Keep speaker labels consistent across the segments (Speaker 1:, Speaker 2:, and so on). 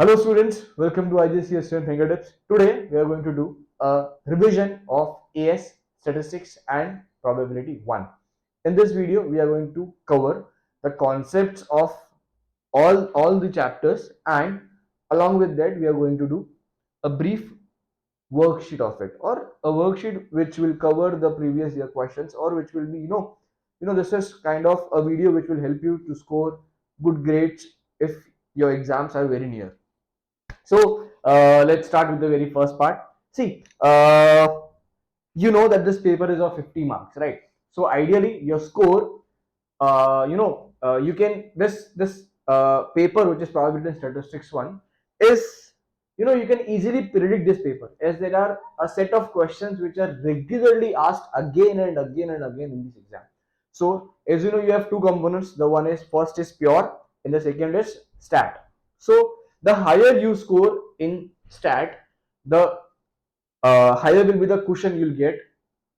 Speaker 1: Hello students, welcome to IGCS Student Fingertips. Today we are going to do a revision of AS Statistics and Probability 1. In this video we are going to cover the concepts of all the chapters, and along with that we are going to do a brief worksheet of it, or a worksheet which will cover the previous year questions, or which will be this is kind of a video which will help you to score good grades if your exams are very near. So let's start with the very first part. See, you know that this paper is of 50 marks, right? So ideally, your score, you can this paper, which is probability and statistics one, is you can easily predict this paper, as there are a set of questions which are regularly asked again and again and again in this exam. So as you know, you have two components. The one is first is pure, and the second is stat. So the higher you score in stat, the higher will be the cushion you'll get,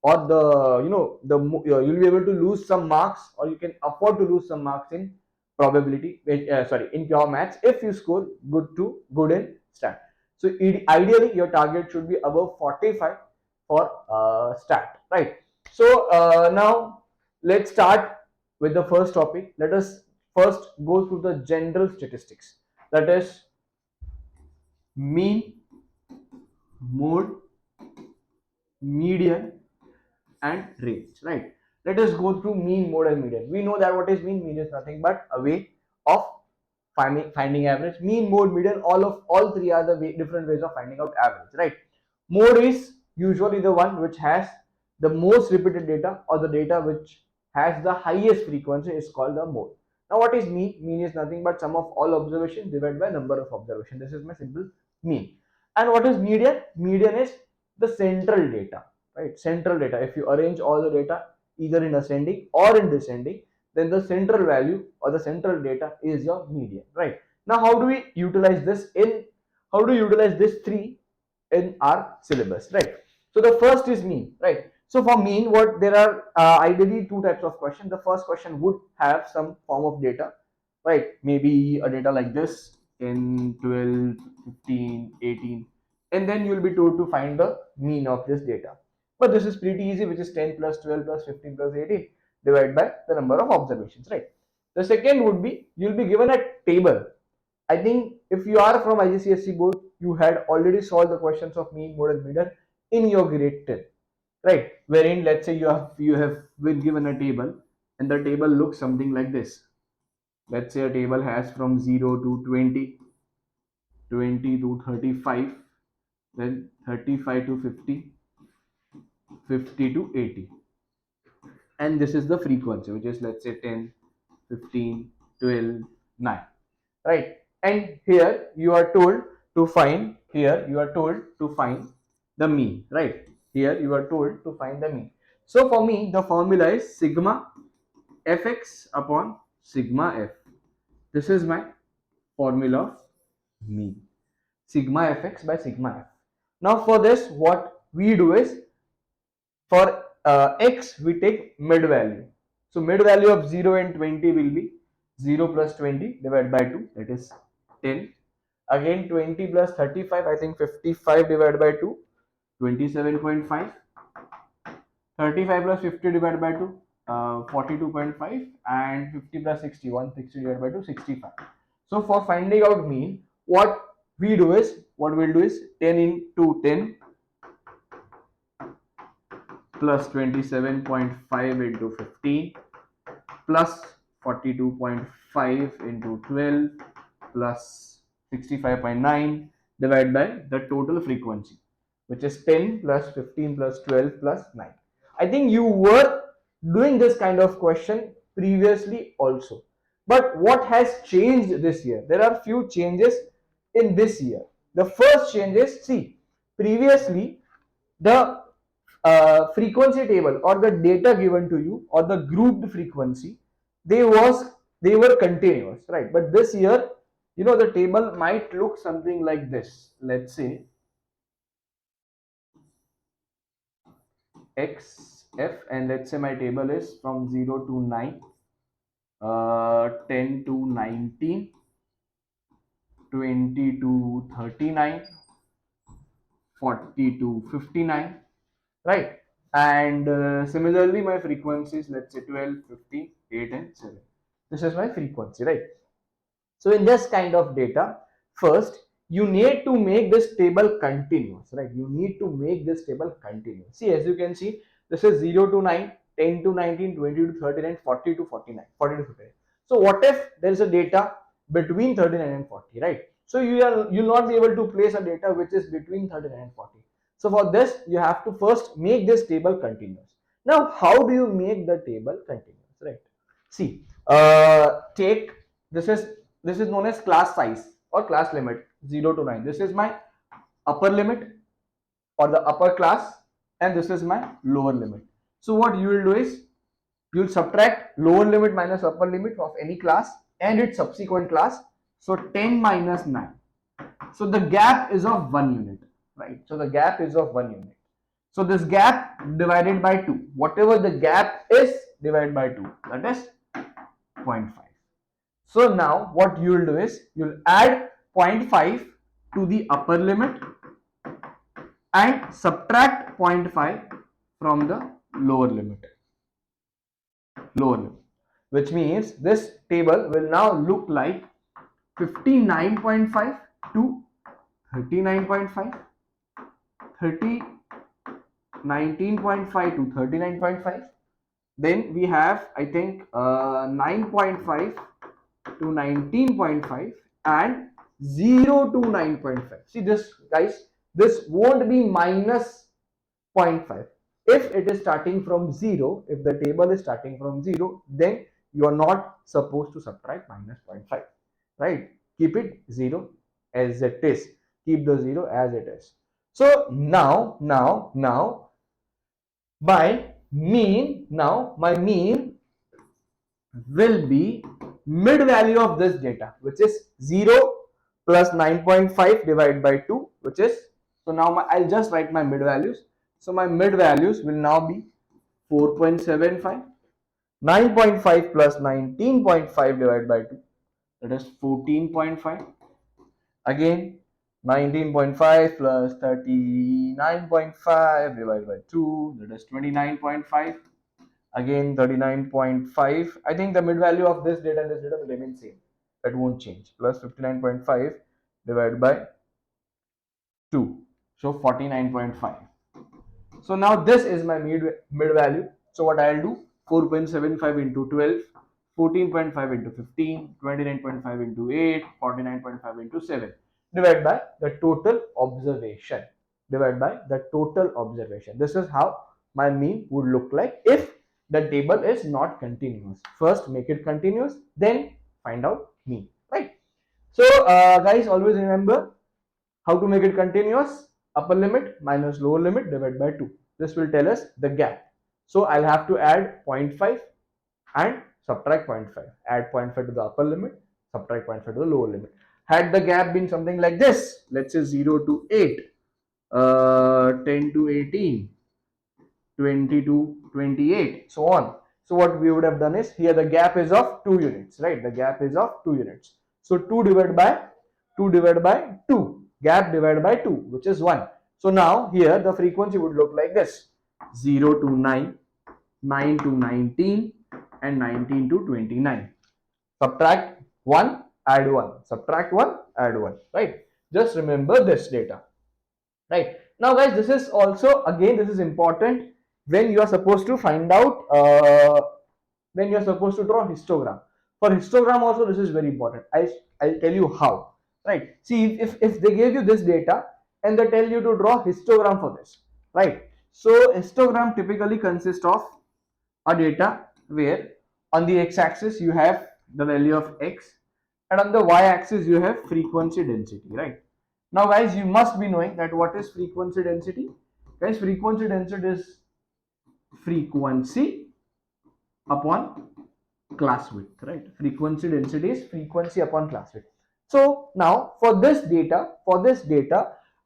Speaker 1: or you'll be able to lose some marks, or you can afford to lose some marks in probability, in pure maths, if you score good in stat. So ideally your target should be above 45 for stat, right? So now let's start with the first topic. Let us first go through the general statistics, that is mean, mode, median, and range, right? Let us go through mean, mode, and median. We know that what is mean. Mean is nothing but a way of finding average. Mean, mode, median, all three are the different ways of finding out average, right? Mode is usually the one which has the most repeated data, or the data which has the highest frequency is called the mode. Now what is mean? Mean is nothing but sum of all observations divided by number of observations. This is my simple mean. And what is median? Median is the central data, right? Central data. If you arrange all the data either in ascending or in descending, then the central value or the central data is your median, right? Now how do we utilize this in how do you utilize this three in our syllabus, right? So the first is mean, right? So for mean, what there are ideally two types of questions. The first question would have some form of data, right? Maybe a data like this in 12, 15, 18, and then you'll be told to find the mean of this data. But this is pretty easy, which is 10 plus 12 plus 15 plus 18 divided by the number of observations, right? The second would be you'll be given a table. I think if you are from IGCSE board, you had already solved the questions of mean, mode, and median in your grade 10, right? Wherein let's say you have been given a table, and the table looks something like this. Let's say a table has from 0 to 20, 20 to 35, then 35 to 50, 50 to 80, and this is the frequency, which is let's say 10, 15, 12, 9, right? And here you are told to find the mean, right? Here you are told to find the mean. So for me, the formula is sigma fx upon sigma f. This is my formula of mean, sigma fx by sigma f. Now for this, what we do is, for x we take mid value. So mid value of 0 and 20 will be 0 plus 20 divided by 2, that is 10. Again 20 plus 35, I think 55 divided by 2, 27.5. 35 plus 50 divided by 2, 42.5, and 50 plus 60, 160 divided by 2, 65. So for finding out mean, what we'll do is 10 into 10 plus 27.5 into 15 plus 42.5 into 12 plus 65.9 divided by the total frequency, which is 10 plus 15 plus 12 plus 9. I think you were doing this kind of question previously also. But what has changed this year? There are few changes in this year. The first change is, see, previously the frequency table, or the data given to you, or the grouped frequency, they were continuous, right? But this year, the table might look something like this. Let's say x f, and let's say my table is from 0 to 9, 10 to 19, 20 to 39, 40 to 59, right? And similarly, my frequencies, let's say 12, 15, 8, and 7. This is my frequency, right? So in this kind of data, first you need to make this table continuous, right? You need to make this table continuous. See, as you can see, this is 0 to 9, 10 to 19, 20 to 39, 40 to 49, 40 to 59. So what if there is a data between 39 and 40, right? So you'll not be able to place a data which is between 39 and 40. So for this, you have to first make this table continuous. Now, how do you make the table continuous, right? See, take this is this is known as class size or class limit 0 to 9. This is my upper limit or the upper class, and this is my lower limit. So what you will do is you will subtract lower limit minus upper limit of any class and its subsequent class. So 10 minus 9. So the gap is of 1 unit, right? So the gap is of 1 unit. So this gap divided by 2, whatever the gap is divided by 2, that is 0.5. So now what you will do is you will add 0.5 to the upper limit and subtract 0.5 from the lower limit, which means this table will now look like 59.5 to 39.5, 19.5 to 39.5. Then we have, I think, 9.5 to 19.5 and 0 to 9.5. See this, guys, this won't be minus 0.5. If it is starting from 0, if the table is starting from 0, then you are not supposed to subtract minus 0.5, right? Keep it 0 as it is. Keep the 0 as it is. So now my mean will be mid value of this data, which is 0 plus 9.5 divided by 2, which is, so now I'll just write my mid values. So my mid values will now be 4.75, 9.5 plus 19.5 divided by 2, that is 14.5. Again, 19.5 plus 39.5 divided by 2, that is 29.5. Again, 39.5. I think the mid value of this data and this data will remain same. It won't change. Plus 59.5 divided by 2. So 49.5. So now this is my mid value. So what I'll do, 4.75 into 12, 14.5 into 15, 29.5 into 8, 49.5 into 7, divided by the total observation. This is how my mean would look like if the table is not continuous. First make it continuous, then find out mean, right? So guys, always remember how to make it continuous. Upper limit minus lower limit divided by 2. This will tell us the gap. So I'll have to add 0.5 and subtract 0.5. Add 0.5 to the upper limit, subtract 0.5 to the lower limit. Had the gap been something like this, let's say 0 to 8, 10 to 18, 20 to 28, so on. So what we would have done is, here the gap is of 2 units, right? The gap is of 2 units. So 2 divided by 2, gap divided by 2, which is 1. So now here the frequency would look like this: 0 to 9, 9 to 19, and 19 to 29. Subtract 1, add 1. Subtract 1, add 1, right? Just remember this data, right? Now guys, this is also, again, this is important when you are supposed to find out, when you are supposed to draw histogram. For histogram also this is very important. I'll tell you how, right? See, if they gave you this data and they tell you to draw histogram for this, right? So histogram typically consists of a data where on the x-axis you have the value of x and on the y-axis you have frequency density, right? Now guys, you must be knowing that what is frequency density. Guys, frequency density is frequency upon class width, right? Frequency density is frequency upon class width. So now for this data,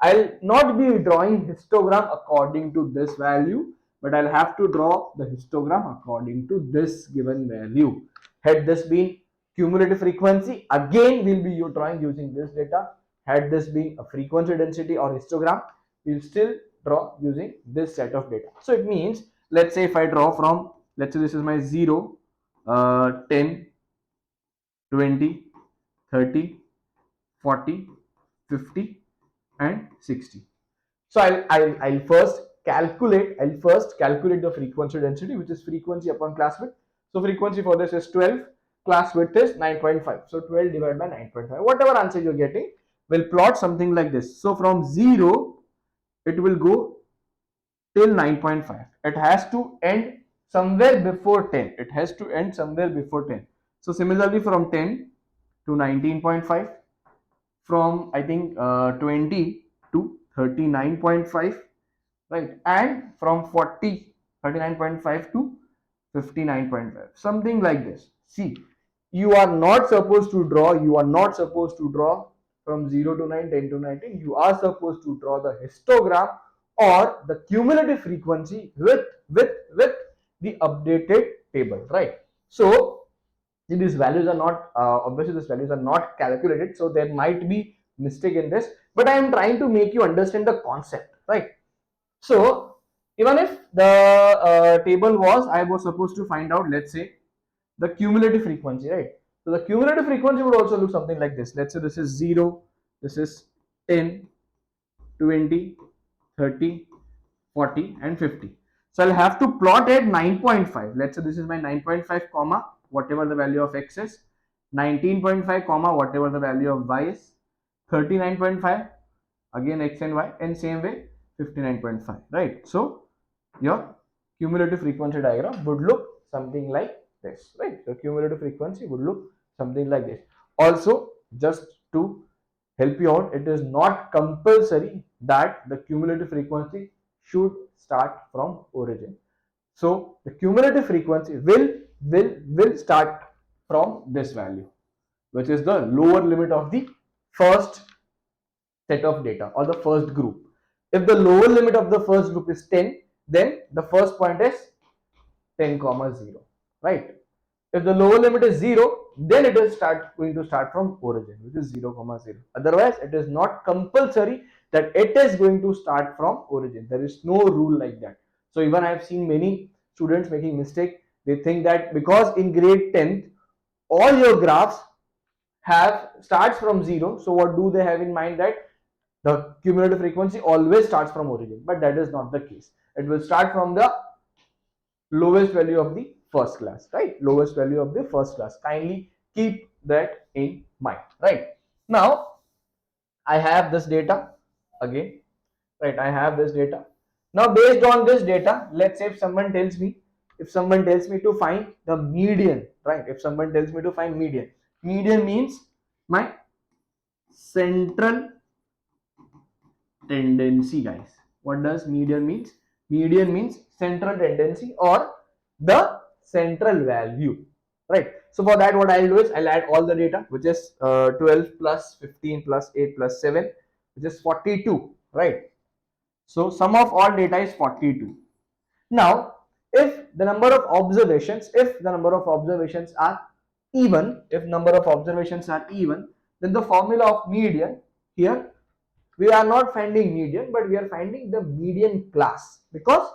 Speaker 1: I'll not be drawing histogram according to this value, but I'll have to draw the histogram according to this given value. Had this been cumulative frequency, again we'll be drawing using this data. Had this been a frequency density or histogram, we'll still draw using this set of data. So it means, let's say if I draw from, let's say this is my 0, 10, 20, 30, 40, 50 and 60. So I'll first calculate the frequency density, which is frequency upon class width. So frequency for this is 12, class width is 9.5. So 12 divided by 9.5. Whatever answer you're getting, will plot something like this. So from 0, it will go till 9.5. It has to end somewhere before 10. It has to end somewhere before 10. So similarly from 10 to 19.5, from I think 20 to 39.5, right, and from 39.5 to 59.5, something like this. See, you are not supposed to draw from 0 to 9, 10 to 19. You are supposed to draw the histogram or the cumulative frequency with the updated table, right? So these values are not obviously these values are not calculated, so there might be mistake in this, but I am trying to make you understand the concept, right? So even if the table was, I was supposed to find out, let's say, the cumulative frequency, right? So the cumulative frequency would also look something like this. Let's say this is 0, this is 10, 20, 30, 40 and 50. So I'll have to plot at 9.5. Let's say this is my 9.5 comma whatever the value of x is, 19.5 comma whatever the value of y is, 39.5 again x and y, and same way 59.5, right? So your cumulative frequency diagram would look something like this, right? So cumulative frequency would look something like this. Also, just to help you out, it is not compulsory that the cumulative frequency should start from origin. So the cumulative frequency will start from this value, which is the lower limit of the first set of data or the first group. If the lower limit of the first group is 10, then the first point is 10 comma 0, right? If the lower limit is 0, then it is going to start from origin, which is 0 comma 0. Otherwise, it is not compulsory that it is going to start from origin. There is no rule like that. So even I have seen many students making mistake. They think that because in grade 10th all your graphs have starts from 0, so what do they have in mind, that the cumulative frequency always starts from origin? But that is not the case. It will start from the lowest value of the first class, right? Lowest value of the first class. Kindly keep that in mind, right? Now I have this data again, right? I have this data. Now based on this data, let's say if someone tells me to find the median, right? If someone tells me to find median means my central tendency, guys. What does median means? Median means central tendency or the central value, right? So for that, what I'll do is I'll add all the data, which is 12 plus 15 plus 8 plus 7, which is 42, right? So sum of all data is 42. Now if the number of observations are even, then the formula of median, here we are not finding median, but we are finding the median class, because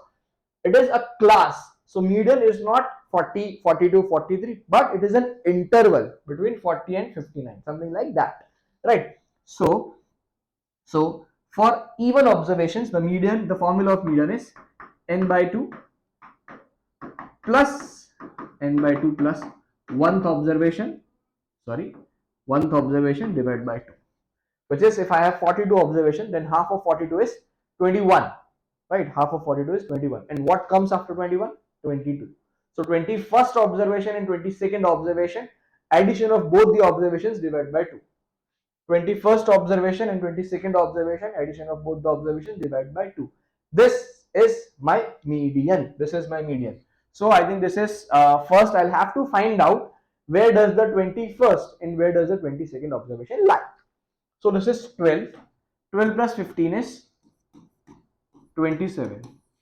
Speaker 1: it is a class. So median is not 40, 42, 43, but it is an interval between 40 and 59, something like that, right? So for even observations, the formula of median is n by 2 plus one observation divided by 2, which is, if I have 42 observations, then half of 42 is 21, right? Half of 42 is 21. And what comes after 21? 22. So 21st observation and 22nd observation, addition of both the observations divided by 2. 21st observation and 22nd observation, addition of both the observations divided by 2. This is my median. So I think this is first I'll have to find out where does the 21st and where does the 22nd observation lie. So this is 12. 12 plus 15 is 27.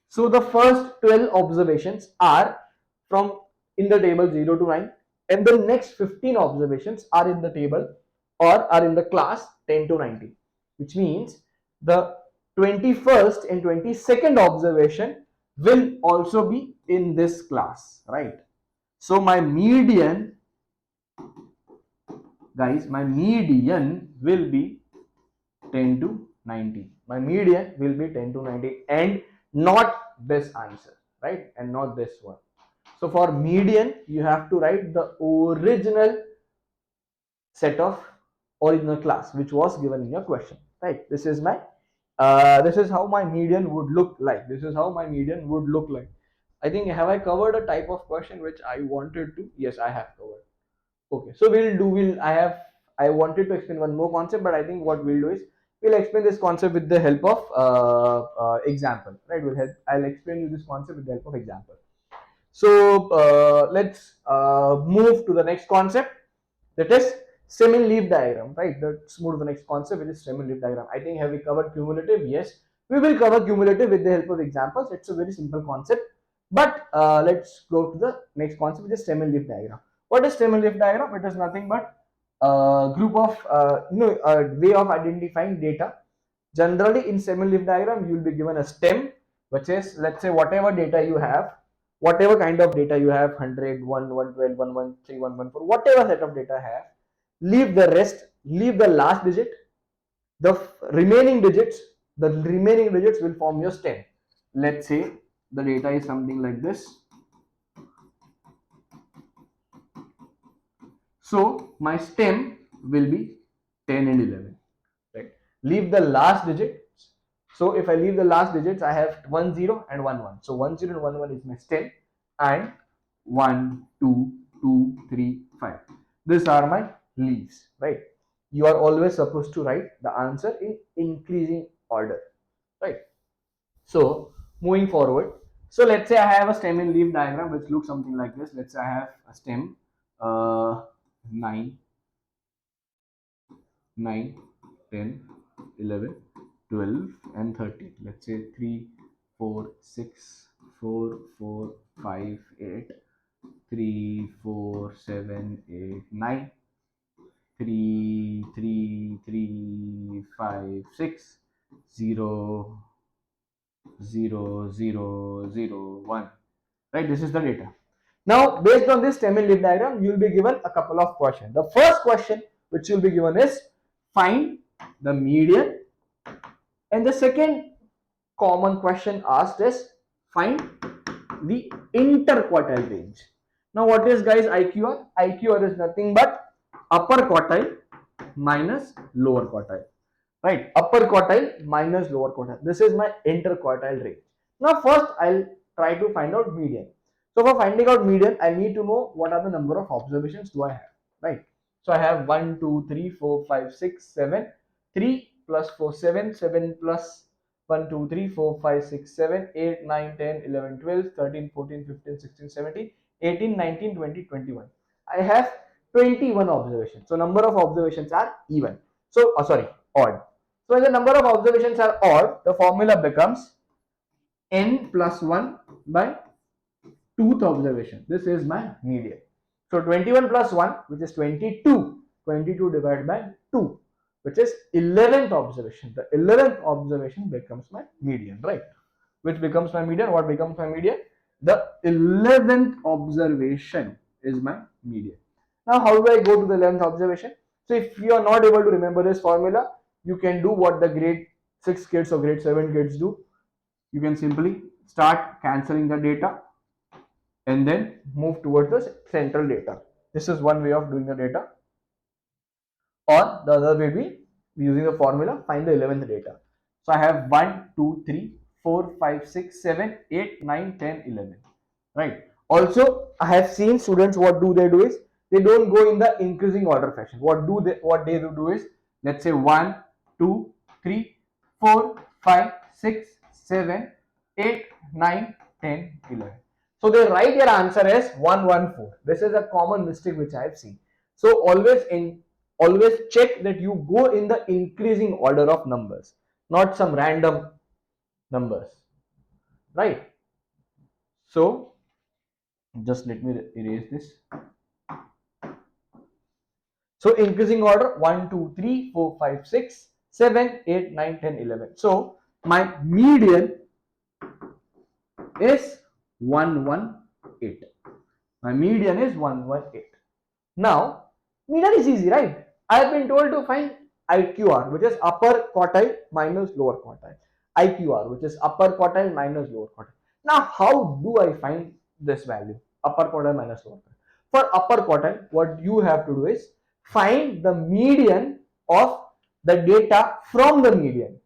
Speaker 1: So the first 12 observations are from in the table 0 to 9. and the next 15 observations are in the table or are in the class 10 to 90, which means the 21st and 22nd observation will also be in this class, right? So my median, guys, my median will be 10 to 90. My median will be 10 to 90 and not this answer, right? And not this one. So for median, you have to write the original set of original class which was given in your question, right? This is my this is how my median would look like. This is how my median would look like. I think, have I covered a type of question which I wanted to? Yes, I have covered. Okay, so I wanted to explain one more concept, but I think what we'll do is we'll explain this concept with the help of example, right? I'll explain you this concept with the help of example. So let's move to the next concept, that is semi-leaf diagram, right? Let's move to the next concept, which is semi-leaf diagram. I think, have we covered cumulative? Yes, we will cover cumulative with the help of examples. It's a very simple concept, but let's go to the next concept, which is semi-leaf diagram. What is semi-leaf diagram? It is nothing but a group of a way of identifying data. Generally, in semi-leaf diagram, you will be given a stem, which is, let's say, whatever data you have, whatever kind of data you have, 100, 1, 112, 113, 114, whatever set of data have, leave the rest, leave the last digit, the remaining digits, will form your stem. Let's say the data is something like this. So my stem will be 10 and 11, right? Leave the last digits. So if I leave the last digits, I have 1 0 and 1 1. So 1 0 and 1 1 is my stem, and 1 2 2 3 5. These are my leaves, right? You are always supposed to write the answer in increasing order, right? So moving forward, so let's say I have a stem and leaf diagram which looks something like this. Let's say I have a stem 9 9 10 11 12 and 13. Let's say 3 4 6 4 4 5 8 3 4 7 8 9 3 3 3 5 6 0 0 0 0 1, right? This is the data. Now, based on this stem and leaf diagram, you will be given a couple of questions. The first question which you will be given is find the median, and the second common question asked is find the interquartile range. Now, what is, guys, IQR? IQR is nothing but upper quartile minus lower quartile, right? Upper quartile minus lower quartile. This is my interquartile range. Now, first I'll try to find out median. So for finding out median, I need to know what are the number of observations do I have, right? So I have 1 2 3 4 5 6 7, 3 plus 4 7, 7 plus 1 2 3 4 5 6 7 8 9 10 11 12 13 14 15 16 17 18 19 20 21. I have 21 observations. So number of observations are even. So sorry, odd. So when the number of observations are odd, the formula becomes n plus 1 by 2th observation. This is my median. So 21 plus 1, which is 22. 22 divided by 2, which is 11th observation. The 11th observation becomes my median, right? Which becomes my median? What becomes my median? The 11th observation is my median. Now, how do I go to the 11th observation? So if you are not able to remember this formula, you can do what the grade 6 kids or grade 7 kids do. You can simply start cancelling the data and then move towards the central data. This is one way of doing the data. Or the other way will be using the formula, find the 11th data. So I have 1, 2, 3, 4, 5, 6, 7, 8, 9, 10, 11. Right. Also, I have seen students, what do they do is, they don't go in the increasing order fashion. What they do is, let's say 1, 2, 3, 4, 5, 6, 7, 8, 9, 10, 11. So they write your answer as 114. This is a common mistake which I have seen. So always check that you go in the increasing order of numbers, not some random numbers, right? So just let me erase this. So increasing order 1, 2, 3, 4, 5, 6, 7, 8, 9, 10, 11. So my median is 118. My median is 118. Now, median is easy, right? I have been told to find IQR, which is upper quartile minus lower quartile. IQR, which is upper quartile minus lower quartile. Now, how do I find this value? Upper quartile minus lower quartile. For upper quartile, what you have to do is find the median of the data from the median,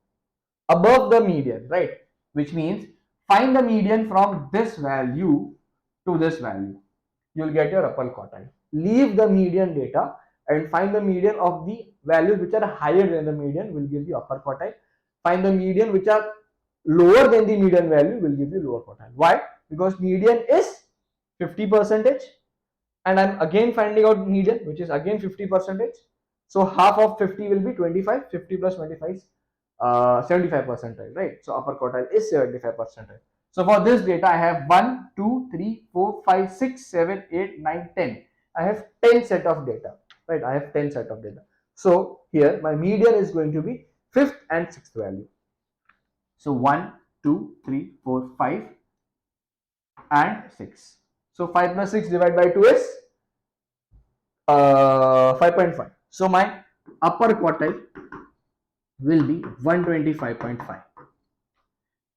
Speaker 1: above the median, right? Which means find the median from this value to this value. You'll get your upper quartile. Leave the median data and find the median of the values which are higher than the median will give you upper quartile. Find the median which are lower than the median value will give you lower quartile. Why? Because median is 50 percentage and I'm again finding out median which is again 50 percentage. So half of 50 will be 25. 50 plus 25 is 75 percentile, right? So upper quartile is 75 percentile. So for this data I have 1, 2, 3, 4, 5, 6, 7, 8, 9, 10. I have 10 set of data, right? I have 10 set of data. So here my median is going to be 5th and 6th value. So 1, 2, 3, 4, 5 and 6. So 5 plus 6 divided by 2 is 5.5. So my upper quartile will be 125.5.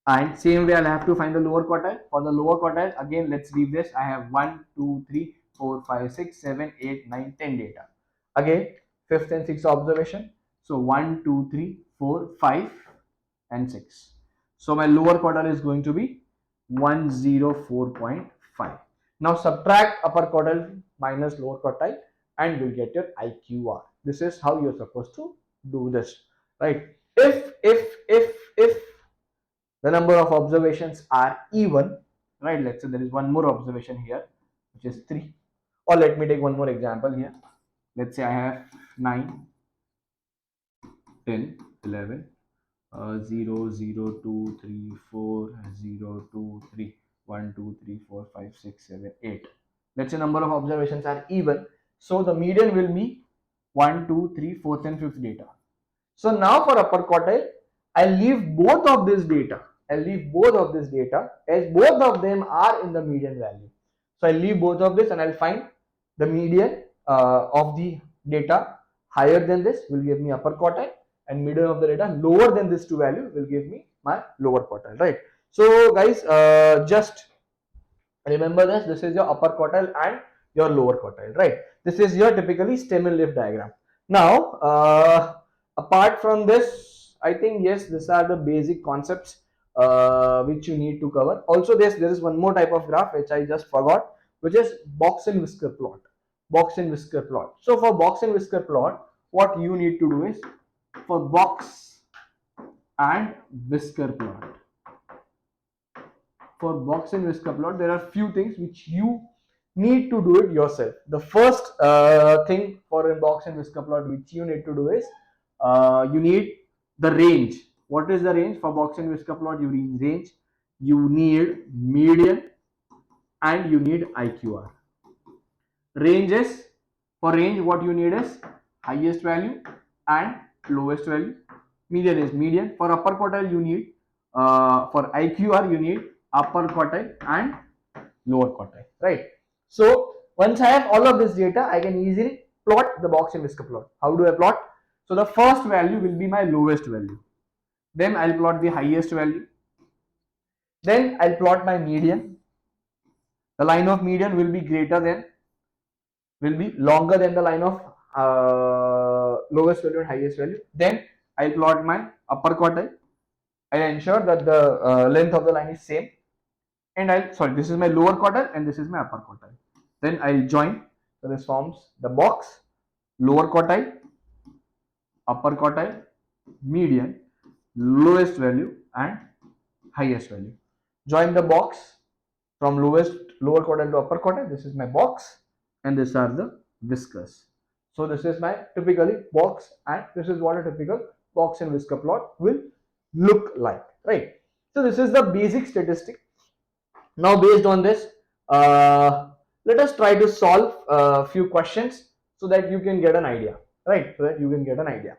Speaker 1: And same way I'll have to find the lower quartile. For the lower quartile, again let's leave this. I have 1, 2, 3, 4, 5, 6, 7, 8, 9, 10 data. Again, 5th and 6th observation. So 1, 2, 3, 4, 5 and 6. So my lower quartile is going to be 104.5. Now subtract upper quartile minus lower quartile and you'll get your IQR. This is how you're supposed to do this, right? If the number of observations are even, right? Let's say there is one more observation here, which is 3. Or let me take one more example here. Let's say I have 9, 10, 11, 0, 0, 2, 3, 4, 0, 2, 3, 1, 2, 3, 4, 5, 6, 7, 8. Let's say number of observations are even. So the median will be 1, 2, 3, 4th and 5th data. So now for upper quartile, I'll leave both of this data. I'll leave both of this data as both of them are in the median value. So I'll leave both of this and I'll find the median of the data higher than this will give me upper quartile and median of the data lower than this two value will give me my lower quartile, right? So guys, just remember this. This is your upper quartile and your lower quartile, right? This is your typically stem and leaf diagram. Now, apart from this, I think yes, these are the basic concepts which you need to cover. Also, there is one more type of graph which I just forgot, which is box and whisker plot. Box and whisker plot. So for box and whisker plot, what you need to do is for box and whisker plot. For box and whisker plot, there are few things which you need to do it yourself. The first thing for a box and whisker plot which you need to do is you need the range. What is the range for box and whisker plot? You need range, you need median, and you need IQR. Range is, for range what you need is highest value and lowest value. Median is median. For upper quartile you need for IQR you need upper quartile and lower quartile, right? So once I have all of this data, I can easily plot the box and whisker plot. How do I plot? So the first value will be my lowest value. Then I'll plot the highest value. Then I'll plot my median. The line of median will be longer than the line of lowest value and highest value. Then I'll plot my upper quartile. I'll ensure that the length of the line is same. And this is my lower quartile and this is my upper quartile. Then I'll join. So this forms the box, lower quartile, upper quartile, median, lowest value and highest value. Join the box from lower quartile to upper quartile. This is my box and these are the whiskers. So this is my typically box and this is what a typical box and whisker plot will look like, right? So this is the basic statistic. Now based on this, let us try to solve a few questions. so that you can get an idea, right? So that you can get an idea.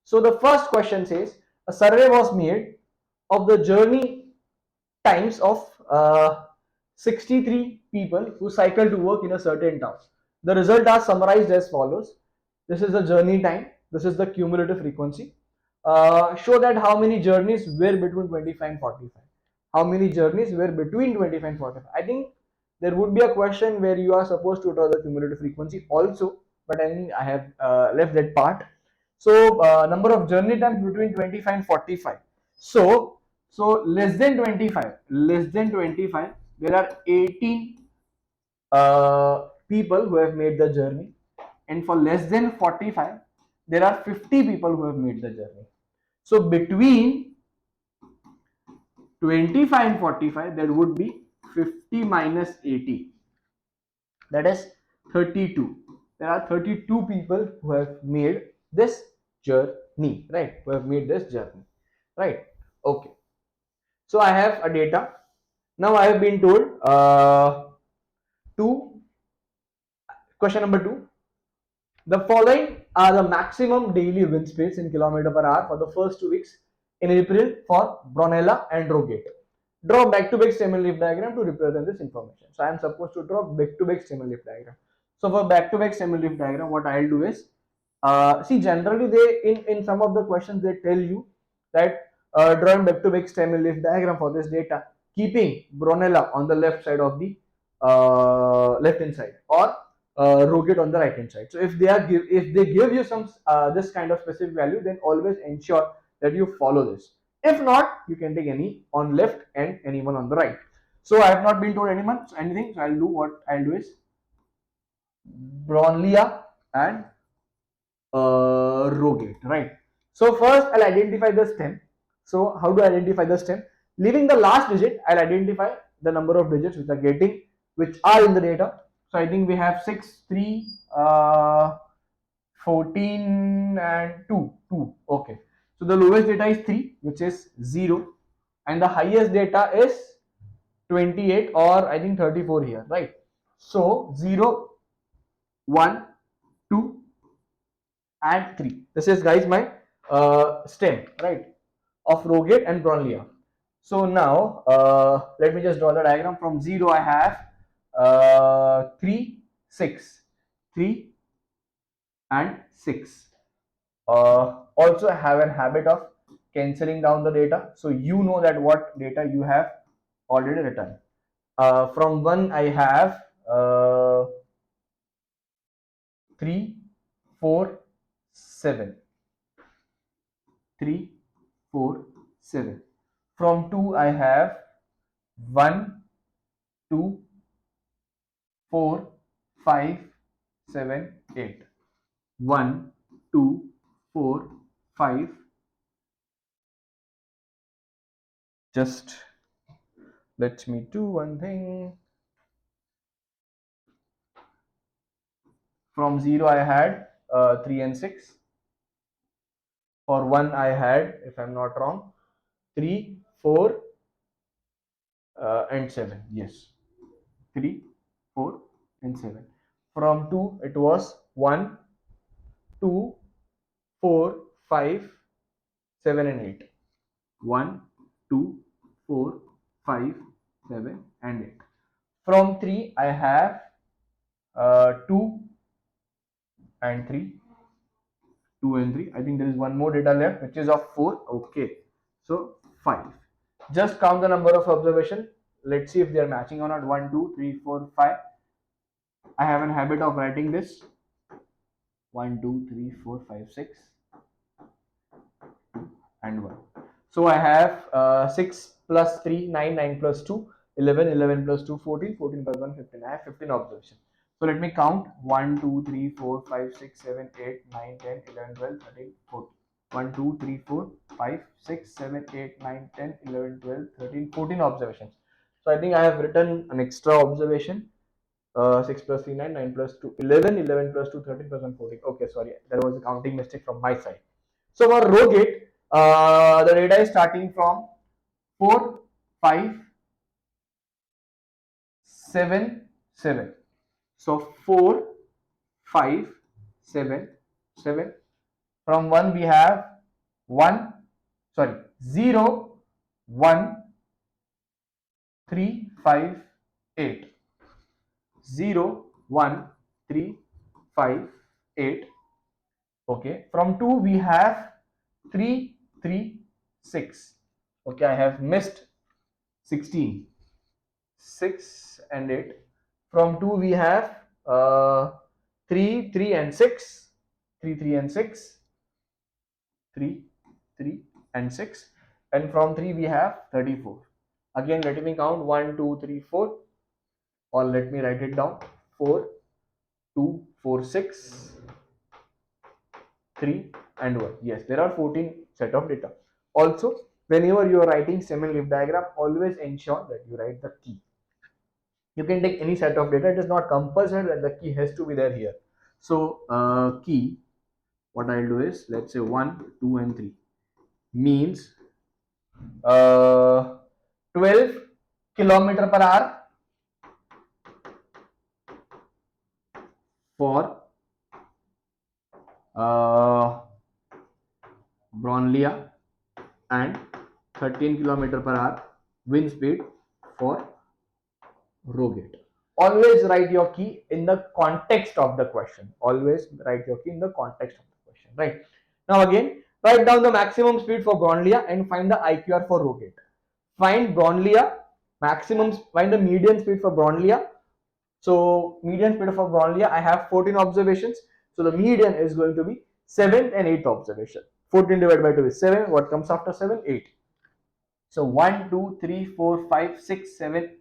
Speaker 1: So the first question says a survey was made of the journey times of 63 people who cycle to work in a certain town. The results are summarized as follows. This is the journey time. This is the cumulative frequency. Show that how many journeys were between 25 and 45. How many journeys were between 25 and 45? I think there would be a question where you are supposed to draw the cumulative frequency also, but I think I have left that part. So number of journey times between 25 and 45. So less than 25, there are 18 people who have made the journey, and for less than 45, there are 50 people who have made the journey. So between 25 and 45, there would be 50 minus 80, that is 32. There are 32 people who have made this journey, right? Who have made this journey, right? Okay. So I have a data. Now I have been told two. Question number two. The following are the maximum daily wind speeds in kilometer per hour for the first 2 weeks in April for Brunella and Rogate. Draw back-to-back stem and leaf diagram to represent this information. So I am supposed to draw back-to-back stem and leaf diagram. So for back-to-back stem and leaf diagram, what I'll do is, see, generally they in some of the questions they tell you that drawing back-to-back stem and leaf diagram for this data, keeping Brunella on the left side of the left hand side, or Rogate on the right hand side. So if they give you some this kind of specific value, then always ensure that you follow this. If not, you can take any on left and anyone on the right. So I have not been told anything. So I'll do what I'll do is Bronlia and Rogate, right? So first I'll identify the stem. So how do I identify the stem? Leaving the last digit, I'll identify the number of digits which are in the data. So I think we have 6, 3, 14 and 2. Okay. So the lowest data is 3, which is 0, and the highest data is 28, or I think 34 here, right? So 0, 1, 2 and 3. This is, guys, my stem, right, of Rogate and Bronlia. So now let me just draw the diagram. From 0 I have 3, 6, 3 and 6. Also I have a habit of cancelling down the data, so you know that what data you have already written. From 1 I have 3, 4, 7. 3, 4, 7. From 2 I have 1, 2, 4, 5, 7, 8. 1, 2, 4, 5. Just let me do one thing. From 0 I had 3 and 6. For 1 I had, if I'm not wrong, 3, 4 and 7. Yes, 3, 4 and 7. From 2 it was 1, 2, 4, 5, 7 and 8. 1, 2, 4, 5, 7 and 8. From 3 I have 2 and 3. 2 and 3. I think there is one more data left, which is of 4. Okay, so 5. Just count the number of observation. Let's see if they are matching or not. 1, 2, 3, 4, 5. I have a habit of writing this. 1, 2, 3, 4, 5, 6 and 1. So I have 6 plus 3, 9, 9 plus 2, 11, 11 plus 2, 14, 14 plus 1, 15. I have 15 observations. So let me count. 1, 2, 3, 4, 5, 6, 7, 8, 9, 10, 11, 12, 13, 14. 1, 2, 3, 4, 5, 6, 7, 8, 9, 10, 11, 12, 13, 14 observations. So I think I have written an extra observation. 6 plus 3, 9, 9 plus 2, 11, 11 plus 2, 13 plus 1, 14. Okay, sorry, there was a counting mistake from my side. So for Rogate, the data is starting from 4, 5, 7, 7. So 4, 5, 7, 7. From 1 we have 1, sorry, 0, 1, 3, 5, 8. 0, 1, 3, 5, 8. Okay, from 2 we have 3, 3, 6. Okay, I have missed 16. 6 and 8. From 2 we have 3, 3 and 6. 3, 3 and 6. 3, 3 and 6. And from 3 we have 34. Again, let me count 1, 2, 3, 4. Or let me write it down. 4, 2, 4, 6, 3 and 1. Yes, there are 14 set of data. Also, whenever you are writing semi-leaf diagram, always ensure that you write the key. You can take any set of data. It is not compulsory that the key has to be there here. So key, what I'll do is, let's say 1, 2 and 3 means 12 kilometer per hour for Brownlia and 13 kilometer per hour wind speed for Rogate. Always write your key in the context of the question. Always write your key in the context of the question. Right. Now again, write down the maximum speed for Brownlia and find the IQR for Rogate. Find Brownlia maximum, find the median speed for Brownlia. So median speed for Brownlia, I have 14 observations. So the median is going to be 7th and 8th observation. 14 divided by 2 is 7. What comes after 7? 8. So 1, 2, 3, 4, 5, 6, 7.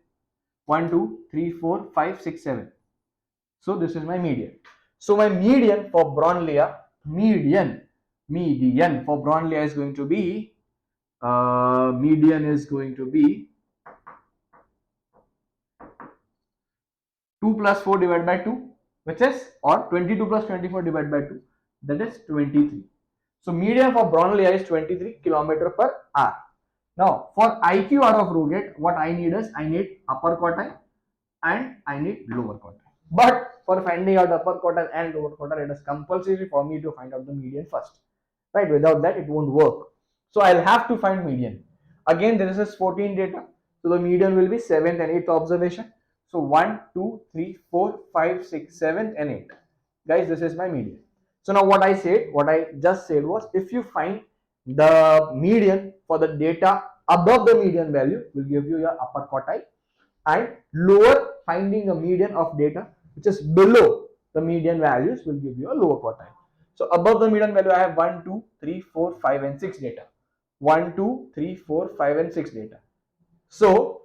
Speaker 1: 1, 2, 3, 4, 5, 6, 7. So this is my median. So my median for Brownlia, median for Brownlia is going to be, median is going to be 2 plus 4 divided by 2, which is, or 22 plus 24 divided by 2, that is 23. So median for Brownlia is 23 kilometer per hour. Now for IQR of Rogate, what I need is, I need upper quartile and I need lower quartile. But for finding out upper quartile and lower quartile, it is compulsory for me to find out the median first. Right? Without that, it won't work. So I'll have to find median. Again, there is 14 data. So the median will be 7th and 8th observation. So 1, 2, 3, 4, 5, 6, 7 and 8. Guys, this is my median. So now what I just said was, if you find the median for the data above the median value, will give you your upper quartile, and lower, finding the median of data which is below the median values, will give you a lower quartile. So above the median value, I have 1, 2, 3, 4, 5 and 6 data. 1, 2, 3, 4, 5 and 6 data. So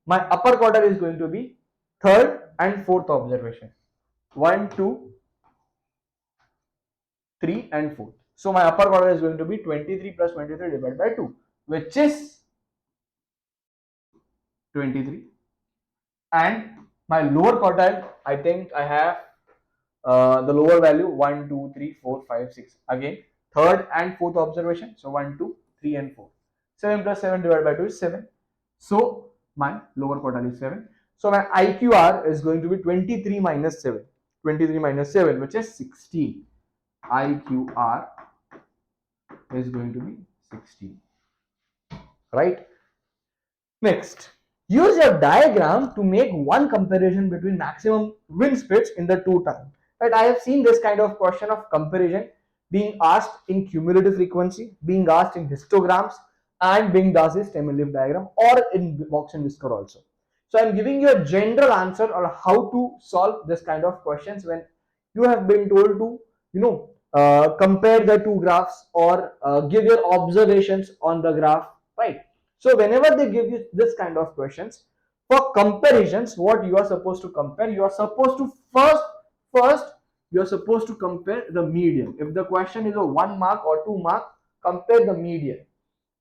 Speaker 1: my upper quartile is going to be 3rd and 4th observation. 1, 2, 3 and 4. So my upper quartile is going to be 23 plus 23 divided by 2, which is 23. And my lower quartile, I think I have the lower value 1, 2, 3, 4, 5, 6. Again, 3rd and 4th observation. So 1, 2, 3 and 4. 7 plus 7 divided by 2 is 7. So my lower quartile is 7. So my IQR is going to be 23 minus 7. 23 minus 7, which is 16. IQR is going to be 16. Right? Next, use your diagram to make one comparison between maximum wind speeds in the two times. Right? I have seen this kind of question of comparison being asked in cumulative frequency, being asked in histograms, and being asked in stem-leaf diagram, or in box and whisker also. So I am giving you a general answer on how to solve this kind of questions when you have been told to, compare the two graphs, or give your observations on the graph, right? So whenever they give you this kind of questions, for comparisons, what you are supposed to compare, you are supposed to first you are supposed to compare the median. If the question is of 1 mark or 2 mark, compare the median.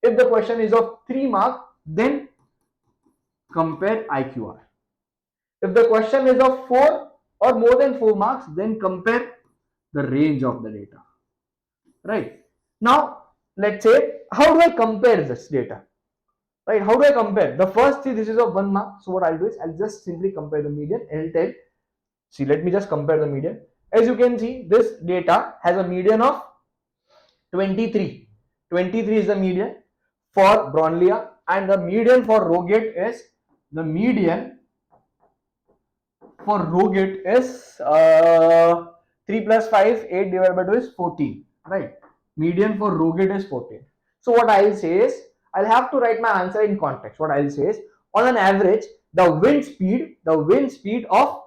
Speaker 1: If the question is of 3 mark, then compare IQR. If the question is of 4 or more than 4 marks, then compare the range of the data. Right? Now, let's say, how do I compare this data? Right? How do I compare? The first thing, this is of 1 mark. So what I'll do is, I'll just simply compare the median and I'll tell, see, let me just compare the median. As you can see, this data has a median of 23. 23 is the median for Brownlia, and the median for Rogate is, the median for Rogate is 3 plus 5, 8 divided by 2 is 14, right? Median for Rogate is 14. So what I'll say is, I'll have to write my answer in context. What I'll say is, on an average, the wind speed of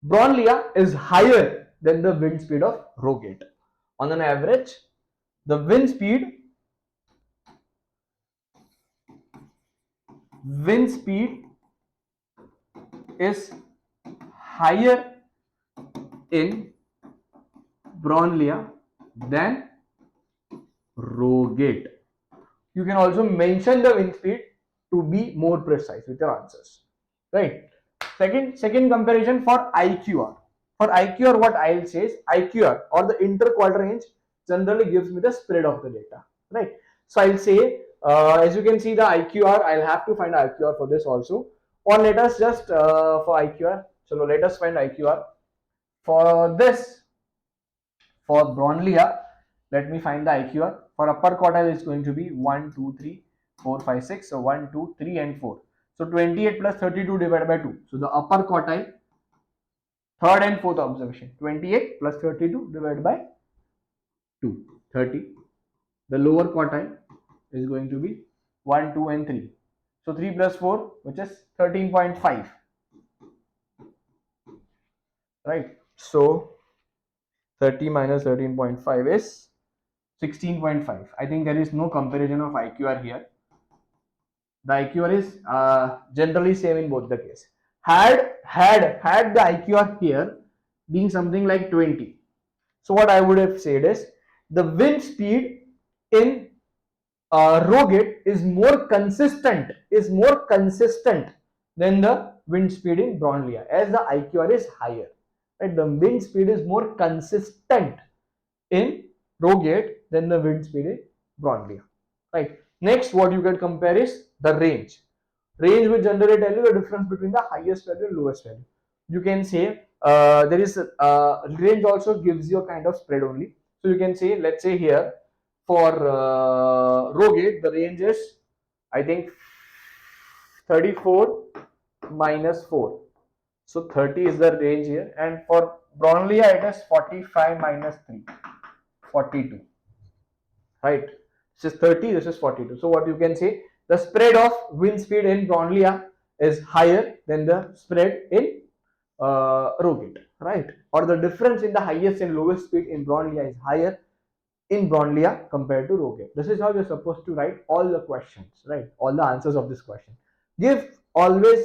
Speaker 1: Brownlia is higher than the wind speed of Rogate. On an average, the wind speed is higher in Brownlia than Rogate. You can also mention the wind speed to be more precise with your answers, right? Second comparison for IQR. For IQR, what I'll say is, IQR or the inter-quarter range generally gives me the spread of the data, right? So I'll say, as you can see the IQR, I'll have to find IQR for this also. Or let us just for IQR, so let us find IQR for this. For Brownlia, let me find the IQR. For upper quartile, it's going to be 1, 2, 3, 4, 5, 6. So 1, 2, 3, and 4. So 28 plus 32 divided by 2. So the upper quartile, third and fourth observation, 28 plus 32 divided by 2, 30. The lower quartile is going to be 1, 2, and 3. So 3 plus 4, which is 13.5. Right. So 30 minus 13.5 is 16.5. I think there is no comparison of IQR here. The IQR is generally same in both the case. Had the IQR here being something like 20. So what I would have said is, the wind speed in Rogate is more consistent than the wind speed in Brownlia, as the IQR is higher. Right? The wind speed is more consistent in Rogate than the wind speed in Brownlia. Right. Next, what you can compare is the range. Range will generally tell you the difference between the highest value and lowest value. You can say there is range also gives you a kind of spread only. So you can say, let's say here for Rogate, the range is, I think, 34 minus 4. So 30 is the range here, and for Brownlia it is 45 minus 3, 42. Right? This is 30, this is 42. So what you can say, the spread of wind speed in Brownlia is higher than the spread in Rogate, right? Or the difference in the highest and lowest speed in Brownlia is higher in Brownlia compared to Rogate. This is how you're supposed to write all the questions, right? All the answers of this question. Always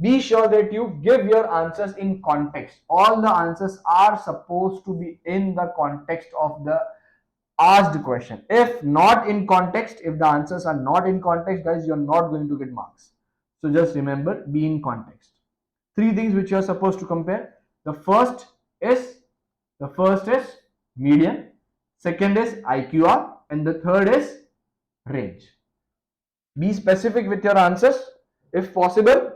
Speaker 1: be sure that you give your answers in context. All the answers are supposed to be in the context of the asked question. If not in context, if the answers are not in context, guys, you're not going to get marks. So just remember, be in context. Three things which you're supposed to compare. The first is median, second is IQR, and the third is range. Be specific with your answers. If possible,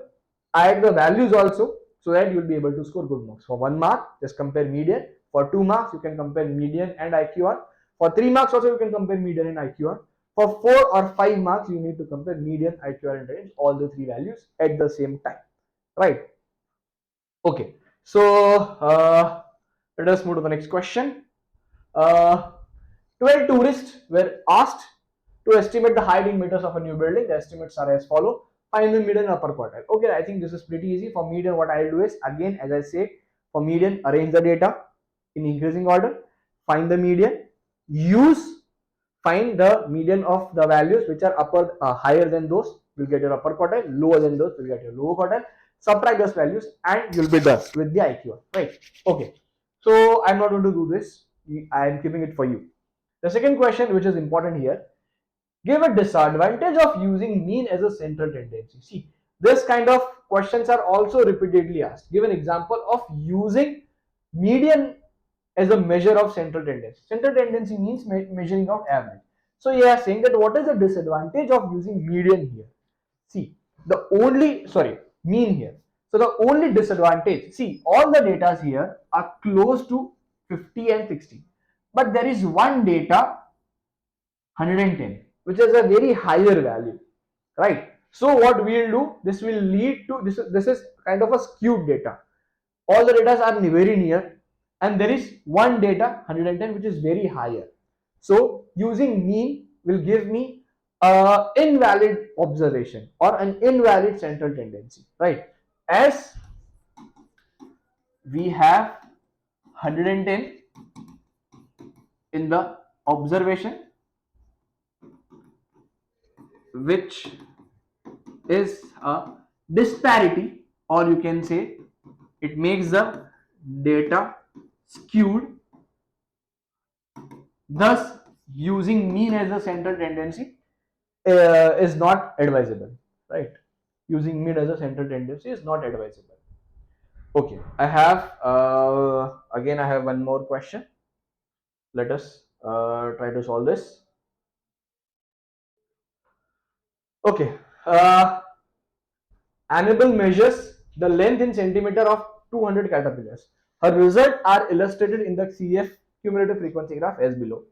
Speaker 1: add the values also, so that you'll be able to score good marks. For 1 mark, just compare median. For 2 marks, you can compare median and IQR. For 3 marks also, you can compare median and IQR. For 4 or 5 marks, you need to compare median, IQR, and range, all the three values at the same time. Right? Okay. So let us move to the next question. 12 tourists were asked to estimate the height in meters of a new building. The estimates are as follow. Find the median upper quartile. Okay, I think this is pretty easy. For median, what I'll do is, again, as I say, for median, arrange the data in increasing order. Find the median. Find the median of the values which are higher than those, will get your upper quartile. Lower than those, will get your lower quartile. Subtract those values, and you'll be done with the IQR. Right? Okay. So I'm not going to do this. I am keeping it for you. The second question, which is important here, give a disadvantage of using mean as a central tendency. See, this kind of questions are also repeatedly asked. Give an example of using median as a measure of central tendency. Central tendency means measuring out average. So you are saying that what is the disadvantage of using median here? See, mean here. So the only disadvantage, see, all the data here are close to 50 and 60, but there is one data 110, which is a very higher value, right? So what we'll do, this will lead to this is kind of a skewed data. All the data are very near, and there is one data 110 which is very higher. So using mean will give me a invalid observation or an invalid central tendency, right? As we have 110 in the observation, which is a disparity, or you can say it makes the data skewed. Thus, using mean as a central tendency is not advisable, right? Using mean as a central tendency is not advisable. Okay, I have again I have one more question. Let us try to solve this. Okay, Annabelle measures the length in centimeter of 200 caterpillars. Her results are illustrated in the CF cumulative frequency graph as below.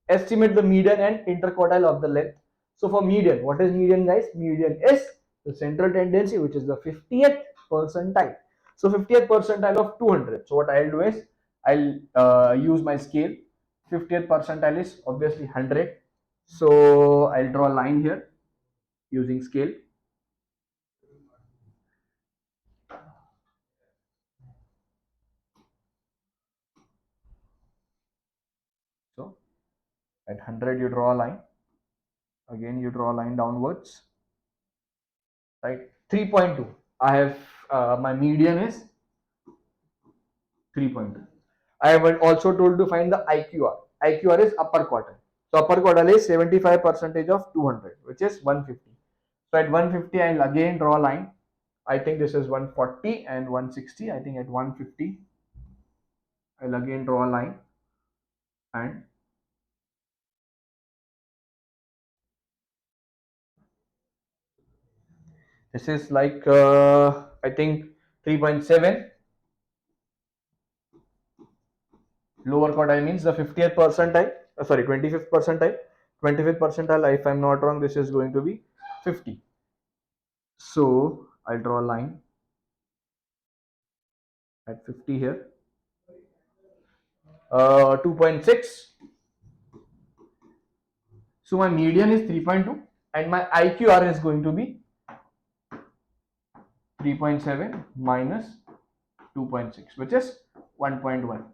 Speaker 1: Estimate the median and interquartile of the length. So for median, what is median, guys? Median is the central tendency, which is the 50th percentile. So 50th percentile of 200. So what I'll do is I'll use my scale. 50th percentile is obviously 100. So I'll draw a line here using scale. So at 100 you draw a line. Again you draw a line downwards. Right, 3.2. I have my median is 3.2. I have also told to find the IQR. IQR is upper quartile. So upper quartile is 75% of 200, which is 150. So at 150, I'll again draw a line. I think this is 140 and 160. I think at 150, I'll again draw a line, and this is like I think 3.7. Lower quartile means the 50th percentile. Sorry, 25th percentile. 25th percentile, if I'm not wrong, this is going to be 50. So I'll draw a line at 50 here. 2.6. So my median is 3.2 and my IQR is going to be 3.7 minus 2.6, which is 1.1.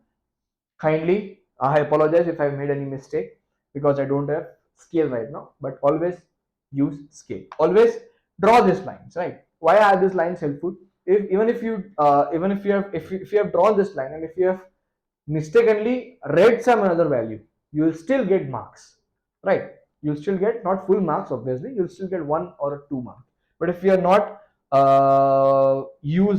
Speaker 1: Kindly, I apologize if I made any mistake because I don't have scale right now, but always use scale. Always draw these lines, right? Why are these lines helpful? Even if you have drawn this line and if you have mistakenly read some another value, you will still get marks, right? You'll still get not full marks, obviously. You'll still get 1 or 2 marks. But if you are not you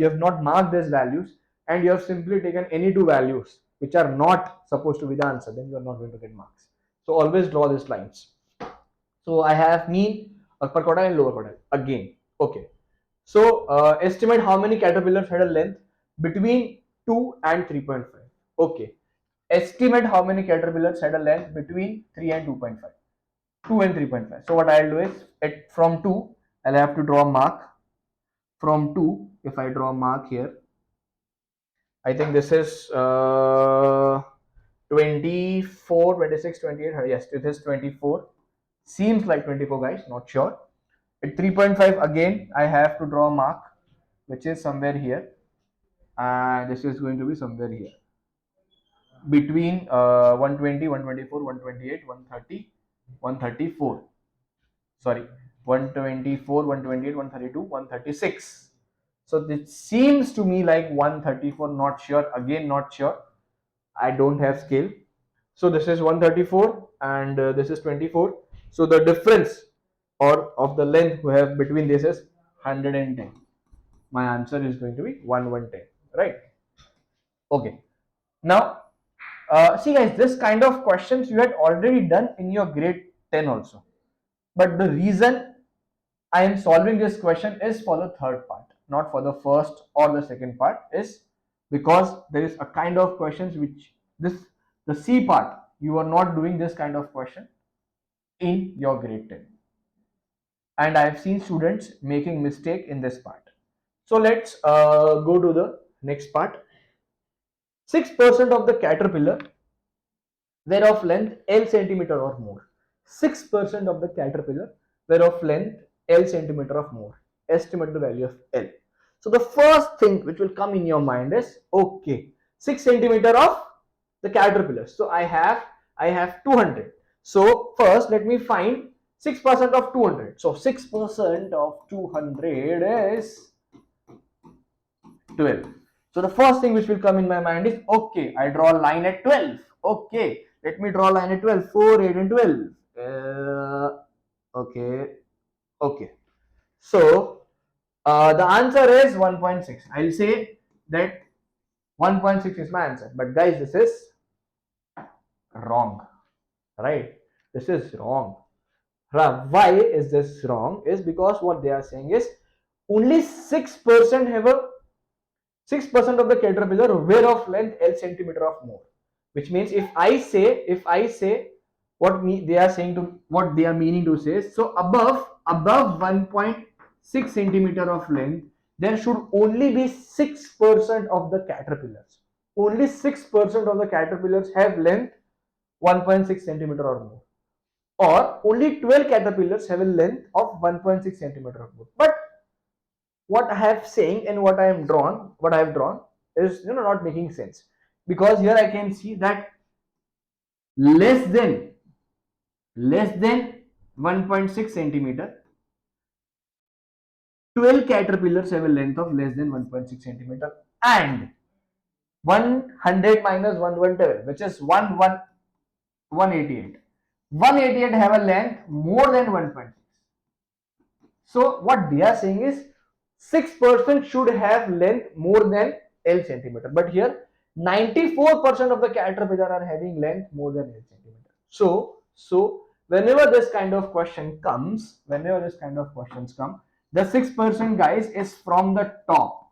Speaker 1: have not marked these values and you have simply taken any two values which are not supposed to be the answer, then you are not going to get marks. So always draw these lines. So I have mean, upper quartile and lower quartile again. Okay. So estimate how many caterpillars had a length between 2 and 3.5. Okay. Estimate how many caterpillars had a length between 3 and 2.5. 2 and 3.5. So what I'll do is from 2, I'll have to draw a mark. From 2, if I draw a mark here, I think this is 24, 26, 28. Yes, it is 24. Seems like 24, guys, not sure. At 3.5, again, I have to draw a mark, which is somewhere here. And this is going to be somewhere here. Between 120, 124, 128, 130, 134. Sorry, 124, 128, 132, 136. So this seems to me like 134, not sure. Again, not sure. I don't have scale. So this is 134 and this is 24. So the difference or of the length we have between this is 110. My answer is going to be 110, right? Okay. Now, see guys, this kind of questions you had already done in your grade 10 also. But the reason I am solving this question is for the third part. not for the first or the second part, is because there is a kind of questions which this the C part, you are not doing this kind of question in your grade 10, and I have seen students making mistake in this part. So let's go to the next part. 6% of the caterpillar were of length L centimeter or more. 6% of the caterpillar were of length L centimeter or more. Estimate the value of L. So the first thing which will come in your mind is, okay, 6 centimeter of the caterpillar. So I have 200. So first let me find 6% of 200. So 6% of 200 is 12. So the first thing which will come in my mind is, okay, I draw a line at 12. Okay, let me draw a line at 12. 4, 8 and 12. Okay. So the answer is 1.6. I'll say that 1.6 is my answer. But guys, this is wrong, right? This is wrong. Why is this wrong? Is because what they are saying is only 6% have a 6% of the caterpillar were of length L centimeter or more, which means if I say they are saying to what they are meaning to say, so above 1.6 centimeter of length, there should only be 6% of the caterpillars. Only 6% of the caterpillars have length 1.6 centimeter or more, or only 12 caterpillars have a length of 1.6 centimeter or more. But what I have saying and what I have drawn is not making sense, because here I can see that less than 1.6 centimeter, 12 caterpillars have a length of less than 1.6 centimeter, and 100 minus 112, which is 188. 188 have a length more than 1.6. So what they are saying is 6% should have length more than L centimeter. But here 94% of the caterpillar are having length more than L centimeter. So whenever this kind of question comes, the 6% guys is from the top.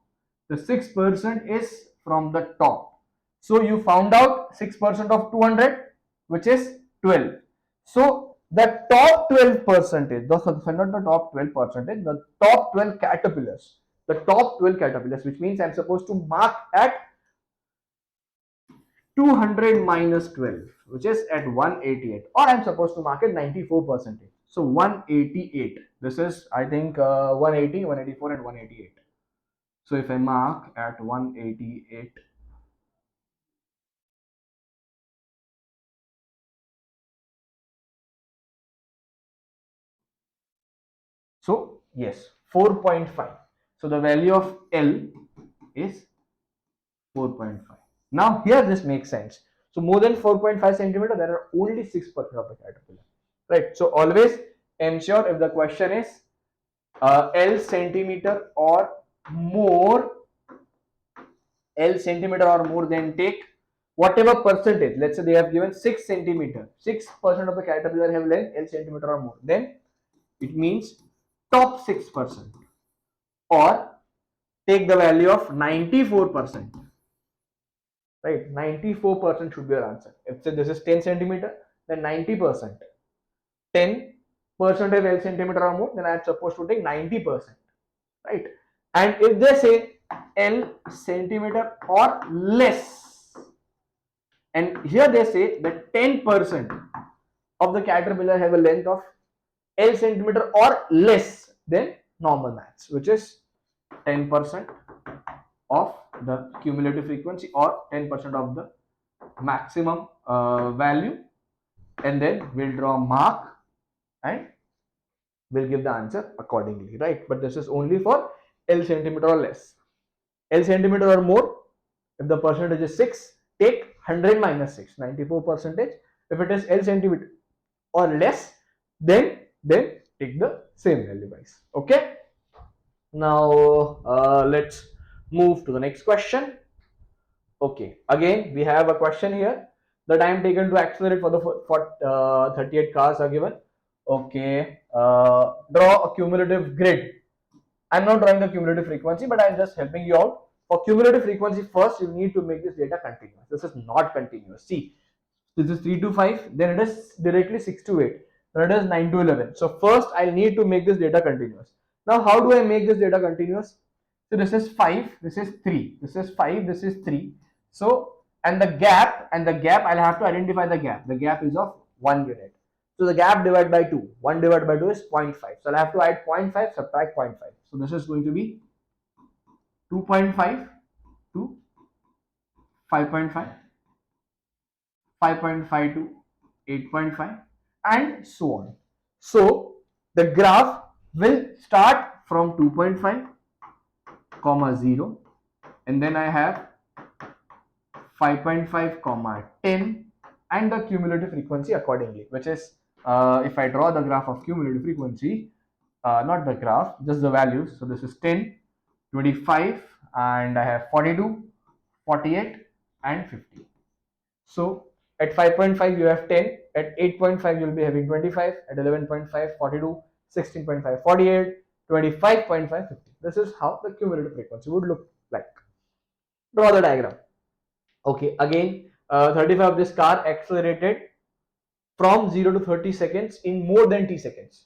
Speaker 1: The 6% is from the top. So you found out 6% of 200, which is 12. So the top 12 percentage, not the top 12 percentage, the top 12 caterpillars, which means I'm supposed to mark at 200 minus 12, which is at 188, or I'm supposed to mark it 94 percentage. So 188. This is, I think, 180, 184, and 188. So if I mark at 188, so yes, 4.5. So the value of L is 4.5. Now here this makes sense. So more than 4.5 centimeter, there are only 6% of the caterpillar, right? So always ensure, if the question is L centimeter or more, then take whatever percentage. Let's say they have given 6 centimeter, 6% of the caterpillar have length L centimeter or more, then it means top 6%, or take the value of 94%. Right, 94% should be your answer. If say this is 10 centimeter, then 90%. 10% of L centimeter or more, then I am supposed to take 90%. Right? And if they say L centimeter or less, and here they say that 10% of the caterpillar have a length of L centimeter or less, then normal maths, which is 10% of the cumulative frequency, or 10% of the maximum value, and then we'll draw a mark and we'll give the answer accordingly, right? But this is only for L centimeter or less. L centimeter or more, if the percentage is 6, take 100 minus 6, 94 percentage. If it is L centimeter or less, then take the same value, guys. Okay, now let's move to the next question. Okay, again we have a question here. The time taken to accelerate for the 38 cars are given. Okay, draw a cumulative grid I'm not drawing the cumulative frequency, but I'm just helping you out. For cumulative frequency, first you need to make this data continuous. This is not continuous. See, this is 3 to 5, then it is directly 6 to 8, then it is 9 to 11. So first I need to make this data continuous. Now how do I make this data continuous? So this is 5, this is 3, this is 5, this is 3. So and the gap, I'll have to identify the gap. The gap is of 1 unit. So the gap divided by 2, 1 divided by 2 is 0.5. So I'll have to add 0.5, subtract 0.5. So this is going to be 2.5 to 5.5, 5.5 to 8.5, and so on. So the graph will start from 2.5, 0, and then I have 5.5, 10, and the cumulative frequency accordingly, which is if I draw the graph of cumulative frequency, not the graph, just the values. So this is 10, 25, and I have 42, 48, and 50. So at 5.5 you have 10, at 8.5 you will be having 25, at 11.5 42, 16.5 48, 25.5 50. This is how the cumulative frequency would look like. Draw the diagram. Okay, again 35 of this car accelerated from 0 to 30 seconds in more than t seconds.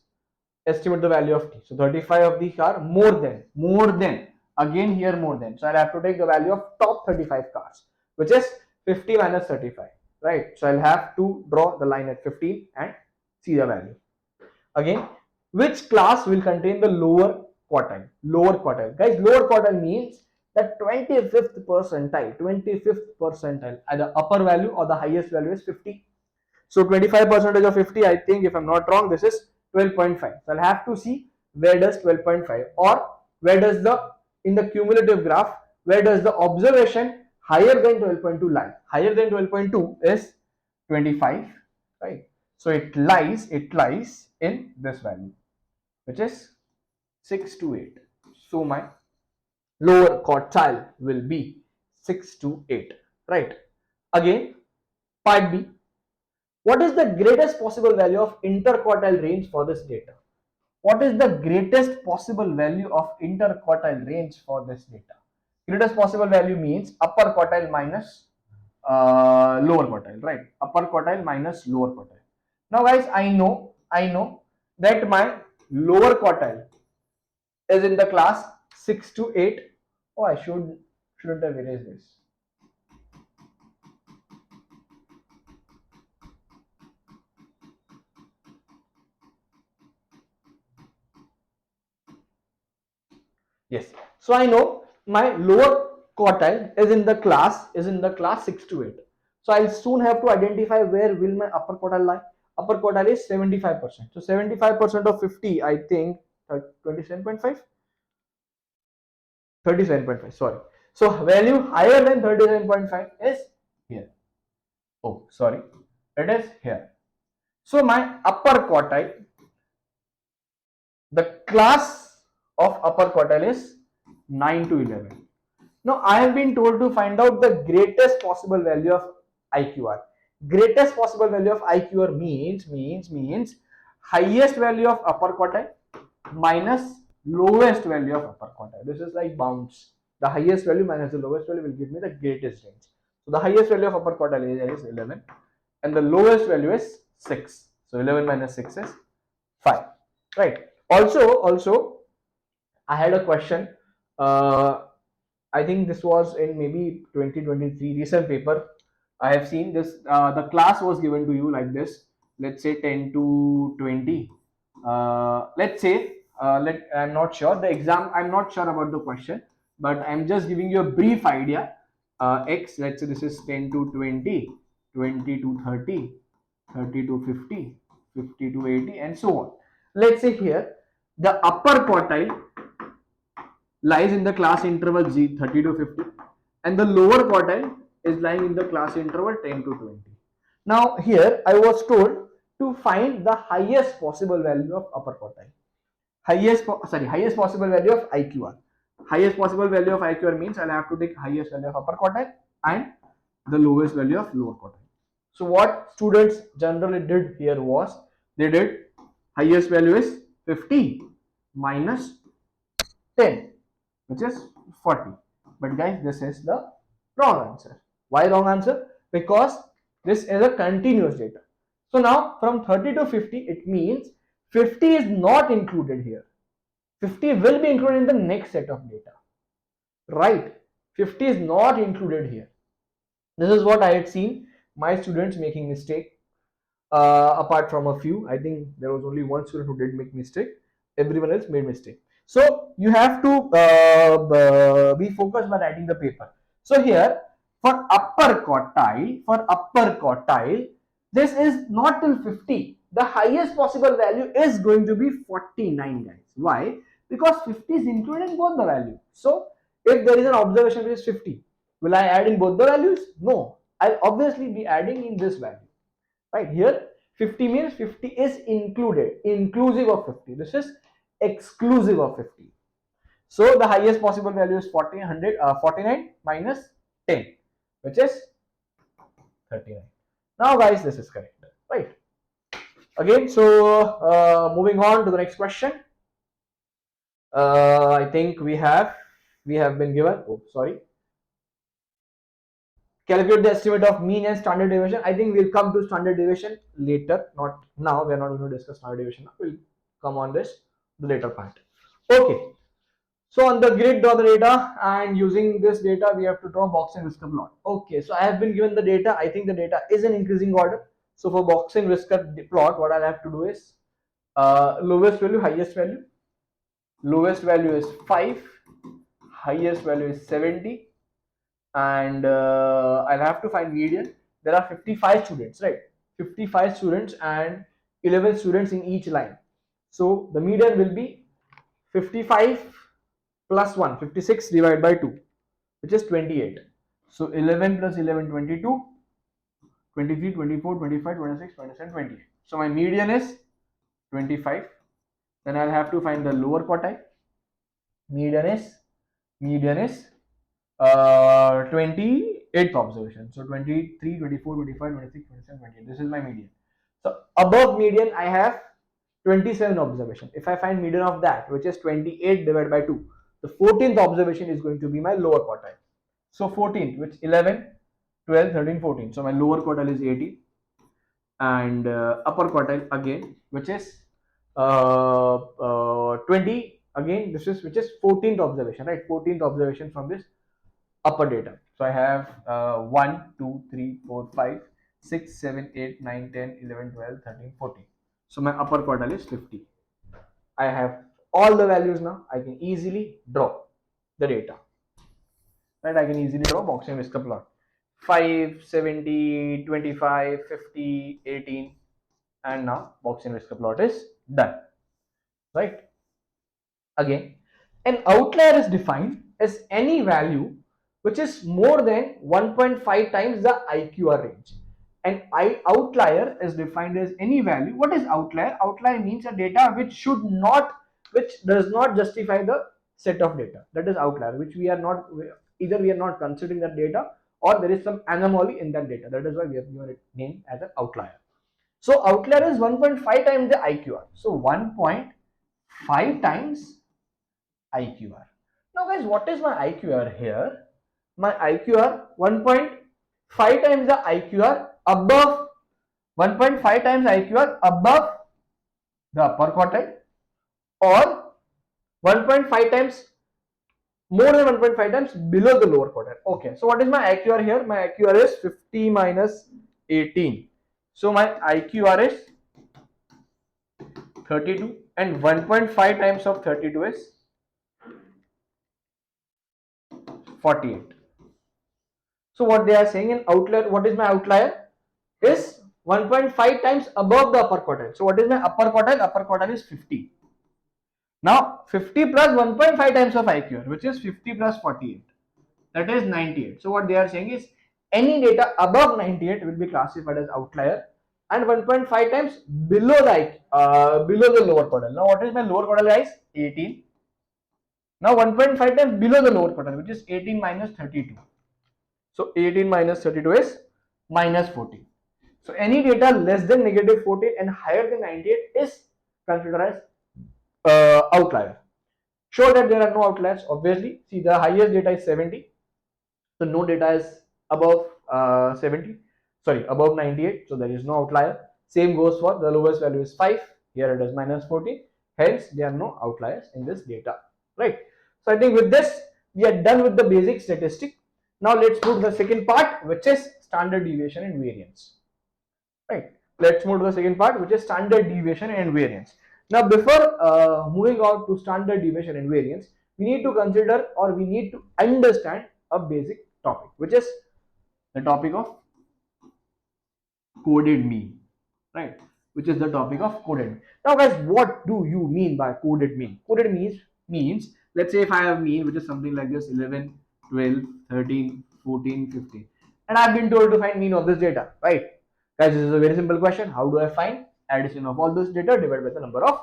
Speaker 1: Estimate the value of t. So 35 of the car more than, again here more than. So I'll have to take the value of top 35 cars, which is 50 minus 35, right? So I'll have to draw the line at 15 and see the value. Again, which class will contain the lower quartile? Lower quartile, guys. Lower quartile means that 25th percentile, either upper value or the highest value is 50. So 25% of 50, I think, if I'm not wrong, this is 12.5. So I'll have to see where does 12.5, or where does the, in the cumulative graph, where does the observation higher than 12.2 lie? Higher than 12.2 is 25, right? So it lies in this value, which is 6 to 8. So my lower quartile will be 6 to 8, right? Again, part B. What is the greatest possible value of interquartile range for this data? What is the greatest possible value of interquartile range for this data? Greatest possible value means upper quartile minus lower quartile, right? Upper quartile minus lower quartile. Now guys, I know that my lower quartile is in the class 6 to 8. Oh, I shouldn't have erased this. Yes. So I know my lower quartile is in the class 6 to 8. So I'll soon have to identify where will my upper quartile lie. Upper quartile is 75%. So 75% of 50, I think 27.5. 37.5, sorry. So value higher than 37.5 is here. Oh, sorry. It is here. So my upper quartile, the class of upper quartile is 9 to 11. Now I have been told to find out the greatest possible value of IQR. Greatest possible value of IQR means highest value of upper quartile minus lowest value of upper quartile. This is like bounds. The highest value minus the lowest value will give me the greatest range. So the highest value of upper quartile is 11 and the lowest value is 6. So 11 minus 6 is 5. Right. Also, I had a question. I think this was in maybe 2023 recent paper. I have seen this. The class was given to you like this. Let's say 10 to 20. Let's say I'm not sure the exam. I'm not sure about the question, but I'm just giving you a brief idea. X. Let's say this is 10 to 20, 20 to 30, 30 to 50, 50 to 80, and so on. Let's say here the upper quartile lies in the class interval Z 30 to 50 and the lower quartile is lying in the class interval 10 to 20. Now here I was told to find the highest possible value of upper quartile. Highest possible value of IQR. Highest possible value of IQR means I'll have to take highest value of upper quartile and the lowest value of lower quartile. So what students generally did here was they did highest value is 50 minus 10, which is 40. But guys, this is the wrong answer. Why wrong answer? Because this is a continuous data. So now from 30 to 50, it means 50 is not included here. 50 will be included in the next set of data, right? 50 is not included here. This is what I had seen my students making mistake. Apart from a few, I think there was only one student who did make mistake. Everyone else made mistake. So you have to be focused by writing the paper. So here for upper quartile, this is not till 50. The highest possible value is going to be 49, guys. Why? Because 50 is included in both the value. So if there is an observation which is 50, will I add in both the values? No. I'll obviously be adding in this value. Right here, 50 means 50 is inclusive of 50. This is exclusive of 50. So the highest possible value is 49 minus 10, which is 39. Now, guys, this is correct, right? Again, so moving on to the next question. I think we have been given. Oh, sorry. Calculate the estimate of mean and standard deviation. I think we'll come to standard deviation later, not now. We are not going to discuss standard deviation now. We'll come on this the later part. Okay. So on the grid, draw the data, and using this data, we have to draw box and whisker plot. Okay. So I have been given the data. I think the data is in increasing order. So for box and whisker plot, what I'll have to do is lowest value, highest value. Lowest value is 5. Highest value is 70. And I'll have to find median. There are 55 students, right? 55 students and 11 students in each line. So the median will be 55 plus 1, 56 divided by 2, which is 28. So 11 plus 11, 22, 23, 24, 25, 26, 27, 28. So my median is 25. Then I'll have to find the lower quartile. Median is 28th observation. So 23, 24, 25, 26, 27, 28. This is my median. So above median, I have 27 observation. If I find median of that, which is 28 divided by 2, the 14th observation is going to be my lower quartile. So 14th, which 11, 12, 13, 14. So my lower quartile is 18. And upper quartile again, which is 20. Again, this is which is 14th observation, right? 14th observation from this upper data. So I have 1, 2, 3, 4, 5, 6, 7, 8, 9, 10, 11, 12, 13, 14. So my upper quartile is 50. I have all the values now. I can easily draw the data. Right? I can easily draw box and whisker plot. 5, 70, 25, 50, 18. And now box and whisker plot is done. Right? Again, an outlier is defined as any value which is more than 1.5 times the IQR range. An outlier is defined as any value. What is outlier? Outlier means a data which does not justify the set of data. That is outlier, which we are not, either we are not considering that data or there is some anomaly in that data. That is why we have given it name as an outlier. So outlier is 1.5 times the IQR. So 1.5 times IQR. Now guys, what is my IQR here? My IQR 1.5 times the IQR above 1.5 times IQR above the upper quartile, or 1.5 times more than 1.5 times below the lower quartile. Okay, so what is my IQR here? My IQR is 50 minus 18. So my IQR is 32, and 1.5 times of 32 is 48. So what they are saying in outlier, what is my outlier? Is 1.5 times above the upper quartile. So what is my upper quartile? Upper quartile is 50. Now 50 plus 1.5 times of IQR, which is 50 plus 48. That is 98. So what they are saying is any data above 98 will be classified as outlier, and 1.5 times below the lower quartile. Now what is my lower quartile, guys? 18. Now 1.5 times below the lower quartile, which is 18 minus 32. So 18 minus 32 is minus 14. So any data less than negative 14 and higher than 98 is considered as outlier. Show that there are no outliers. Obviously, see the highest data is 70, so no data is above 70, sorry, above 98, so there is no outlier. Same goes for the lowest value is 5, here it is minus 14, hence there are no outliers in this data, right? So I think with this we are done with the basic statistic. Now let's move to the second part, which is standard deviation and variance, right? Let's move to the second part, which is standard deviation and variance. Now before moving on to standard deviation and variance, we need to consider, or we need to understand a basic topic, which is the topic of coded mean, right? Which is the topic of coded mean. Now guys, what do you mean by coded mean? Coded means, let's say if I have mean which is something like this, 11, 12, 13, 14, 15, and I've been told to find mean of this data, right? Guys, this is a very simple question. How do I find addition of all this data divided by the number of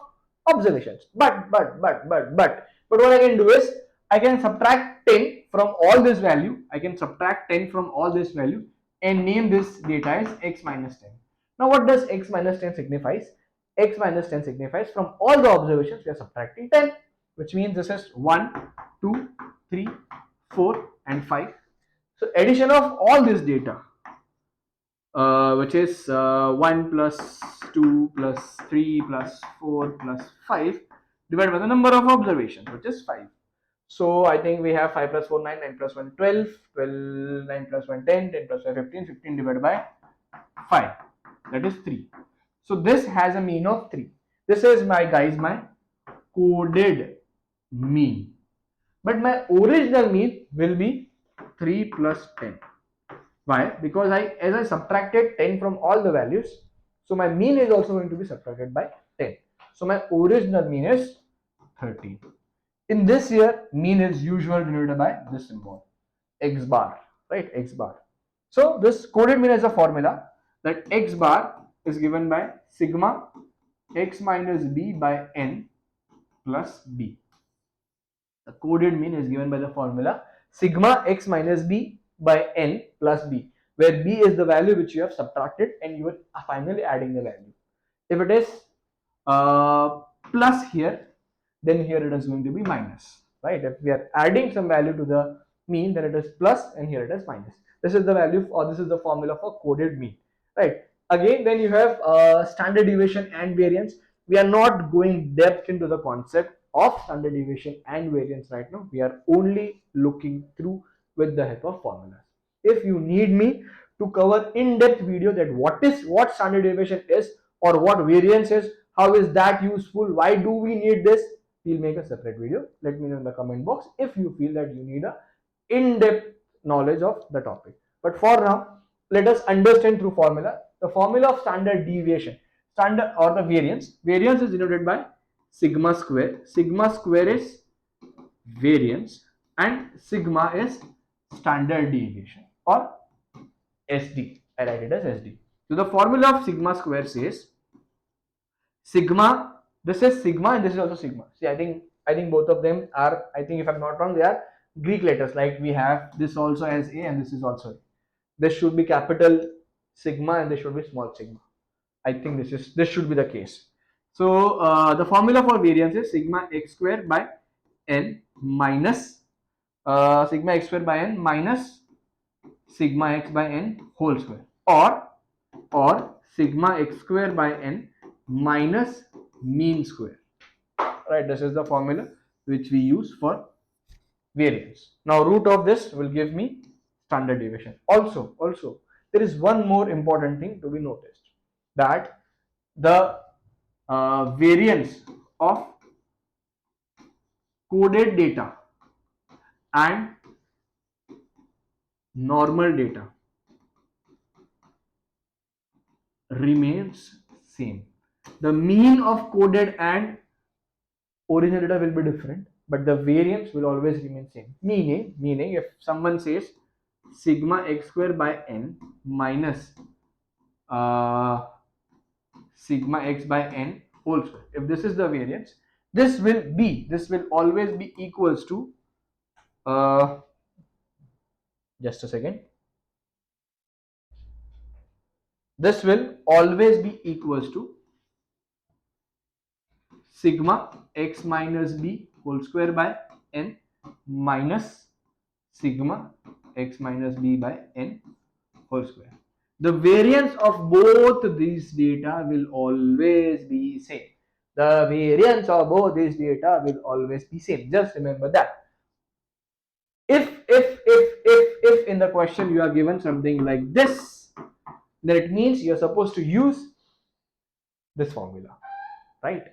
Speaker 1: observations? But what I can do is I can subtract 10 from all this value. I can subtract 10 from all this value and name this data as x minus 10. Now what does x minus 10 signifies? X minus 10 signifies from all the observations we are subtracting 10, which means this is 1, 2, 3, 4 and 5. So addition of all this data, which is 1 plus 2 plus 3 plus 4 plus 5 divided by the number of observations, which is 5. So I think we have 5 plus 4 9, 9 plus 1 12, 12 9 plus 1 10, 10 plus 5 15, 15 divided by 5, that is 3. So this has a mean of 3. This is my coded mean, but my original mean will be 3 plus 10. Why? Because as I subtracted 10 from all the values, so my mean is also going to be subtracted by 10. So my original mean is 13. In this year, mean is usually denoted by this symbol, x bar, right? X bar. So this coded mean is a formula that x bar is given by sigma x minus b by n plus b. The coded mean is given by the formula sigma x minus b by n plus b, where b is the value which you have subtracted and you are finally adding the value. If it is plus here, then here it is going to be minus, right? If we are adding some value to the mean, then it is plus and here it is minus. This is the value, or this is the formula for coded mean, right? Again, then you have standard deviation and variance. We are not going depth into the concept of standard deviation and variance right now. We are only looking through with the help of formulas. If you need me to cover in-depth video that what standard deviation is or what variance is, how is that useful, why do we need this, we'll make a separate video. Let me know in the comment box if you feel that you need a in-depth knowledge of the topic. But for now, let us understand through formula. The formula of standard deviation, standard or the variance is denoted by sigma square. Sigma square is variance and sigma is standard deviation, or SD. I write it as SD. So the formula of sigma square says sigma, this is sigma and this is also sigma. See, I think both of them are, I think if I'm not wrong, they are Greek letters. Like we have this also as A and this is also A. This should be capital sigma and this should be small sigma. I think this should be the case. So the formula for variance is sigma x square by n minus sigma x square by n minus sigma x by n whole square, or sigma x square by n minus mean square, right? This is the formula which we use for variance. Now root of this will give me standard deviation. Also there is one more important thing to be noticed, that the variance of coded data and normal data remains same. The mean of coded and original data will be different, but the variance will always remain same. Meaning if someone says sigma x square by n minus uh, sigma x by n whole square, if this is the variance, this will always be equals to just a second, this will always be equals to sigma x minus b whole square by n minus sigma x minus b by n whole square. The variance of both these data will always be same. The variance of both these data will always be same. Just remember that. If in the question you are given something like this, then it means you're supposed to use this formula, right?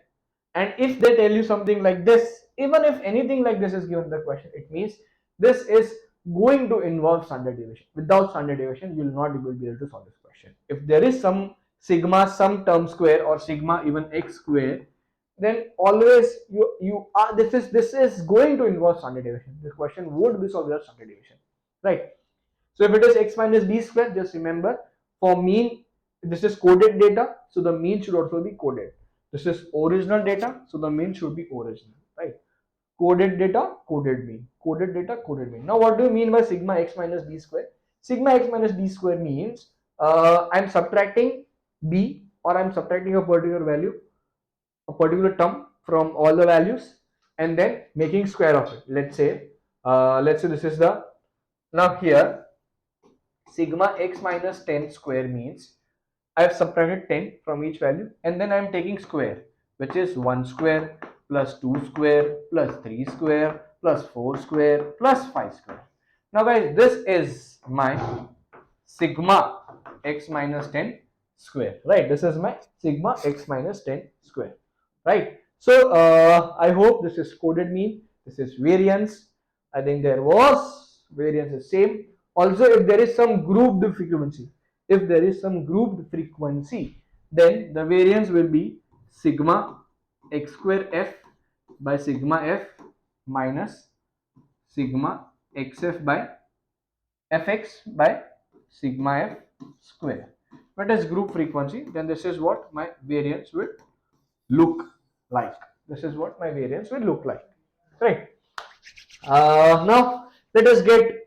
Speaker 1: And if they tell you something like this, even if anything like this is given in the question, it means this is going to involve standard deviation. Without standard deviation, you will not be able to solve this question. If there is some sigma, some term square, or sigma even x square, then always you are this is going to involve standard deviation. This question won't be solved without standard deviation, right? So if it is x minus b square, just remember for mean, this is coded data, so the mean should also be coded. This is original data, so the mean should be original, right? Coded data, coded mean. Coded data, coded mean. Now, what do you mean by sigma x minus b square? Sigma x minus b square means I'm subtracting b, or I'm subtracting a particular value, a particular term from all the values, and then making square of it. Let's say this is the, now here sigma x minus 10 square means I have subtracted 10 from each value, and then I am taking square, which is 1 square plus 2 square plus 3 square plus 4 square plus 5 square. Now guys, this is my sigma x minus 10 square, right? This is my sigma x minus 10 square, right? So I hope this is coded mean, this is variance. I think there was variance is same. Also, if there is some grouped frequency, then the variance will be sigma x square f by sigma f minus sigma xf by fx by sigma f square. But as group frequency, then this is what my variance will look like. This is what my variance will look like, right? Now let us get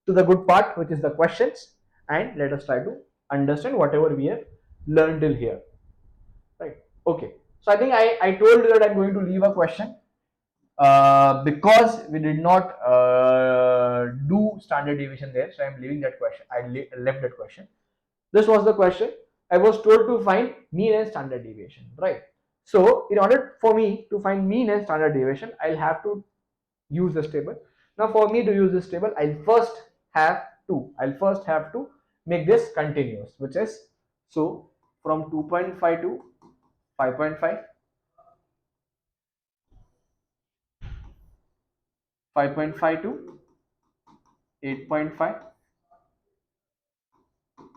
Speaker 1: to the good part, which is the questions, and let us try to understand whatever we have learned till here, right? Okay, so I think I told you that I'm going to leave a question because we did not do standard deviation there, so I'm leaving that question. Left that question. This was the question. I was told to find mean and standard deviation, right? So in order for me to find mean and standard deviation, I'll have to use this table. Now for me to use this table, I'll first have to make this continuous, which is, so from 2.5 to 5.5, 5.5 to 8.5,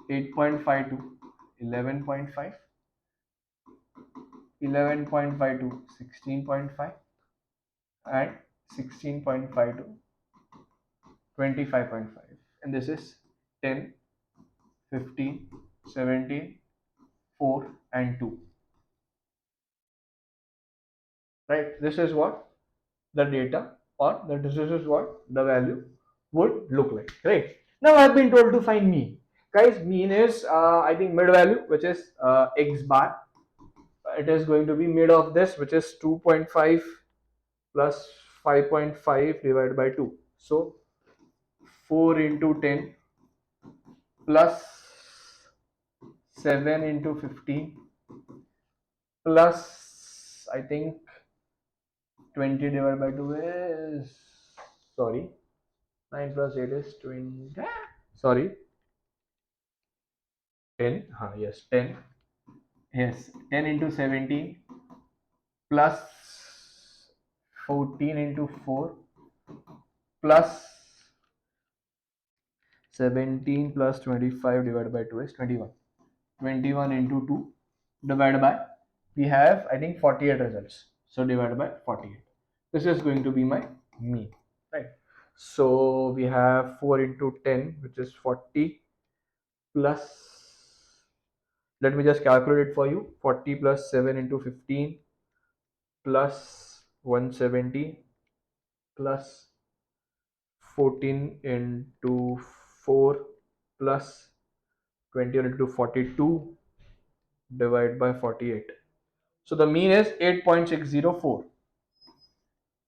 Speaker 1: 8.5 to 11.5, 11.5 to 16.5, and 16.5 to 25.5. And this is 10, 15, 17, 4 and 2, right? This is what the data, or this is what the value would look like, right? Now I've been told to find mean. Guys, mean is I think mid value, which is x bar. It is going to be mid of this, which is 2.5 plus 5.5 divided by 2. So 4 into 10 plus 7 into 15 plus I think 20 divided by 2 is, sorry, 9 plus 8 is 20, sorry, 10, yes, 10, yes, 10 into 17 plus 14 into 4 plus 17 plus 25 divided by 2 is 21. 21 into 2 divided by, we have I think 48 results. So divided by 48. This is going to be my mean, right? So we have 4 into 10, which is 40, plus, let me just calculate it for you. 40 plus 7 into 15 plus 170 plus 14 into 4 plus 20 into 42 divided by 48. So the mean is 8.604.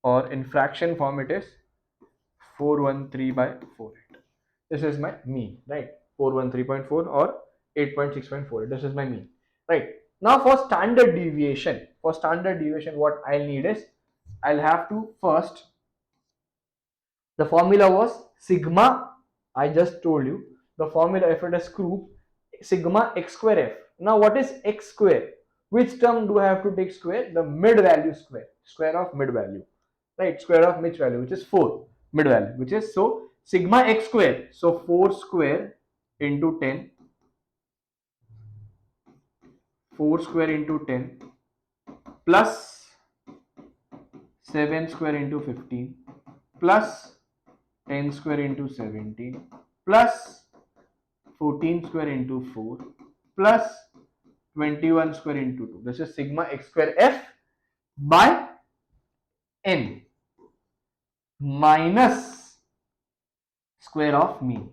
Speaker 1: or in fraction form it is 413 by 48. This is my mean, right? 413.4 or 8.6.4. This is my mean, right? Now for standard deviation, what I'll need is I'll have to first, the formula was sigma. I just told you the formula, if it is group, sigma x square f. Now what is x square? Which term do I have to take square? The mid value square, square of mid value, right? Square of mid value, which is 4, mid value, which is, so sigma x square, so 4 square into 10, 4 square into 10 plus 7 square into 15 plus 10 square into 17 plus 14 square into 4 plus 21 square into 2. This is sigma x square f by n minus square of mean.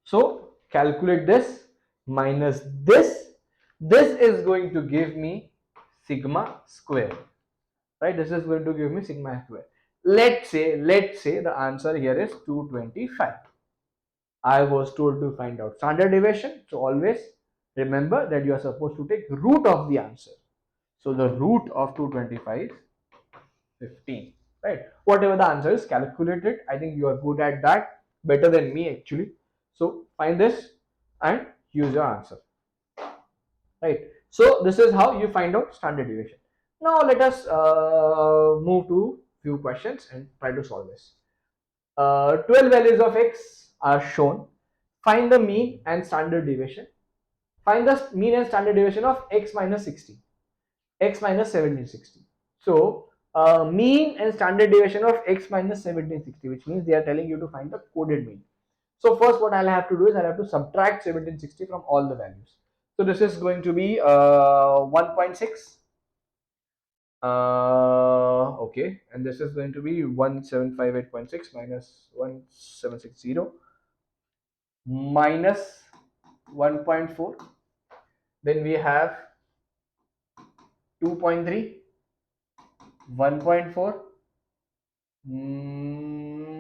Speaker 1: So calculate this minus this. This is going to give me sigma square, right? This is going to give me sigma square. Let's say the answer here is 225. I was told to find out standard deviation. So always remember that you are supposed to take root of the answer. So the root of 225 is 15, right? Whatever the answer is, calculate it. I think you are good at that, better than me actually. So find this and use your answer, right? So this is how you find out standard deviation. Now let us move to few questions and try to solve this. 12 values of x are shown. Find the mean and standard deviation. Find the mean and standard deviation of x minus 60, x minus 1760. So mean and standard deviation of x minus 1760, which means they are telling you to find the coded mean. So first what I'll have to do is I'll have to subtract 1760 from all the values. So this is going to be 1.6. Okay, and this is going to be 1758.6 minus 1760 minus 1.4. Then we have 2.3, 1.4,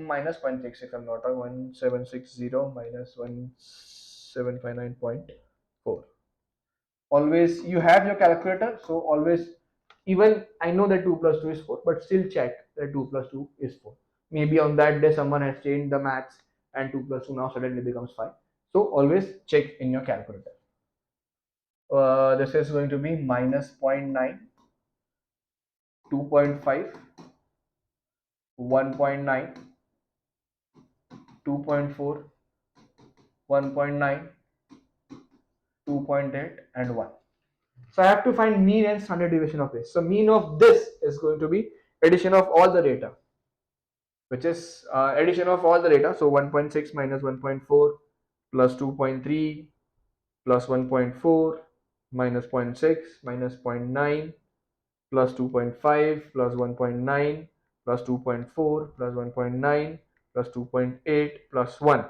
Speaker 1: minus 0.6 if I'm not wrong, 1760 minus 1759.4. Always you have your calculator, so always, even I know that 2 plus 2 is 4, but still check that 2 plus 2 is 4. Maybe on that day someone has changed the maths and 2 plus 2 now suddenly becomes 5. So always check in your calculator. This is going to be minus 0.9, 2.5, 1.9, 2.4, 1.9, 2.8 and 1. So I have to find mean and standard deviation of this. So mean of this is going to be addition of all the data, which is addition of all the data. So 1.6 minus 1.4 plus 2.3 plus 1.4 minus 0.6 minus 0.9 plus 2.5 plus 1.9 plus 2.4 plus 1.9 plus 2.8 plus 1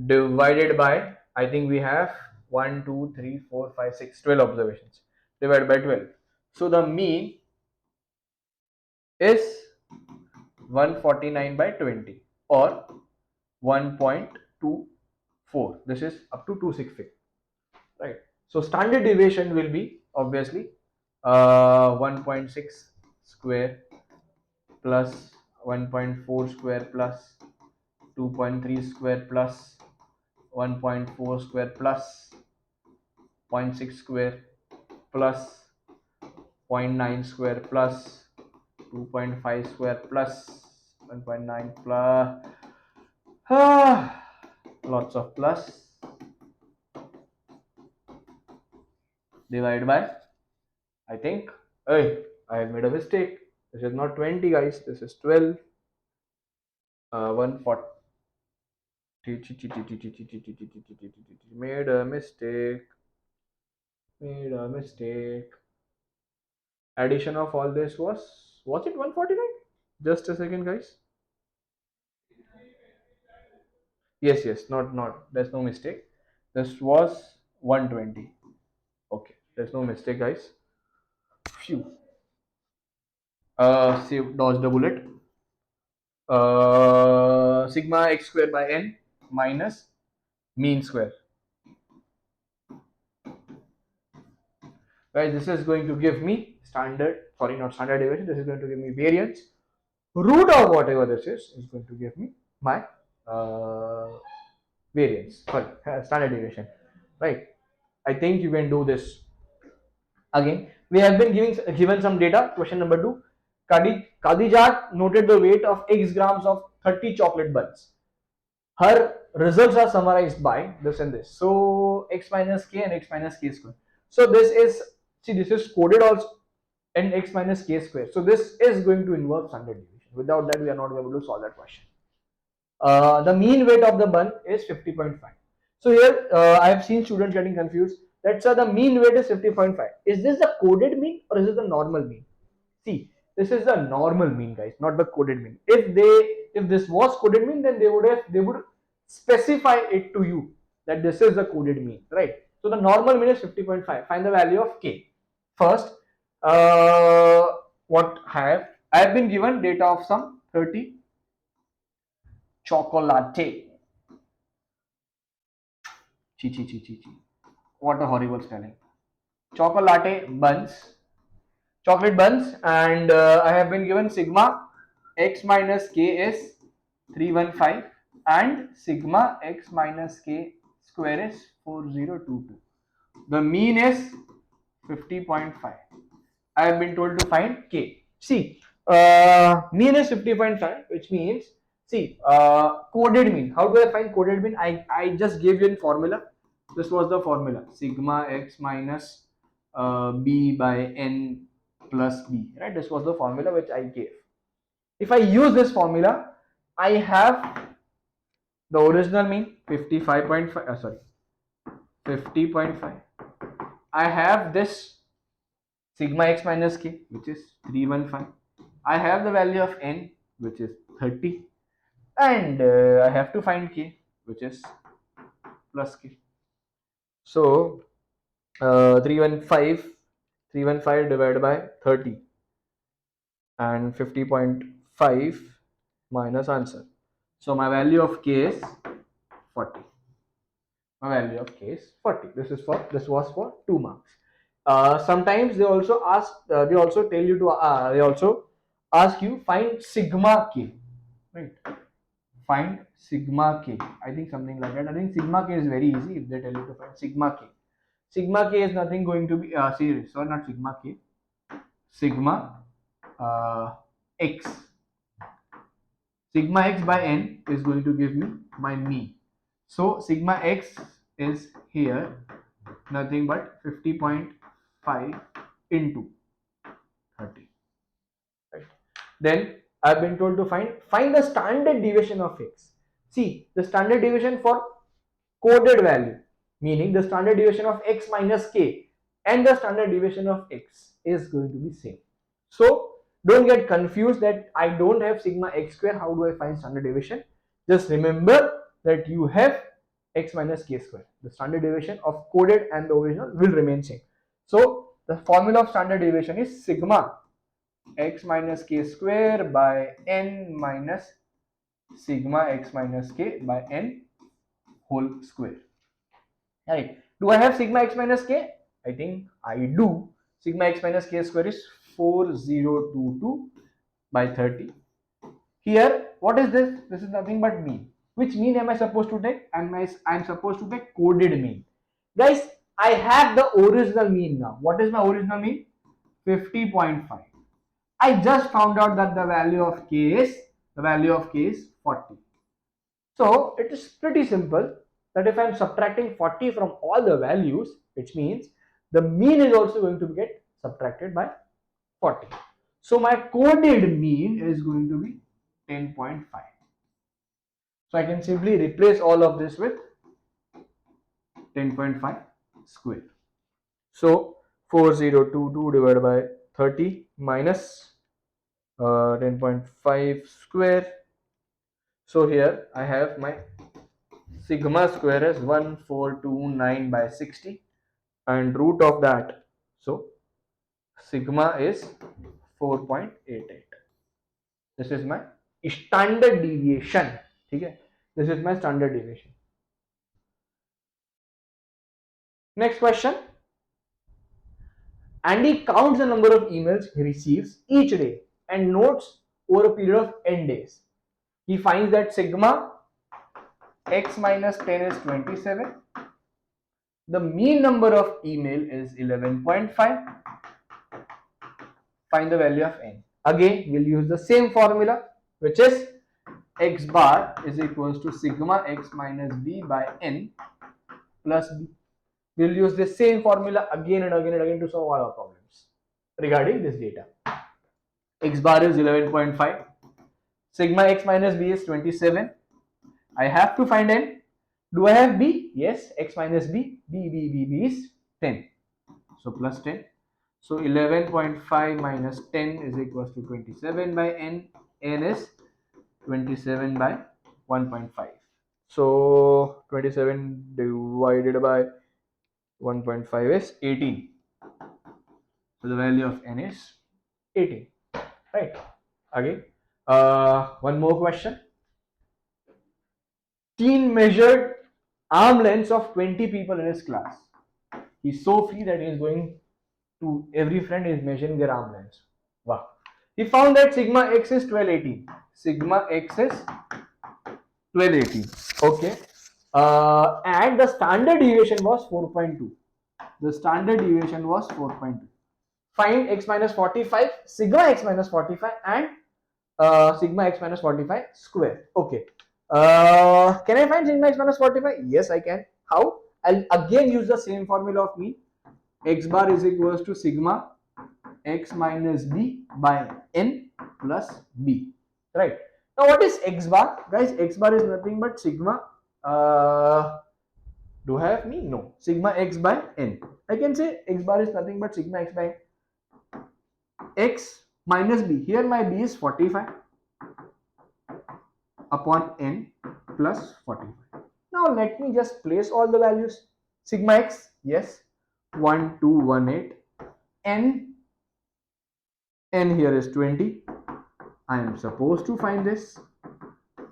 Speaker 1: divided by, I think we have 1, 2, 3, 4, 5, 6, 12 observations divided by 12. So the mean is 149 by 20 or 1.24. This is up to 260, right? So standard deviation will be obviously 1.6 square plus 1.4 square plus 2.3 square plus 1.4 square plus 0.6 square plus 0.9 square plus 2.5 square plus 1.9 plus lots of plus divided by, I think, hey, I have made a mistake. This is not 20 guys, this is 12. 140. Made a mistake. Made a mistake. Addition of all this was it 149? Just a second guys. Yes, not, there's no mistake. This was 120. Okay, there's no mistake guys. Phew. Save, dodge the bullet. Sigma x square by n minus mean square. Guys, this is going to give me standard, sorry, not standard deviation, this is going to give me variance. Root of whatever this is going to give me my variance, sorry, standard deviation, right? I think you can do this. Again, we have been given some data. Question number 2. Khadijat noted the weight of X grams of 30 chocolate buns. Her results are summarized by this and this. So x minus k and x minus k square. So this is, see, this is coded also, and x minus k square. So this is going to involve standard deviation. Without that, we are not able to solve that question. The mean weight of the bun is 50.5. So here I have seen students getting confused. Let's say the mean weight is 50.5. Is this the coded mean or is it the normal mean? See, this is the normal mean, guys, not the coded mean. If this was coded mean, then they would specify it to you that this is the coded mean, right? So the normal mean is 50.5. Find the value of k. First, what I have been given data of some 30 chocolate. What a horrible spelling. Chocolate buns, chocolate buns, and I have been given sigma x minus k is 315 and sigma x minus k square is 4022. The mean is 50.5. I have been told to find k. See, mean is 50.5, which means, see, coded mean. How do I find coded mean? I just gave you in formula. This was the formula, sigma x minus b by n plus b, right? This was the formula which I gave. If I use this formula, I have the original mean 55.5, sorry, 50.5. I have this sigma x minus k, which is 315. I have the value of n, which is 30, and I have to find k, which is plus k. So 315 divided by 30 and 50.5 minus answer. So my value of k is 40. My value of k is 40. This was for 2 marks. Sometimes they also tell you to they also ask you find sigma k, right? Find sigma k. I think something like that. I think sigma k is very easy if they tell you to find sigma k. Sigma k is nothing going to be series, so not sigma k. Sigma x. Sigma x by n is going to give me my mean. So sigma x is here nothing but 50.5 into 30. Right. Then I've been told to find the standard deviation of x. See, the standard deviation for coded value, meaning the standard deviation of x minus k and the standard deviation of x is going to be same. So don't get confused that I don't have sigma x square. How do I find standard deviation? Just remember that you have x minus k square. The standard deviation of coded and the original will remain same. So the formula of standard deviation is sigma x minus k square by n minus sigma x minus k by n whole square. Right? Do I have sigma x minus k? I think I do. Sigma x minus k square is 4022 by 30. Here, what is this? This is nothing but mean. Which mean am I supposed to take? I'm supposed to take coded mean. Guys, I have the original mean now. What is my original mean? 50.5. I just found out that the value of k is 40. So it is pretty simple that if I am subtracting 40 from all the values, which means the mean is also going to get subtracted by 40. So my coded mean is going to be 10.5. So I can simply replace all of this with 10.5 square. So 4022 divided by 30 minus 10.5 square. So here I have my sigma square is 1429 by 60 and root of that. So sigma is 4.88. This is my standard deviation. Okay, this is my standard deviation. Next question. Andy counts the number of emails he receives each day and notes over a period of n days. He finds that sigma x minus 10 is 27. The mean number of email is 11.5. Find the value of n. Again, we'll use the same formula, which is x bar is equals to sigma x minus b by n plus b. We'll use the same formula again and again and again to solve all our problems regarding this data. X bar is 11.5. Sigma x minus b is 27. I have to find n. Do I have b? Yes, x minus b. B is 10. So plus 10. So 11.5 minus 10 is equals to 27 by n. N is 27 by 1.5. So 27 divided by 1.5 is 18. So the value of n is 18. Right. Again, one more question. Teen measured arm lengths of 20 people in his class. He's so free that he is going to every friend is measuring their arm lengths. Wow. He found that sigma x is 1218. Sigma x is 1218. Okay. And the standard deviation was 4.2. The standard deviation was 4.2. Find x minus 45, sigma x minus 45 and sigma x minus 45 square. Okay. Can I find sigma x minus 45? Yes, I can. How? I'll again use the same formula of mean. X bar is equals to sigma x minus b by n plus b. Right. Now, what is x bar? Guys, x bar is nothing but sigma. Do I have me? No. Sigma x by n. I can say x bar is nothing but sigma x by x minus b. Here my b is 45 upon n plus 45. Now let me just place all the values. Sigma x, yes, 1218. N here is 20. I am supposed to find this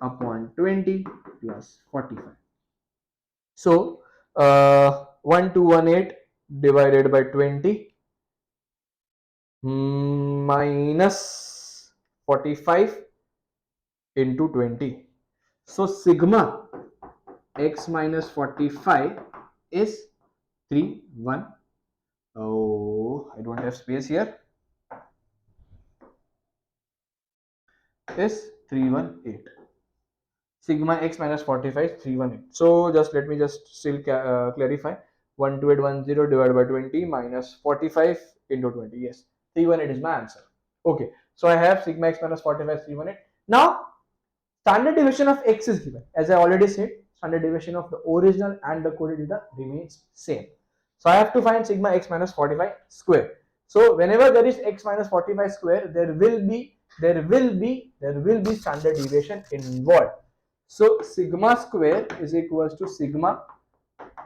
Speaker 1: upon 20 plus 45. So 1218 divided by 20 minus 45 into 20. So sigma x minus 45 is 31. Oh, I don't have space here. Is 318. Sigma x minus 45 is 318. So just let me just still clarify. 12810 divided by 20 minus 45 into 20. Yes, 318 is my answer. Okay, so I have sigma x minus 45 is 318. Now standard deviation of x is given. As I already said, standard deviation of the original and the coded data remains same. So I have to find sigma x minus 45 square. So whenever there is x minus 45 square, there will be standard deviation involved. So sigma square is equals to sigma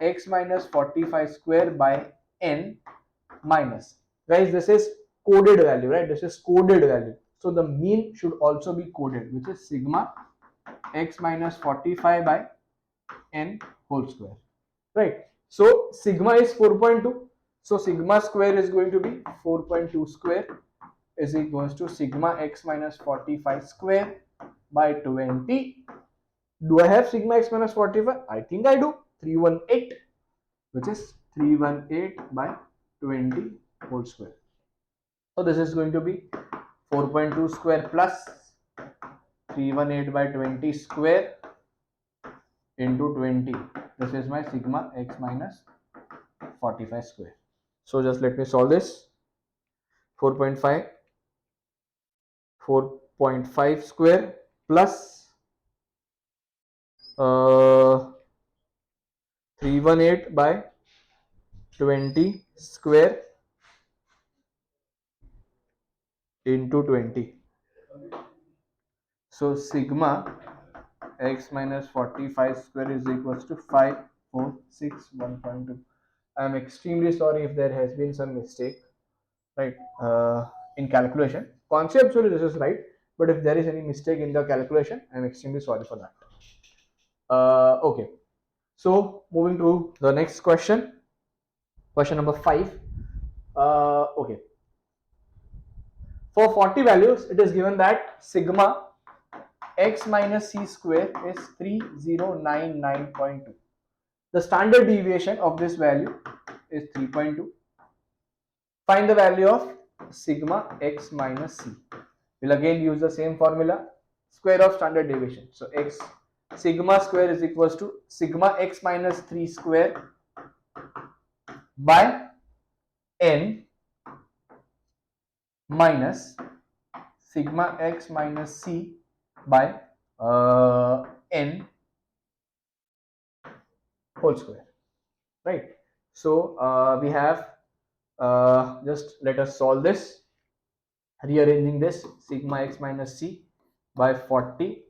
Speaker 1: x minus 45 square by n minus. Guys, this is coded value, right? This is coded value. So the mean should also be coded, which is sigma x minus 45 by n whole square, right? So sigma is 4.2. So sigma square is going to be 4.2 square is equals to sigma x minus 45 square by 20. Do I have sigma x minus 45? I think I do. 318, which is 318 by 20 whole square. So this is going to be 4.2 square plus 318 by 20 square into 20. This is my sigma x minus 45 square. So just let me solve this. 4.5 square plus 318 by 20 square into 20. So sigma x minus 45 square is equals to 5461.2. I am extremely sorry if there has been some mistake. right? In calculation, conceptually this is right, but if there is any mistake in the calculation, I'm extremely sorry for that. Okay, so moving to the next question, question number 5. Okay, for 40 values, it is given that sigma x minus c square is 3099.2. The standard deviation of this value is 3.2. Find the value of sigma x minus c. We'll again use the same formula, square of standard deviation. So x sigma square is equals to sigma x minus 3 square by n minus sigma x minus c by n whole square, right? So we have, just let us solve this, rearranging this, sigma x minus c by 40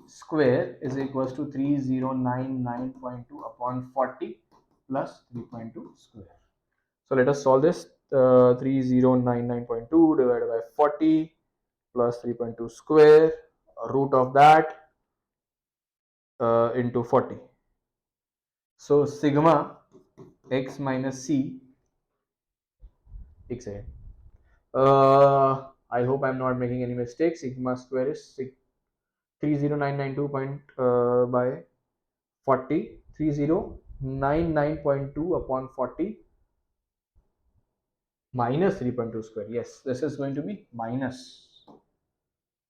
Speaker 1: square is equals to 3099.2 upon 40 plus 3.2 square. So let us solve this. 3099.2 divided by 40 plus 3.2 square, root of that into 40. So sigma x minus c, I hope I'm not making any mistakes. Sigma square is 30992 by 40, 3099.2 upon 40 minus 3.2 square. Yes, this is going to be minus,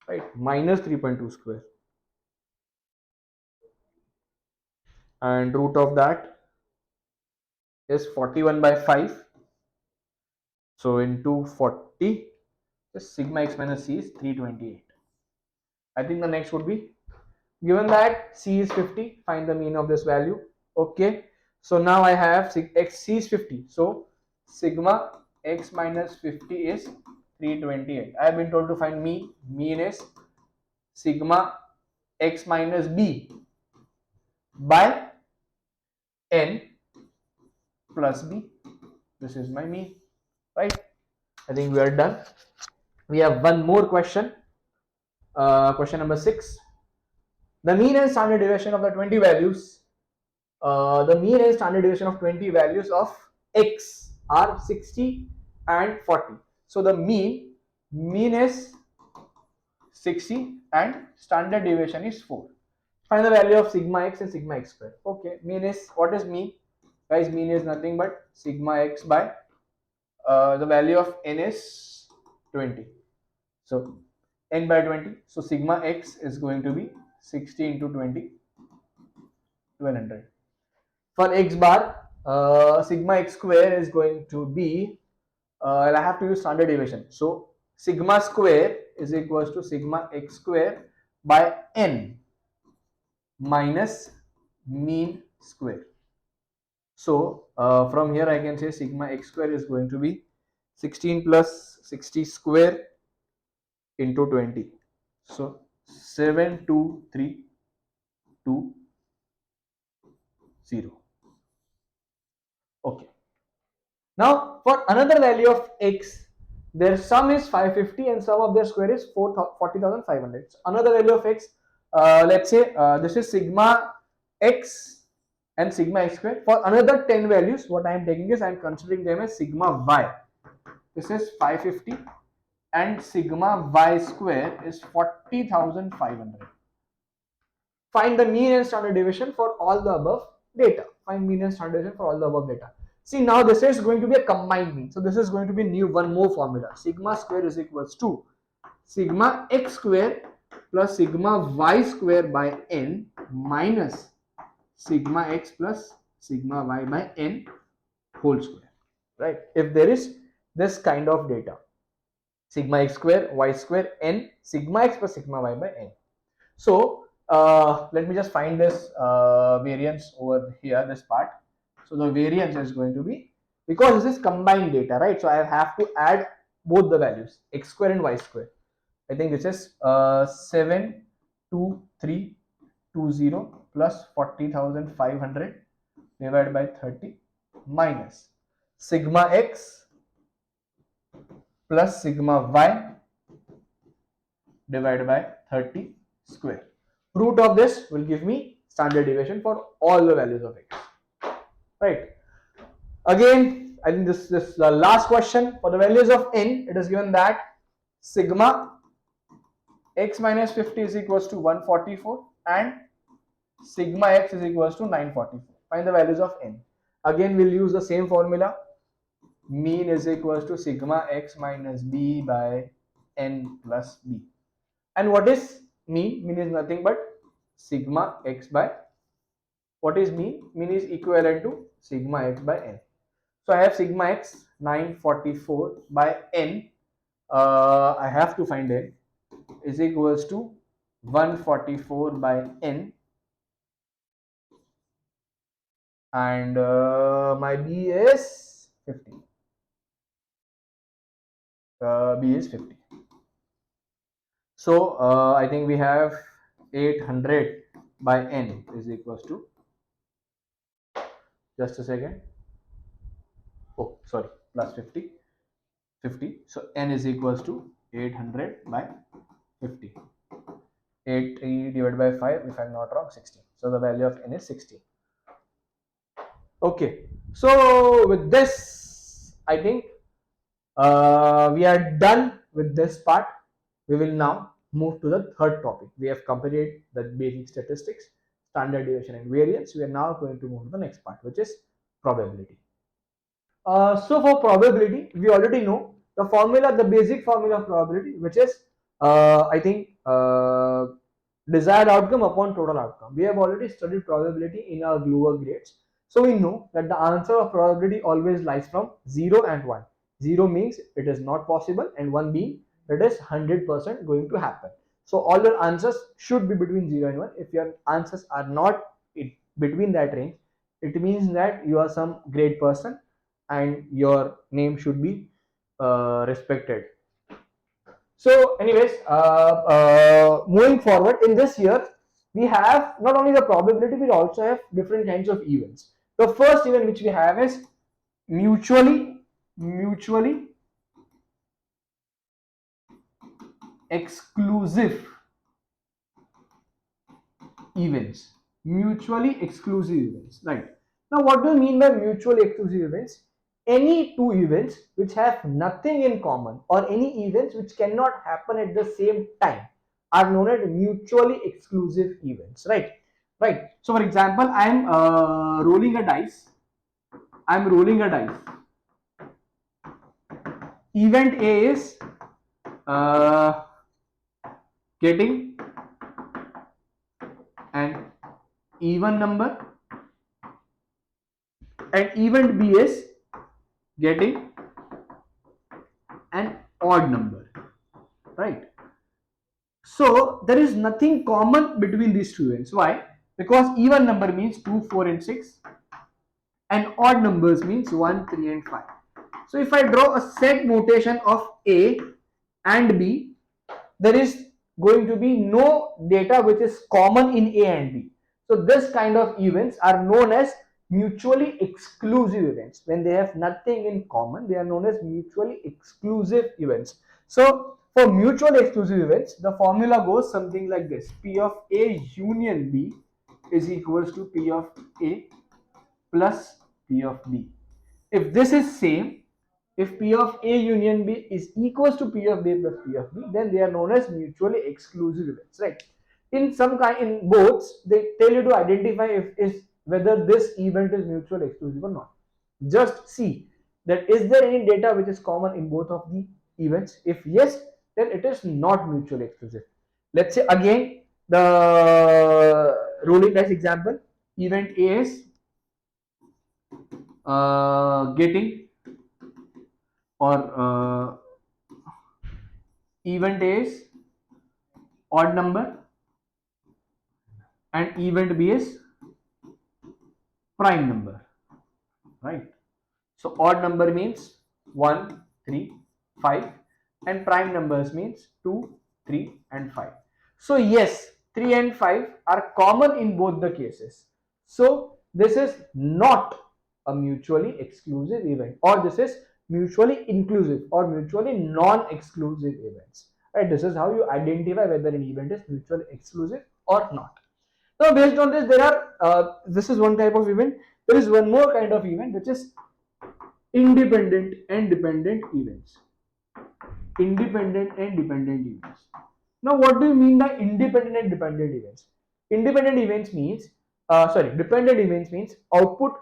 Speaker 1: right? Minus 3.2 square, and root of that is 41 by 5. So into 40, this sigma x minus c is 328. I think the next would be, given that c is 50, find the mean of this value. Okay, so now I have x c is 50, so sigma x minus 50 is 328. I have been told to find mean is sigma x minus b by n plus b. This is my mean, right? I think we are done. We have one more question, question number 6. The mean and standard deviation of the 20 values, the mean and standard deviation of 20 values of x are 60 and 40. So the mean is 60 and standard deviation is 4. Find the value of sigma x and sigma x square. Okay, mean is, what is mean? Guys, mean is nothing but sigma x by the value of n is 20. So n by 20. So sigma x is going to be 60 into 20, 1200. For x bar, sigma x square is going to be, I have to use standard deviation. So sigma square is equals to sigma x square by n minus mean square. So from here I can say sigma x square is going to be 16 plus 60 square into 20. So 72320. Okay. Now for another value of x, their sum is 550 and sum of their square is 40,500. So another value of x, let's say this is sigma x and sigma x square. For another 10 values, what I am taking is I am considering them as sigma y. This is 550 and sigma y square is 40,500. Find the mean and standard deviation for all the above data. Find mean and standard deviation for all the above data. See, now this is going to be a combined mean. So this is going to be new, one more formula. Sigma square is equals to sigma x square plus sigma y square by n minus sigma x plus sigma y by n whole square, right? If there is this kind of data, sigma x square, y square, n, sigma x plus sigma y by n. So let me just find this variance over here, this part. So the variance is going to be, because this is combined data, right? So I have to add both the values, x square and y square. I think this is 72320 plus 40,500 divided by 30 minus sigma x plus sigma y divided by 30 square. Root of this will give me standard deviation for all the values of x. Right. Again, I think this is the last question. For the values of n, it is given that sigma x minus 50 is equals to 144 and sigma x is equals to 944. Find the values of n. Again, we'll use the same formula. Mean is equals to sigma x minus b by n plus b. And what is mean? Mean is nothing but sigma x by, what is mean? Mean is equivalent to sigma x by n. So I have sigma x 944 by n. I have to find n is equals to 144 by n, and my b is 50. B is 50. So I think we have 800 by n is equals to, just a second, oh sorry, plus 50. So n is equals to 800 by 50. 8 divided by 5, if I'm not wrong, 16. So the value of n is 16. Okay, so with this, I think we are done with this part. We will now move to the third topic. We have completed the basic statistics, standard deviation and variance. We are now going to move to the next part, which is probability. So for probability, we already know the formula, the basic formula of probability, which is I think desired outcome upon total outcome. We have already studied probability in our lower grades, so we know that the answer of probability always lies from 0 and 1. 0 means it is not possible, and 1 being it is 100% going to happen. So all your answers should be between 0 and 1. If your answers are not between that range, it means that you are some great person and your name should be respected. So anyways, moving forward in this year, we have not only the probability, we also have different kinds of events. The first event which we have is mutually exclusive events. Mutually exclusive events, right? Now what do you mean by mutually exclusive events? Any two events which have nothing in common, or any events which cannot happen at the same time, are known as mutually exclusive events, right? So for example, I'm rolling a dice. Event A is uh, getting an even number, and event B is getting an odd number, right? So there is nothing common between these two events. Why? Because even number means 2, 4 and 6, and odd numbers means 1, 3 and 5. So if I draw a set notation of A and B, there is going to be no data which is common in A and B. So this kind of events are known as mutually exclusive events. When they have nothing in common, they are known as mutually exclusive events. So for mutually exclusive events, the formula goes something like this: P of A union B is equals to P of A plus P of B. If this is same, if P of A union B is equals to P of B plus P of B, then they are known as mutually exclusive events, right? In some kind, in both, they tell you to identify if is whether this event is mutually exclusive or not. Just see that is there any data which is common in both of the events. If yes, then it is not mutually exclusive. Let's say again the rolling dice example. Event A is getting, or event A is odd number and event B is prime number, right? So odd number means 1, 3, 5, and prime numbers means 2, 3 and 5. So yes, 3 and 5 are common in both the cases. So this is not a mutually exclusive event, or this is mutually inclusive or mutually non-exclusive events. Right? This is how you identify whether an event is mutually exclusive or not. Now, based on this, there are this is one type of event. There is one more kind of event which is independent and dependent events. Independent and dependent events. Now, what do you mean by independent and dependent events? Independent events means, dependent events means outcome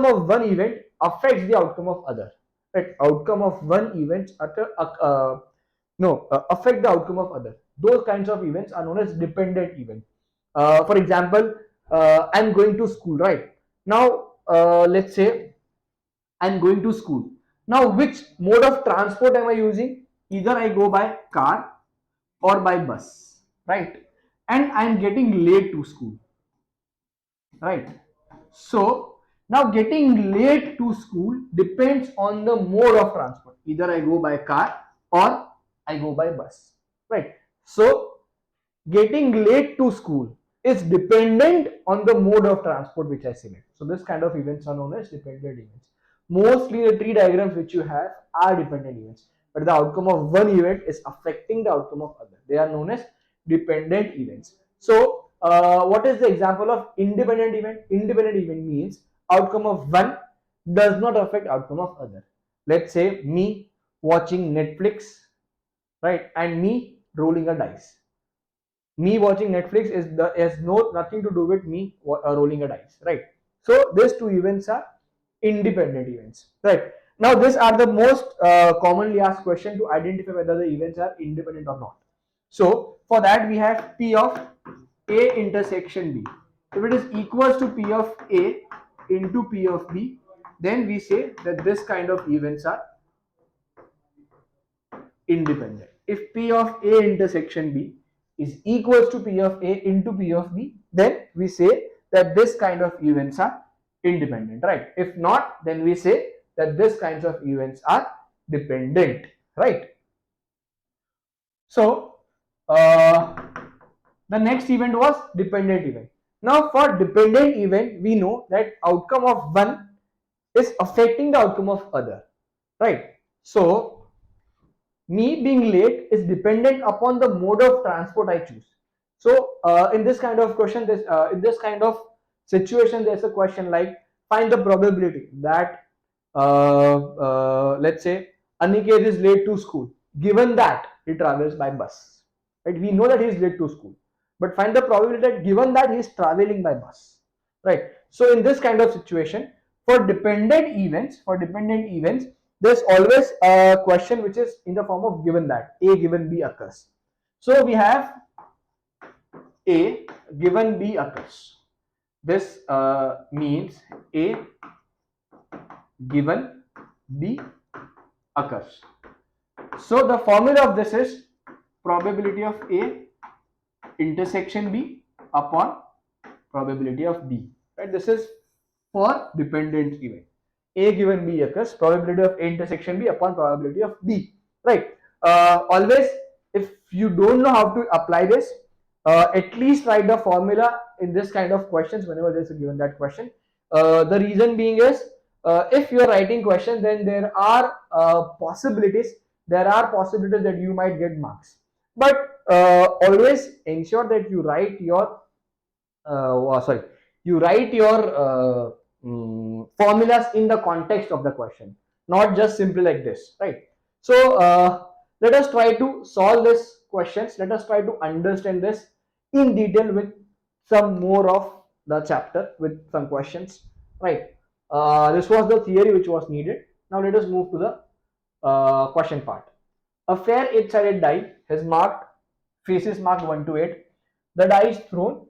Speaker 1: of one event affects the outcome of other. Right? Outcome of one event affect the outcome of other. Those kinds of events are known as dependent event. For example, I'm going to school, right? Now, let's say I'm going to school. Now, which mode of transport am I using? Either I go by car or by bus, right? And I'm getting late to school, right? So now getting late to school depends on the mode of transport. Either I go by car or I go by bus, right? So getting late to school is dependent on the mode of transport which I select. So this kind of events are known as dependent events. Mostly the tree diagrams which you have are dependent events, but the outcome of one event is affecting the outcome of other. They are known as dependent events. So what is the example of independent event? Independent event means outcome of one does not affect outcome of other. Let's say me watching Netflix, right, and me rolling a dice. Me watching Netflix has nothing to do with me rolling a dice, right? So these two events are independent events, right? Now these are the most commonly asked question to identify whether the events are independent or not. So for that we have P of A intersection B. If it is equals to P of A into P of B, then we say that this kind of events are independent. If P of A intersection B is equals to P of A into P of B, then we say that this kind of events are independent, right? If not, then we say that this kinds of events are dependent, right? So the next event was dependent event. Now for dependent event, we know that outcome of one is affecting the outcome of other, right? So me being late is dependent upon the mode of transport I choose. So in this kind of question, in this kind of situation, there's a question like find the probability that let's say Aniket is late to school, given that he travels by bus. Right? We know that he is late to school, but find the probability that given that he is traveling by bus. Right? So in this kind of situation, for dependent events, there's always a question which is in the form of given that A given B occurs. So we have A given B occurs. This means A given B occurs. So the formula of this is probability of A intersection B upon probability of B. Right? This is for dependent event. A given B occurs, probability of A intersection B upon probability of B. Right? Always, if you don't know how to apply this, at least write the formula in this kind of questions whenever there is a given that question. The reason being is, if you are writing questions, then there are possibilities. There are possibilities that you might get marks, but always ensure that you write your formulas in the context of the question, not just simply like this, right? So let us try to solve this questions. Let us try to understand this in detail with some more of the chapter with some questions, right? This was the theory which was needed. Now let us move to the question part. A fair 8-sided die has marked faces marked 1 to 8. The die is thrown.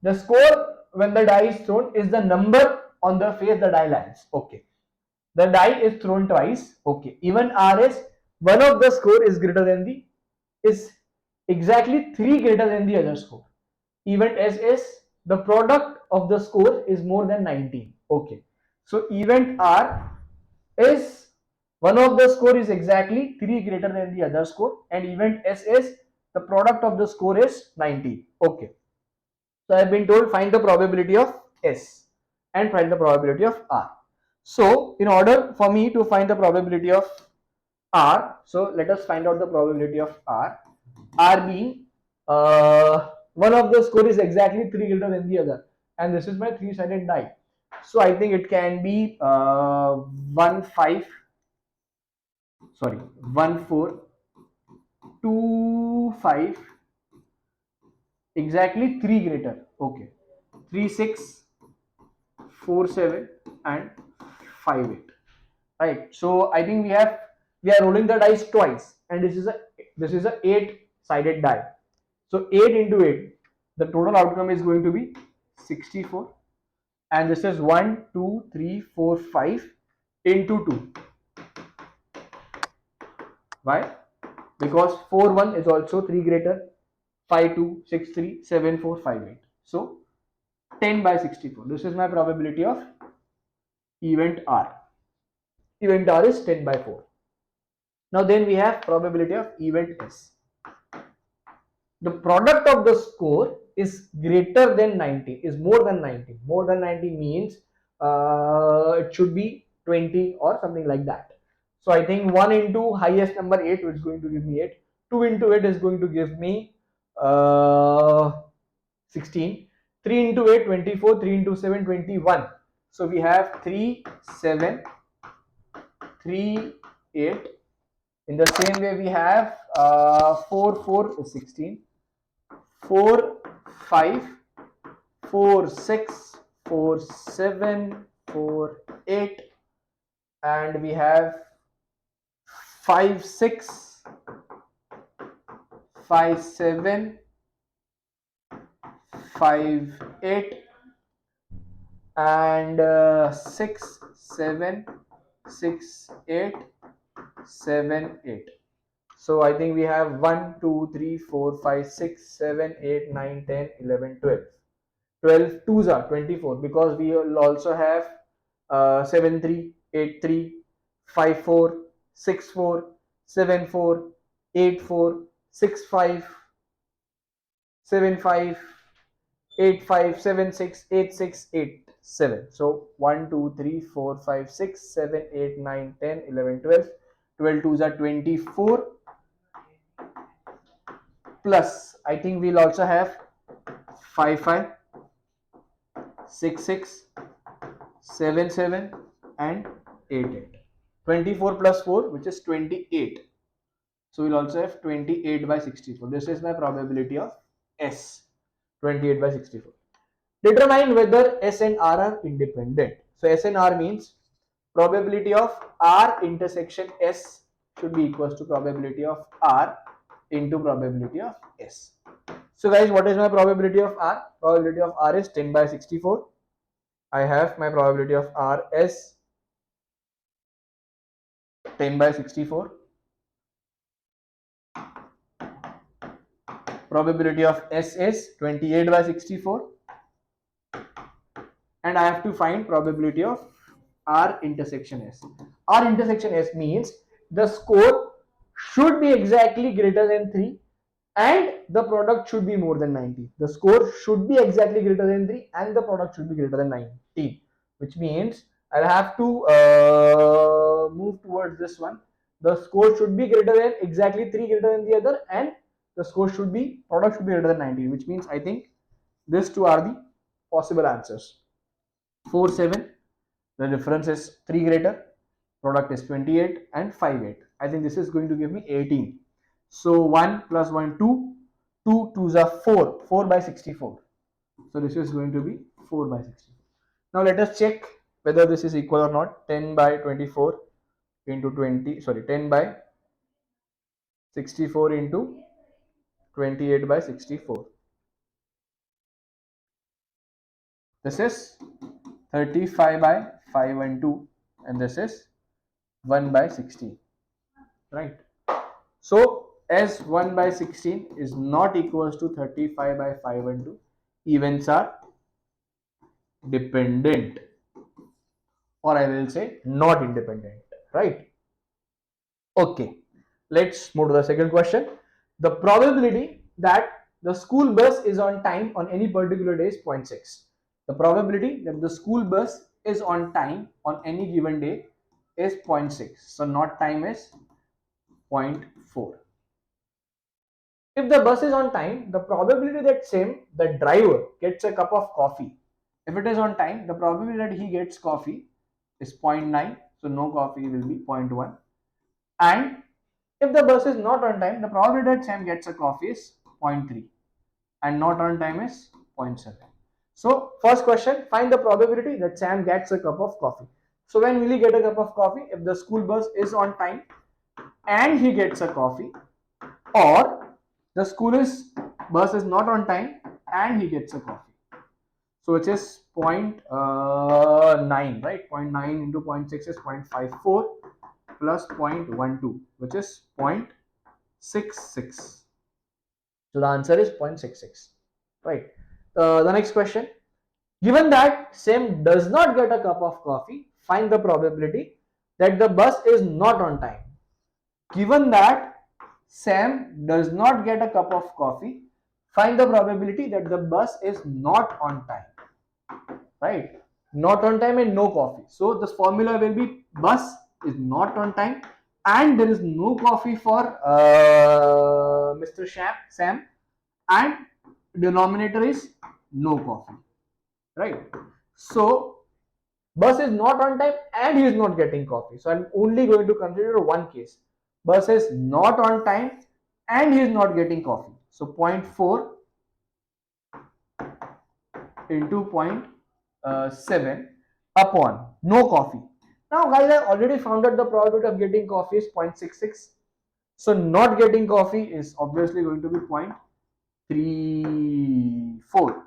Speaker 1: The score when the die is thrown is the number on the face the die lands. Okay. The die is thrown twice. Okay. Even R is one of the score is greater than the is exactly 3 greater than the other score. Event S is the product of the score is more than 19. Okay. So event R is one of the score is exactly 3 greater than the other score, and event S is the product of the score is 19. Okay. So I have been told find the probability of S and find the probability of R. So in order for me to find the probability of R, so let us find out the probability of R. R being one of the score is exactly 3 greater than the other, and this is my 3-sided die. So I think it can be 1 5, sorry, 1 4 2 5, exactly 3 greater. Okay, 3 6 4 7 and 5 8. Right. So I think we are rolling the dice twice, and this is a 8-sided die. So 8 into 8, the total outcome is going to be 64, and this is 1 2 3 4 5 into 2. Why? Because 4 1 is also 3 greater, 5 2 6 3 7 4 5 8. So 10 by 64. This is my probability of event R. Event R is 10 by 4. Now then we have probability of event S. The product of the score is greater than 90, is more than 90. More than 90 means it should be 20 or something like that. So I think 1 into highest number 8 is going to give me 8. 2 into 8 is going to give me 16. 3 into 8 24. 3 into 7 21. So we have 3 7 3 8. In the same way we have 4 4 is 16. 4 5 4 6 4 7 4 8, and we have 5 6 5 7 5 8, and 6 7 6 8 7 8. So I think we have 1 2 3 4 5 6 7 8 9 10 11 12. 12 twos are 24, because we will also have 7 3 8 3 5 4 6 4 7 4 8 4 6 5 7 5 8 5 7 6 8 6 8 7. So 1 2 3 4 5 6 7 8 9 10 11 12. 12 twos are 24, plus I think we'll also have 5 5 6 6 7 7 and 8 8. 24 plus 4, which is 28. So we'll also have 28 by 64. This is my probability of S, 28 by 64. Determine whether S and R are independent. So S and R means probability of R intersection S should be equals to probability of R into probability of S. So guys, what is my probability of R? Probability of R is 10 by 64. I have my probability of R as 10 by 64. Probability of S is 28 by 64. And I have to find probability of R intersection S. R intersection S means the score should be exactly greater than 3 and the product should be more than 90. The score should be exactly greater than 3 and the product should be greater than 90, which means I'll have to move towards this one. The score should be greater than exactly 3 greater than the other, and the score should be product should be greater than 90, which means I think these two are the possible answers. 4 7, the difference is 3 greater, product is 28, and 5 8. I think this is going to give me 18. So 1 plus 1 2, 2 2s are 4, 4 by 64. So this is going to be 4 by 64. Now let us check whether this is equal or not. 10 by 24 into 20, sorry, 10 by 64 into 28 by 64. This is 35 by 5 and 2, and this is 1 by 16, right? So as 1 by 16 is not equals to 35 by 5 and 2, events are dependent, or I will say not independent, right? Okay, let's move to the second question. The probability that the school bus is on time on any particular day is 0.6. The probability that the school bus is on time on any given day is 0.6. So not time is 0.4. If the bus is on time, the probability that the driver gets a cup of coffee. If it is on time, the probability that he gets coffee is 0.9. So no coffee will be 0.1. And if the bus is not on time, the probability that Sam gets a coffee is 0.3 and not on time is 0.7. So first question, find the probability that Sam gets a cup of coffee. So when will he get a cup of coffee? If the school bus is on time and he gets a coffee, or the bus is not on time and he gets a coffee. So which is 0.9, right? 0.9 into 0.6 is 0.54 plus 0.12, which is 0.66. So the answer is 0.66, right? The next question, given that Sam does not get a cup of coffee, find the probability that the bus is not on time. Given that Sam does not get a cup of coffee, find the probability that the bus is not on time, right? Not on time and no coffee. So this formula will be bus is not on time and there is no coffee for Mr. Sam, and denominator is no coffee, right? So bus is not on time and he is not getting coffee. So I'm only going to consider one case. Bus is not on time and he is not getting coffee. So 0.4 into 0.7 upon no coffee. Now guys, I already found out the probability of getting coffee is 0.66. So not getting coffee is obviously going to be 0.34.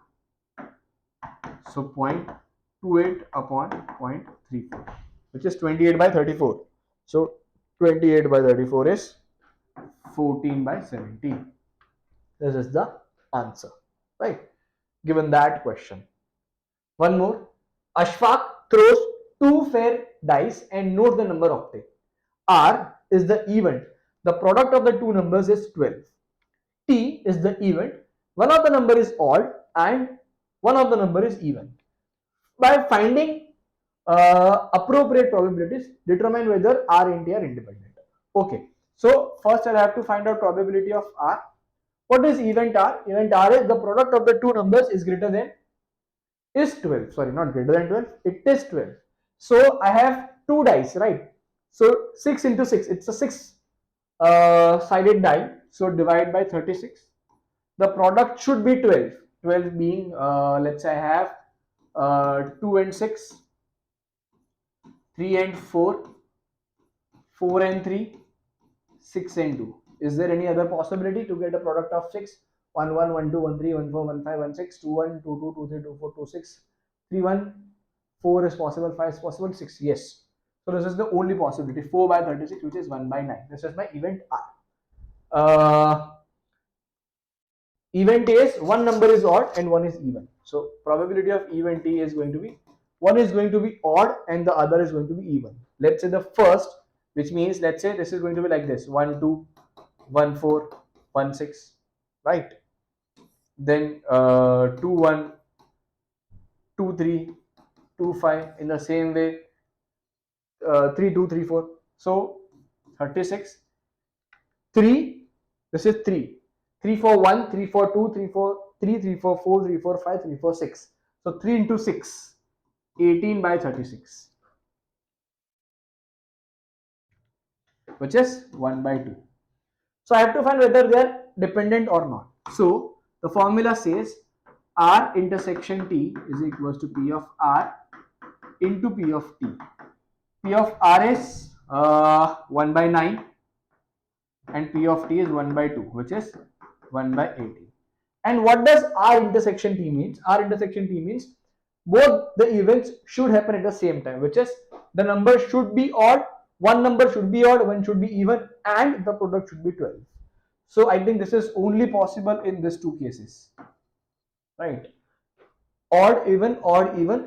Speaker 1: So 0.28 upon 0.34, which is 28 by 34. So 28 by 34 is 14 by 17. This is the answer, right? Given that question. One more. Ashfaq throws two fair dice and notes the number octave. R is the event. The product of the two numbers is 12. T is the event. One of the number is odd and one of the number is even. By finding appropriate probabilities, determine whether R and T are independent. Okay. So first I'll have to find out probability of R. What is event R? Event R is the product of the two numbers is greater than is 12. Sorry, not greater than 12. It is 12. So I have two dice, right? So 6 into 6. It's a 6 sided die. So divide by 36. The product should be 12. 12 being, let's say I have 2 and 6, 3 and 4, 4 and 3, 6 and 2. Is there any other possibility to get a product of 6? 1, 1, 1, 2, 1, 3, 1, 4, 1, 5, 1, 6, 2, 1, 2, 2, 2, 3, 2, 4, 2, 6, 3, 1, 4 is possible, 5 is possible, 6, yes. So this is the only possibility, 4 by 36, which is 1 by 9. This is my event R. Event A is one number is odd and one is even. So probability of event A is going to be, one is going to be odd and the other is going to be even. Let's say the first, which means let's say this is going to be like this, 1, 2, 1, 4, 1, 6, right? Then 2, 1, 2, 3, 2, 5. In the same way, 3, 2, 3, 4. So 36, 3, this is 3. 3, 4, 1, 3, 4, 2, 3, 4, 3, 3, 4, 4, 3, 4, 5, 3, 4, 6. So 3 into 6, 18 by 36, which is 1 by 2. So I have to find whether they are dependent or not. So the formula says R intersection T is equals to P of R into P of T. P of R is 1 by 9 and P of T is 1 by 2, which is 1 by 18. And what does R intersection T means? R intersection T means both the events should happen at the same time, which is the number should be odd, one number should be odd, one should be even, and the product should be 12. So I think this is only possible in these two cases, right? Odd, even,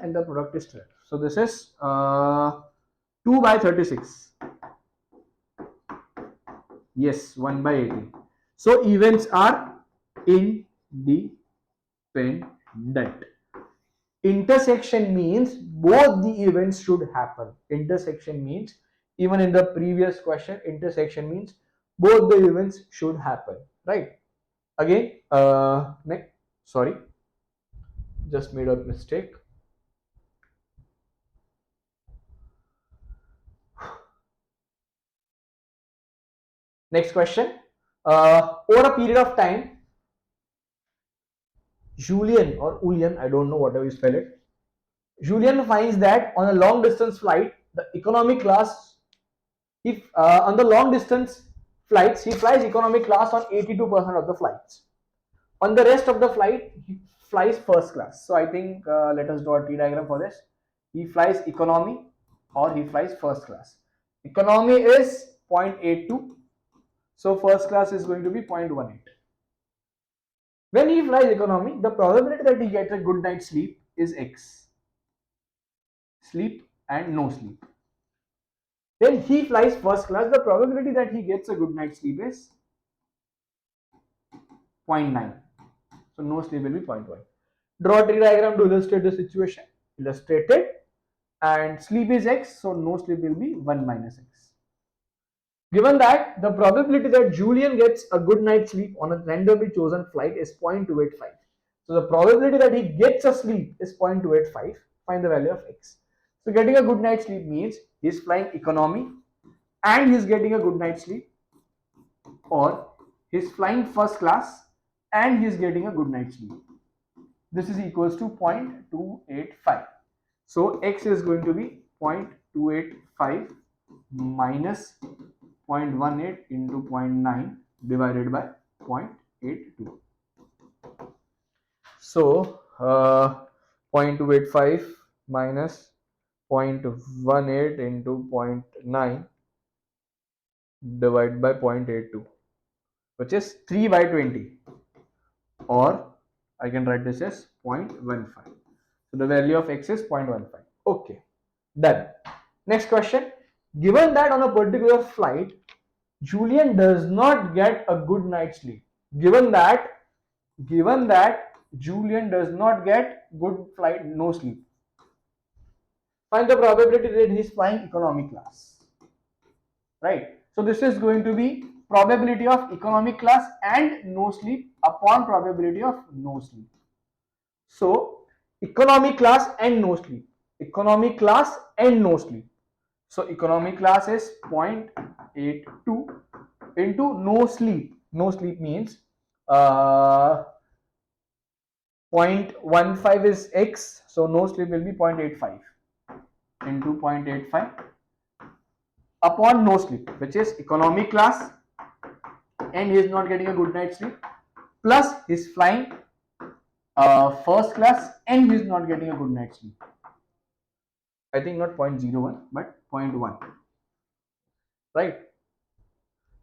Speaker 1: and the product is 12. So this is 2 by 36. Yes, 1 by 18. So events are independent. Intersection means both the events should happen. Intersection means, even in the previous question, intersection means both the events should happen, right? Again, next, sorry, just made a mistake. Next question. Over a period of time, Julian or Julian, I don't know whatever you spell it, Julian finds that on a long distance flight, the economy class, if on the long distance flights, he flies economy class on 82% of the flights. On the rest of the flight, he flies first class. So I think let us draw a T diagram for this. He flies economy or he flies first class. Economy is 0.82. So first class is going to be 0.18. When he flies economy, the probability that he gets a good night's sleep is X. Sleep and no sleep. When he flies first class, the probability that he gets a good night's sleep is 0.9. So no sleep will be 0.1. Draw a tree diagram to illustrate the situation. Illustrated. And sleep is X, so no sleep will be 1 minus X. Given that the probability that Julian gets a good night's sleep on a randomly chosen flight is 0.285. So the probability that he gets a sleep is 0.285. Find the value of X. So getting a good night's sleep means he's flying economy and he's getting a good night's sleep, or he's flying first class and he's getting a good night's sleep. This is equals to 0.285. So X is going to be 0.285 minus 0.18 into 0.9 divided by 0.82. So 0.285 minus 0.18 into 0.9 divided by 0.82, which is 3 by 20, or I can write this as 0.15. So the value of X is 0.15. Okay, done. Next question. Given that on a particular flight, Julian does not get a good night's sleep. Given that Julian does not get good flight, no sleep. Find the probability that he is flying economy class. Right. So this is going to be probability of economy class and no sleep upon probability of no sleep. So economy class and no sleep. Economy class and no sleep. So economy class is 0.82 into no sleep. No sleep means 0.15 is X. So no sleep will be 0.85 into 0.85 upon no sleep, which is economy class and he is not getting a good night's sleep, plus he is flying first class and he is not getting a good night's sleep. I think not 0.01 but 0.1, right?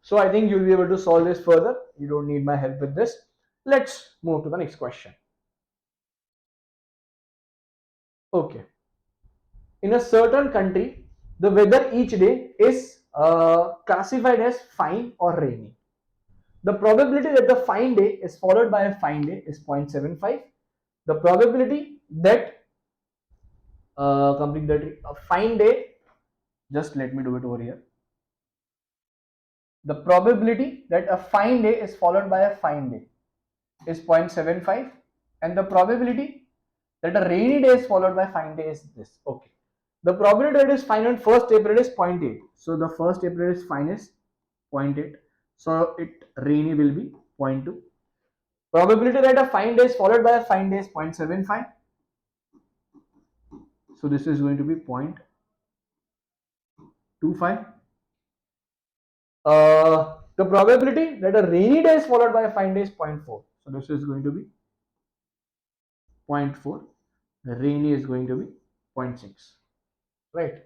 Speaker 1: So I think you'll be able to solve this further. You don't need my help with this. Let's move to the next question. Okay. In a certain country, the weather each day is classified as fine or rainy. The probability that the fine day is followed by a fine day is 0.75. The probability that a fine day, just let me do it over here. The probability that a fine day is followed by a fine day is 0.75, and the probability that a rainy day is followed by fine day is this. Okay. The probability that is fine on 1st April is 0.8. So the 1st April is fine is 0.8. So it rainy will be 0.2. Probability that a fine day is followed by a fine day is 0.75. So this is going to be 0.25. The probability that a rainy day is followed by a fine day is 0.4. So this is going to be 0.4. The rainy is going to be 0.6. Right?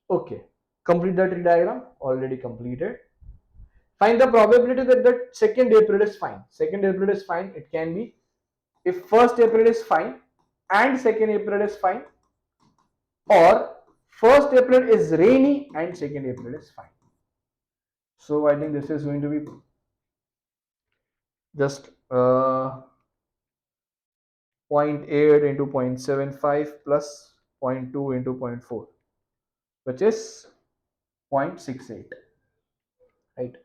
Speaker 1: Okay. Complete the tree diagram. Already completed. Find the probability that the 2nd April is fine. 2nd April is fine. It can be if 1st April is fine and 2nd April is fine, or 1st April is rainy and 2nd April is fine. So I think this is going to be just 0.8 into 0.75 plus 0.2 into 0.4, which is 0.68, right?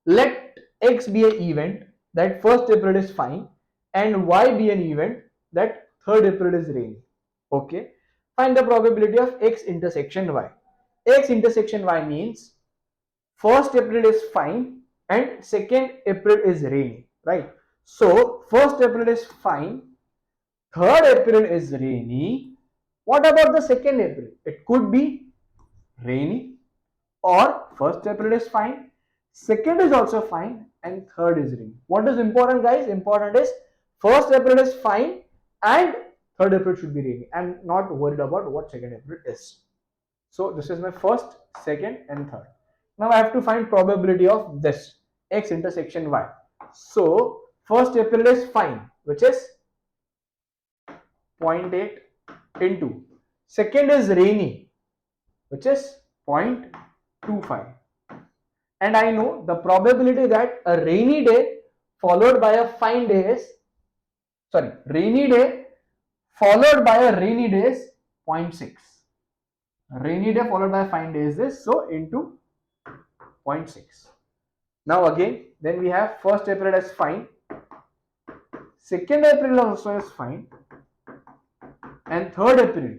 Speaker 1: Let X be an event that 1st April is fine and Y be an event that 3rd April is rainy. Okay. Find the probability of X intersection Y. X intersection Y means 1st April is fine and 2nd April is rainy, right? So 1st April is fine, 3rd April is rainy. What about the 2nd April? It could be rainy, or 1st April is fine, 2nd is also fine, and 3rd is rainy. What is important, guys? Important is 1st April is fine and 3rd April should be rainy. I'm not worried about what 2nd April is. So this is my 1st, 2nd, and 3rd. Now I have to find probability of this X intersection Y. So 1st April is fine, which is 0.8 into 2nd is rainy, which is 0.25. And I know the probability that a rainy day followed by a fine day is, rainy day followed by a rainy day is 0.6. Rainy day followed by a fine day is this, so into 0.6. Now again, then we have 1st April as fine, 2nd April also is fine, and 3rd April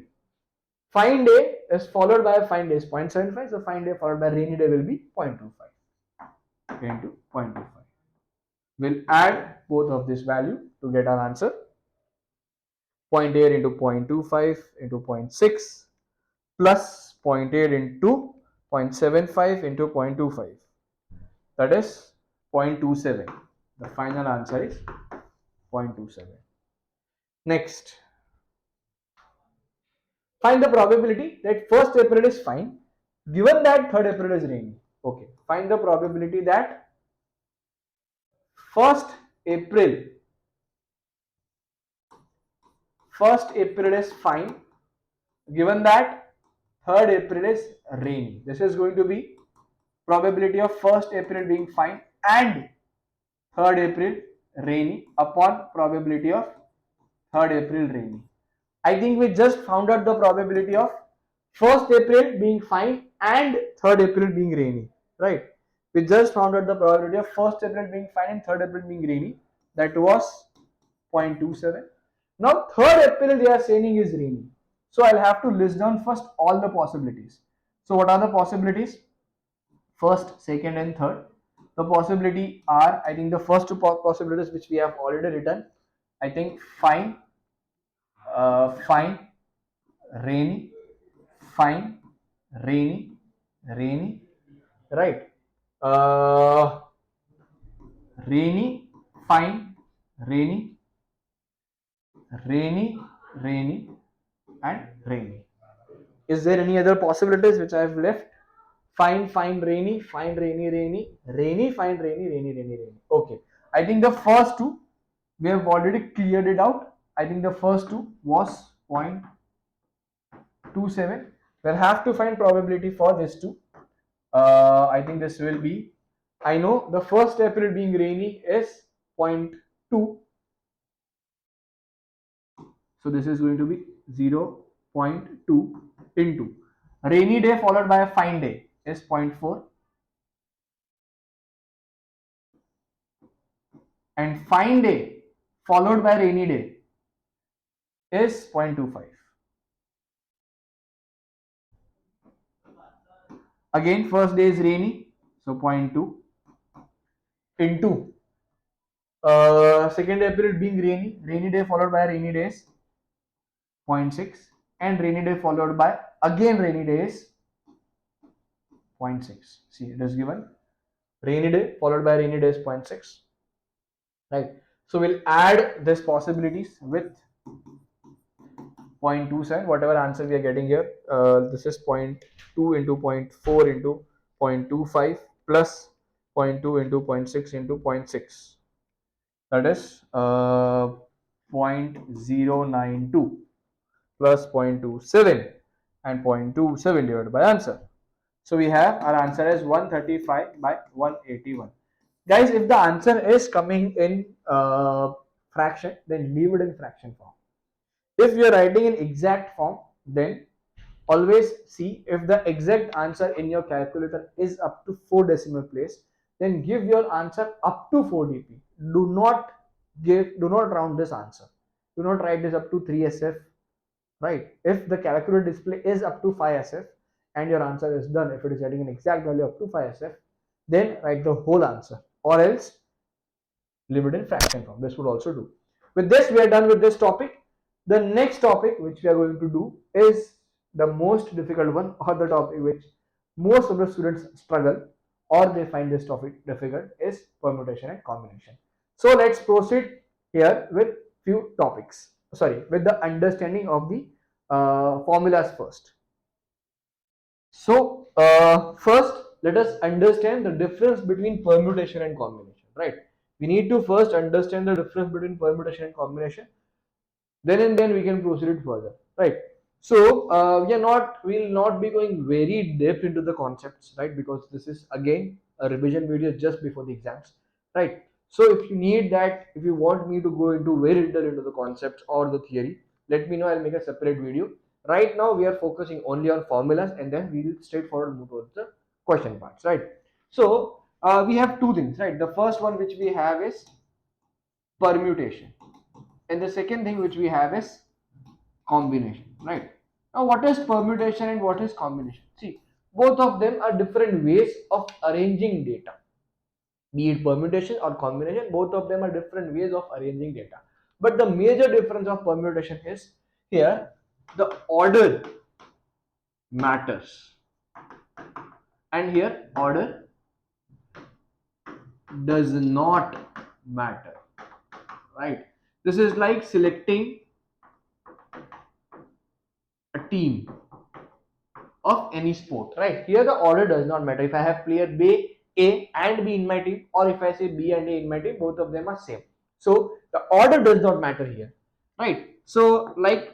Speaker 1: fine day is followed by a fine day is 0.75, so fine day followed by rainy day will be 0.25 into 0.25. We'll add both of this value to get our answer. 0.8 into 0.25 into 0.6 plus 0.8 into 0.75 into 0.25. That is 0.27. The final answer is 0.27. Next, find the probability that 1st April is fine given that 3rd April is rainy. Okay, find the probability that 1st April 1st April is fine given that 3rd April is rainy. This is going to be probability of 1st April being fine and 3rd April rainy upon probability of 3rd April rainy. I think we just found out the probability of 1st April being fine and 3rd April being rainy, right? We just found out the probability of 1st April being fine and 3rd April being rainy. That was 0.27. Now 3rd April they are saying is rainy. So I'll have to list down first all the possibilities. So what are the possibilities? 1st, 2nd, and 3rd. The possibility are, I think the first two possibilities which we have already written. I think fine, fine, rainy, fine, rainy, rainy, right? Uh, Rainy, fine, rainy, rainy, rainy, and rainy. Is there any other possibilities which I have left? Fine, fine, rainy, fine, rainy, rainy, rainy, fine, rainy, rainy, rainy, rainy. Okay. I think the first two we have already cleared it out. I think the first two was 0.27. We'll have to find probability for this two. I think this will be, I know the 1st April being rainy is 0.2. So this is going to be 0.2 into rainy day followed by a fine day is 0.4, and fine day followed by rainy day is 0.25. Again, first day is rainy, so 0.2 into 2nd April being rainy day followed by rainy day is 0.6, and rainy day followed by again rainy day is 0.6. See, it is given rainy day followed by rainy day is 0.6, right? So we'll add this possibilities with 0.27, whatever answer we are getting here. This is 0.2 into 0.4 into 0.25 plus 0.2 into 0.6 into 0.6. That is 0.092 plus 0.27 and 0.27 divided by answer. So we have our answer as 135 by 181. Guys, if the answer is coming in fraction, then leave it in fraction form. If you are writing in exact form, then always see if the exact answer in your calculator is up to 4 decimal place, then give your answer up to 4 dp. Do not round this answer. Do not write this up to 3 sf, right? If the calculator display is up to 5 sf and your answer is done, if it is getting an exact value up to 5 sf, then write the whole answer, or else leave it in fraction form. This would also do. With this, we are done with this topic. The next topic which we are going to do is the most difficult one, or the topic which most of the students struggle or they find this topic difficult, is permutation and combination. So let's proceed here with few topics. Sorry, with the understanding of the formulas first. So first, let us understand the difference between permutation and combination, right? We need to first understand the difference between permutation and combination. Then and then we can proceed it further, right? So we will not be going very deep into the concepts, right? Because this is again a revision video just before the exams, right? So if you need that, if you want me to go into very little into the concepts or the theory, let me know. I'll make a separate video. Right now we are focusing only on formulas, and then we will straightforward move towards the question parts, right? So we have two things, right? The first one which we have is permutation, and the second thing which we have is combination, right? Now what is permutation and what is combination? See, both of them are different ways of arranging data. Be it permutation or combination, both of them are different ways of arranging data. But the major difference of permutation is here the order matters, and here order does not matter, right? This is like selecting a team of any sport, right? Here the order does not matter. If I have player B, A and B in my team, or if I say B and A in my team, both of them are same. So the order does not matter here, right? So like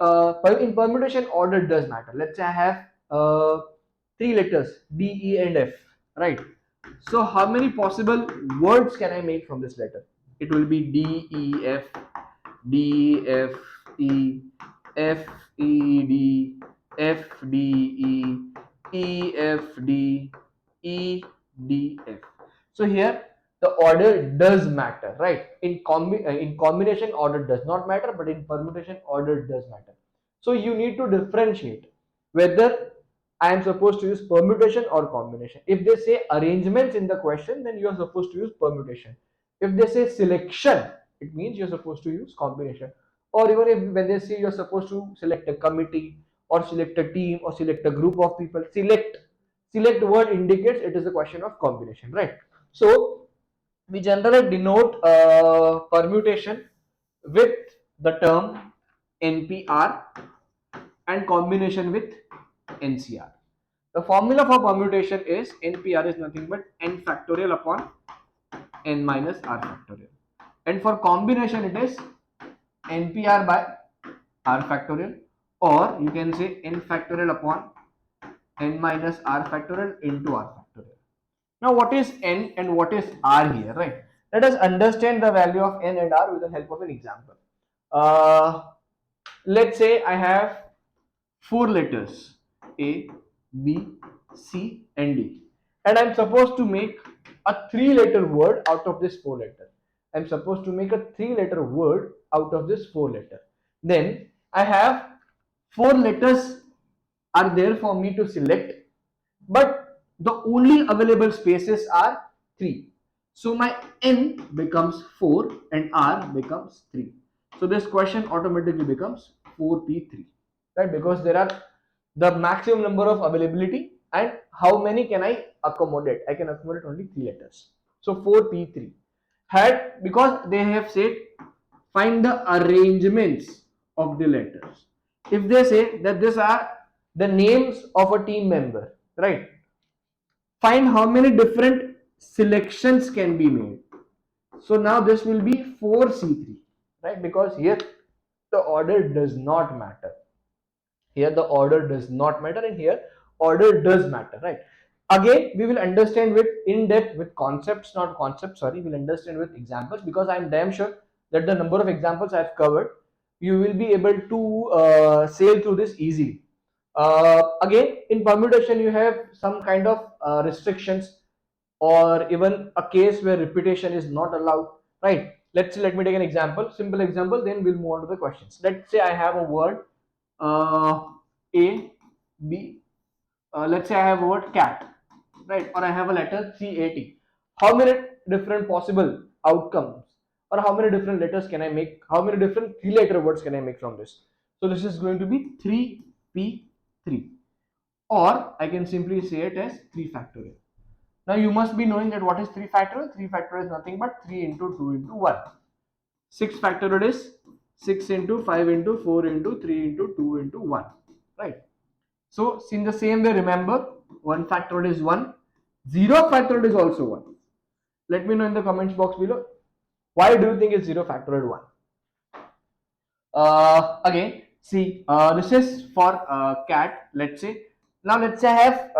Speaker 1: in permutation, order does matter. Let's say I have three letters D, E, and F, right? So how many possible words can I make from this letter? It will be D, E, F, D, F, E, F, E, D, F, D, E, E, F, D, E, D, F. So here the order does matter, right? In combination, order does not matter, but in permutation, order does matter. So you need to differentiate whether I am supposed to use permutation or combination. If they say arrangements in the question, then you are supposed to use permutation. If they say selection, it means you're supposed to use combination. Or even if when they say you're supposed to select a committee or select a team or select a group of people, select word indicates it is a question of combination, right? So we generally denote permutation with the term NPR and combination with NCR. The formula for permutation is NPR is nothing but n factorial upon n minus r factorial. And for combination it is NPR by r factorial, or you can say n factorial upon n minus r factorial into r factorial. Now what is n and what is r here, right? Let us understand the value of n and r with the help of an example. Uh, let's say I have four letters A, B, C, and D, and I'm supposed to make a three-letter word out of this four letter. I'm supposed to make a three-letter word out of this four letter. Then I have four letters are there for me to select, but the only available spaces are three. So my n becomes 4 and r becomes 3. So this question automatically becomes 4p3, right? Because there are the maximum number of availability, and how many can I accommodate? I can accommodate only three letters. So 4p3 had, because they have said find the arrangements of the letters. If they say that these are the names of a team member, right? Find how many different selections can be made. So now this will be 4c3, right? Because here the order does not matter. Here the order does not matter, and here order does matter, right? Again, we will understand with in depth with concepts, not concepts, sorry, we'll understand with examples, because I'm damn sure that the number of examples I've covered, you will be able to sail through this easily. Again, in permutation, you have some kind of restrictions, or even a case where repetition is not allowed, right? Let me take an example, simple example, then we'll move on to the questions. Let's say I have a word uh, A, B. Let's say I have a word cat, right? Or I have a letter CAT. How many different possible outcomes, or how many different letters can I make? How many different three-letter words can I make from this? So this is going to be 3P3, or I can simply say it as 3 factorial. Now you must be knowing that what is 3 factorial. 3 factorial is nothing but 3 into 2 into 1. 6 factorial is 6 into 5 into 4 into 3 into 2 into 1, right? So in the same way, remember, 1 factorial is 1, 0 factorial is also 1. Let me know in the comments box below, why do you think it's 0 factorial 1? Again, see, this is for cat, let's say. Now let's say I have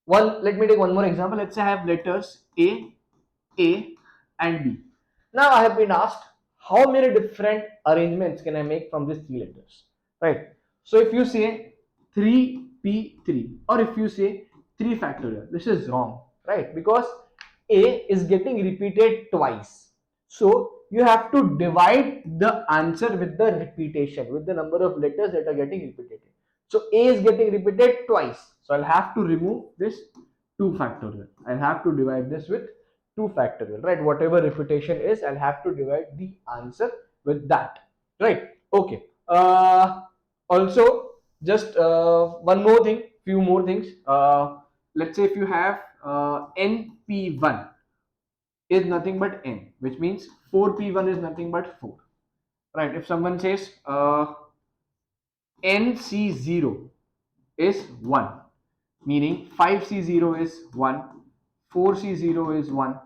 Speaker 1: let me take one more example. Let's say I have letters A, and B. Now I have been asked how many different arrangements can I make from these three letters, right? So if you say 3P3, or if you say 3 factorial, this is wrong, right? Because A is getting repeated twice. So you have to divide the answer with the repetition, with the number of letters that are getting repeated. So A is getting repeated twice. So I'll have to remove this 2 factorial. I'll have to divide this with 2 factorial, right? Whatever repetition is, I'll have to divide the answer with that, right? Okay. Also, just one more thing, few more things. Let's say if you have NP1 is nothing but N, which means 4P1 is nothing but 4, right? If someone says NC0 is 1, meaning 5C0 is 1, 4C0 is 1.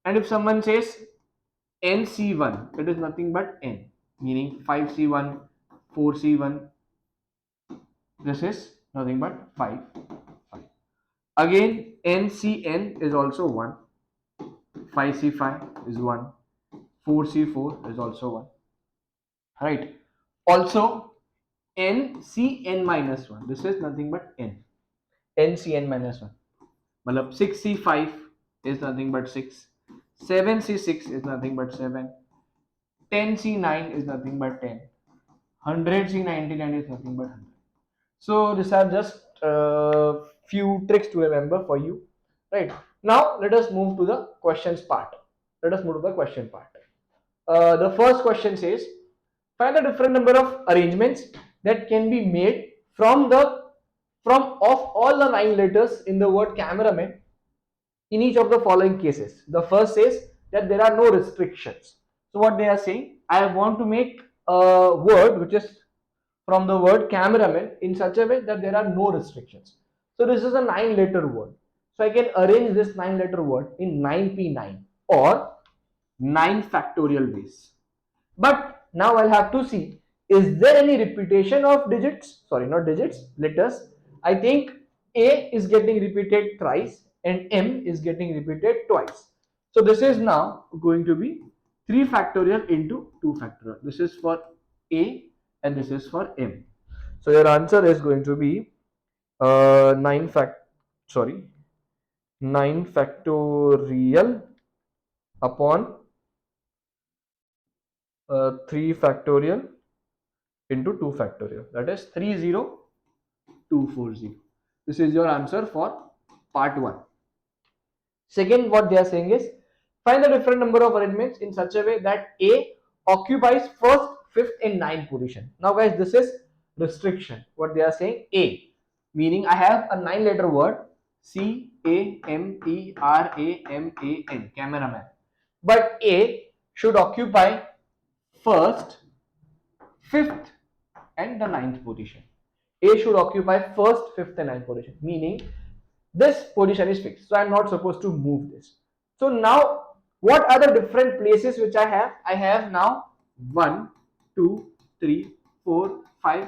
Speaker 1: And if someone says NC1, it is nothing but N, meaning 5C1, 4C1, this is nothing but 5, 5. Again, NCN is also 1, 5C5 is 1, 4C4 is also 1, right? Also, NCN minus 1, this is nothing but N, NCN minus 1. Matlab 6C5 is nothing but 6, 7C6 is nothing but 7, 10C9 is nothing but 10, 100C99 is nothing but 100. So these are just few tricks to remember for you, right? Now let us move to the questions part. Let us move to the question part. The first question says, find the different number of arrangements that can be made from of all the 9 letters in the word cameraman in each of the following cases. The first says that there are no restrictions. So what they are saying, I want to make a word which is from the word cameraman in such a way that there are no restrictions. So this is a 9-letter word. So I can arrange this 9-letter word in 9P9 or 9 factorial ways. But now I'll have to see, is there any repetition of digits? Sorry, not digits, letters. I think A is getting repeated thrice and M is getting repeated twice. So this is now going to be 3 factorial into 2 factorial. This is for A and this is for M. So your answer is going to be 9 factorial upon 3 factorial into 2 factorial, that is 30240. This is your answer for part 1. Second, what they are saying is, find the different number of arrangements in such a way that A occupies first, fifth and ninth position. Now guys, this is restriction. What they are saying, A, meaning I have a 9-letter word, CAMERAMAN, cameraman, but A should occupy first, fifth and the ninth position. A should occupy first, fifth and ninth position, meaning this position is fixed. So I'm not supposed to move this. So now what are the different places which I have? I have now 1, 2, 3, 4, 5,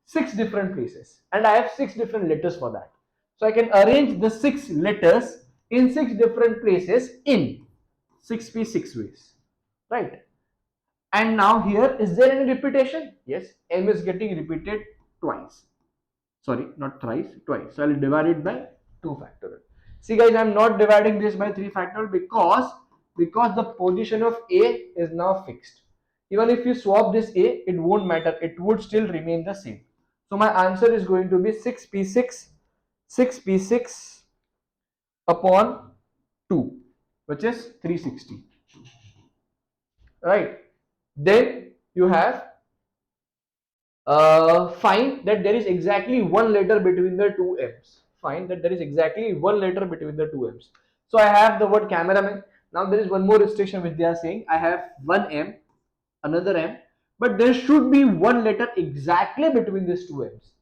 Speaker 1: 6 different places, and I have 6 different letters for that. So I can arrange the 6 letters in 6 different places in 6P6 ways, right? And now here, is there any repetition? Yes, m is getting repeated twice. Sorry, not thrice, twice. So I'll divide it by 2 factorial. See guys, I'm not dividing this by 3 factorial because the position of a is now fixed. Even if you swap this a, it won't matter. It would still remain the same. So my answer is going to be 6p6 upon 2, which is 360. Right? Then you have find that there is exactly one letter between the two m's. Find that there is exactly one letter between the two m's. So I have the word cameraman. Now there is one more restriction which they are saying. I have one m, another m, but there should be one letter exactly between these two m's.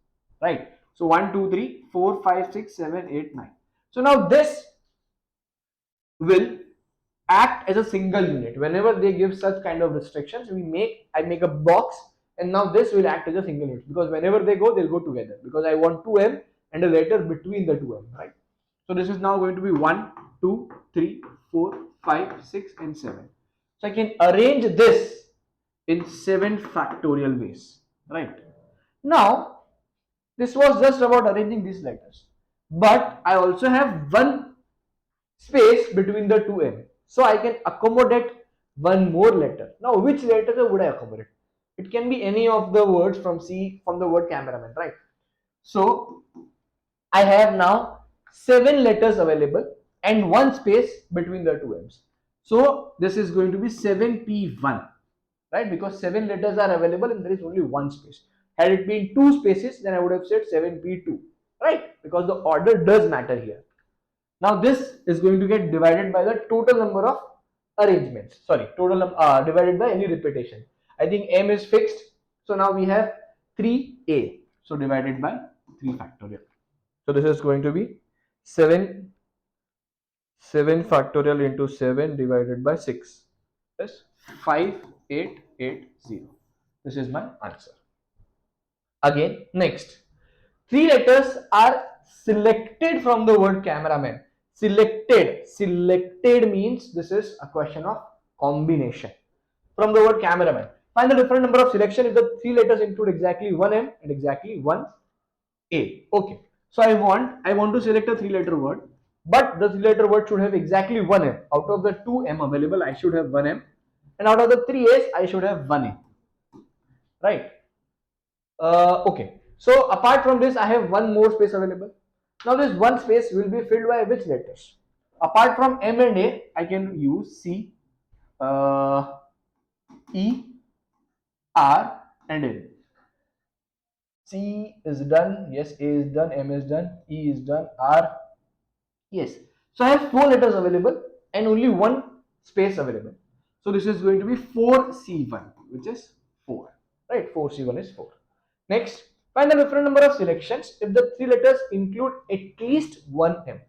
Speaker 1: Right? So 1, 2, 3, 4, 5, 6, 7, 8, 9. So now this will act as a single unit. Whenever they give such kind of restrictions, I make a box, and now this will act as a single unit, because whenever they go, they'll go together, because I want 2m and a letter between the 2m, right? So this is now going to be 1, 2, 3, 4, 5, 6, and 7. So I can arrange this in 7 factorial ways, right? Now this was just about arranging these letters, but I also have one space between the two m. So I can accommodate one more letter. Now, which letter would I accommodate? It can be any of the words from the word cameraman, right? So I have now 7 letters available and one space between the two m's. So this is going to be 7p1, right? Because 7 letters are available and there is only one space. Had it been 2 spaces, then I would have said 7p2, right? Because the order does matter here. Now this is going to get divided by the total number of arrangements. Sorry, divided by any repetition. I think m is fixed. So now we have 3a. So divided by 3 factorial. So this is going to be 7 factorial into 7 divided by 6. That's 5880. This is my answer. Again, next. 3 letters are selected from the word cameraman. Selected means this is a question of combination from the word cameraman. Find the different number of selection if the 3 letters include exactly one m and exactly one a. Okay, so I want to select a 3 letter word, but the 3 letter word should have exactly one m. Out of the 2 m available, I should have one m, and out of the 3 a's, I should have one a. Right? Okay, so apart from this, I have one more space available. Now this one space will be filled by which letters? Apart from M and A, I can use C, E, R, and L. C is done, yes, A is done, M is done, E is done, R, yes. So I have 4 letters available and only one space available. So this is going to be 4C1, which is 4, right? 4C1 is 4. Next, find the different number of selections if the 3 letters include at least one M.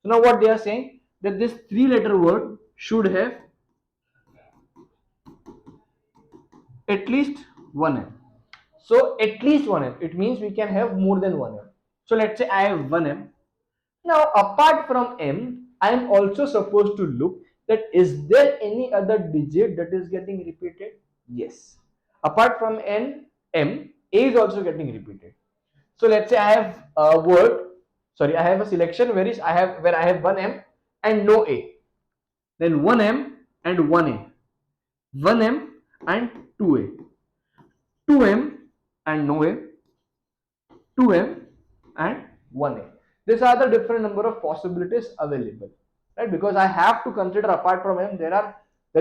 Speaker 1: So now what they are saying, that this 3 letter word should have at least one M. So at least one M, it means we can have more than one M. So let's say I have one M. Now apart from M, I am also supposed to look that is there any other digit that is getting repeated? Yes. Apart from M, A is also getting repeated. So let's say I have a word, sorry, I have a selection where I have one M and no A. Then one M and one A. One M and two A. Two M and no A. Two M and one A. These are the different number of possibilities available. Right? Because I have to consider apart from M, there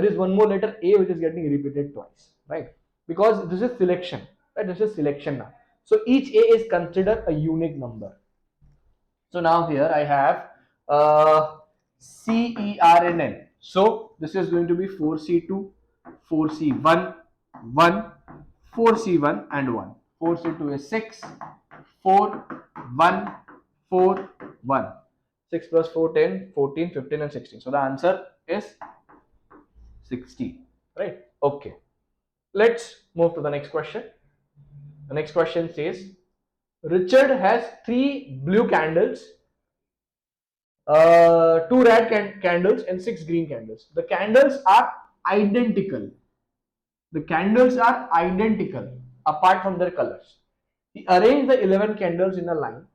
Speaker 1: is one more letter A which is getting repeated twice. Right? Because this is selection. Right? This is selection now. So each A is considered a unique number. So now here I have C, E, R, and N. So this is going to be 4C2, 4C1, 1, 4C1, and 1. 4C2 is 6, 4, 1, 4, 1. 6 plus 4, 10, 14, 15, and 16. So the answer is 16. Right? Okay. Let's move to the next question. The next question says, Richard has 3 blue candles, 2 red candles and 6 green candles. The candles are identical. the candles are identical apart from their colors. He arranged the 11 candles in a line.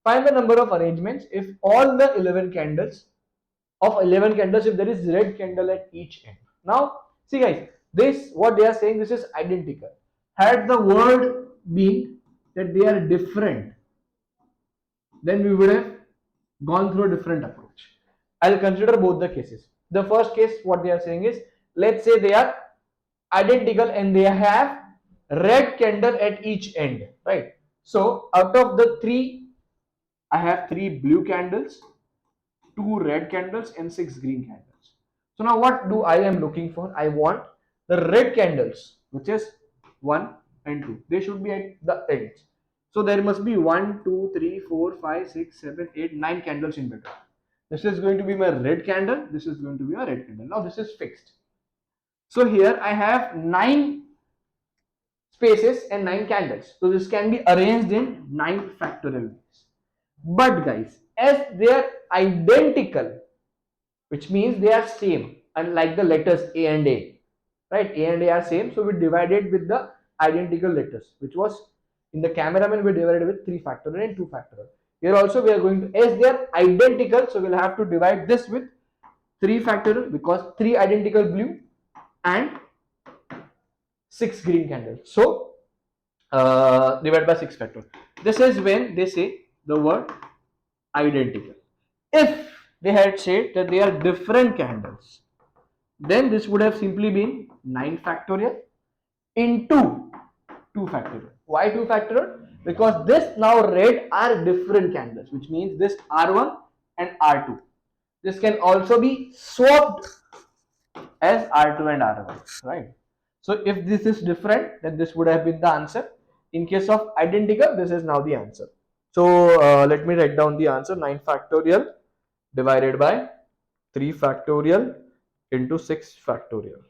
Speaker 1: Find the number of arrangements if all the 11 candles of 11 candles, if there is red candle at each end. Now, see guys, this what they are saying, this is identical. Had the word been that they are different, then we would have gone through a different approach. I'll consider both the cases. The first case, what they are saying is, let's say they are identical and they have red candle at each end, right? So out of the three, I have three blue candles, two red candles, and six green candles. So now what do I am looking for? I want the red candles, which is 1 and 2. They should be at the ends. So there must be 1, 2, 3, 4, 5, 6, 7, 8, 9 candles in between. This is going to be my red candle. This is going to be a red candle. Now this is fixed. So here I have 9 spaces and 9 candles. So this can be arranged in 9 factorial ways. But guys, as they are identical, which means they are same, unlike the letters A and A, right? A and A are same, so we divided with the identical letters, which was in the cameraman we divided with 3 factorial and 2 factorial. Here also we are going to, as they are identical, so we'll have to divide this with 3 factorial because 3 identical blue and 6 green candles. So divided by 6 factorial. This is when they say the word identical. If they had said that they are different candles, then this would have simply been 9 factorial into 2 factorial. Why 2 factorial? Because this now red are different candles, which means this R1 and R2. This can also be swapped as R2 and R1, right? So if this is different, then this would have been the answer. In case of identical, this is now the answer. So let me write down the answer. 9 factorial divided by 3 factorial into 6 factorial,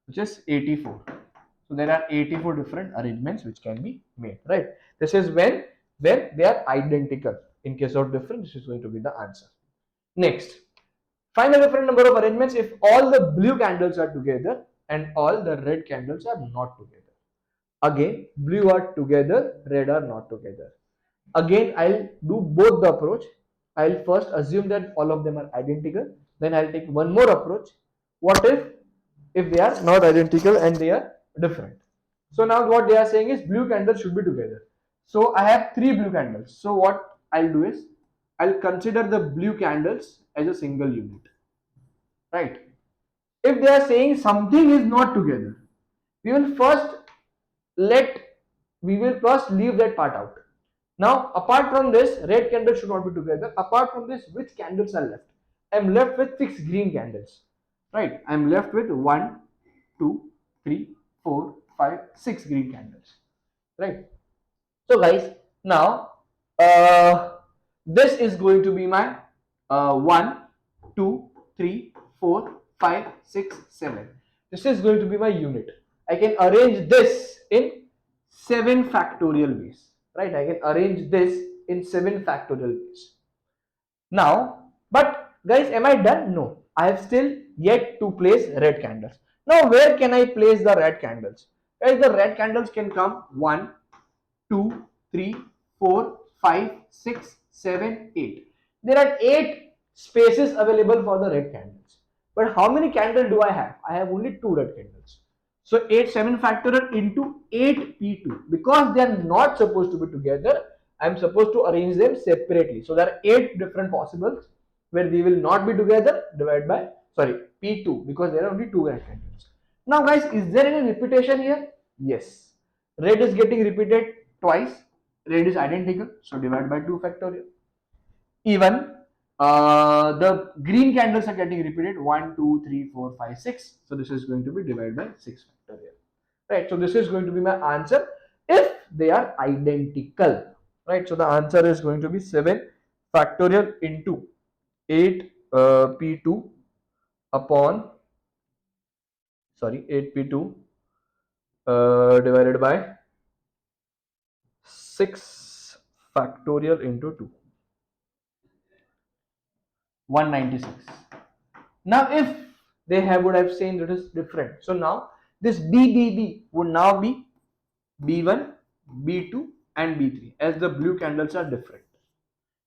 Speaker 1: which is 84. So there are 84 different arrangements which can be made, right? This is when they are identical. In case of different, this is going to be the answer. Next, find a different number of arrangements if all the blue candles are together and all the red candles are not together. Again, blue are together, red are not together. Again, I'll do both the approach. I'll first assume that all of them are identical. Then I'll take one more approach. What if they are not identical and they are different? So now what they are saying is blue candles should be together. So I have 3 blue candles. So what I'll do is I'll consider the blue candles as a single unit, right? If they are saying something is not together, we will first let we will first leave that part out. Now, apart from this, red candles should not be together. Apart from this, which candles are left? I am left with 6 green candles, right? I am left with 1, 2, 3, 4, 5, 6 green candles, right? So, guys, now this is going to be my 1, 2, 3, 4, 5, 6, 7. This is going to be my unit. I can arrange this in 7 factorial ways, right? I can arrange this in 7 factorial ways. Now, but guys, am I done? No, I have still yet to place red candles. Now, where can I place the red candles? Guys, the red candles can come 1, 2, 3, 4, 5, 6, 7, 8. There are 8 spaces available for the red candles. But how many candles do I have? I have only 2 red candles. So 8 7 factorial into 8 P2. Because they are not supposed to be together, I am supposed to arrange them separately. So there are 8 different possibles where they will not be together, divided by, sorry, P2, because there are only 2 red candles. Now guys, is there any repetition here? Yes. Red is getting repeated twice. Red is identical, so divide by 2 factorial. Even the green candles are getting repeated 1, 2, 3, 4, 5, 6. So this is going to be divided by 6 factorial. Right. So this is going to be my answer if they are identical. Right. So the answer is going to be 7 factorial into 8 P2 upon, sorry, 8 P2 divided by 6 factorial into 2. 196. Now if they would have saying that is different, so now This B would now be B1, B2 and B3 as the blue candles are different.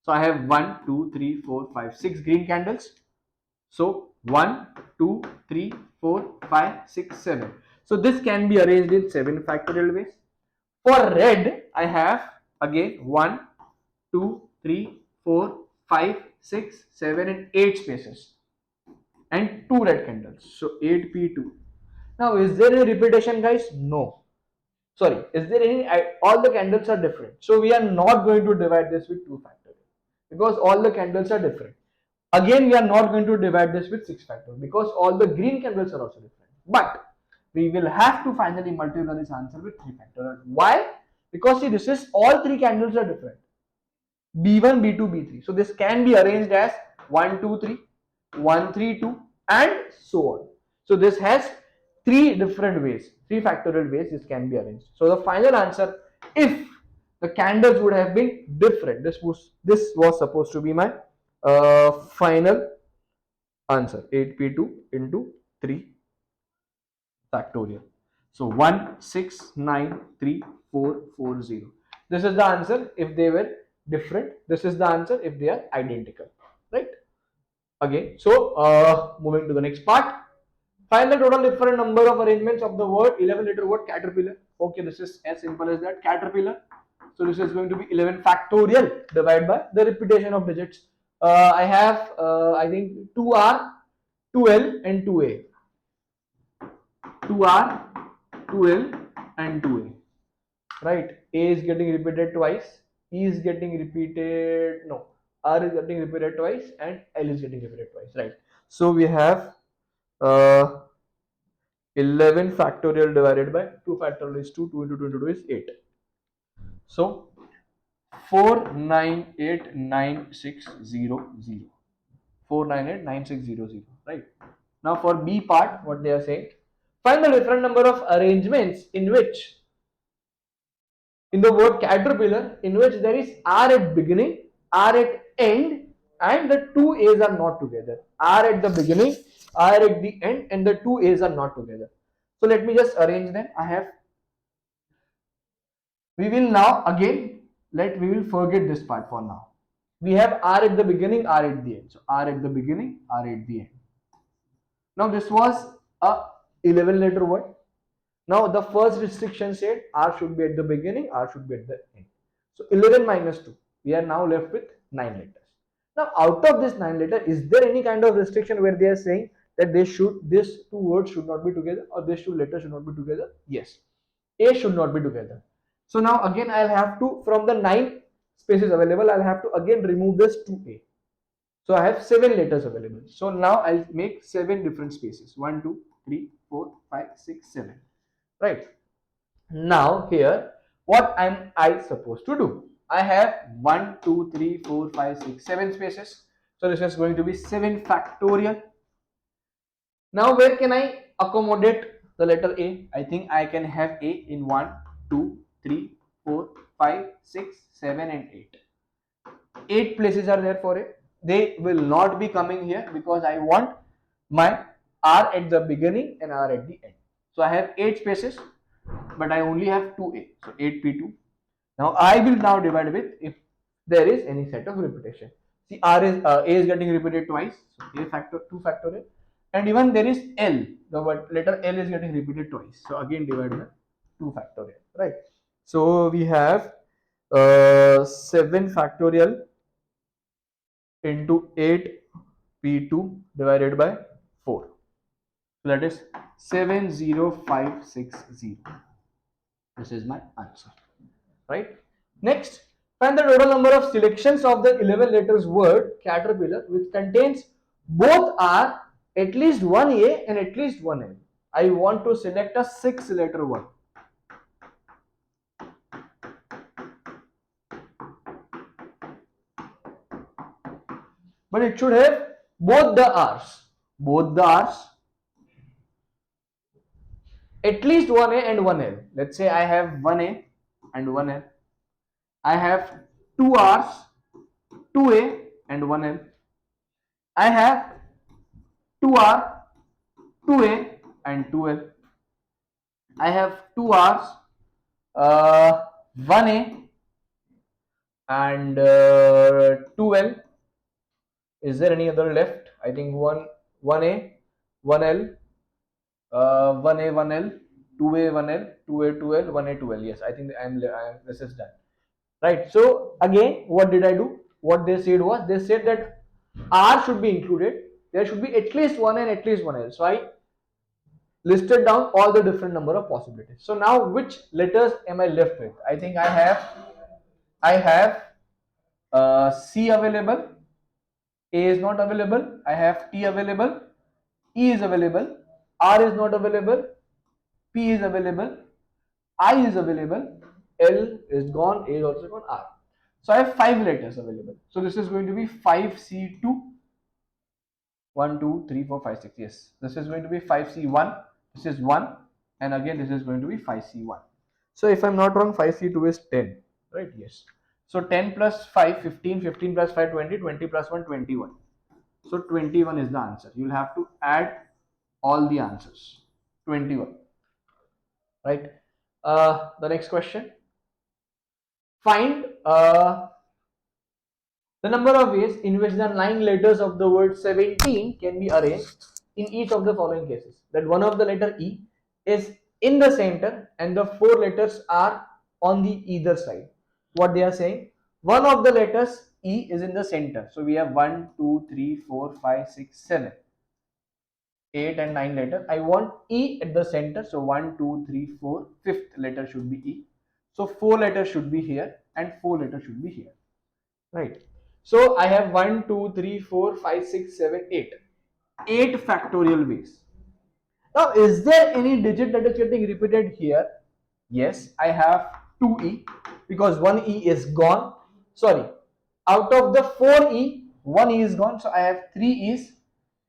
Speaker 1: So I have 1, 2, 3, 4, 5, 6 green candles. So 1, 2, 3, 4, 5, 6, 7. So this can be arranged in 7 factorial ways. For red, I have again 1, 2, 3, 4, 5, 6, 7 and 8 spaces and 2 red candles. So 8P2. Now is there any repetition, guys? No. Sorry, is there any, all the candles are different. So we are not going to divide this with 2 factorial because all the candles are different. Again, we are not going to divide this with 6 factorial because all the green candles are also different. But we will have to finally multiply this answer with 3 factorial. Why? Because see, this is all 3 candles are different. B1, B2, B3. So this can be arranged as 1, 2, 3, 1, 3, 2 and so on. So this has 3 different ways, 3 factorial ways this can be arranged. So the final answer, if the candles would have been different, this was supposed to be my final answer, 8P2 into 3 factorial. So 1, 6, 9, 3, 4, 4, 0. This is the answer if they were different. This is the answer if they are identical, right? Again, so moving to the next part. Find the total different number of arrangements of the word 11 letter word caterpillar. Okay, this is as simple as that, caterpillar. So this is going to be 11 factorial divided by the repetition of digits. I have I think 2R, 2L and 2A. 2R, 2L and 2A. Right, A is getting repeated twice, E is getting repeated, no, R is getting repeated twice and L is getting repeated twice, right? So we have 11 factorial divided by 2 factorial is 2, 2 into 2 into 2 is 8. So 4989600, 4989600, right? Now for B part, what they are saying, find the different number of arrangements in which, in the word caterpillar, in which there is R at beginning, R at end and the two A's are not together. R at the beginning, R at the end and the two A's are not together. So let me just arrange them. I have, we will now again, we will forget this part for now. We have R at the beginning, R at the end. So R at the beginning, R at the end. Now this was a 11 letter word. Now the first restriction said R should be at the beginning, R should be at the end. So 11 minus 2, we are now left with 9 letters. Now out of this 9 letter, is there any kind of restriction where they are saying that these two words should not be together or these two letters should not be together? Yes, A should not be together. So now again I'll have to, from the 9 spaces available, I'll have to again remove this 2A. So I have 7 letters available. So now I'll make 7 different spaces. 1, 2, 3, 4, 5, 6, 7. Right. Now here, what am I supposed to do? I have 1, 2, 3, 4, 5, 6, 7 spaces. So this is going to be 7 factorial. Now where can I accommodate the letter A? I think I can have A in 1, 2, 3, 4, 5, 6, 7 and 8. 8 places are there for it. They will not be coming here because I want my R at the beginning and R at the end. So I have 8 spaces, but I only have 2A. So 8P2. Now I will now divide with if there is any set of repetition. See, A is getting repeated twice. So A factor 2 factorial, and even there is L. The letter L is getting repeated twice. So again divide by 2 factorial. Right. So we have 7 factorial into 8P2 divided by 4. So that is 70560. This is my answer. Right. Next, find the total number of selections of the 11 letters word caterpillar which contains both R, at least one A and at least one L. I want to select a 6 letter word. But it should have both the R's. Both the R's. At least one A and one L. Let's say I have one A and one L. I have two R's, two A and one L. I have two R, two A and two L. I have two R's, uh, 1A and 2L. Is there any other left? I think 1A, 1L, 1A, 1L, 2A, 1L, 2A, 2L, 1A, 2L. Yes, I think this is done. Right. So again, what did I do? What they said was, they said that R should be included. There should be at least one and at least one L. So I listed down all the different number of possibilities. So now which letters am I left with? I think I have C available, A is not available, I have T available, E is available, R is not available, P is available, I is available, L is gone, A is also gone, R. So I have 5 letters available. So this is going to be 5C2, 1, 2, 3, 4, 5, 6. Yes, this is going to be 5C1. This is 1, and again this is going to be 5C1. So if I'm not wrong, 5C2 is 10, right? Yes. So 10 plus 5, 15, 15 plus 5, 20, 20 plus 1, 21. So 21 is the answer. You'll have to add all the answers. 21, right? The next question. Find the number of ways in which the 9 letters of the word 17 can be arranged in each of the following cases. That one of the letter E is in the center and the 4 letters are on the either side. What they are saying, one of the letters E is in the center. So we have 1, 2, 3, 4, 5, 6, 7, 8 and 9 letter. I want E at the center. So 1, 2, 3, 4, fifth letter should be E. So 4 letters should be here and 4 letters should be here. Right. So I have 1, 2, 3, 4, 5, 6, 7, 8. 8 factorial ways. Now, is there any digit that is getting repeated here? Yes, I have 2E because 1E is gone. Sorry, out of the 4E, 1E is gone. So I have 3 E's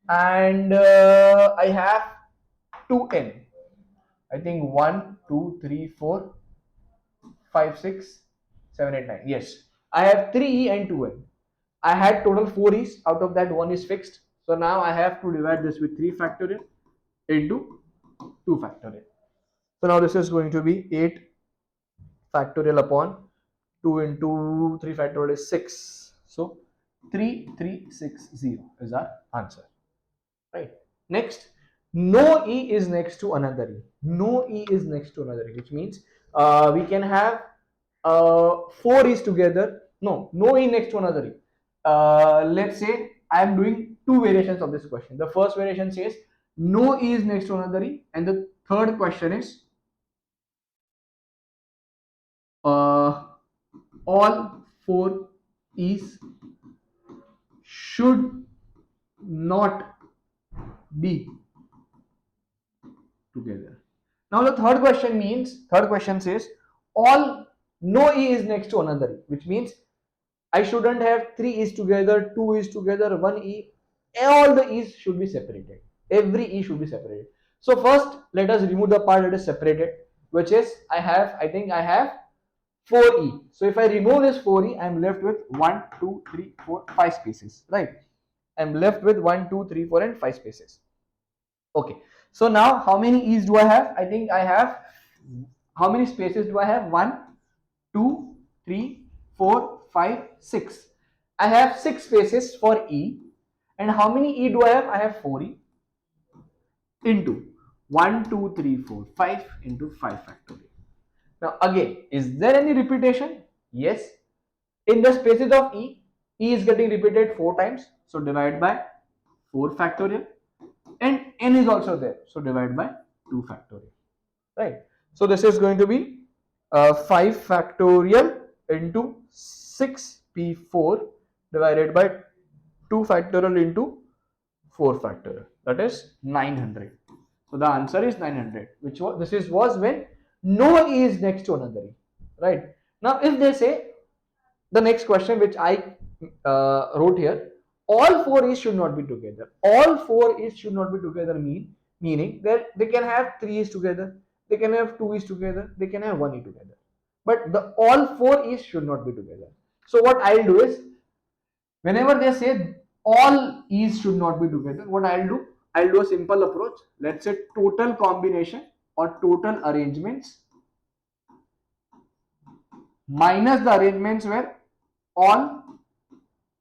Speaker 1: and I have 2N. I think 1, 2, 3, 4, 5, 6, 7, 8, 9. Yes, I have 3E and 2N. I had total 4 E's, out of that 1 is fixed. So now I have to divide this with 3 factorial into 2 factorial. So now this is going to be 8 factorial upon 2 into 3 factorial is 6. So 3360 is our answer. Right. Next, no E is next to another E. No E is next to another E, which means we can have 4 E's together. No E next to another E. Let's say I am doing 2 variations of this question. The first variation says no E is next to another E, and the third question is all 4 E's should not be together. Now the third question says all no E is next to another E, which means I shouldn't have 3 E's together, 2 E's together, 1 E. All the E's should be separated. Every E should be separated. So first let us remove the part that is separated, which is I think I have 4E. So if I remove this 4E, I am left with 1, 2, 3, 4, 5 spaces, right? I am left with 1, 2, 3, 4 and 5 spaces. Okay. So now how many E's do I have? I think I have, how many spaces do I have? 1, 2, 3, 4, 5, 6. I have 6 spaces for E. And how many E do I have? I have 4E into 1, 2, 3, 4, 5 into 5 factorial. Now again, is there any repetition? Yes. In the spaces of E, E is getting repeated 4 times. So divide by 4 factorial. And N is also there. So divide by 2 factorial. Right. So this is going to be 5 factorial into 6p4 divided by 2 factorial into 4 factorial. That is 900. So the answer is 900, which was, was when no E is next to another E. Right. Now if they say the next question which I wrote here, all 4 E's should not be together. All 4 E's should not be together meaning that they can have 3 E's together, they can have 2 E's together, they can have 1 E together. But the all 4 E's should not be together. So what I'll do is, whenever they say all E's should not be together, what I'll do a simple approach. Let's say total combination or total arrangements minus the arrangements where all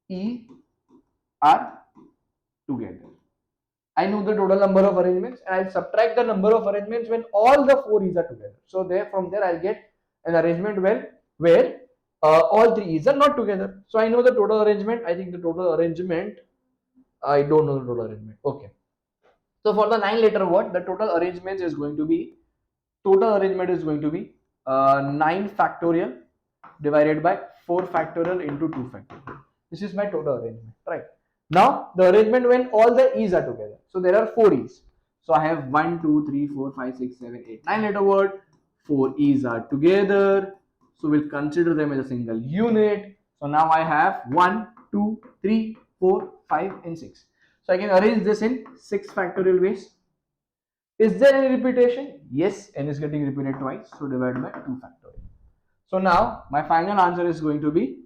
Speaker 1: E are together. I know the total number of arrangements and I'll subtract the number of arrangements when all the 4 E's are together. So there from there I'll get an arrangement where all 3 E's are not together. So I know the total arrangement. I think the total arrangement, I don't know the total arrangement. Okay. So for the 9 letter word, the total arrangement is going to be 9 factorial divided by 4 factorial into 2 factorial. This is my total arrangement, right? Now the arrangement when all the E's are together. So there are 4 E's. So I have 1, 2, 3, 4, 5, 6, 7, 8, 9 letter word. 4 E's are together. So we'll consider them as a single unit. So now I have 1, 2, 3, 4, 5 and 6. So I can arrange this in 6 factorial ways. Is there any repetition? Yes, n is getting repeated twice. So divide by 2 factorial. So now my final answer is going to be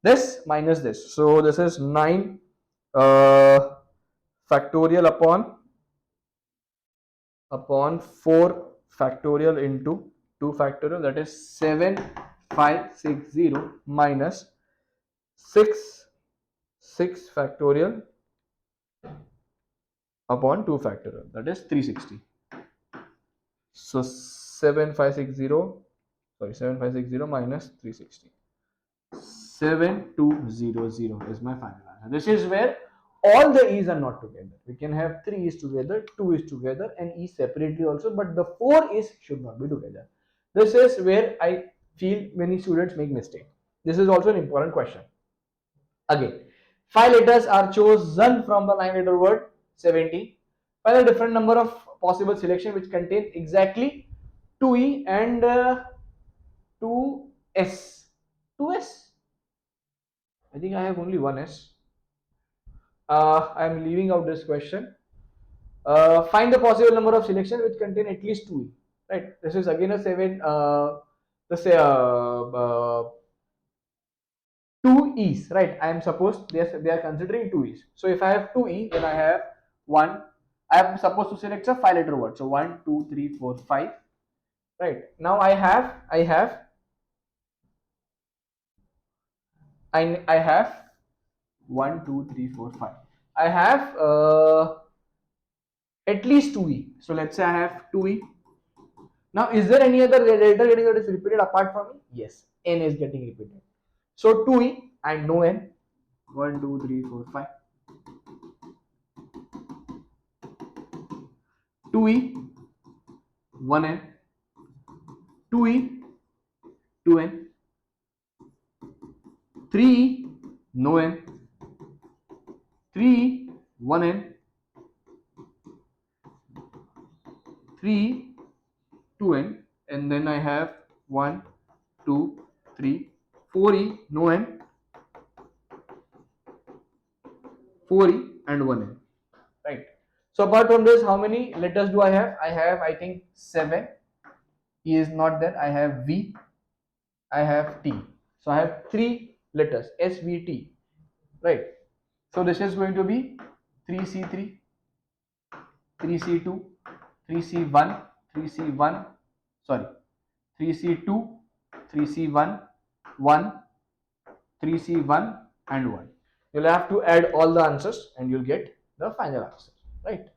Speaker 1: this minus this. So this is 9 factorial upon 4 factorial into 2 factorial, that is 7560 minus 6 factorial upon 2 factorial, that is 360. So 7560 minus 360. 7200 is my final answer. This is where all the E's are not together. We can have 3 E's together, 2 E's together, and E separately also, but the 4 E's should not be together. This is where I feel many students make mistake. This is also an important question. Again, 5 letters are chosen from the 9 letter word 70. Find a different number of possible selection which contain exactly 2E and 2S. 2S? I think I have only one S. I am leaving out this question. Find the possible number of selections which contain at least 2E. Right. This is again a 7. Let's say 2 E's. Right. I am supposed they are considering 2 E's. So if I have 2E, then I have 1. I am supposed to select a 5 letter word. So 1, 2, 3, 4, 5. Right. Now I have 1, 2, 3, 4, 5. I have at least 2E. So let's say I have 2E. Now, is there any other letter that is repeated apart from E? Yes, N is getting repeated. So 2E and no N. 1, 2, 3, 4, 5. 2E, 1N. 2E, 2N. 3E, no N. 3E, 1N. 3E, 2N, and then I have 1, 2, 3, 4E, no N, 4E and 1N. Right. So apart from this, how many letters do I have? I have, I think, 7. E is not there. I have V. I have T. So I have 3 letters. S, V, T. Right. So this is going to be 3C3, 3C2, 3C1, 3C1. Sorry. 3C2, 3C1, 1, 3C1 and 1. You'll have to add all the answers and you'll get the final answer, right?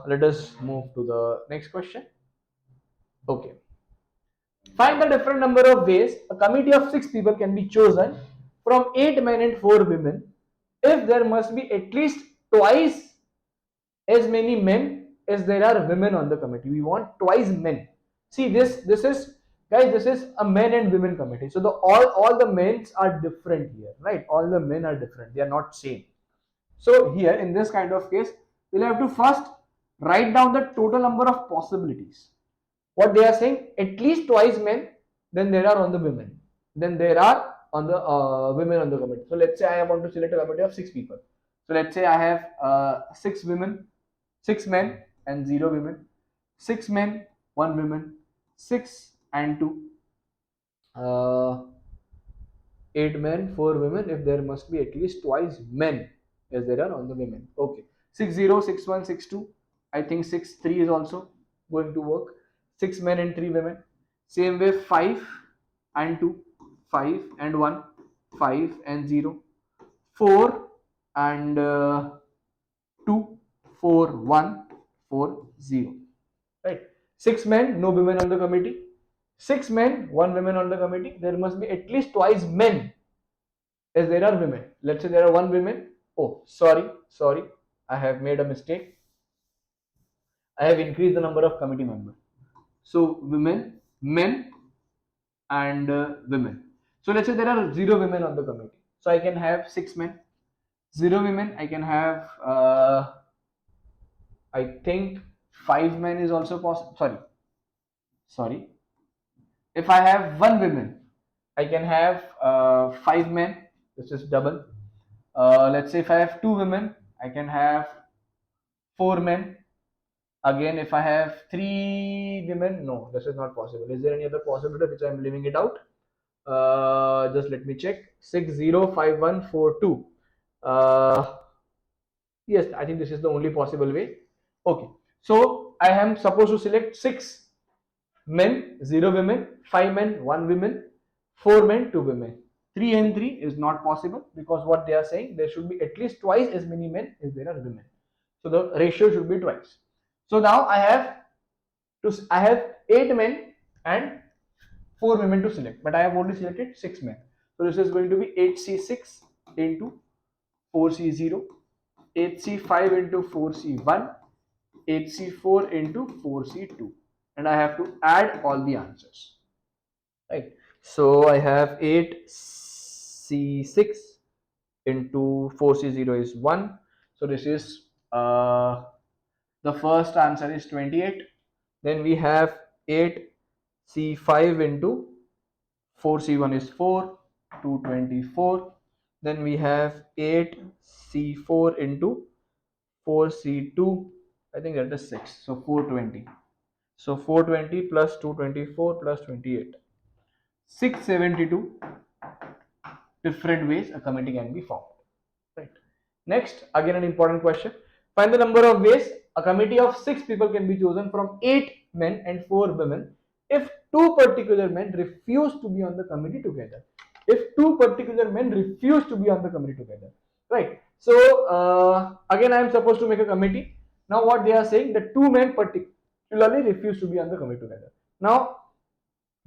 Speaker 1: Let us move to the next question. Okay. Find the different number of ways a committee of 6 people can be chosen from 8 men and 4 women if there must be at least twice as many men as there are women on the committee. We want twice men. See, this is, guys, this is a men and women committee. So the all the men are different here, right? All the men are different. They are not same. So here in this kind of case, we'll have to first write down the total number of possibilities. What they are saying, at least twice men, then there are on the women. Then there are on the women on the committee. So let's say I want to select a committee of 6 people. So let's say I have 6 women, 6 men and 0 women. 6 men, 1 woman, 6 and 2. 8 men, 4 women, if there must be at least twice men as there are on the women. Okay. 6, 0, 6, 1, 6, 2. I think 6, 3 is also going to work. 6 men and 3 women. Same way 5 and 2, 5 and 1, 5 and 0, 4 and 2, 4, 1, 4, 0. Right? 6 men, no women on the committee. 6 men, 1 woman on the committee. There must be at least twice men as there are women. Let's say there are 1 woman. Oh, sorry, I have made a mistake. I have increased the number of committee members. So women, men, and women. So let's say there are 0 women on the committee. So I can have 6 men. 0 women, I can have I think 5 men is also possible. Sorry. If I have 1 woman, I can have 5 men. This is double. Let's say if I have 2 women, I can have 4 men. Again, if I have 3 women, no, this is not possible. Is there any other possibility which I am leaving it out? Just let me check. 605142. Yes, I think this is the only possible way. Okay, so I am supposed to select 6 men, 0 women, 5 men, 1 woman, 4 men, 2 women. 3 and 3 is not possible because what they are saying, there should be at least twice as many men as there are women. So the ratio should be twice. So now I have 8 men and 4 women to select, but I have only selected 6 men. So this is going to be 8C6 into 4C0, 8C5 into 4C1, 8C4 into 4C2, and I have to add all the answers. Right. So I have 8C6 into 4C0 is 1. So this is the first answer is 28. Then we have 8C5 into 4C1 is 4, 224. Then we have 8C4 into 4C2, I think that is 6, so 420. So 420 plus 224 plus 28. 672 different ways a committee can be formed. Right. Next, again an important question. Find the number of ways a committee of 6 people can be chosen from 8 men and 4 women if 2 particular men refuse to be on the committee together. If 2 particular men refuse to be on the committee together. Right. So again I am supposed to make a committee. Now what they are saying, that 2 men particularly refuse to be on the committee together. Now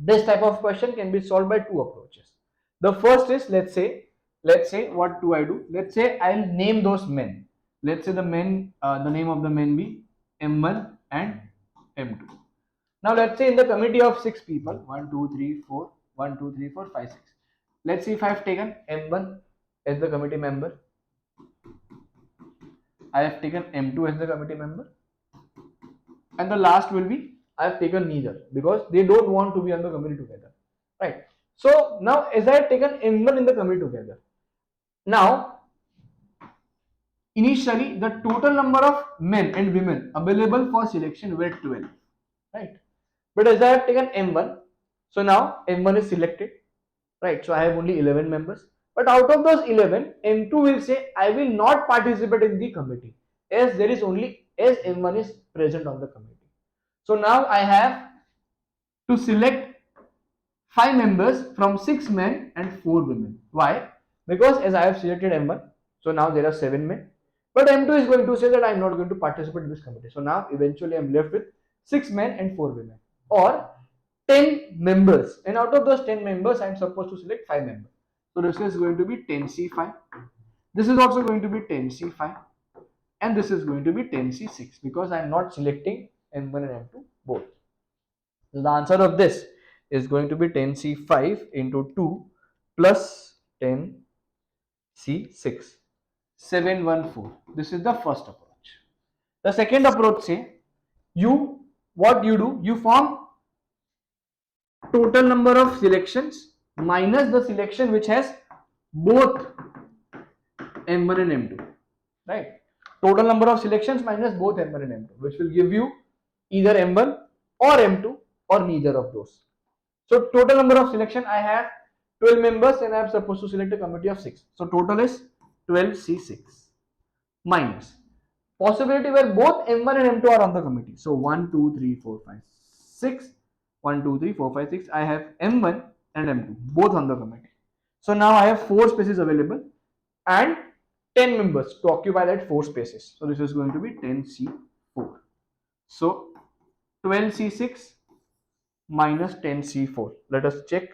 Speaker 1: this type of question can be solved by 2 approaches. The first is, let's say what do I do? Let's say I'll name those men. Let's say the name of the men be M1 and M2. Now let's say in the committee of 6 people, 1, 2, 3, 4, 1, 2, 3, 4, 5, 6. Let's see if I've taken M1 as the committee member. I have taken M2 as the committee member. And the last will be I have taken neither because they don't want to be on the committee together, right? So now as I have taken M1 in the committee together, now initially the total number of men and women available for selection were 12, right? But as I have taken M1, so now M1 is selected, right? So I have only 11 members, but out of those 11, M2 will say I will not participate in the committee as there is only as M1 is present on the committee. So now I have to select 5 members from 6 men and 4 women. Why? Because as I have selected M1, so now there are 7 men. But M2 is going to say that I am not going to participate in this committee. So now eventually I am left with 6 men and 4 women, or 10 members. And out of those 10 members, I am supposed to select 5 members. So this is going to be 10C5. This is also going to be 10C5. And this is going to be 10C6 because I am not selecting M1 and M2 both. So the answer of this is going to be 10C5 into 2 plus 10C6. 714. This is the first approach. The second approach say, what you do, you form total number of selections minus the selection which has both M1 and M2, right? Total number of selections minus both M1 and M2, which will give you either M1 or M2 or neither of those. So total number of selection, I have 12 members and I am supposed to select a committee of 6. So total is 12C6 minus possibility where both M1 and M2 are on the committee. So 1, 2, 3, 4, 5, 6, 1, 2, 3, 4, 5, 6. I have M1 and M2, both on the commit. So now I have 4 spaces available and 10 members to occupy that 4 spaces. So this is going to be 10C4. So 12C6 minus 10C4. Let us check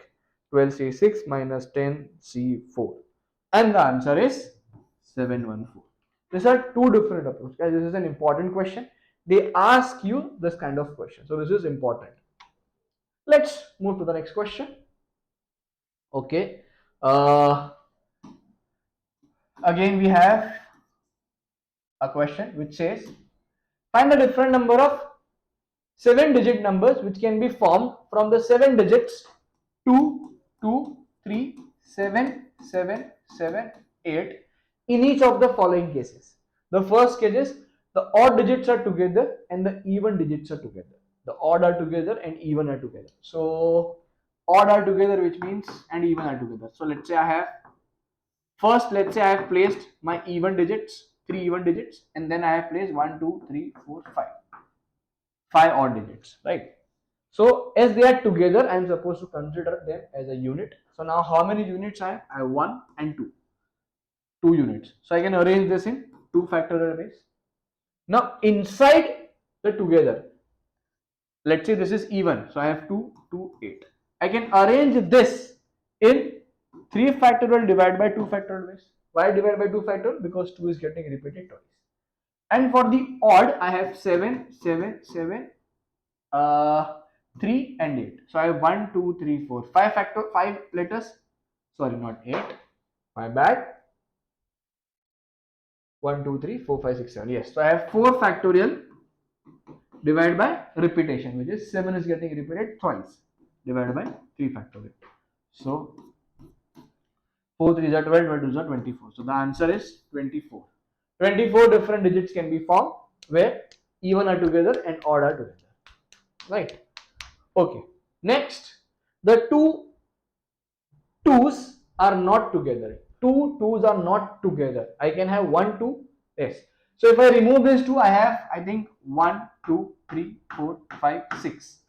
Speaker 1: 12C6 minus 10C4. And the answer is 714. These are two different approaches. Guys, this is an important question. They ask you this kind of question. So this is important. Let's move to the next question. Okay. Again, we have a question which says, find the different number of 7-digit numbers which can be formed from the 7 digits 2, 2, 3, 7, 7, 7, 8 in each of the following cases. The first case is the odd digits are together and the even digits are together. The odd are together and even are together. So odd are together, which means, and even are together. So let's say I have, first let's say I have placed my even digits, 3 even digits, and then I have placed 1, 2, 3, 4, 5. 5 odd digits, right? So as they are together, I am supposed to consider them as a unit. So now how many units I have? I have 1 and 2. 2 units. So I can arrange this in 2 factorial ways. Now inside the together, let's say this is even. So I have 2, 2, 8. I can arrange this in 3 factorial divided by 2 factorial ways. Why divide by 2 factorial? Because 2 is getting repeated twice. And for the odd, I have 7, 7, 7, 3 and 8. So I have 1, 2, 3, 4, 5 factor, 5 letters. Sorry, not 8. My bad. 1, 2, 3, 4, 5, 6, 7. Yes. So I have 4 factorial divided by repetition, which is 7 is getting repeated twice, divided by 3 factorial. So 4 3s are 12, 12 2s are 24. So the answer is 24. 24 different digits can be formed where even are together and odd are together. Right? Okay. Next, the two twos are not together. Two twos are not together. I can have 1, 2. Yes. So if I remove these two, I have, I think, 1, 2, 3, 4, 5, 6.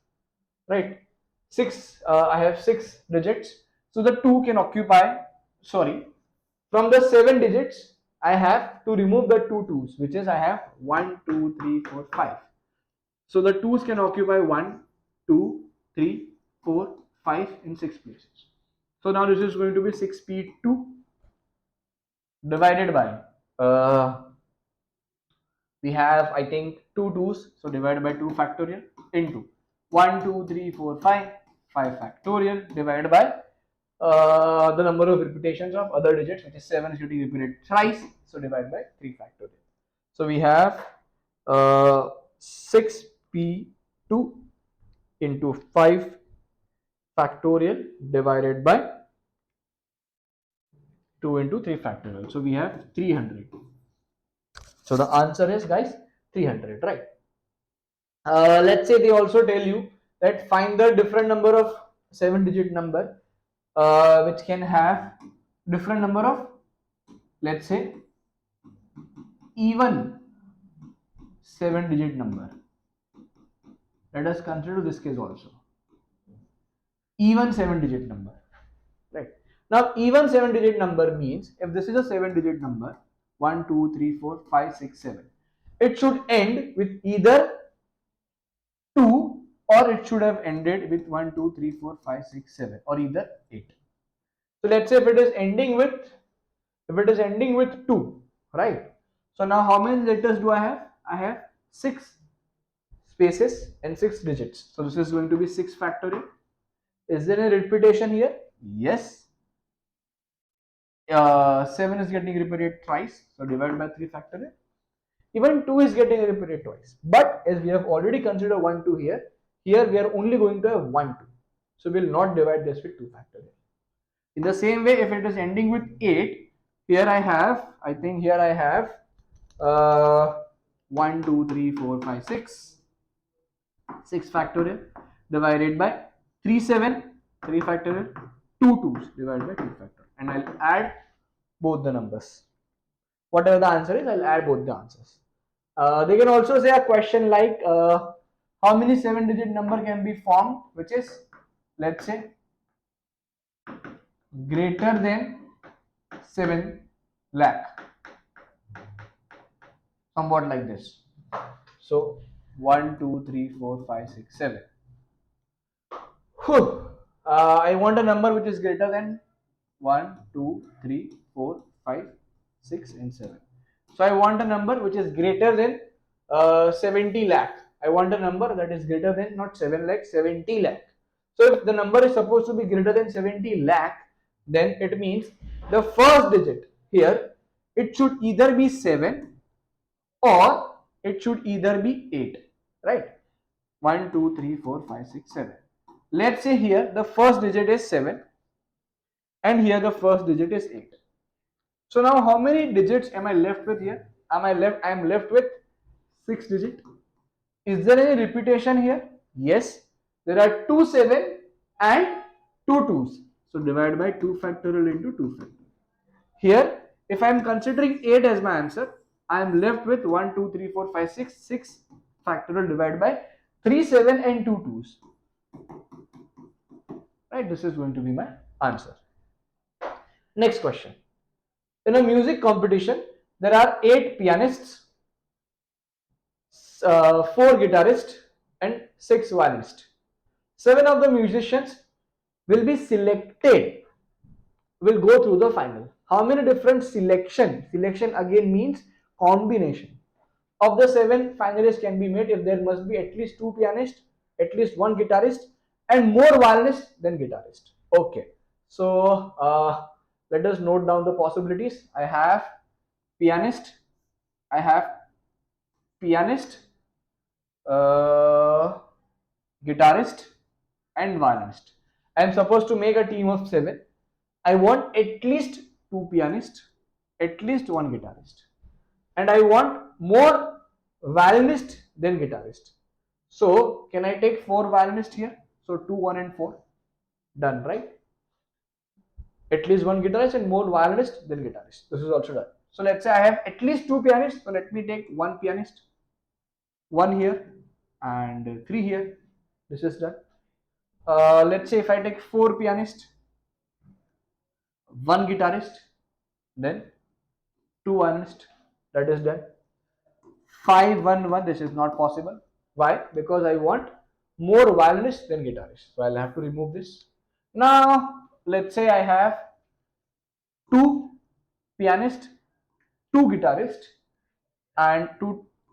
Speaker 1: Right? 6. I have 6 digits. So the 2 can occupy, sorry, from the 7 digits, I have to remove the 2 twos, which is I have 1, 2, 3, 4, 5. So the 2's can occupy 1, 2, 3, 4, 5 in 6 places. So now this is going to be 6p2 divided by, we have, I think, 2 2's, so divided by 2 factorial into 1, 2, 3, 4, 5, 5 factorial divided by the number of repetitions of other digits, which is 7 is getting repeated thrice, so divided by 3 factorial. So we have 6p2 into 5 factorial divided by 2 into 3 factorial. So we have 300. So the answer is, guys, 300, right? Let's say they also tell you that find the different number of 7-digit number which can have different number of, let's say, even 7-digit number. Let us consider this case also. Even 7-digit number, right? Now even 7-digit number means if this is a 7-digit number, 1, 2, 3, 4, 5, 6, 7, it should end with either 2 or it should have ended with 1, 2, 3, 4, 5, 6, 7 or either 8. So let's say if it is ending with 2, right? So now how many letters do I have? I have 6 spaces and 6 digits. So this is going to be 6 factorial. Is there a repetition here? Yes. 7 is getting repeated twice, so divided by 3 factorial. Even 2 is getting repeated twice. But as we have already considered 1, 2 here we are only going to have 1, 2. So we will not divide this with 2 factorial. In the same way, if it is ending with 8, here I have, I think here I have 1, 2, 3, 4, 5, 6. 6 factorial divided by 3, 7, 3 factorial, 2 2's divided by 2 factorial. And I'll add both the numbers. Whatever the answer is, I'll add both the answers. They can also say a question like how many 7-digit number can be formed, which is, let's say, greater than 7 lakh, somewhat like this. So 1, 2, 3, 4, 5, 6, 7. I want a number which is greater than 1, 2, 3, 4, 5, 6 and 7. So I want a number which is greater than 70 lakh. I want a number that is greater than not 7 lakh, 70 lakh. So if the number is supposed to be greater than 70 lakh, then it means the first digit here, it should either be 7 or it should either be 8, right? 1, 2, 3, 4, 5, 6, 7. Let's say here the first digit is 7 and here the first digit is 8. So now how many digits am I left with here? I am left with 6 digit. Is there any repetition here? Yes. There are 2 7 and 2 2's. So divide by 2 factorial into 2 factorial. Here, if I am considering 8 as my answer, I am left with 1, 2, 3, 4, 5, 6, 6 factorial divided by 3, 7 and 2 2's. Right, this is going to be my answer. Next question. In a music competition, there are 8 pianists, 4 guitarists and 6 violinists. 7 of the musicians will be selected, will go through the final. How many different selection again means combination of the 7 finalists can be made if there must be at least 2 pianists, at least 1 guitarist and more violinists than guitarist. Okay, so let us note down the possibilities. I have pianist, I have pianist, uh, guitarist and violinist. I am supposed to make a team of 7. I want at least 2 pianists, at least 1 guitarist, and I want more violinist than guitarist. So can I take 4 violinists here? So 2, 1 and 4. Done, right? At least 1 guitarist and more violinist than guitarist. This is also done. So let's say I have at least 2 pianists. So let me take 1 pianist, 1 here and 3 here. This is done. Let's say if I take 4 pianists, 1 guitarist, then 2 violinists. That is done. 5, 1, 1. This is not possible. Why? Because I want more violinists than guitarists. So I'll have to remove this. Now let's say I have 2 pianists, 2 guitarists and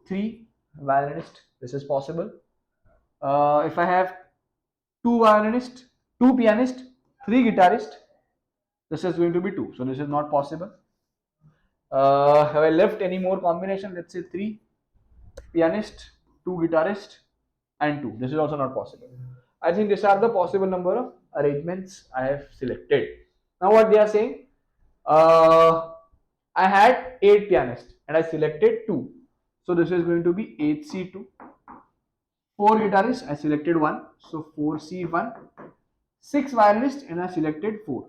Speaker 1: 3 violinists. This is possible. If I have 2 violinists, 2 pianists, 3 guitarists, this is going to be 2. So this is not possible. Have I left any more combination? Let's say 3 pianist, 2 guitarist and 2. This is also not possible. I think these are the possible number of arrangements I have selected. Now what they are saying, I had 8 pianists and I selected 2. So this is going to be 8C2. 4 guitarists, I selected 1. So 4C1. 6 violinists and I selected 4.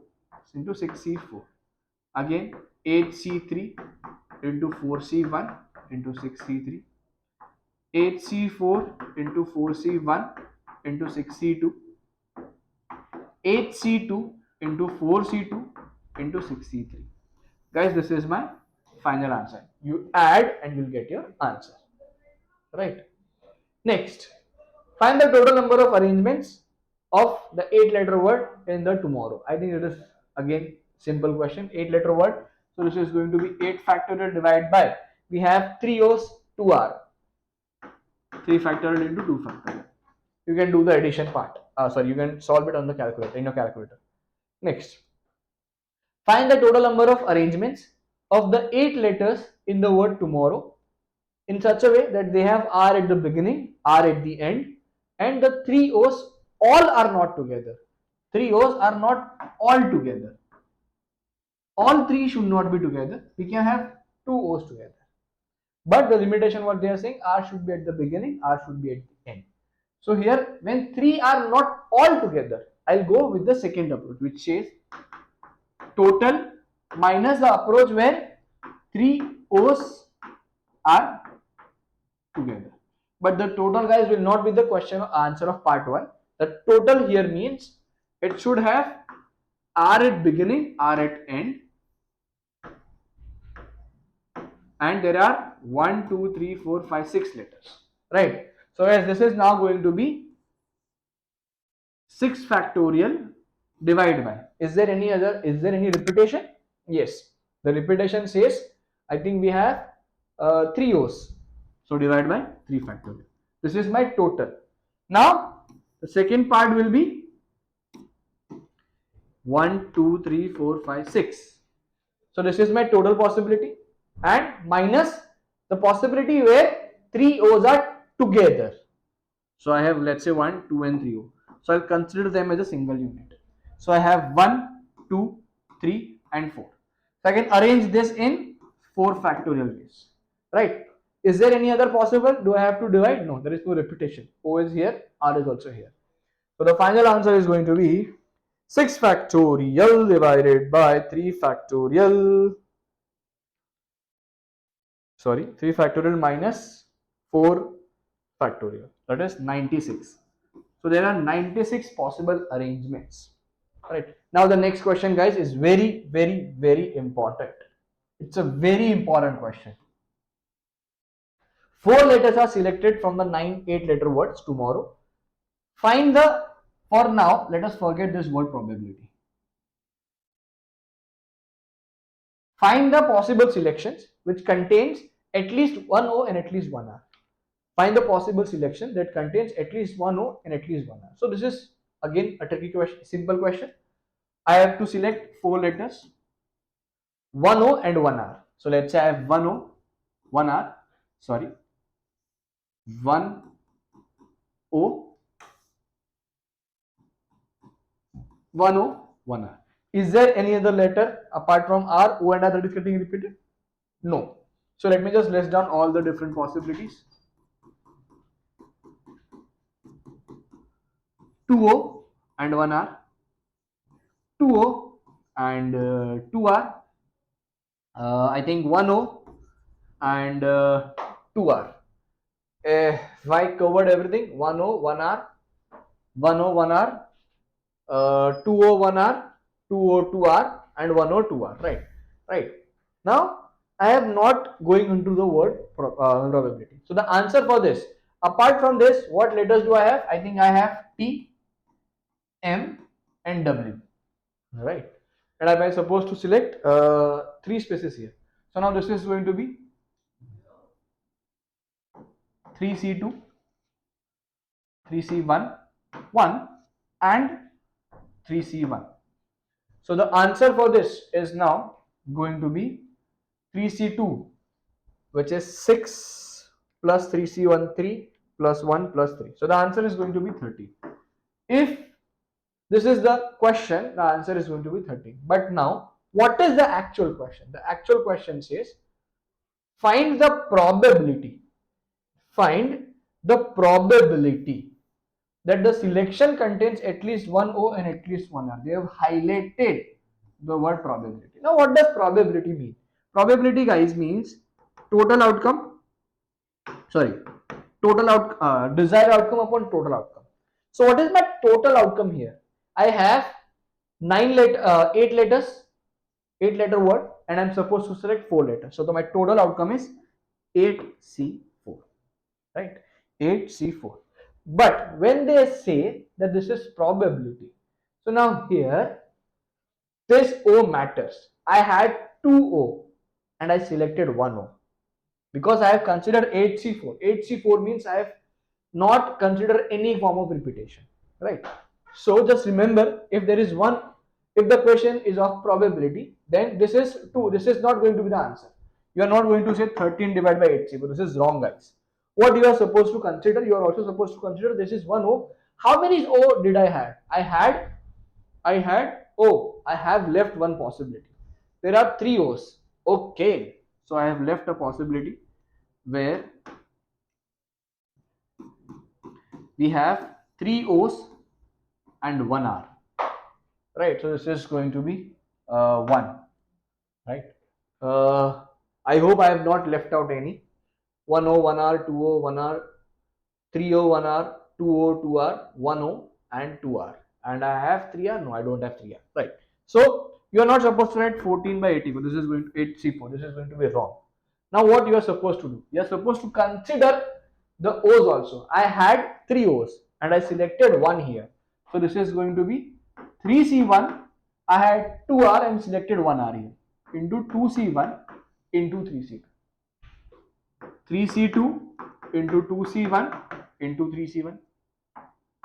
Speaker 1: Into 6C4. Again 8C3 into 4C1 into 6C3. 8C4 into 4C1 into 6C2. 8C2 into 4C2 into 6C3. Guys, this is my final answer. You add and you'll get your answer. Right. Next, find the total number of arrangements of the 8-letter word in the tomorrow. I think it is again simple question. 8-letter word. So this is going to be 8 factorial divided by, we have 3 O's, 2 R. 3 factorial into 2 factorial. You can do the addition part. You can solve it on the calculator, in your calculator. Next, find the total number of arrangements of the 8 letters in the word tomorrow in such a way that they have R at the beginning, R at the end, and the 3 O's all are not together. 3 O's are not all together. All 3 should not be together. We can have 2 O's together. But the limitation what they are saying, R should be at the beginning, R should be at the end. So here, when 3 are not all together, I'll go with the second approach, which says total minus the approach where 3 O's are together. but the total, guys, will not be the question or answer of part 1. The total here means it should have R at beginning, R at end, and there are 1, 2, 3, 4, 5, 6 letters, right? So as this is now going to be 6 factorial divided by, is there any repetition? Yes, the repetition says, I think we have 3 O's, so divide by 3 factorial. This is my total. Now the second part will be 1, 2, 3, 4, 5, 6. So this is my total possibility, and minus the possibility where 3 O's are together. So I have, let's say, 1, 2 and 3 O. So I'll consider them as a single unit. So I have 1, 2, 3 and 4. So I can arrange this in 4 factorial ways, right? Is there any other possible? Do I have to divide? No, there is no repetition. O is here, R is also here. So the final answer is going to be 6 factorial divided by 3 factorial. Sorry, 3 factorial minus 4 factorial. That is 96. So there are 96 possible arrangements. Right. Now the next question, guys, is very, very, very important. It's a very important question. 4 letters are selected from the 9 8-letter words tomorrow. Find the, for now, let us forget this word probability. Find the possible selections which contains at least one O and at least one R. Find the possible selection that contains at least one O and at least one R. So this is again a tricky question, simple question. I have to select 4 letters, 1 O and 1 R. So let's say I have 1 O, 1 R, sorry, 1 O, 1 O, 1 R. Is there any other letter apart from R, O and R that is getting repeated? No. So let me just list down all the different possibilities. 2 O and 1 R, 2 O and 2 R, I think 1 O and 2 R. If I covered everything, 1 O, 1 R, 1 O, 1 R, 2 O, 1 R, 2 O, 2 R, and 1 O, 2 R, right? Right. Now, I am not going into the word probability. So the answer for this, apart from this, what letters do I have? I think I have T, M, and W, right? And I am supposed to select 3 spaces here. So now this is going to be 3C2, 3C1, 1 and 3C1. So the answer for this is now going to be 3C2, which is 6 plus 3C1, 3 plus 1 plus 3. So the answer is going to be 13. If this is the question, the answer is going to be 13. But now, what is the actual question? The actual question says, find the probability. Find the probability that the selection contains at least one O and at least one R. They have highlighted the word probability. Now, what does probability mean? Probability, guys, means total outcome, sorry, desired outcome upon total outcome. So what is my total outcome here? I have 8 letters, 8-letter word, and I'm supposed to select 4 letters. So my total outcome is 8C4, right? 8C4. But when they say that this is probability, so now here this O matters. I had 2 O and I selected 1 O because I have considered 8C4. 8C4 means I have not considered any form of repetition, right? So just remember, if there is one, if the question is of probability, then this is 2. This is not going to be the answer. You are not going to say 13 divided by 8C4. This is wrong, guys. What you are supposed to consider, you are also supposed to consider this is 1 O. How many O did I have? I had O. I have left one possibility. There are 3 O's. Okay. So I have left a possibility where we have 3 O's and 1 R. Right. So this is going to be 1. Right. I hope I have not left out any. 1 O, 1 R, 2 O, 1 R, 3O, 1R, 2O, 2R, 1O, and 2R. And I have 3R? No, I don't have 3R. Right. So you are not supposed to write 14 by 84. This is going to 8C4. This is going to be wrong. Now what you are supposed to do? You are supposed to consider the O's also. I had 3 O's and I selected 1 here. So this is going to be 3C1. I had 2R and selected 1R here into 2C1 into 3C2. 3C2 into 2C1 into 3C1.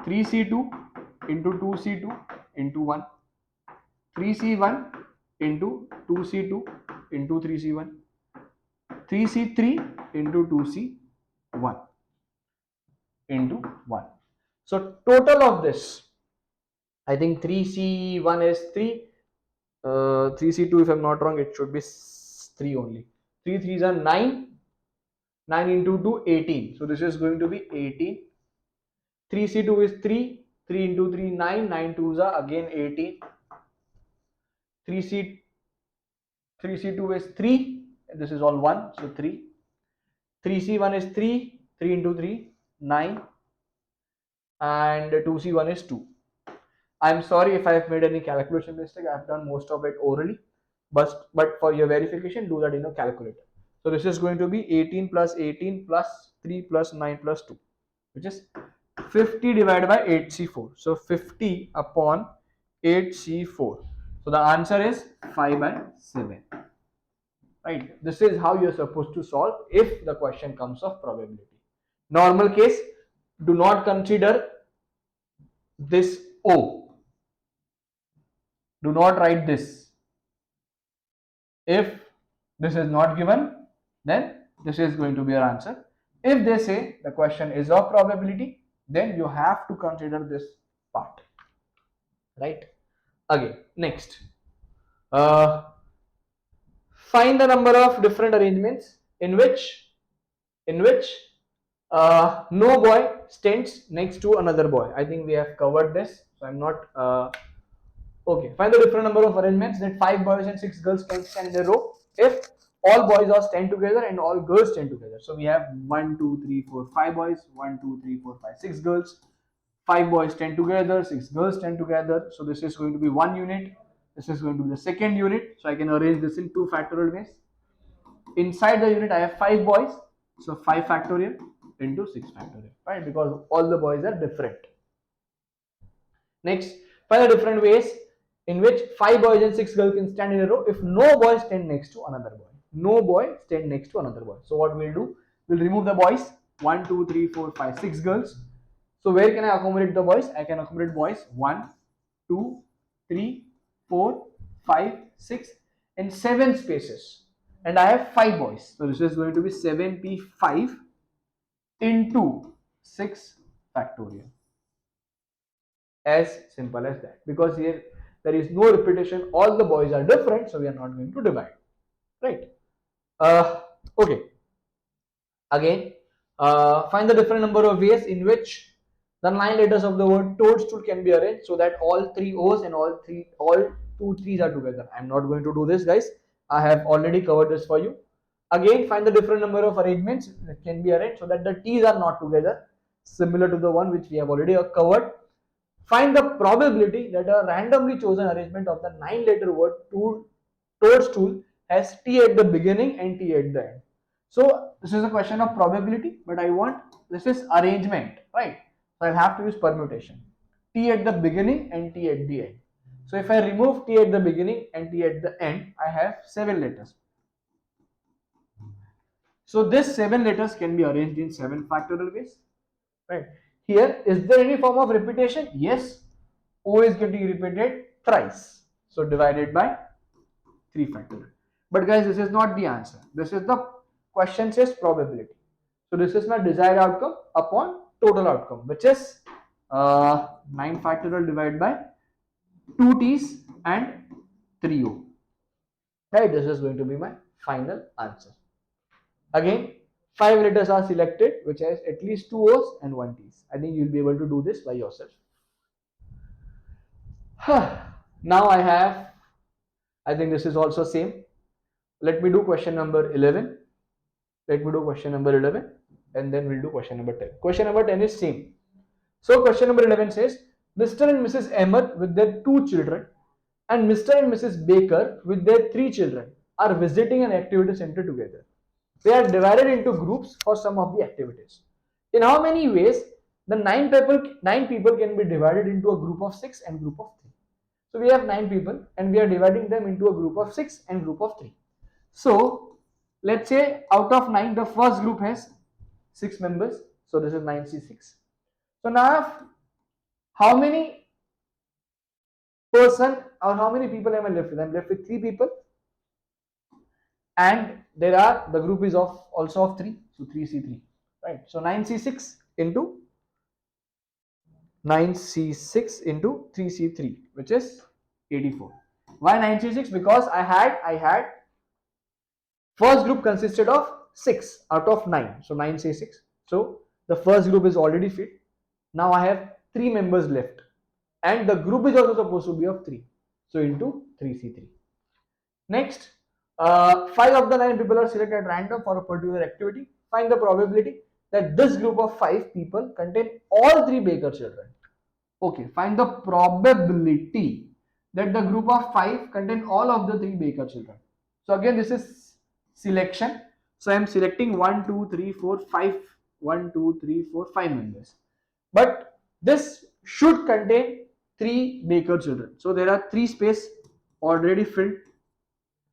Speaker 1: 3C2 into 2C2 into 1. 3C1 into 2C2 into 3C1. 3C3 into 2C1 into 1. So total of this, I think 3C1 is 3, 3C2 if I'm not wrong, it should be 3 only. 3 3s are 9, 9 into 2, 18. So this is going to be 18. 3C2 is 3, 3 into 3, 9, 9 2s are again 18. 3C2 is 3, this is all 1, so 3. 3C1 is 3, 3 into 3, 9, and 2C1 is 2. I'm sorry if I've made any calculation mistake. I've done most of it orally, but for your verification, do that in a calculator. So this is going to be 18 plus 18 plus 3 plus 9 plus 2, which is 50 divided by 8C4. So 50 upon 8C4. So the answer is 5 by 7. Right? This is how you're supposed to solve if the question comes of probability. Normal case, do not consider this O. Do not write this. If this is not given, then this is going to be your answer. If they say the question is of probability, then you have to consider this part. Right? Again, next. Find the number of different arrangements in which no boy stands next to another boy. I think we have covered this, so I'm not okay. Find the different number of arrangements that 5 boys and 6 girls can stand in a row if all boys are stand together and all girls stand together. So we have 1 2 3 4 5 boys, 1 2 3 4 5 6 girls. 5 boys stand together, 6 girls stand together. So this is going to be one unit. This is going to be the second unit. So I can arrange this in 2 factorial ways. Inside the unit I have 5 boys, so 5 factorial into 6 factorial, right? Because all the boys are different. Next, find the different ways in which 5 boys and 6 girls can stand in a row if no boy stand next to another boy. No boy stand next to another boy. So what we'll do, we'll remove the boys. 1 2 3 4 5 6 girls. So where can I accommodate the boys? I can accommodate boys 1 2 3 4 5 6 and 7 spaces, and I have 5 boys. So this is going to be 7p5 into 6 factorial. As simple as that. Because here there is no repetition, all the boys are different, so we are not going to divide. Right? Okay. Again, find the different number of ways in which the 9 letters of the word toadstool can be arranged so that all 3 O's and all 2 3's are together. I'm not going to do this, guys. I have already covered this for you. Again, find the different number of arrangements that can be arranged so that the T's are not together, similar to the one which we have already covered. Find the probability that a randomly chosen arrangement of the 9-letter word toadstool has T at the beginning and T at the end. So this is a question of probability, but I want, this is arrangement, right? So I'll have to use permutation. T at the beginning and T at the end. So if I remove T at the beginning and T at the end, I have 7 letters. So this 7 letters can be arranged in 7 factorial ways, right? Here, is there any form of repetition? Yes, O is getting repeated thrice. So divided by 3 factorial. But guys, this is not the answer. This is the question says probability. So this is my desired outcome upon total outcome, which is 9 factorial divided by 2 T's and 3 O. Right, this is going to be my final answer. Again, 5 letters are selected, which has at least 2 O's and 1 T's. I think you'll be able to do this by yourself. Now I think this is also same. Let me do question number 11. and then we'll do question number 10. Question number 10 is same. So question number 11 says, Mr. and Mrs. Ahmed with their 2 children and Mr. and Mrs. Baker with their 3 children are visiting an activity center together. They are divided into groups for some of the activities. In how many ways the 9 people can be divided into a group of 6 and group of 3? So we have 9 people and we are dividing them into a group of 6 and group of 3. So let's say out of 9 the first group has 6 members. So this is 9C6. So now how many person or how many people am I left with? I'm left with 3 people, and there are the group is of also of 3, so 3C3, right? So 9C6 into 3C3, which is 84. Why 9C6? Because I had first group consisted of 6 out of 9, so 9C6. So the first group is already fit. Now I have 3 members left, and the group is also supposed to be of 3, so into 3C3. Next, 5 of the 9 people are selected at random for a particular activity. Find the probability that this group of 5 people contain all 3 Baker children. Okay, find the probability that the group of 5 contain all of the 3 Baker children. So again, this is selection. So I am selecting 1, 2, 3, 4, 5. 1, 2, 3, 4, 5 members. But this should contain 3 Baker children. So there are 3 space already filled,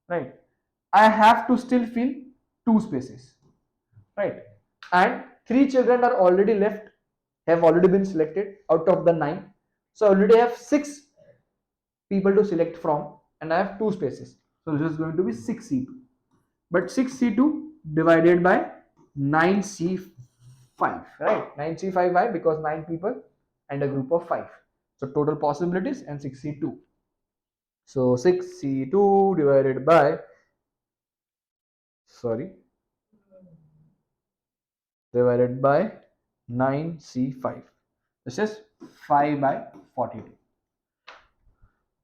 Speaker 1: right? I have to still fill 2 spaces, right? And 3 children are already left, have already been selected out of the 9. So I already have 6 people to select from, and I have 2 spaces. So this is going to be 6C2. But 6C2 divided by 9C5, right? 9C5, why? Because 9 people and a group of 5. So total possibilities and 6C2. So 6C2 divided by, divided by 9C5. This is 5 by 42.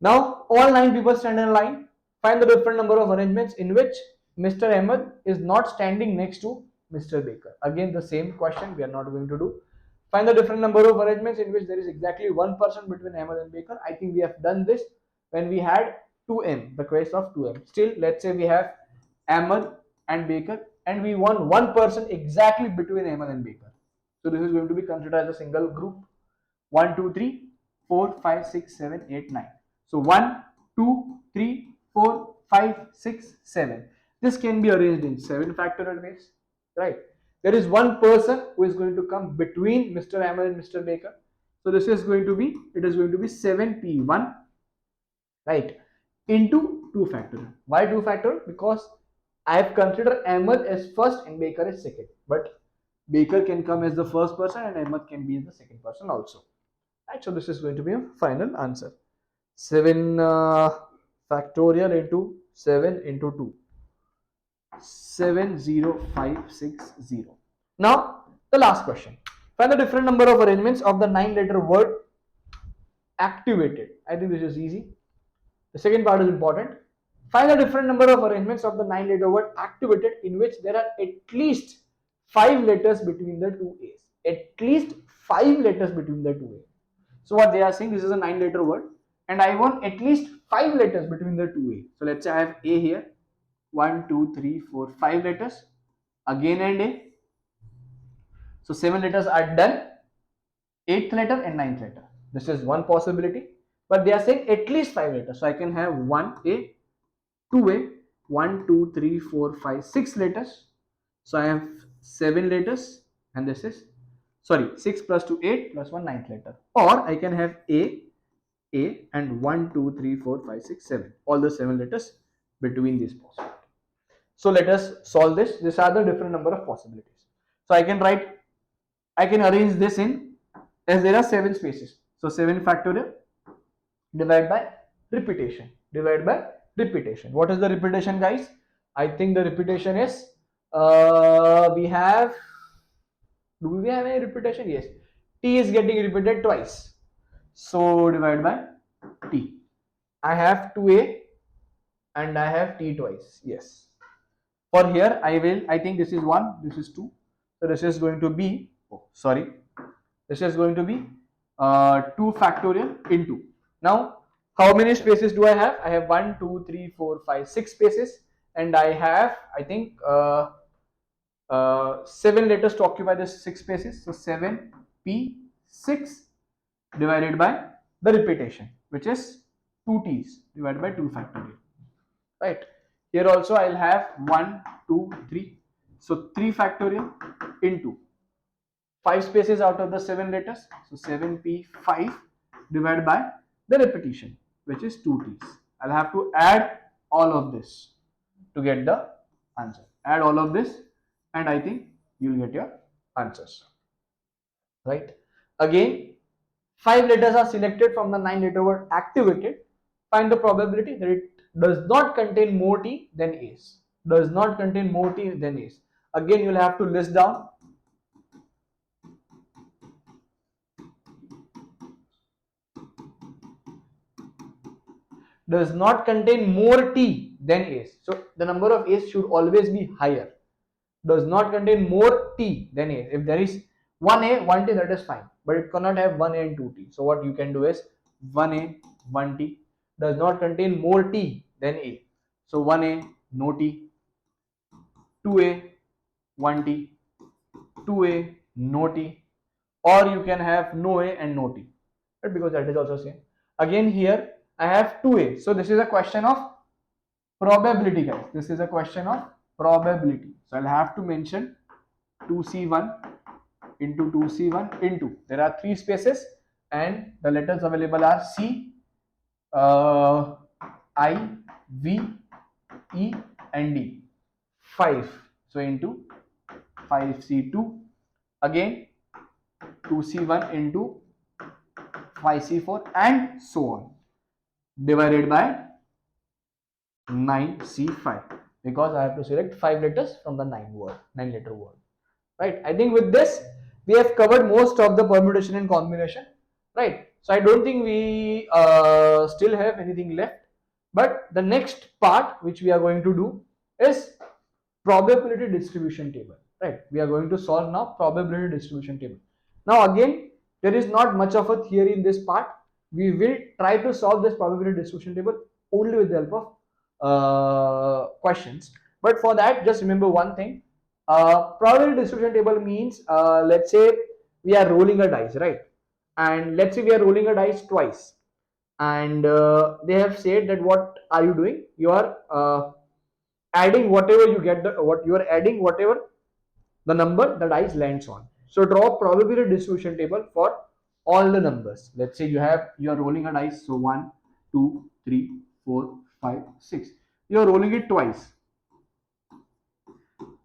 Speaker 1: Now all 9 people stand in a line. Find the different number of arrangements in which Mr. Ahmed is not standing next to Mr. Baker. Again the same question we are not going to do. Find the different number of arrangements in which there is exactly one person between Ahmed and Baker. I think we have done this when we had 2M, the case of 2M. Still, let's say we have Ahmed and Baker, and we want one person exactly between Ahmed and Baker. So this is going to be considered as a single group. 1, 2, 3, 4, 5, 6, 7, 8, 9. So 1, 2, 3, 4, 5, 6, 7. This can be arranged in 7 factorial ways, right? There is one person who is going to come between Mr. Ahmed and Mr. Baker. So this is going to be, it is going to be 7P1, right, into 2 factorial. Why 2 factorial? Because I have considered Ahmed as first and Baker as second. But Baker can come as the first person and Ahmed can be the second person also. Right, so this is going to be a final answer. 7 factorial into 7 into 2. 70560. Now the last question. Find the different number of arrangements of the 9-letter word activated. I think this is easy. The second part is important. Find the different number of arrangements of the 9-letter word activated in which there are at least 5 letters between the 2 A's. At least 5 letters between the 2 A's. So what they are saying, this is a 9-letter word and I want at least 5 letters between the 2 A. So let's say I have A here. 1, 2, 3, 4, 5 letters. Again and A. So 7 letters are done. 8th letter and 9th letter. This is one possibility. But they are saying at least 5 letters. So I can have 1A, 2A, 1, 2, 3, 4, 5, 6 letters. So I have 7 letters and this is, 6 plus 2, 8 plus 1, 9th letter. Or I can have A and 1, 2, 3, 4, 5, 6, 7. All the 7 letters between these possibilities. So let us solve this. These are the different number of possibilities. So I can arrange this in, as there are 7 spaces. So 7 factorial divided by repetition. What is the repetition, guys? I think the repetition is, do we have any repetition? Yes. T is getting repeated twice. So divided by T. I have 2A and I have T twice. Yes. For here, I think this is 1, this is 2. So this is going to be, oh, sorry, this is going to be 2 factorial into. Now, how many spaces do I have? I have 1, 2, 3, 4, 5, 6 spaces, and I have, I think, 7 letters to occupy this 6 spaces. So 7p6 divided by the repetition, which is 2 t's divided by 2 factorial. Right. Here also I'll have 1, 2, 3. So 3 factorial into 5 spaces out of the 7 letters. So 7p5 divided by the repetition, which is 2 t's. I'll have to add all of this to get the answer. Add all of this, and I think you'll get your answers. Right. Again, 5 letters are selected from the 9 letter word activated. Find the probability that it does not contain more T than A's. Does not contain more T than A's. Again, you'll have to list down. Does not contain more T than A's. So the number of A's should always be higher. Does not contain more T than A's. If there is 1A, 1T, that is fine. But it cannot have 1A and 2T. So what you can do is 1A, 1T. Does not contain more T than A. So 1A, no T. 2A, 1T. 2A, no T. Or you can have no A and no T. Right? Because that is also same. Again here I have 2A. So this is a question of probability, guys. This is a question of probability. So I'll have to mention 2C1 into 2C1 into. There are 3 spaces and the letters available are C, I, V, E and D. 5. So into 5C2. Again 2C1 into 5C4 and so on. Divided by 9C5, because I have to select 5 letters from the 9 letter word. Right. I think with this we have covered most of the permutation and combination. Right. So I don't think we still have anything left. But the next part which we are going to do is probability distribution table. Right. We are going to solve now probability distribution table. Now again, there is not much of a theory in this part. We will try to solve this probability distribution table only with the help of questions. But for that, just remember one thing. Probability distribution table means, let's say we are rolling a dice, right? And let's say we are rolling a dice twice. And they have said that what are you doing? You are adding whatever you get, you are adding whatever the number the dice lands on. So draw probability distribution table for all the numbers. Let's say you are rolling a dice. So 1, 2, 3, 4, 5, 6. You are rolling it twice.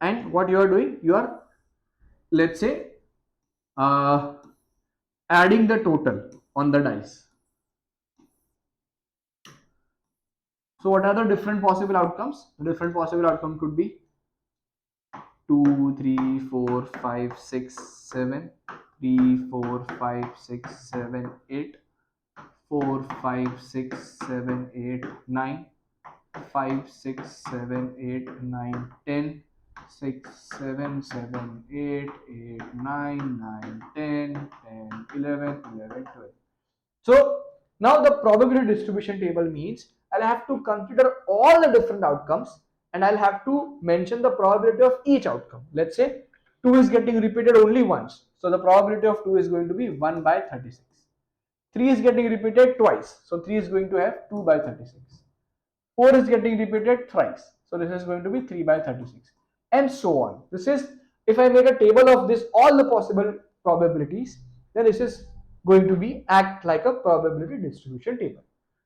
Speaker 1: And what you are doing? You are, let's say, adding the total on the dice. So what are the different possible outcomes? The different possible outcome could be 2, 3, 4, 5, 6, 7, 3, 4, 5, 6, 7, 8, 4, 5, 6, 7, 8, 9, 5, 6, 7, 8, 9, 10, 6, 7, 7, 8, 8, 9, 9, 10, 10, 11, 11, 12. So now the probability distribution table means I'll have to consider all the different outcomes and I'll have to mention the probability of each outcome. Let's say 2 is getting repeated only once. So the probability of 2 is going to be 1 by 36. 3 is getting repeated twice. So 3 is going to have 2 by 36. 4 is getting repeated thrice. So this is going to be 3 by 36. And so on. This is, if I make a table of this, all the possible probabilities, then this is going to be act like a probability distribution table.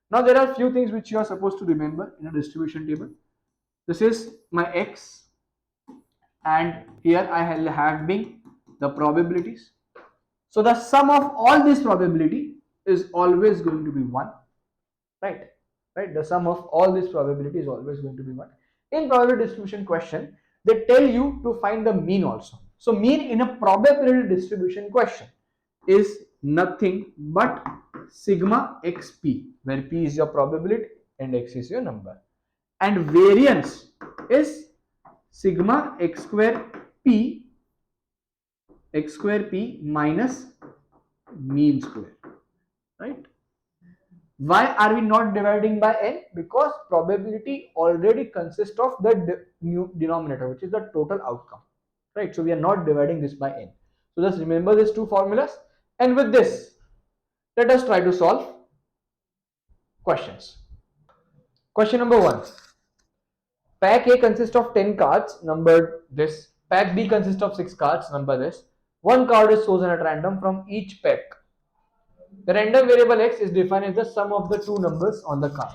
Speaker 1: Now there are few things which you are supposed to remember in a distribution table. This is my x, and here I have been the probabilities. So the sum of all this probability is always going to be 1, right? Right? The sum of all this probability is always going to be 1. In probability distribution question, they tell you to find the mean also. So mean in a probability distribution question is nothing but sigma xp, where p is your probability and x is your number, and variance is sigma x square p x square p minus mean square, right? Why are we not dividing by n? Because probability already consists of the new denominator, which is the total outcome, right? So we are not dividing this by n. So just remember these two formulas, and with this, let us try to solve questions. Question number 1. Pack A consists of 10 cards, numbered this. Pack B consists of 6 cards, number this. One card is chosen at random from each pack. The random variable x is defined as the sum of the two numbers on the card.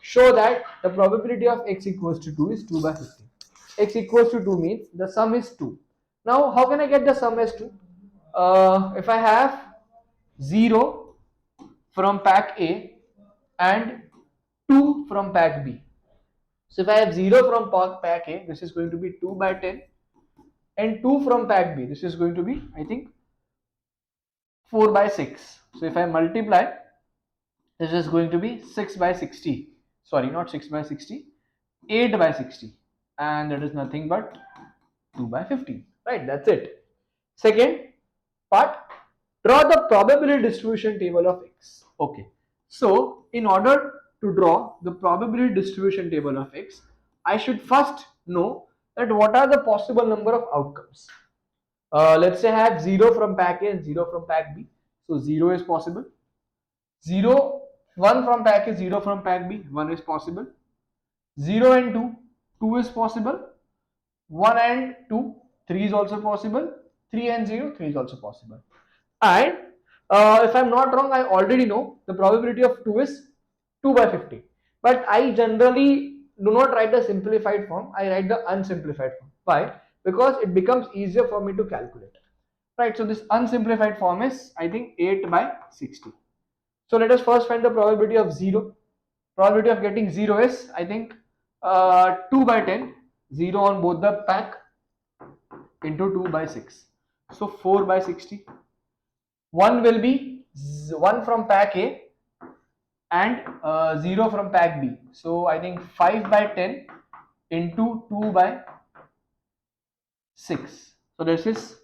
Speaker 1: Show that the probability of x equals to 2 is 2 by 50. X equals to 2 means the sum is 2. Now, how can I get the sum as 2? If I have 0 from pack A and 2 from pack B. So if I have 0 from pack A, this is going to be 2 by 10, and 2 from pack B, this is going to be, I think, 4 by 6. So if I multiply, this is going to be 6 by 60. Sorry, not 6 by 60, 8 by 60. And that is nothing but 2 by 15. Right, that's it. Second part, draw the probability distribution table of x. Okay. So in order to draw the probability distribution table of x, I should first know that what are the possible number of outcomes. Let's say I have 0 from pack A and 0 from pack B. So 0 is possible. 0, 1 from pack A, 0 from pack B, 1 is possible. 0 and 2, 2 is possible. 1 and 2, 3 is also possible. 3 and 0, 3 is also possible. And if I'm not wrong, I already know the probability of 2 is 2 by 50. But I generally do not write the simplified form, I write the unsimplified form. Why? Because it becomes easier for me to calculate. Right, so this unsimplified form is, I think, 8 by 60. So let us first find the probability of 0. Probability of getting 0 is, I think, 2 by 10, 0 on both the pack into 2 by 6. So 4 by 60. 1 will be 1 from pack A and 0 from pack B. So I think 5 by 10 into 2 by 6. So this is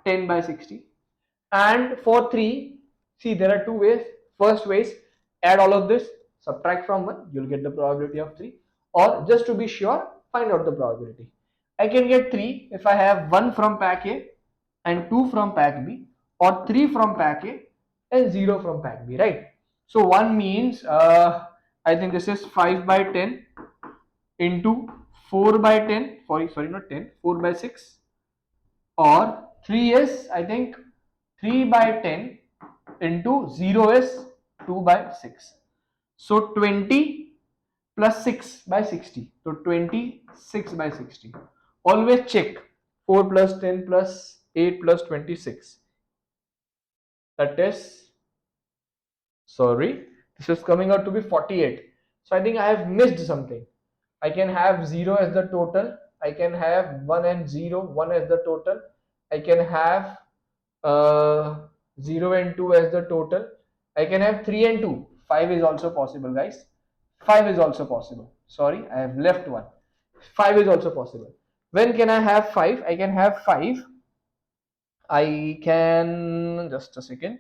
Speaker 1: 10 by 60. And for 3, see, there are two ways. First way is add all of this, subtract from 1, you'll get the probability of 3. Or just to be sure, find out the probability. I can get 3 if I have 1 from pack A and 2 from pack B, or 3 from pack A and 0 from pack B, right? So 1 means, I think this is 5 by 10 into 4 by 10, sorry, not 10, 4 by 6, or 3 is, I think, 3 by 10 into 0 is 2 by 6. So 20 plus 6 by 60. So 26 by 60. Always check 4 plus 10 plus 8 plus 26. That is, sorry, this is coming out to be 48. So I think I have missed something. I can have 0 as the total. I can have 1 and 0, 1 as the total. I can have 0 and 2 as the total. I can have 3 and 2. 5 is also possible, guys. 5 is also possible. Sorry, I have left one. 5 is also possible. When can I have 5? I can have 5. I can, just a second,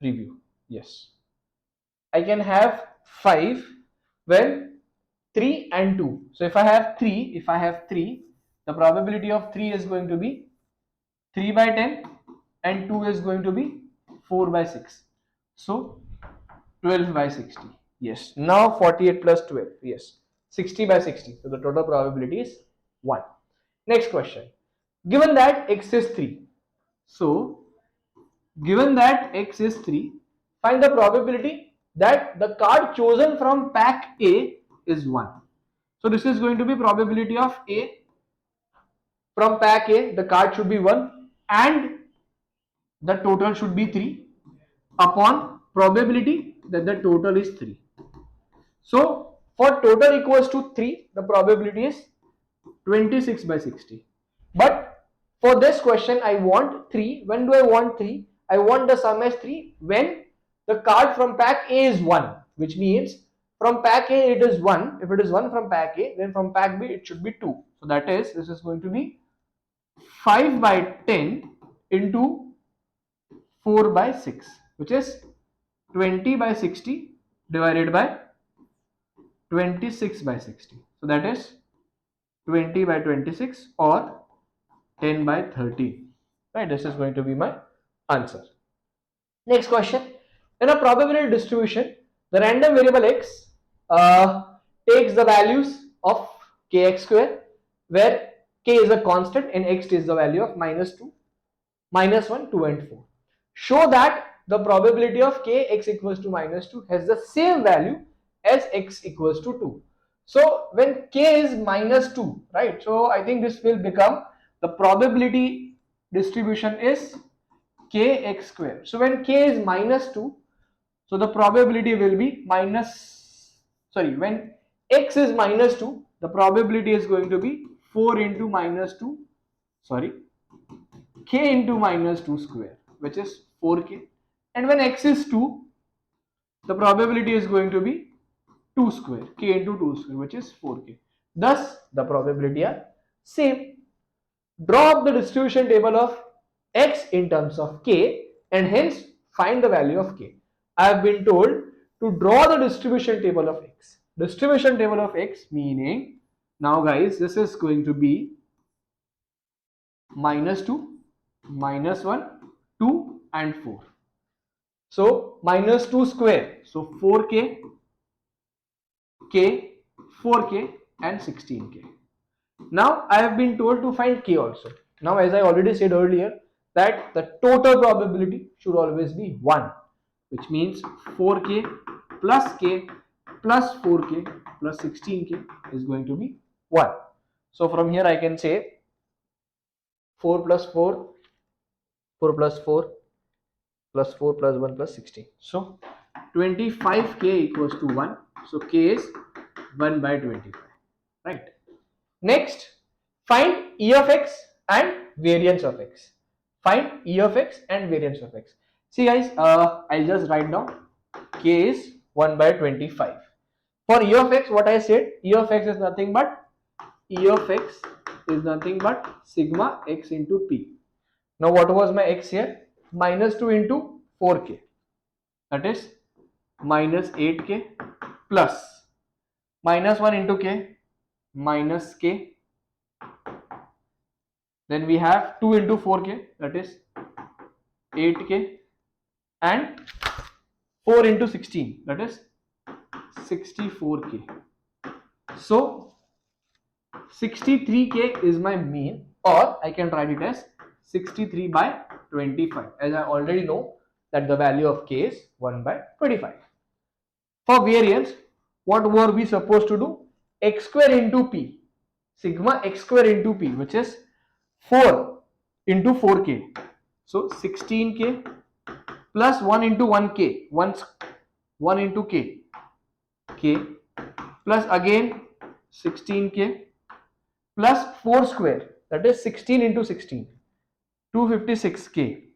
Speaker 1: preview. Yes. I can have 5 when 3 and 2. So if I have 3, the probability of 3 is going to be 3 by 10 and 2 is going to be 4 by 6. So 12 by 60. Yes. Now 48 plus 12. Yes. 60 by 60. So the total probability is 1. Next question. Given that x is 3. So given that x is 3, find the probability that the card chosen from pack A is 1. So this is going to be probability of A. From pack A, the card should be 1 and the total should be 3 upon probability that the total is 3. So for total equals to 3, the probability is 26 by 60. But for this question, I want 3. When do I want 3? I want the sum as 3 when the card from pack A is 1, which means from pack A it is 1. If it is 1 from pack A, then from pack B it should be 2. So that is, this is going to be 5 by 10 into 4 by 6, which is 20 by 60 divided by 26 by 60. So that is 20 by 26 or 10 by 13. Right, this is going to be my answer. Next question. In a probability distribution, the random variable x takes the values of kx square, where k is a constant and x is the value of -2, -1, 2 and 4. Show that the probability of k x equals to -2 has the same value as x equals to 2. So when k is -2, right? So I think this will become the probability distribution is kx square. So when k is -2, so the probability will be when x is -2, the probability is going to be 4 into -2, k into -2 square, which is 4k. And when x is 2, the probability is going to be 2 square, k into 2 square, which is 4k. Thus, the probability are same. Draw up the distribution table of x in terms of k and hence find the value of k. I have been told to draw the distribution table of x. Distribution table of x meaning, now guys, this is going to be -2, -1, 2 and 4. So -2 square, so 4k, k, 4k and 16k. Now I have been told to find k also. Now as I already said earlier that the total probability should always be 1, which means 4k plus k plus 4k plus 16k is going to be 1. So from here I can say 4 plus 4, 4 plus 4 plus 4 plus 1 plus 16. So 25k equals to 1. So k is 1 by 25. Right. Next, find E of x and variance of x. Find E of x and variance of x. See guys, I'll just write down k is 1 by 25. For E of x, what I said, E of x is nothing but sigma x into p. Now what was my x here? -2 into 4k. That is -8k plus -1 into k minus k. Then we have 2 into 4k, that is 8k, and 4 into 16, that is 64k. So 63k is my mean, or I can write it as 63 by 25, as I already know that the value of k is 1 by 25. For variance, what were we supposed to do? X square into p, sigma x square into p, which is 4 into 4k. So 16k plus 1 into 1k, 1 into k plus again 16k plus 4 square, that is 16 into 16, 256k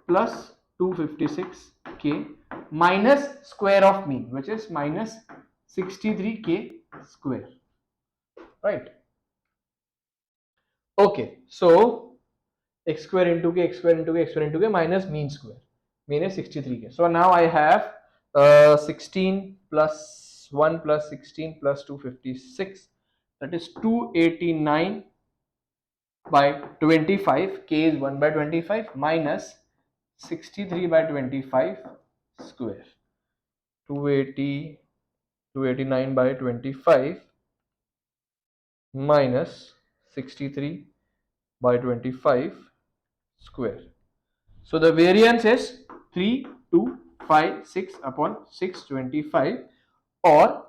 Speaker 1: plus 256k minus square of mean, which is minus 63k square. Right. Okay, so x square into k, x square into k, x square into k minus mean square. Mean is 63k. So now I have 16 plus 1 plus 16 plus 256. That is 289 by 25. K is 1 by 25 minus 63 by 25 square. 289 by 25 minus 63 by 25 square. So the variance is 3256 upon 625 or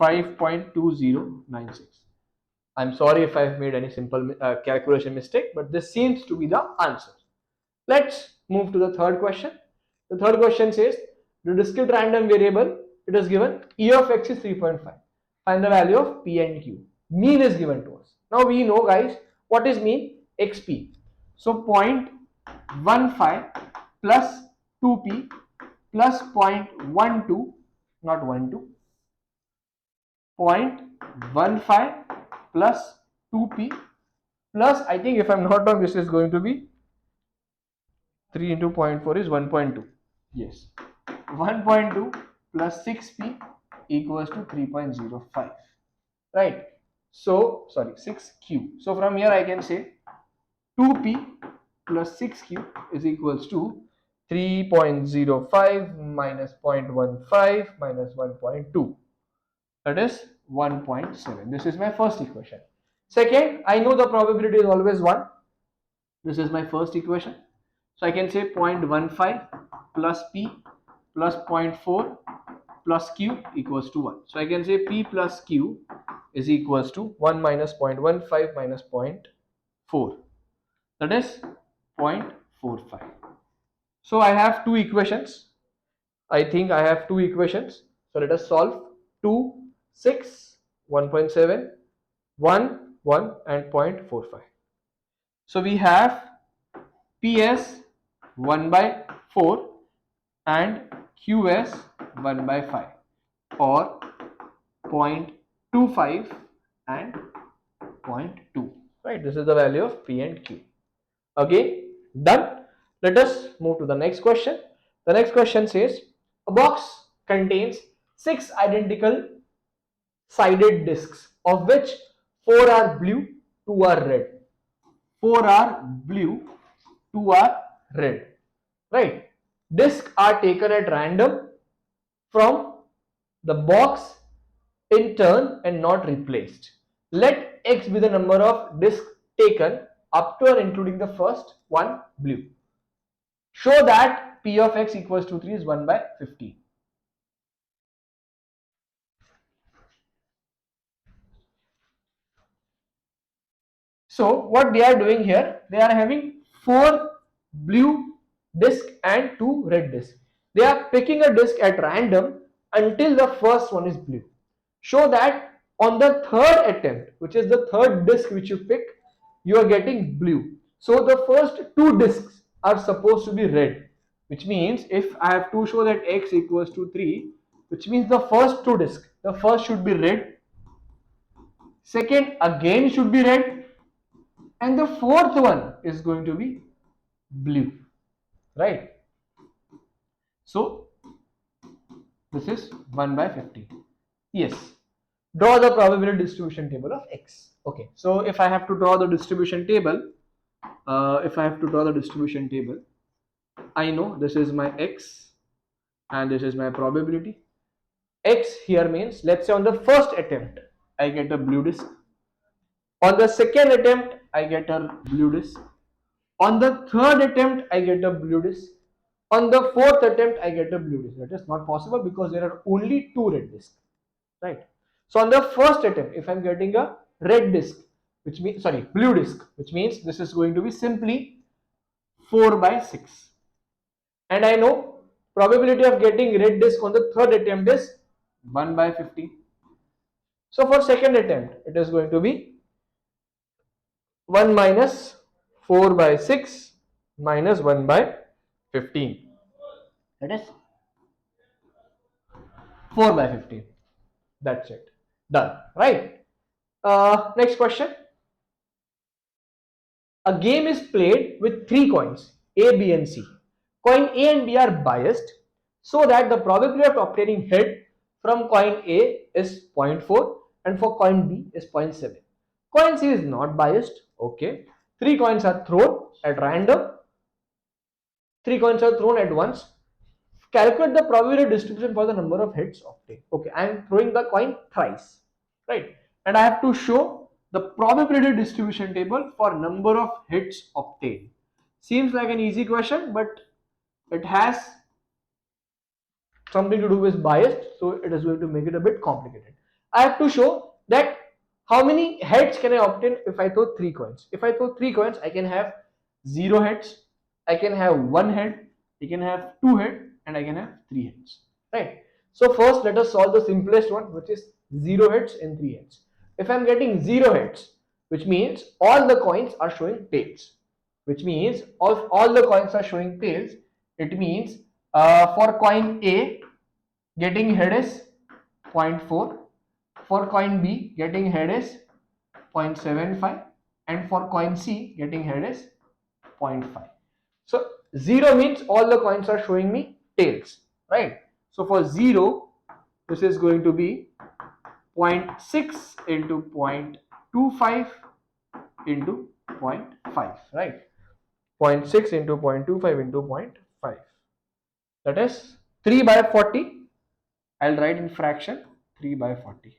Speaker 1: 5.2096. I'm sorry if I've made any simple calculation mistake, but this seems to be the answer. Let's move to the third question. The third question says the discrete random variable, it is given E of x is 3.5. Find the value of p and q. Mean is given to us. Now we know guys what is mean, xp. So 0.15 plus 2p plus 0.12, not 12, 0.15 plus 2p plus, I think if I'm not wrong, this is going to be 3 into 0.4 is 1.2. Yes. 1.2 plus 6p equals to 3.05. Right. So, sorry, 6q. So from here I can say 2p plus 6q is equals to 3.05 minus 0.15 minus 1.2. That is 1.7. This is my first equation. Second, I know the probability is always 1. This is my first equation. So I can say 0.15 plus p plus 0.4 plus q equals to 1. So I can say p plus q is equals to 1 minus 0.15 minus 0.4. That is 0.45. So I have two equations. I think I have two equations. So let us solve 2, 6, 1.7, 1, 1 and 0.45. So we have PS 1 by 4 and QS 1 by 5 or 0.25 and 0.2. Right, this is the value of P and Q. Okay, done. Let us move to the next question. The next question says a box contains 6 identical sided discs, of which 4 are blue, 2 are red. 4 are blue, 2 are red. Right? Discs are taken at random from the box in turn and not replaced. Let x be the number of discs taken up to and including the first one blue. Show that p of x equals to 3 is 1 by 15. So what they are doing here, they are having 4 blue disc and 2 red disc. They are picking a disc at random until the first one is blue. Show that on the third attempt, which is the third disc which you pick, you are getting blue. So the first 2 discs are supposed to be red, which means if I have to show that x equals to 3, which means the first 2 discs, the first should be red, second again should be red, and the fourth one is going to be blue, right? So this is 1 by 15. Yes, draw the probability distribution table of x. Okay, so if I have to draw the distribution table, I know this is my x and this is my probability. X here means, let's say on the first attempt I get a blue disc, on the second attempt I get a blue disc, on the third attempt I get a blue disc, on the fourth attempt I get a blue disc. That is not possible because there are only 2 red discs, right? So on the first attempt, if I'm getting a red disc, which means, sorry, blue disc, which means this is going to be simply 4 by 6. And I know probability of getting red disc on the third attempt is 1 by 50. So for second attempt, it is going to be 1 minus 4 by 6 minus 1 by 15. That is 4 by 15. That's it. Done. Right? Next question. A game is played with 3 coins, A, B and C. Coin A and B are biased so that the probability of obtaining head from coin A is 0.4 and for coin B is 0.7. Coin C is not biased. Okay. 3 coins are thrown at random. 3 coins are thrown at once. Calculate the probability distribution for the number of heads obtained. Okay, I am throwing the coin thrice, right? And I have to show the probability distribution table for number of hits obtained. Seems like an easy question, but it has something to do with biased, so it is going to make it a bit complicated. I have to show that how many heads can I obtain if I throw 3 coins. If I throw 3 coins, I can have 0 heads, I can have 1 head, I can have 2 heads, and I can have 3 heads, right? So first let us solve the simplest one, which is 0 heads and 3 heads. If I am getting 0 heads, which means all the coins are showing tails, which means if all the coins are showing tails, it means for coin A, getting head is 0.4, for coin B, getting head is 0.75, and for coin C, getting head is 0.5. So 0 means all the coins are showing me tails, right? So for 0, this is going to be 0.6 into 0.25 into zero point 0.5, right? 0.6 into 0.25 into 0.5. That is 3 by 40. I'll write in fraction 3 by 40.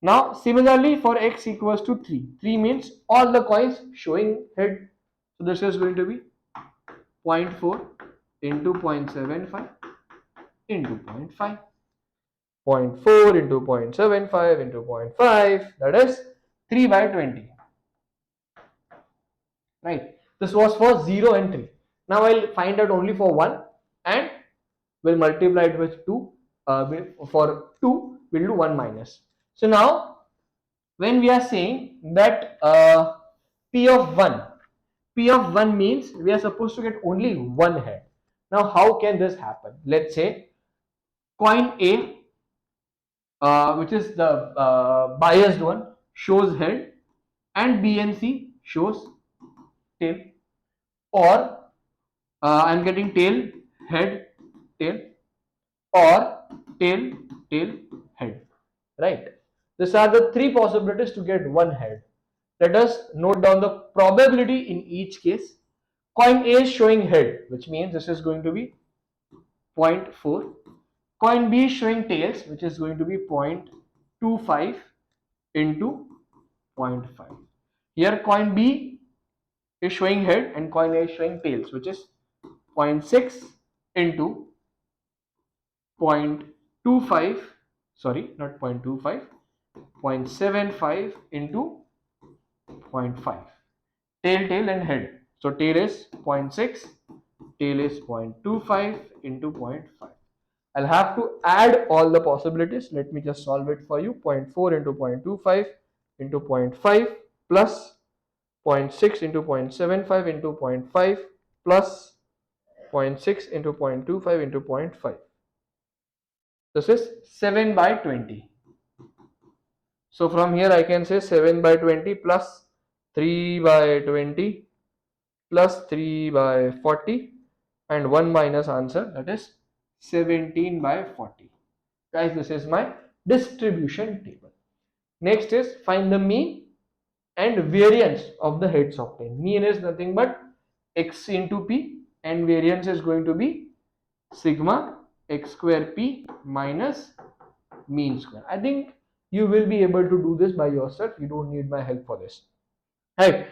Speaker 1: Now similarly for x equals to 3. 3 means all the coins showing head. So this is going to be 0.4 into 0.75 into 0.5. 0.4 into 0.75 into 0.5, that is 3 by 20. Right? This was for 0 and 3. Now I'll find out only for 1 and we'll multiply it with 2. For 2, we'll do 1 minus. So now when we are saying that P of 1, P of 1 means we are supposed to get only one head. Now how can this happen? Let's say coin A, which is the biased one, shows head and B and C shows tail, or I'm getting tail, head, tail, or tail, tail, head, right? These are the three possibilities to get one head. Let us note down the probability in each case. Coin A is showing head, which means this is going to be 0.4. Coin B is showing tails, which is going to be 0.25 into 0.5. Here coin B is showing head and coin A is showing tails, which is 0.6 into 0.25, sorry, not 0.25, 0.75 into 0.5. Tail, tail and head. So tail is 0.6, tail is 0.25 into 0.5. I'll have to add all the possibilities. Let me just solve it for you. 0.4 into 0.25 into 0.5 plus 0.6 into 0.75 into 0.5 plus 0.6 into 0.25 into 0.5. This is 7 by 20. So from here I can say 7 by 20 plus 3 by 20 plus 3 by 40 and 1 minus answer, that is 17 by 40. Guys, this is my distribution table. Next is find the mean and variance of the heads obtained. Mean is nothing but x into p and variance is going to be sigma x square p minus mean square. I think you will be able to do this by yourself. You don't need my help for this. Right.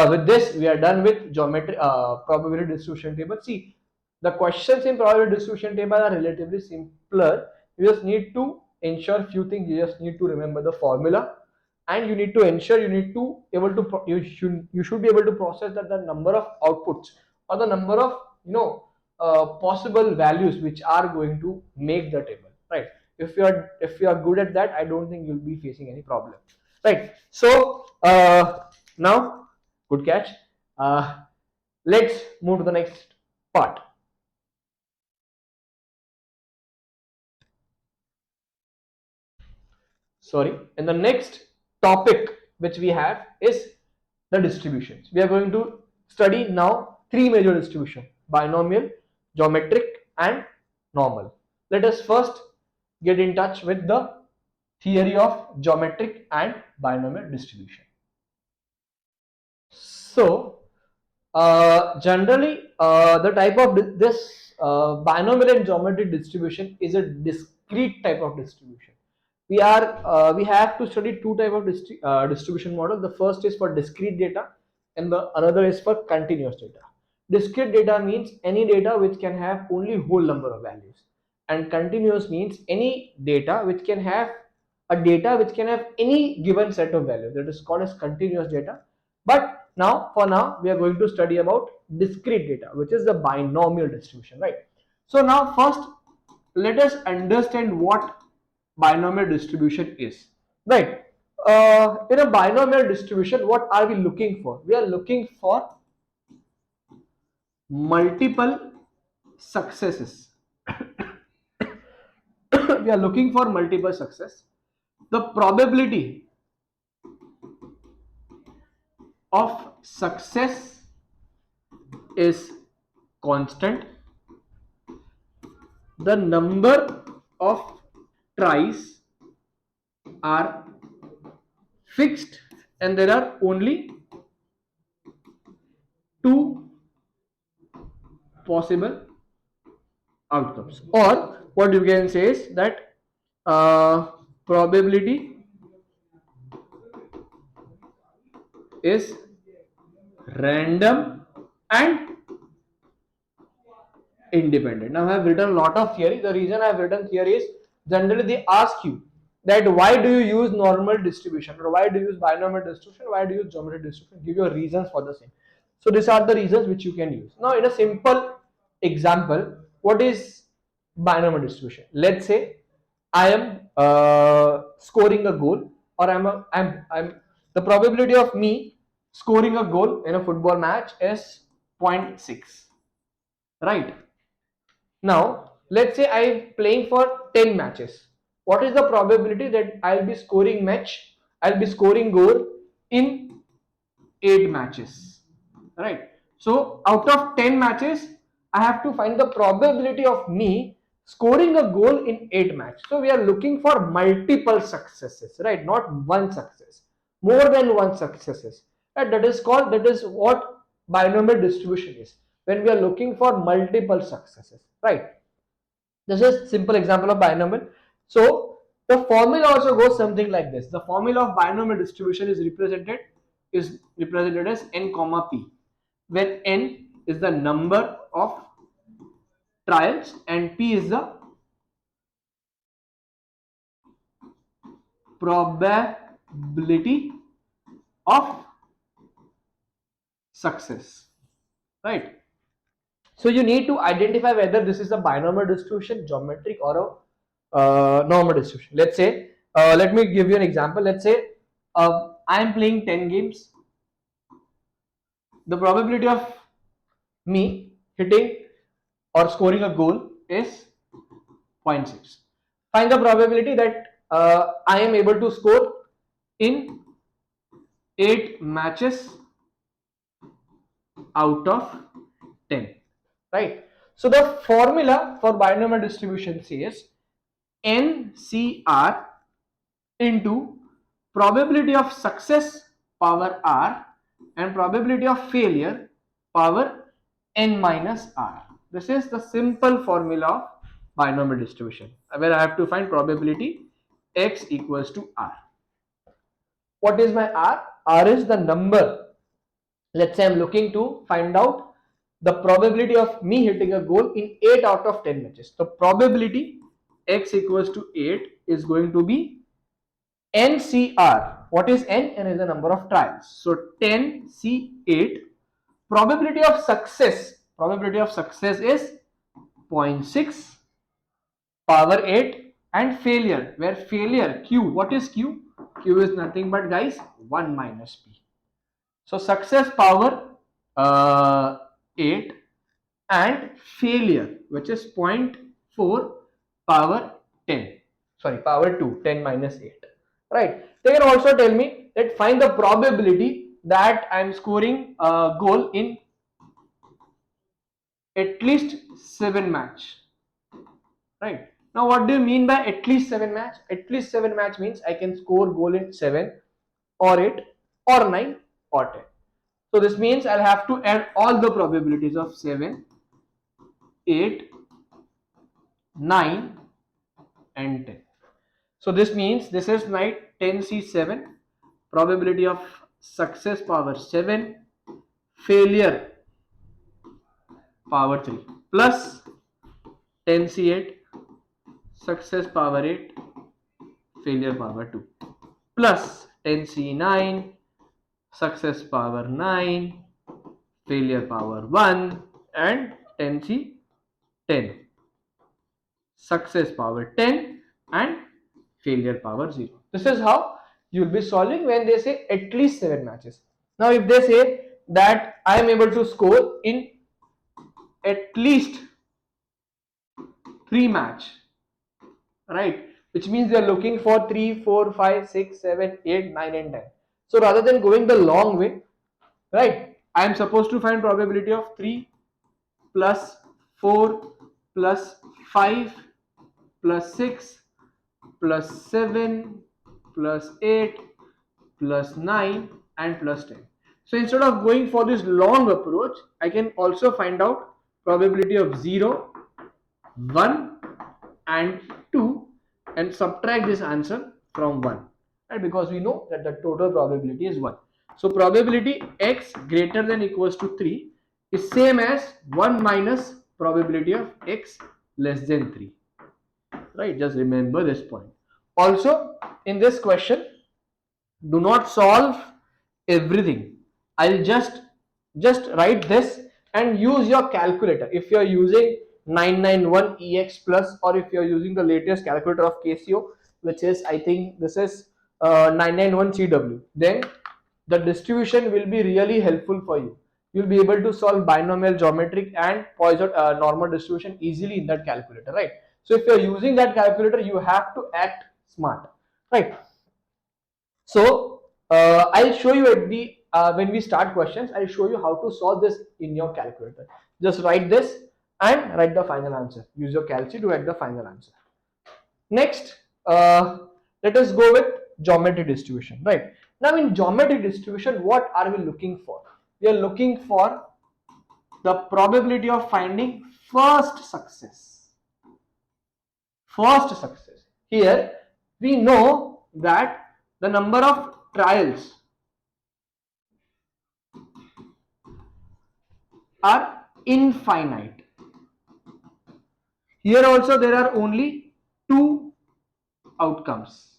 Speaker 1: With this, we are done with geometry, probability distribution table. See, the questions in probability distribution table are relatively simpler. You just need to ensure few things. You just need to remember the formula, and you need to ensure you need to able to you should be able to process that the number of outputs or the number of possible values which are going to make the table. Right. If you are good at that, I don't think you'll be facing any problem. Right. So now, good catch. Let's move to the next part. Sorry. And the next topic which we have is the distributions. We are going to study now three major distributions: binomial, geometric, and normal. Let us first get in touch with the theory of geometric and binomial distribution. So, generally, the type of this binomial and geometric distribution is a discrete type of distribution. We have to study two type of distribution model. The first is for discrete data, and the another is for continuous data. Discrete data means any data which can have only whole number of values, and continuous means any data which can have any given set of values. That is called as continuous data. But now, for now, we are going to study about discrete data, which is the binomial distribution, right? So now, first, let us understand what binomial distribution is, right? In a binomial distribution, what are we looking for? We are looking for multiple successes. We are looking for multiple success. The probability of success is constant, the number of tries are fixed, and there are only two possible outcomes. Or what you can say is that probability is random and independent. Now I have written a lot of theory. The reason I have written theory is generally they ask you that why do you use normal distribution, or why do you use binomial distribution, why do you use geometric distribution, give you reasons for the same. So these are the reasons which you can use. Now in a simple example, what is binomial distribution? Let's say I am scoring a goal, or I'm the probability of me scoring a goal in a football match is 0.6, right? Now, let's say I'm playing for 10 matches. What is the probability that I'll be scoring goal in 8 matches, right? So, out of 10 matches, I have to find the probability of me scoring a goal in 8 matches. So, we are looking for multiple successes, right? Not one success, more than one successes. Right? That is what binomial distribution is, when we are looking for multiple successes, right? This is simple example of binomial. So the formula also goes something like this. The formula of binomial distribution is represented as n comma p, where n is the number of trials and p is the probability of success, right? So you need to identify whether this is a binomial distribution, geometric, or a normal distribution. Let's say, let me give you an example. Let's say I am playing 10 games. The probability of me hitting or scoring a goal is 0.6. Find the probability that I am able to score in 8 matches out of 10, right? So the formula for binomial distribution says NCR into probability of success power R and probability of failure power n minus R. This is the simple formula of binomial distribution, where I have to find probability x equals to R. What is my R? R is the number. Let's say I'm looking to find out the probability of me hitting a goal in 8 out of 10 matches. The probability x equals to 8 is going to be NCR. What is N? N is the number of trials. So 10C8. Probability of success. Probability of success is 0.6 power 8, and failure, where failure Q. What is Q? Q is nothing but, guys, 1 minus P. So success power 8 and failure, which is 0.4 power 10. Sorry, power 2, 10 minus 8. Right. They can also tell me that find the probability that I am scoring a goal in at least 7 match. Right. Now, what do you mean by at least 7 match? At least 7 match means I can score goal in 7 or 8 or 9 or 10. So this means I'll have to add all the probabilities of 7, 8, 9 and 10. So this means this is my 10C7, probability of success power 7, failure power 3, plus 10C8, success power 8, failure power 2, plus 10C9, success power 9, failure power 1, and 10C10, success power 10 and failure power 0. This is how you will be solving when they say at least 7 matches. Now if they say that I am able to score in at least 3 match, right, which means they are looking for 3, 4, 5, 6, 7, 8, 9 and 10. So rather than going the long way, right? I am supposed to find probability of 3 plus 4 plus 5 plus 6 plus 7 plus 8 plus 9 and plus 10. So instead of going for this long approach, I can also find out probability of 0, 1 and 2 and subtract this answer from 1, right? Because we know that the total probability is 1. So probability x greater than equals to 3 is same as 1 minus probability of x less than 3, right? Just remember this point. Also in this question, do not solve everything. I'll just write this and use your calculator. If you're using 991 ex plus, or if you're using the latest calculator of KCO, which is, I think this is 991 CW, then the distribution will be really helpful for you. You'll be able to solve binomial, geometric and Poisson normal distribution easily in that calculator, right? So if you're using that calculator, you have to act smart, right? So I'll show you at the when we start questions, I'll show you how to solve this in your calculator. Just write this and write the final answer. Use your calci to write the final answer. Next, let us go with geometry distribution. Right now, in geometry distribution, what are we looking for? We are looking for the probability of finding first success. First success. Here we know that the number of trials are infinite. Here also there are only two outcomes.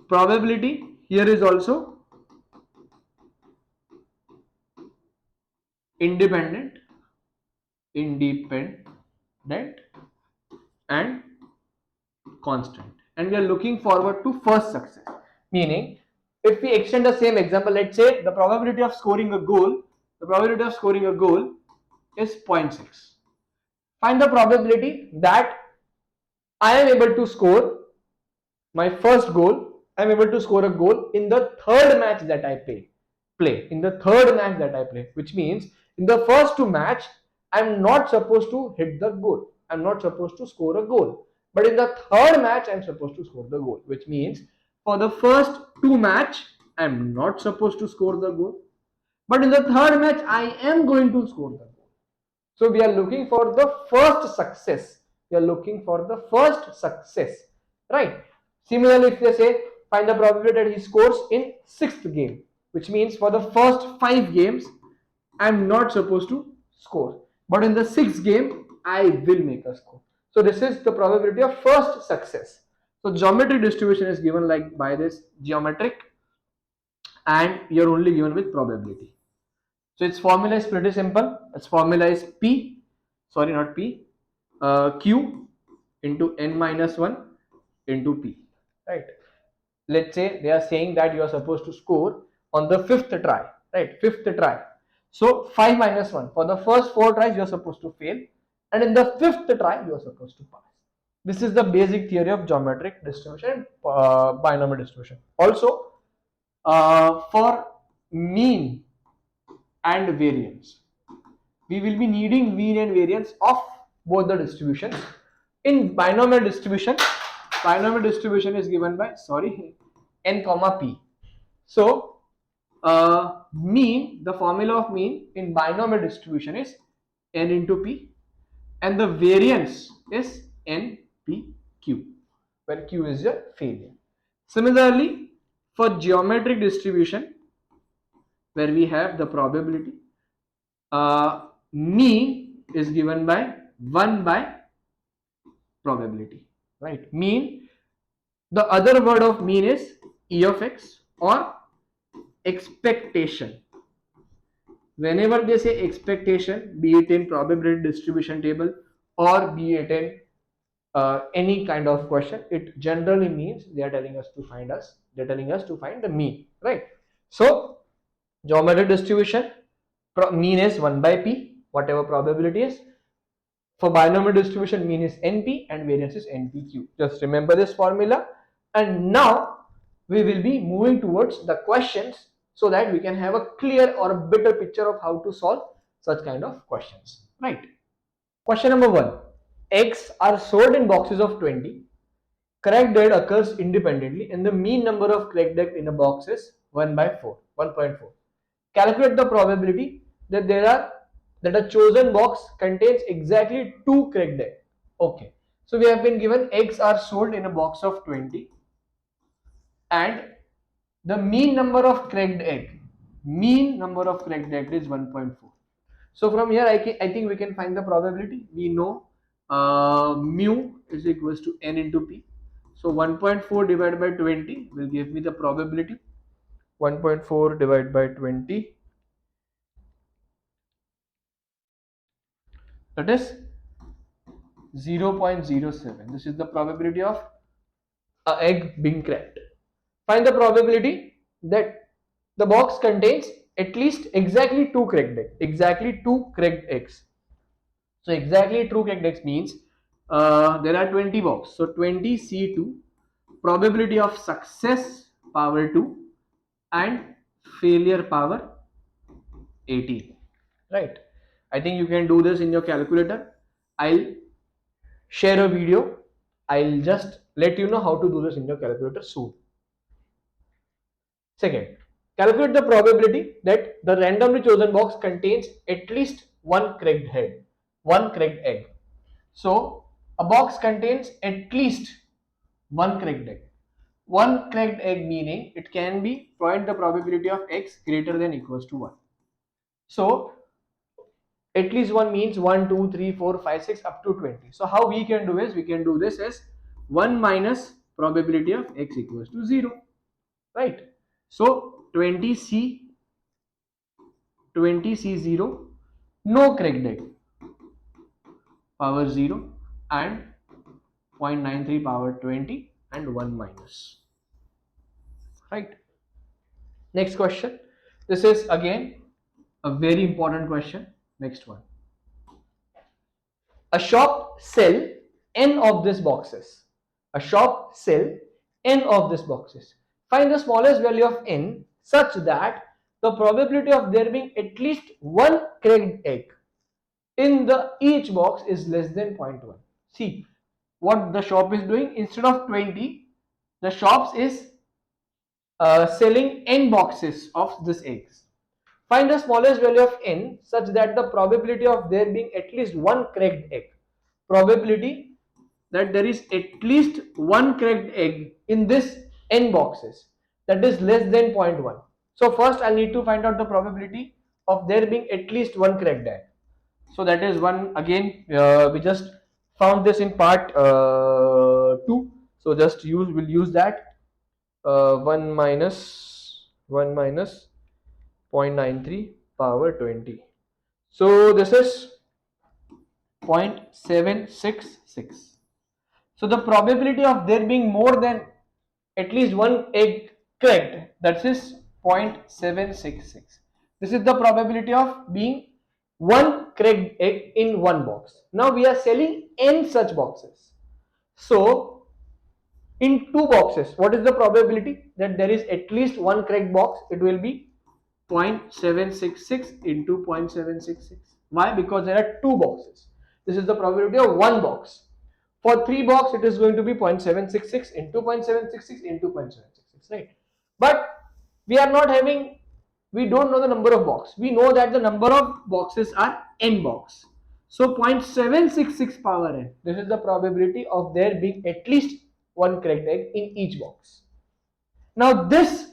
Speaker 1: Probability here is also independent, and constant. And we are looking forward to first success. Meaning, if we extend the same example, let's say the probability of scoring a goal, is 0.6. Find the probability that I am able to score my first goal. I am able to score a goal in the third match that I play. In the third match that I play, which means in the first two match, I am not supposed to hit the goal. I am not supposed to score a goal. But in the third match, I am supposed to score the goal, which means for the first two match, I am not supposed to score the goal. But in the third match, I am going to score the goal. So we are looking for the first success. We are looking for the first success, right? Similarly, if they say find the probability that he scores in sixth game, which means for the first 5 games, I am not supposed to score. But in the sixth game, I will make a score. So this is the probability of first success. So geometric distribution is given like by this geometric, and you're only given with probability. So its formula is pretty simple. Its formula is Q into n minus 1 into P, right? Let's say they are saying that you are supposed to score on the fifth try, right? Fifth try. So 5 minus 1. For the first 4 tries, you are supposed to fail. And in the fifth try, you are supposed to pass. This is the basic theory of geometric distribution and binomial distribution. Also, for mean and variance, we will be needing mean and variance of both the distributions. In binomial distribution is given by n comma p. So mean, the formula of mean in binomial distribution is n into p, and the variance is npq, where q is your failure. Similarly, for geometric distribution, where we have the probability, mean is given by 1 by probability, right? Mean, the other word of mean is e of x or expectation. Whenever they say expectation, be it in probability distribution table or be it in any kind of question, it generally means they are telling us to find the mean, right? So geometric distribution, mean is 1 by p, whatever probability is. For binomial distribution, mean is np and variance is npq. Just remember this formula. And now we will be moving towards the questions. so that we can have a clear or a better picture of how to solve such kind of questions, right? Question number 1. Eggs are sold in boxes of 20. Cracked egg occurs independently and the mean number of cracked eggs in a box is 1.4. Calculate the probability that a chosen box contains exactly 2 cracked eggs. Okay. So we have been given eggs are sold in a box of 20 and the mean number of cracked egg is 1.4. So from here I think we can find the probability. We know mu is equals to n into p. So 1.4 divided by 20 will give me the probability. 1.4 divided by 20, that is 0.07. This is the probability of a egg being cracked. Find the probability that the box contains at least exactly 2 cracked eggs. Exactly 2 cracked eggs. So exactly 2 cracked eggs means there are 20 boxes. So 20 C2, probability of success power 2 and failure power 18. Right? I think you can do this in your calculator. I'll share a video. I'll just let you know how to do this in your calculator soon. Second, calculate the probability that the randomly chosen box contains at least one cracked egg. So a box contains at least one cracked egg. One cracked egg meaning it can be find the probability of x greater than equals to 1. So at least one means 1, 2, 3, 4, 5, 6 up to 20. So how we can do is we can do this as 1 minus probability of x equals to 0. Right? So 20C0, no cracked egg, power 0 and 0.93 power 20 and 1 minus. Right? Next question. This is again a very important question. Next one. A shop sell n of these boxes. A shop sell n of these boxes. Find the smallest value of n such that the probability of there being at least one cracked egg in the each box is less than 0.1. See what the shop is doing. Instead of 20, the shops is selling n boxes of these eggs. Find the smallest value of n such that the probability of there being at least one cracked egg. Probability that there is at least one cracked egg in this n boxes, that is less than 0.1. So first I need to find out the probability of there being at least one cracked egg. So that is one again we just found this in part 2. So just we'll use that 1 minus 0.93 power 20. So this is 0.766. So the probability of there being more than at least one egg cracked, that is 0.766. This is the probability of being one cracked egg in one box. Now we are selling n such boxes. So in two boxes, what is the probability that there is at least one cracked box? It will be 0.766 into 0.766. Why? Because there are two boxes. This is the probability of one box. For three box, it is going to be 0.766 into 0.766 into 0.766, right? But we are not having, we don't know the number of box. We know that the number of boxes are n box. So 0.766 power n. This is the probability of there being at least one cracked egg in each box. Now this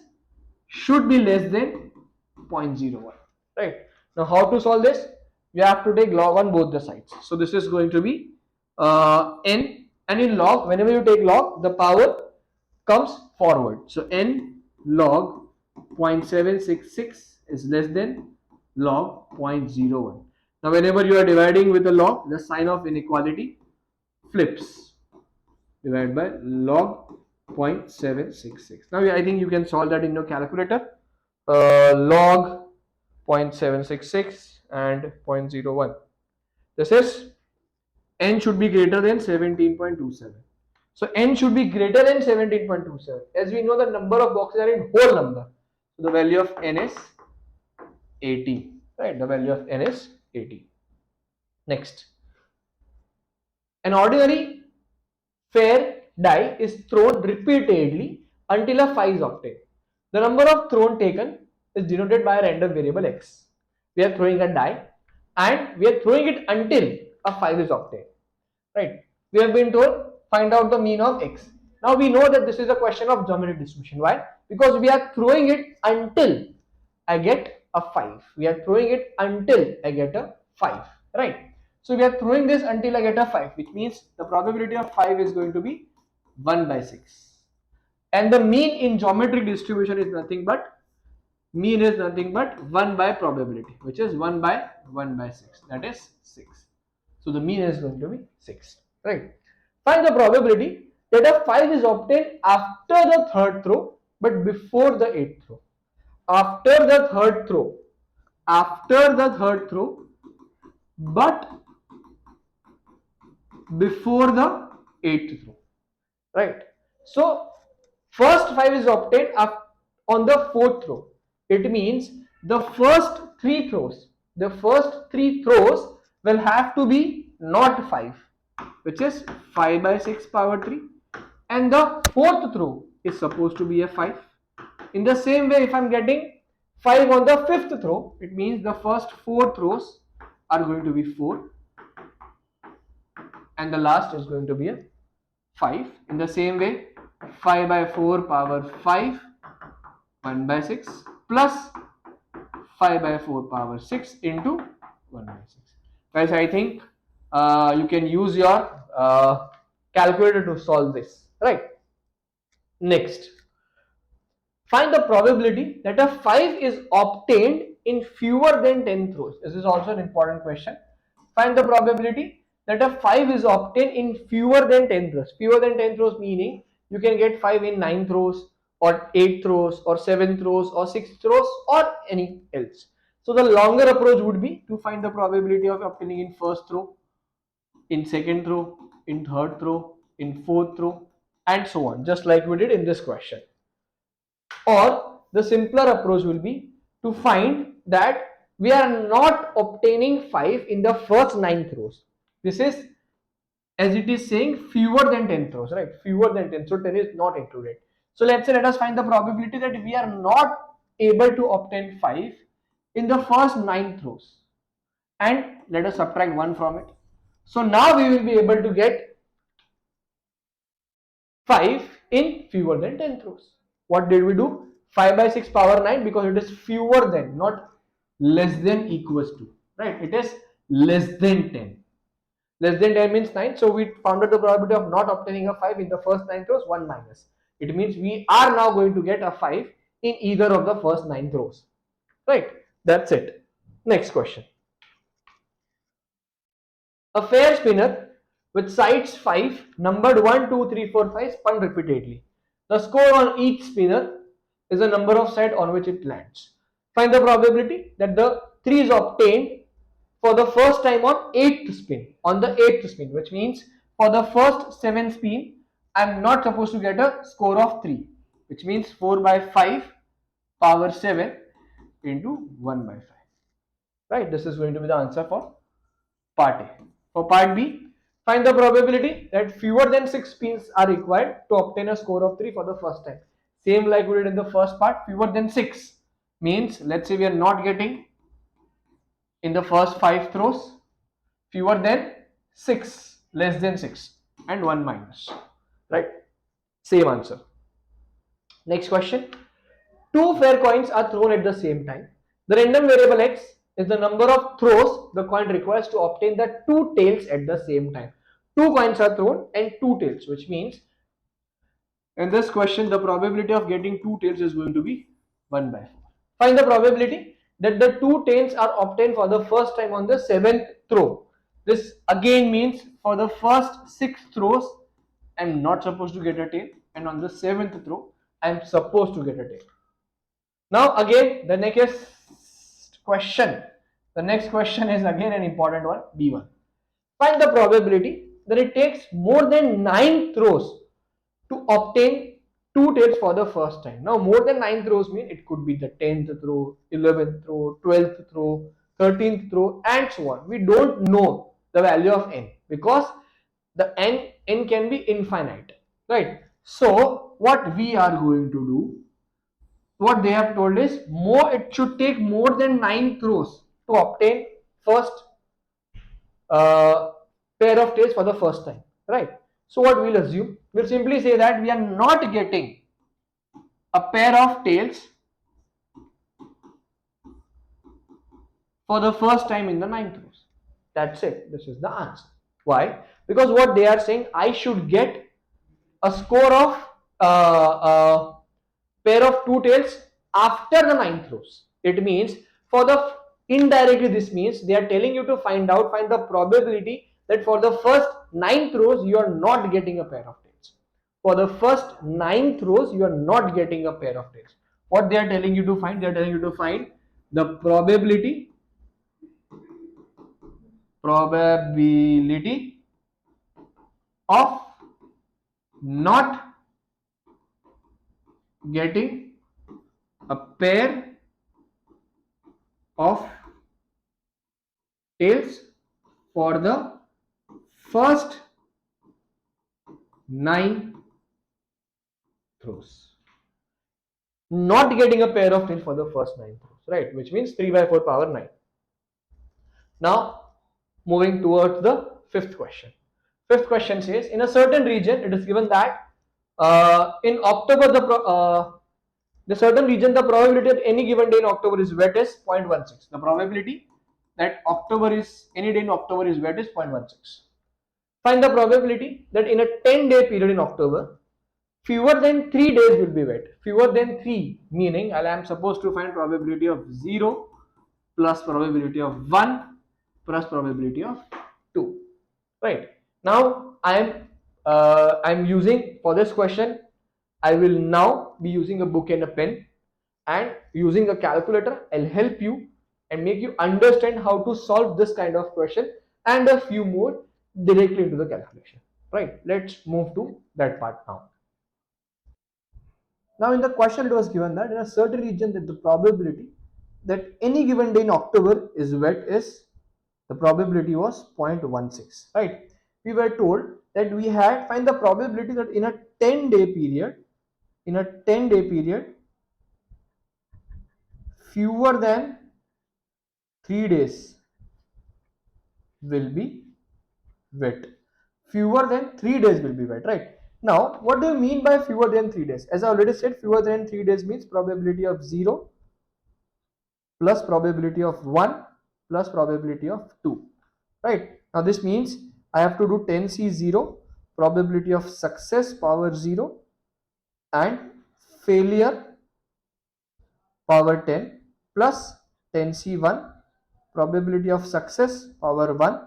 Speaker 1: should be less than 0.01, right? Now how to solve this? We have to take log on both the sides. So this is going to be n, and in log, whenever you take log, the power comes forward. So n log 0.766 is less than log 0.01. Now whenever you are dividing with the log, the sign of inequality flips. Divided by log 0.766. Now I think you can solve that in your calculator. Log 0.766 and 0.01. This is n should be greater than 17.27. So n should be greater than 17.27. As we know, the number of boxes are in whole number. So the value of n is 80, right? The value of n is 80. Next, an ordinary fair die is thrown repeatedly until a 5 is obtained. The number of thrown taken is denoted by a random variable x. We are throwing a die and we are throwing it until a 5 is obtained. Right? We have been told find out the mean of x. Now we know that this is a question of geometric distribution. Why? Because we are throwing it until I get a 5. We are throwing it until I get a 5. Right? So we are throwing this until I get a 5, which means the probability of 5 is going to be 1 by 6. And the mean in geometric distribution is nothing but 1 by probability, which is 1 by 6, that is 6. So the mean is going to be 6, right? Find the probability that a 5 is obtained after the third throw but before the eighth throw. After the third throw, but before the eighth throw, right? So first 5 is obtained on the fourth throw. It means the first three throws will have to be not 5, which is 5 by 6 power 3, and the fourth throw is supposed to be a 5. In the same way, if I'm getting 5 on the fifth throw, it means the first 4 throws are going to be 4 and the last is going to be a 5. In the same way, 5 by 4 power 5, 1 by 6 plus 5 by 4 power 6 into 1 by 6. Guys, I think you can use your calculator to solve this, right? Next, find the probability that a 5 is obtained in fewer than 10 throws. This is also an important question. Find the probability that a 5 is obtained in fewer than 10 throws. Fewer than 10 throws meaning you can get 5 in 9 throws or 8 throws or 7 throws or 6 throws or any else. So the longer approach would be to find the probability of obtaining in first throw, in second throw, in third throw, in fourth throw, and so on, just like we did in this question. Or the simpler approach will be to find that we are not obtaining 5 in the first 9 throws. This is, as it is saying, fewer than 10 throws, right? Fewer than 10, so 10 is not included. So let's say, let us find the probability that we are not able to obtain 5 in the first 9 throws, and let us subtract 1 from it. So now we will be able to get 5 in fewer than 10 throws. What did we do? 5 by 6 power 9, because it is fewer than, not less than equals to, right? It is less than 10. Less than 10 means 9. So we found out the probability of not obtaining a 5 in the first 9 throws, 1 minus. It means we are now going to get a 5 in either of the first 9 throws, right? That's it. Next question. A fair spinner with sides 5 numbered 1, 2, 3, 4, 5 spun repeatedly. The score on each spinner is the number of sides on which it lands. Find the probability that the 3 is obtained for the first time on 8th spin. On the 8th spin, which means for the first 7 spin, I am not supposed to get a score of 3, which means 4 by 5 power 7 into 1 by 5. Right? This is going to be the answer for part A. For part B, find the probability that fewer than 6 spins are required to obtain a score of 3 for the first time. Same like we did in the first part, fewer than 6 means, let's say we are not getting in the first 5 throws, fewer than 6, less than 6, and 1 minus, right? Same answer. Next question. 2 fair coins are thrown at the same time. The random variable x is the number of throws the coin requires to obtain the 2 tails at the same time. 2 coins are thrown and 2 tails, which means in this question the probability of getting 2 tails is going to be 1 by 4. Find the probability that the 2 tails are obtained for the first time on the 7th throw. This again means for the first 6 throws I am not supposed to get a tail, and on the 7th throw I am supposed to get a tail. Now again the next question is again an important one, B1. Find the probability that it takes more than 9 throws to obtain 2 tails for the first time. Now more than 9 throws mean it could be the 10th throw, 11th throw, 12th throw, 13th throw, and so on. We don't know the value of n because the n can be infinite, right? So what we are going to do, what they have told is more, it should take more than 9 throws to obtain first uh, pair of tails for the first time, right? So what we'll assume, we'll simply say that we are not getting a pair of tails for the first time in the 9th rows. That's it. This is the answer. Why? Because what they are saying, I should get a score of pair of 2 tails after the 9th rows. It means for the indirectly this means they are telling you to find the probability that for the first 9th rows you are not getting a pair of tails. For the first 9th rows you are not getting a pair of tails. What they are telling you to find? They are telling you to find the probability of not getting a pair of tails for the first 9 throws. Not getting a pair of tails for the first 9 throws, right? Which means 3 by 4 power 9. Now, moving towards the fifth question. Fifth question says, in a certain region, it is given that in October, the certain region, the probability of any given day in October is wet is 0.16. The probability that October is, any day in October is wet is 0.16. Find the probability that in a 10-day period in October, fewer than 3 days will be wet. Fewer than 3, meaning I am supposed to find probability of 0 plus probability of 1 plus probability of 2. Right. Now I'm using for this question, I will now be using a book and a pen, and using a calculator I'll help you and make you understand how to solve this kind of question and a few more directly into the calculation. Right. Let's move to that part now. Now in the question it was given that in a certain region that the probability that any given day in October is wet is, the probability was 0.16, right? We were told that we had find the probability that in a 10-day period, fewer than 3 days will be wet. Fewer than 3 days will be wet, right? Now, what do you mean by fewer than 3 days? As I already said, fewer than 3 days means probability of 0 plus probability of 1 plus probability of 2, right? Now this means I have to do 10C0, probability of success power 0 and failure power 10 plus 10C1, probability of success power 1,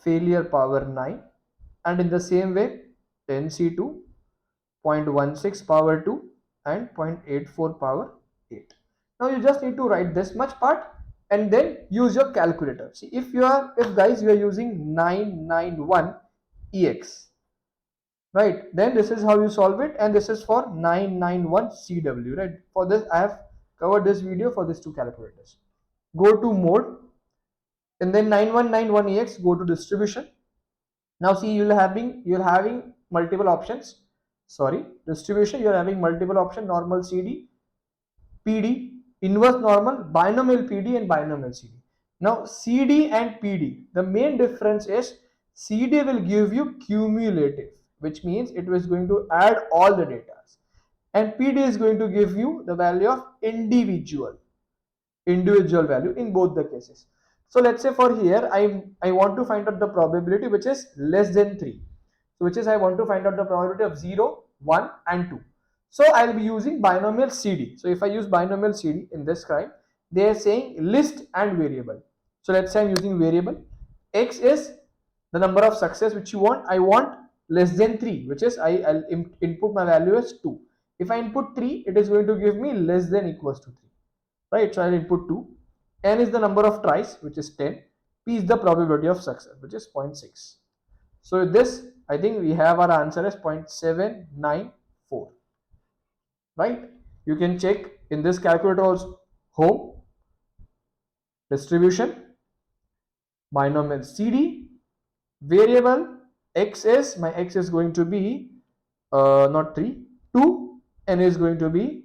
Speaker 1: failure power 9, and in the same way 10C2, 0.16 power 2 and 0.84 power 8. Now you just need to write this much part and then use your calculator. See, if guys you are using 991 EX, right, then this is how you solve it, and this is for 991 CW, right? For this I have covered this video for these two calculators. Go to mode and then 9191 EX, go to distribution. Now see, you're having multiple options. Sorry, distribution, you're having multiple option: normal CD, PD, inverse normal, binomial PD and binomial CD. Now CD and PD, the main difference is CD will give you cumulative, which means it was going to add all the data, and PD is going to give you the value of individual value in both the cases. So let's say for here I want to find out the probability which is less than 3. So which is I want to find out the probability of 0, 1 and 2. So I'll be using binomial CD. So if I use binomial CD in this kind, they are saying list and variable. So let's say I'm using variable. X is the number of success which you want. I want less than 3, which is I'll input my value as 2. If I input 3, it is going to give me less than equals to 3. Right, so I'll input 2. N is the number of tries, which is 10. P is the probability of success, which is 0.6. So with this, I think we have our answer as 0.794. right? You can check in this calculator also. Home, distribution, binomial CD, variable, XS, my X is going to be not 3, 2, N is going to be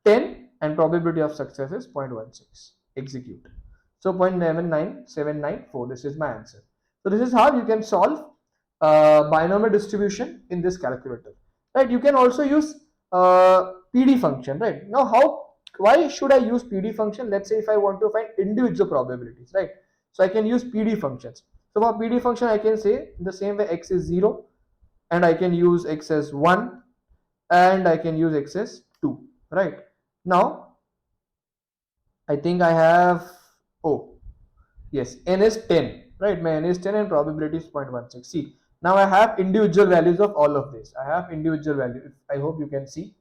Speaker 1: 10, and probability of success is 0.16. Execute. So 0.79794, this is my answer. So this is how you can solve binomial distribution in this calculator, right? You can also use PD function, right? Now why should I use PD function? Let's say if I want to find individual probabilities, right? So I can use PD functions. So for PD function, I can say in the same way X is 0, and I can use X as 1, and I can use X as 2, right? Now I think I have, oh yes, N is 10, right? My N is 10 and probability is 0.16. See, now I have individual values of all of this. I have individual values. I hope you can see.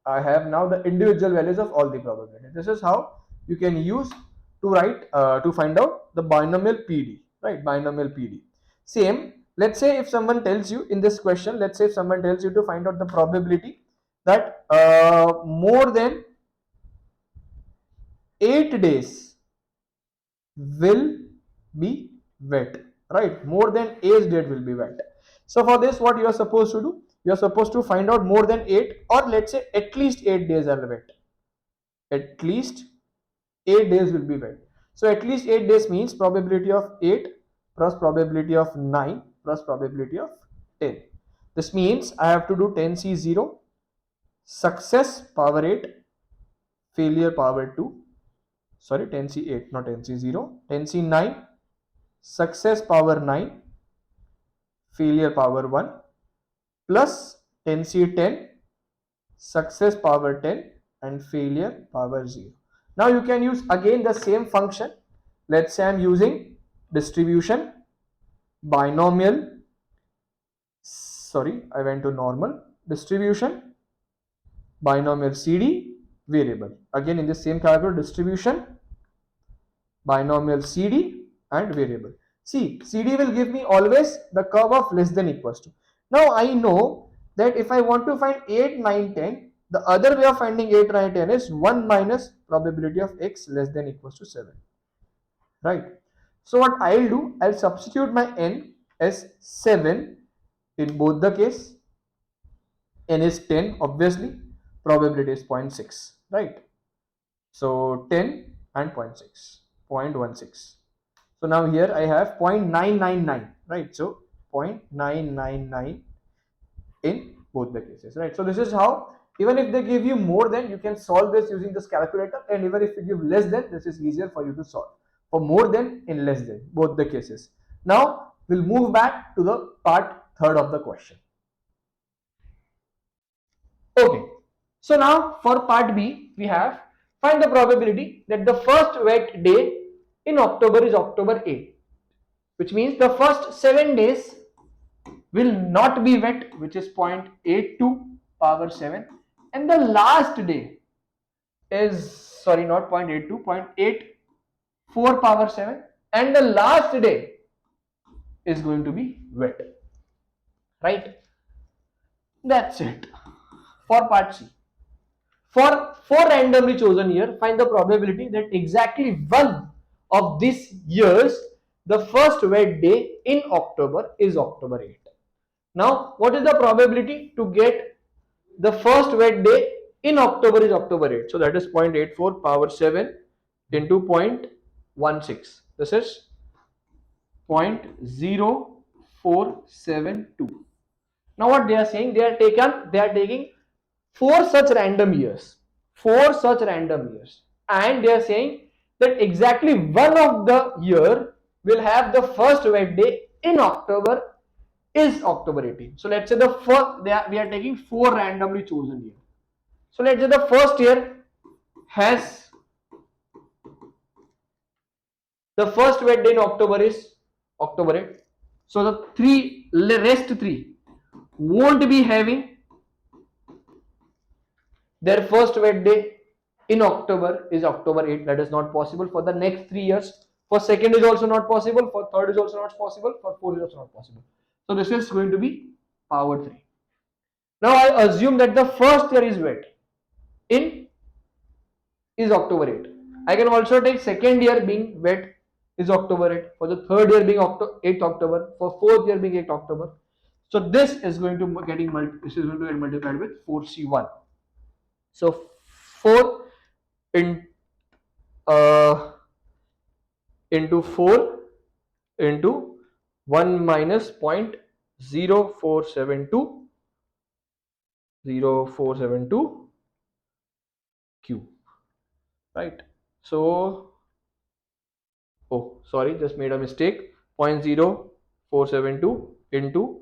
Speaker 1: I have now the individual values of all the probabilities. This is how you can use to write to find out the binomial PD, right? Binomial PD. Same. Let's say if someone tells you in this question, let's say if someone tells you to find out the probability that more than 8 days will be wet, right? More than 8 date will be wet. So for this, what you are supposed to do, you are supposed to find out more than 8, or let's say at least 8 days are wet. At least 8 days will be wet. So at least 8 days means probability of 8 plus probability of 9 plus probability of 10. This means I have to do 10C0, success power 8, failure power 2, sorry, 10C8, not 10C0, 10C9, success power 9, failure power 1, plus 10C10, success power 10, and failure power 0. Now you can use again the same function. Let's say I'm using distribution, binomial, sorry, I went to normal, distribution, binomial CD, variable. Again in the same calculator, distribution, binomial CD, and variable. See, CD will give me always the curve of less than equals to. Now I know that if I want to find 8, 9, 10, the other way of finding 8, 9, 10 is 1 minus probability of x less than equals to 7, right? So what I'll do, I'll substitute my n as 7 in both the case. N is 10, obviously, probability is 0.6, right? So 10 and 0.6, 0.16. So now here I have 0.999, right? So 0.999 in both the cases, right? So this is how, even if they give you more than, you can solve this using this calculator, and even if you give less than, this is easier for you to solve. For more than in less than, both the cases. Now we'll move back to the part third of the question. Okay, so now for part B, we have find the probability that the first wet day in October is October 8, which means the first 7 days will not be wet, which is 0.82 power 7, and the last day is, sorry, not 0.82, 0.84 power 7, and the last day is going to be wet, right? That's it for part C. For 4 randomly chosen year, find the probability that exactly one of this year's the first wet day in October is October 8. Now, what is the probability to get the first wet day in October is October 8? So that is 0.84 power 7 into 0.16. This is 0.0472. Now what they are saying, they are taking 4 such random years, and they are saying that exactly one of the year will have the first wet day in October is October 18. So let's say the first, we are taking 4 randomly chosen year. So let's say the first year has the first wet day in October is October 8. So the rest 3 won't be having their first wet day in October is October 8. That is not possible for the next 3 years. For second is also not possible. For third is also not possible. For fourth is also not possible. So this is going to be power 3. Now I assume that the first year is wet in is October 8. I can also take second year being wet is October 8, for the third year being 8th October, for fourth year being 8th October. So this is going to this is going to get multiplied with 4C1. So 4 in, uh, into 4 into 1 minus 0.0472 cube, right? So, oh sorry, just made a mistake. 0.0472 into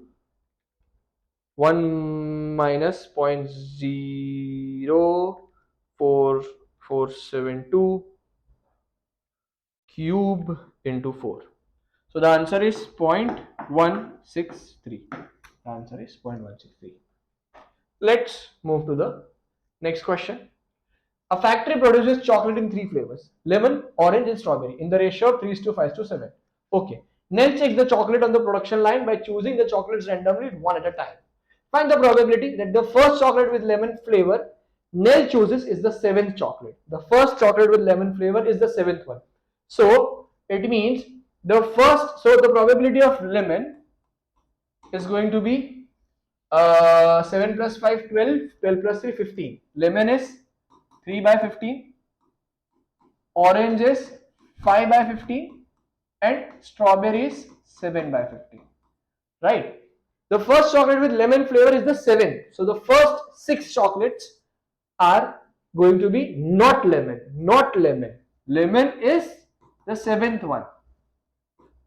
Speaker 1: 1 minus 0.0472 cube into 4. So the answer is 0.163. The answer is 0.163. Let's move to the next question. A factory produces chocolate in 3 flavors: lemon, orange, and strawberry in the ratio of 3:5:7. Okay. Nell checks the chocolate on the production line by choosing the chocolates randomly one at a time. Find the probability that the first chocolate with lemon flavor Nell chooses is the 7th chocolate. The first chocolate with lemon flavor is the 7th one. So it means the probability of lemon is going to be 7 plus 5, 12, 12 plus 3, 15. Lemon is 3 by 15, orange is 5 by 15, and strawberry is 7 by 15. Right? The first chocolate with lemon flavor is the 7th. So the first 6 chocolates are going to be not lemon. Not lemon. Lemon is the 7th one.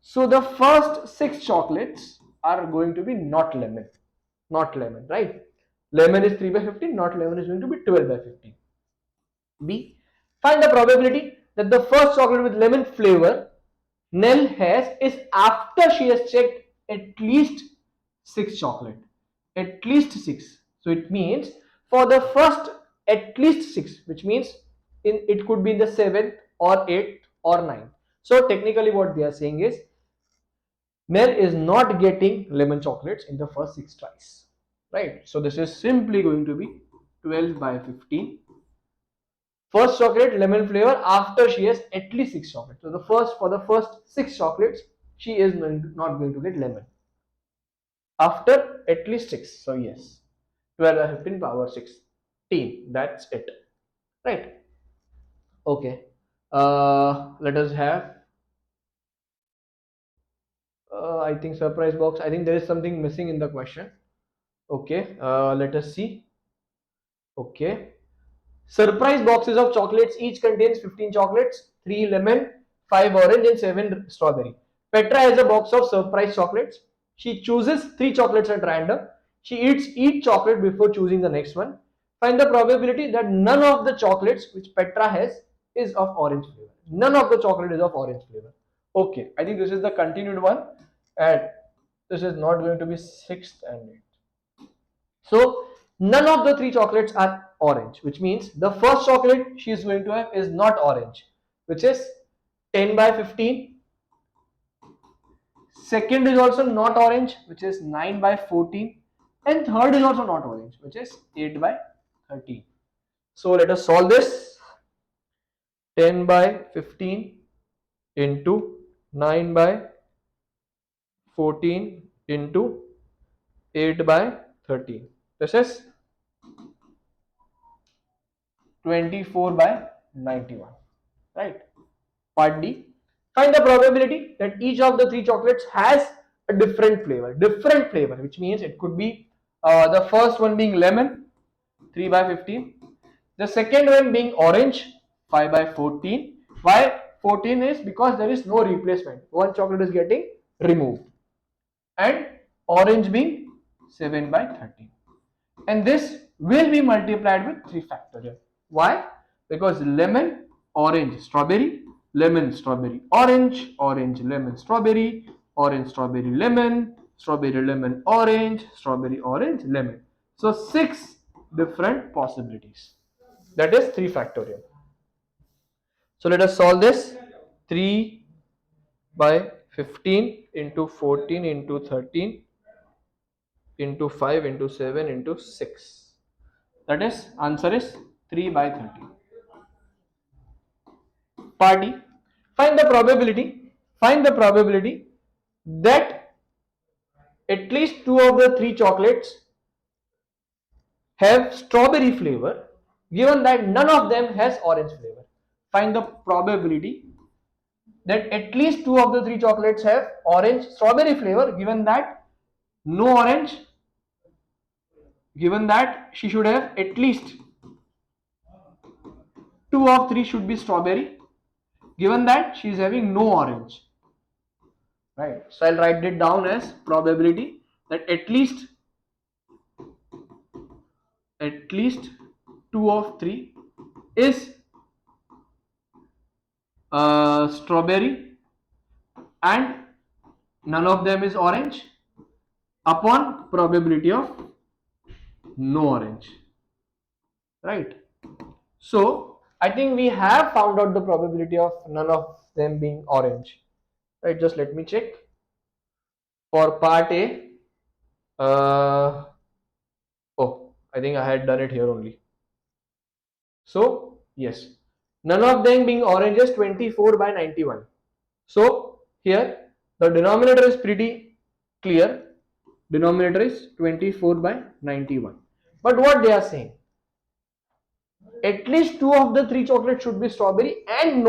Speaker 1: So the first 6 chocolates are going to be not lemon. Not lemon, right? Lemon is 3 by 15, not lemon is going to be 12 by 15. B. Find the probability that the first chocolate with lemon flavor Nell has is after she has checked at least 6 chocolate. At least 6. So it means for the first at least 6, which means it could be in the 7th or 8th or 9th. So technically what they are saying is Nell is not getting lemon chocolates in the first 6 tries. Right? So this is simply going to be 12 by 15. First chocolate lemon flavor after she has at least 6 chocolates. So for the first 6 chocolates, she is not going to get lemon. After at least 6. So yes, 12 by 15 power 16. That's it. Right. Okay. Let us have I think surprise box. I think there is something missing in the question. Okay. Let us see. Okay. Surprise boxes of chocolates each contains 15 chocolates, 3 lemon, 5 orange and 7 strawberry. Petra has a box of surprise chocolates. She chooses 3 chocolates at random. She eats each chocolate before choosing the next one. Find the probability that none of the chocolates which Petra has is of orange flavor. None of the chocolate is of orange flavor. Okay, I think this is the continued one, and this is not going to be 6th and 8th. So none of the 3 chocolates are orange, which means the first chocolate she is going to have is not orange, which is 10 by 15. Second is also not orange, which is 9 by 14. And third is also not orange, which is 8 by 13. So let us solve this. 10 by 15 into 9 by 14 into 8 by 13. This is 24 by 91. Right? Part D. Find the probability that each of the 3 chocolates has a different flavor. Different flavor, which means it could be the first one being lemon, 3 by 15. The second one being orange, 5 by 14. Why 14 is because there is no replacement. One chocolate is getting removed. And orange being 7 by 13. And this will be multiplied with 3 factorial. Why? Because lemon, orange, strawberry, lemon, strawberry, orange, orange, lemon, strawberry, orange, strawberry, lemon, strawberry, lemon, orange, strawberry, orange, lemon. So 6 different possibilities. That is 3 factorial. So let us solve this. 3 by 15 into 14 into 13 into 5 into 7 into 6. That is, answer is 3 by 30. Party. Find the probability. Find the probability that at least two of the three chocolates have strawberry flavor, given that none of them has orange flavor. Find the probability that at least two of the three chocolates have orange strawberry flavor, given that no orange, given that she should have at least two of three should be strawberry, given that she is having no orange. Right. So I'll write it down as probability that at least two of three is strawberry and none of them is orange upon probability of no orange. Right. So I think we have found out the probability of none of them being orange. Right. Just let me check. For part A, oh, I think I had done it here only. So yes, none of them being orange is 24 by 91. So here the denominator is pretty clear. Denominator is 24 by 91. But what they are saying, at least two of the three chocolates should be strawberry and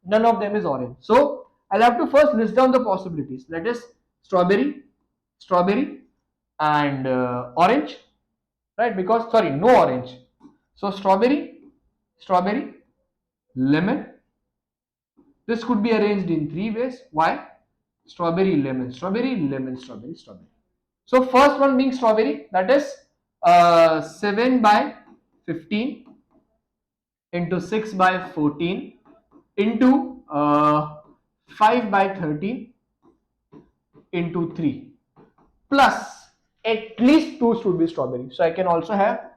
Speaker 1: none of them is orange. So I'll have to first list down the possibilities. That is strawberry, strawberry and orange, right? Because sorry, no orange. So strawberry, strawberry, lemon. This could be arranged in three ways. Why? Strawberry, lemon, strawberry, lemon, strawberry, strawberry. So first one being strawberry, that is 7 by 15 into 6 by 14 into 5 by 13 into 3 plus at least 2 should be strawberry. So I can also have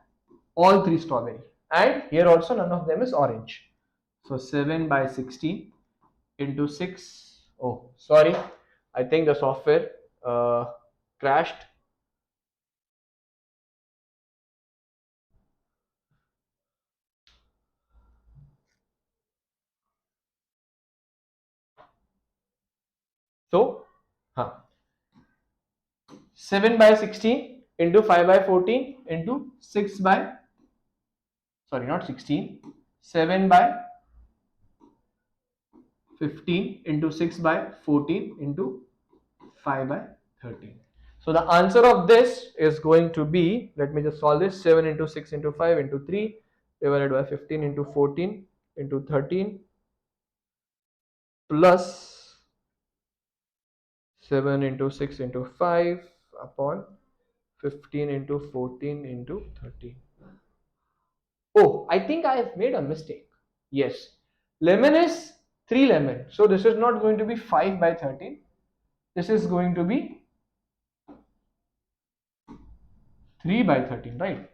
Speaker 1: all 3 strawberry, and here also none of them is orange. So 7 by 16 into 6. Oh, sorry, I think the software crashed. So 7 by 16 into 5 by 14 into 6 by, sorry, not 16, 7 by 15 into 6 by 14 into 5 by 13. So the answer of this is going to be, let me just solve this, 7 into 6 into 5 into 3 divided by 15 into 14 into 13 plus 7 into 6 into 5 upon 15 into 14 into 13. Oh, I think I have made a mistake. Yes, lemon is 3 lemon. So this is not going to be 5 by 13. This is going to be 3 by 13, right?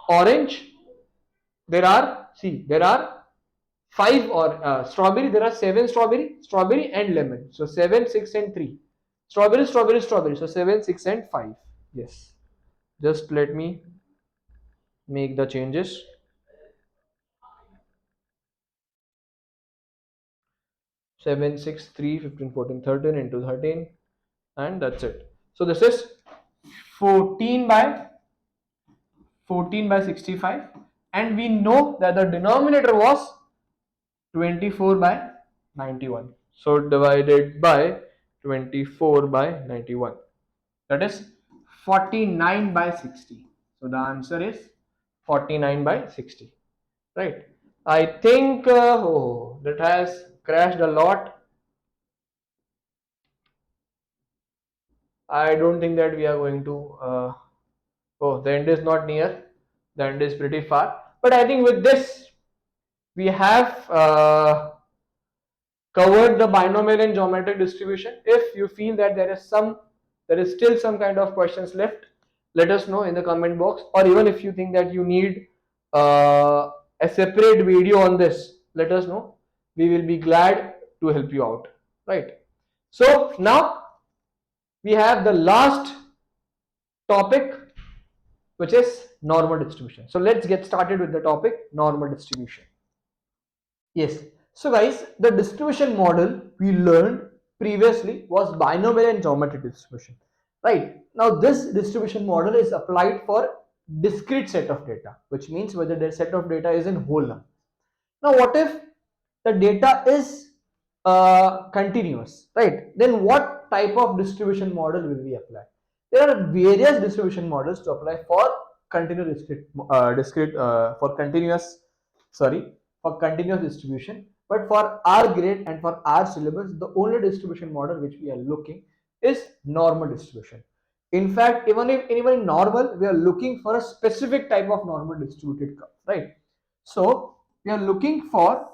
Speaker 1: Orange, there are 5 or strawberry, there are 7 strawberry and lemon. So 7, 6 and 3. Strawberry, strawberry, strawberry. So 7, 6 and 5. Yes. Just let me make the changes. 7, 6, 3, 15, 14, 13 into 13, and that's it. So this is 14 by 65, and we know that the denominator was 24 by 91. So divided by 24 by 91, that is 49 by 60. So the answer is 49 by 60, right? I think oh, that has crashed a lot. I don't think that we are going to oh, the end is not near, the end is pretty far, but I think with this we have covered the binomial and geometric distribution. If you feel that there is still some kind of questions left, let us know in the comment box, or even if you think that you need a separate video on this, let us know. We will be glad to help you out, right? So now we have the last topic, which is normal distribution. So let's get started with the topic normal distribution. Yes. So guys, the distribution model we learned previously was binomial and geometric distribution. Right. Now this distribution model is applied for discrete set of data, which means whether the set of data is in whole number. Now what if the data is continuous, right? Then what type of distribution model will we apply? There are various distribution models to apply for continuous for continuous, sorry, for continuous distribution. But for our grade and for our syllabus, the only distribution model which we are looking is normal distribution. In fact, even in normal, we are looking for a specific type of normal distributed curve, right? So we are looking for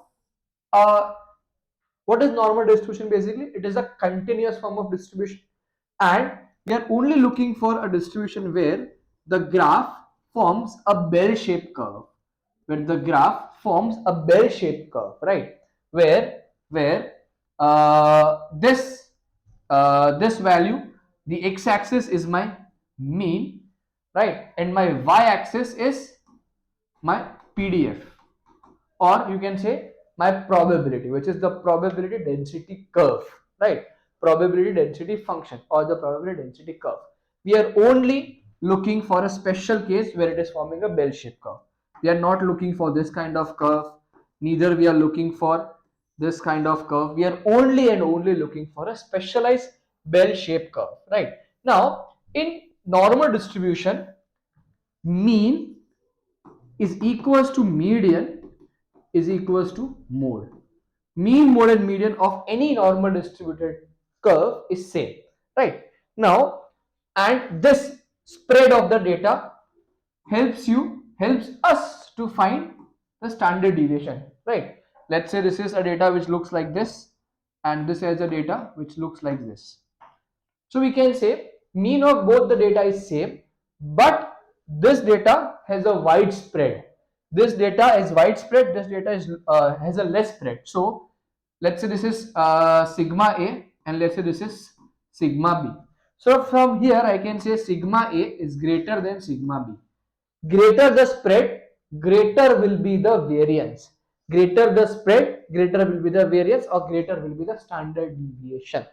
Speaker 1: what is normal distribution? Basically, it is a continuous form of distribution, and we are only looking for a distribution where the graph forms a bell-shaped curve. Where the graph forms a bell-shaped curve, right? Where this value, the x-axis is my mean, right, and my y-axis is my PDF, or you can say my probability, which is the probability density curve, right? Probability density function or the probability density curve. We are only looking for a special case where it is forming a bell-shaped curve. We are not looking for this kind of curve, neither we are looking for this kind of curve. We are only and only looking for a specialized bell-shaped curve, right? Now in normal distribution, mean is equals to median is equals to mode. Mean, mode and median of any normal distributed curve is same, right? Now, and this spread of the data helps us to find the standard deviation, right? Let's say this is a data which looks like this, and this is a data which looks like this. So we can say mean of both the data is same, but this data has a wide spread. This data is widespread. This data is has a less spread. So let's say this is sigma A, and let's say this is sigma B. So from here I can say sigma A is greater than sigma B. Greater the spread, greater will be the variance. Greater the spread, greater will be the variance, or greater will be the standard deviation,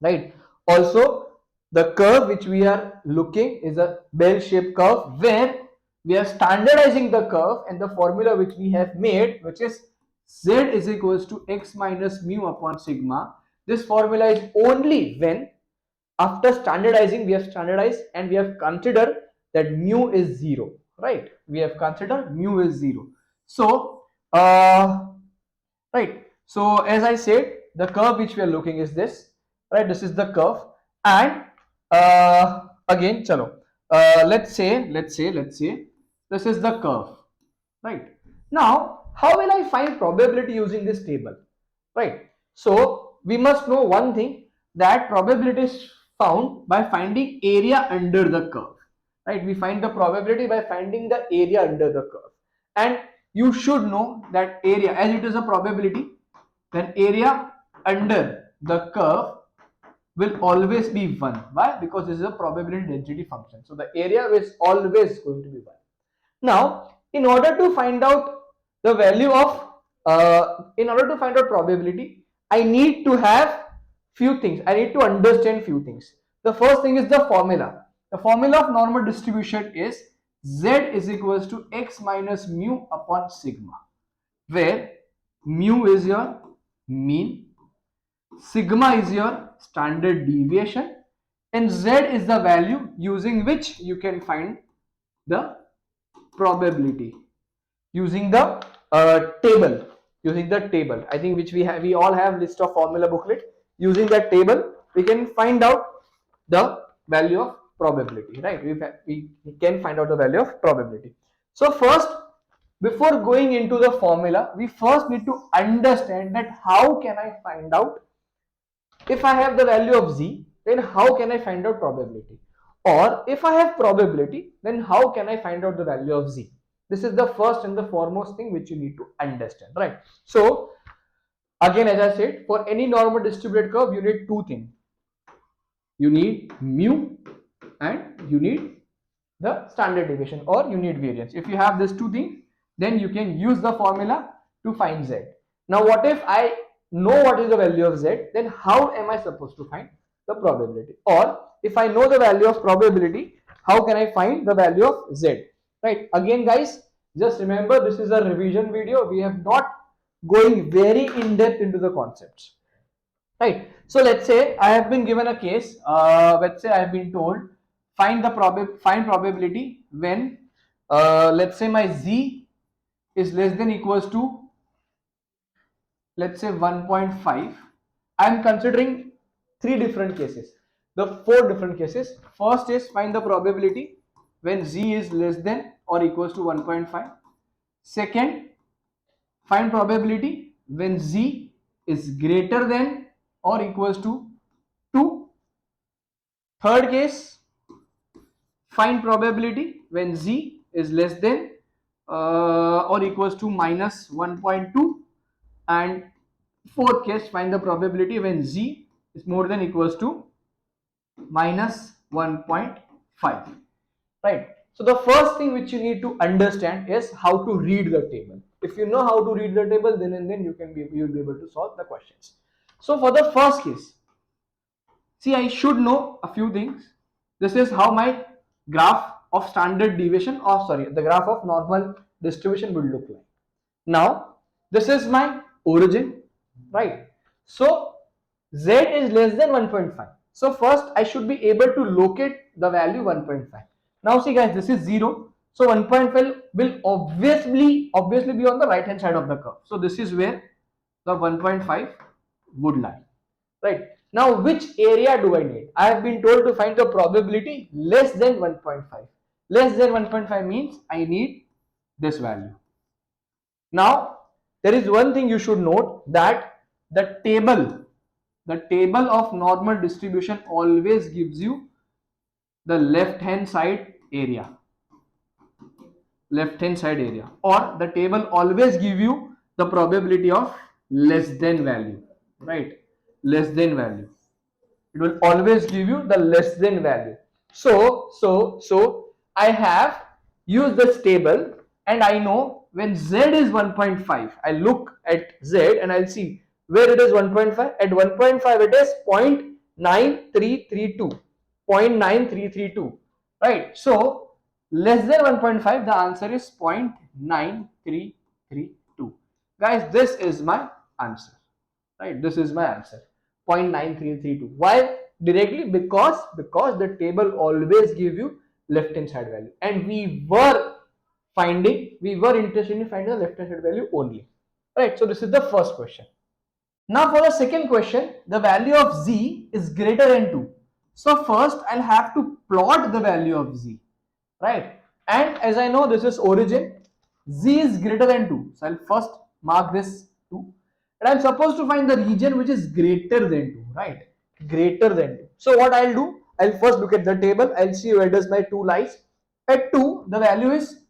Speaker 1: right? Also, the curve which we are looking is a bell-shaped curve where we are standardizing the curve, and the formula which we have made, which is z is equals to x minus mu upon sigma. This formula is only when after standardizing we have standardized and we have considered that mu is 0, right? We have considered mu is 0. So right, so as I said, the curve which we are looking is this, right? This is the curve, and again chalo, let's say this is the curve, right? Now how will I find probability using this table, right? So we must know one thing, that probability is found by finding area under the curve, right? We find the probability by finding the area under the curve, and you should know that area, as it is a probability, then area under the curve will always be 1. Why? Because this is a probability density function. So the area is always going to be 1. Now, in order to find out the value of, in order to find out probability, I need to have few things. I need to understand few things. The first thing is the formula. The formula of normal distribution is z is equals to x minus mu upon sigma, where mu is your mean, sigma is your standard deviation, and z is the value using which you can find the probability using the table. Using the table, I think, which we all have list of formula booklet. Using that table we can find out the value of probability, right? We can find out the value of probability. So first, before going into the formula, we first need to understand that how can I find out, if I have the value of z, then how can I find out probability? Or if I have probability, then how can I find out the value of z? This is the first and the foremost thing which you need to understand, right? So again, as I said, for any normal distributed curve, you need two things. You need mu and you need the standard deviation or you need variance. If you have these two things, then you can use the formula to find z. Now what if I know what is the value of z, then how am I supposed to find the probability? Or if I know the value of probability, how can I find the value of z? Right? Again guys, just remember this is a revision video. We have not going very in depth into the concepts. Right? So let's say I have been given a case. Let's say I have been told find probability when let's say my z is less than equals to, let's say 1.5. I am considering three different cases. The four different cases. First is find the probability when z is less than or equals to 1.5. Second, find probability when z is greater than or equals to 2. Third case, find probability when z is less than or equals to minus 1.2. And fourth case, find the probability when z is more than equals to minus 1.5. Right? So the first thing which you need to understand is how to read the table. If you know how to read the table, then and then you will be able to solve the questions. So for the first case, see, I should know a few things. This is how my graph of standard deviation, or sorry, the graph of normal distribution would look like. Now, this is my origin, right? So, z is less than 1.5. So, first I should be able to locate the value 1.5. Now, see guys, this is 0. So, 1.5 will obviously be on the right hand side of the curve. So, this is where the 1.5 would lie. Right? Now, which area do I need? I have been told to find the probability less than 1.5. Less than 1.5 means I need this value. Now, there is one thing you should note, that the table of normal distribution always gives you the left hand side area. Or the table always give you the probability of less than value, right? Less than value. It will always give you the less than value. So I have used this table and I know when z is 1.5, I look at z and I'll see where it is 1.5. At 1.5 it is 0.9332. 0.9332. Right? So less than 1.5, the answer is 0.9332. Guys, this is my answer. Right? This is my answer. 0.9332. Why directly? Because the table always give you left hand side value, and we were interested in finding the left hand side value only. Right? So this is the first question. Now for the second question, the value of z is greater than 2. So first I'll have to plot the value of z, right? And as I know this is origin, z is greater than 2. So I'll first mark this 2. And I'm supposed to find the region which is greater than 2, right? Greater than 2. So what I'll do, I'll first look at the table. I'll see where does my 2 lies. At 2, the value is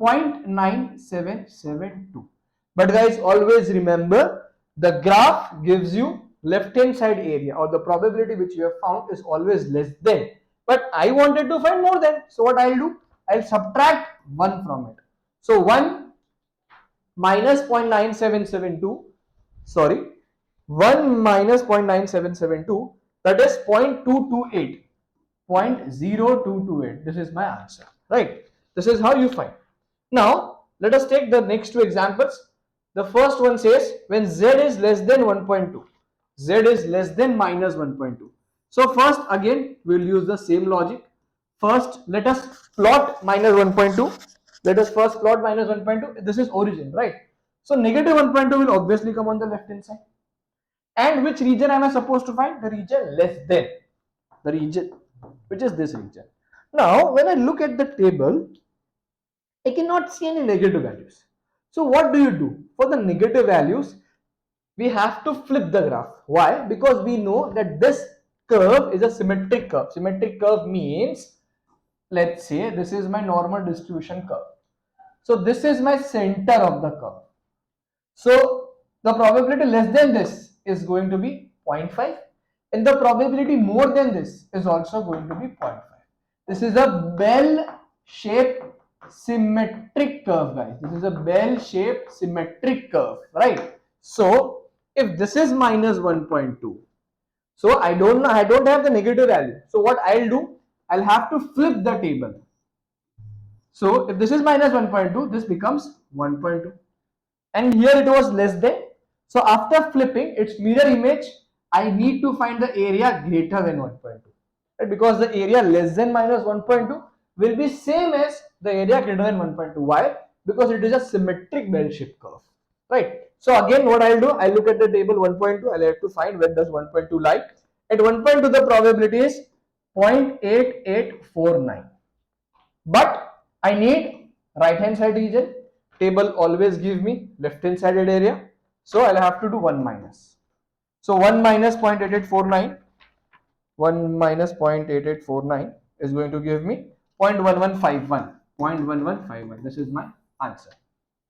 Speaker 1: 0.9772. But guys, always remember, the graph gives you left hand side area, or the probability which you have found is always less than. But I wanted to find more than. So what I'll do, I'll subtract 1 from it. So 1 minus 0.9772, sorry, 1 minus 0.9772, that is 0.228. 0.0228. This is my answer, right? This is how you find. Now let us take the next two examples. The first one says when z is less than 1.2, z is less than minus 1.2. So first again we will use the same logic. First let us plot minus 1.2. Let us first plot minus 1.2. This is origin, right? So negative 1.2 will obviously come on the left hand side. And which region am I supposed to find? The region less than. The region which is this region. Now when I look at the table, I cannot see any negative values. So what do? For the negative values, we have to flip the graph. Why? Because we know that this curve is a symmetric curve. Symmetric curve means, let's say this is my normal distribution curve. So this is my center of the curve. So the probability less than this is going to be 0.5, and the probability more than this is also going to be 0.5. This is a bell-shaped symmetric curve, guys. This is a bell-shaped symmetric curve, right? So if this is minus 1.2, so I don't know, I don't have the negative value. So what I'll do, I'll have to flip the table. So if this is minus 1.2, this becomes 1.2. And here it was less than. So after flipping its mirror image, I need to find the area greater than 1.2. Right? Because the area less than minus 1.2 will be same as the area greater than 1.2. Why? Because it is a symmetric bell-shaped curve. Right? So again, what I'll do, I'll look at the table 1.2. I'll have to find where does 1.2 lie. At 1.2, the probability is 0.8849. But I need right hand side region. Table always give me left hand sided area. So I'll have to do 1 minus. So 1 minus 0.8849. 1 minus 0.8849 is going to give me 0.1151. 0.1151. This is my answer.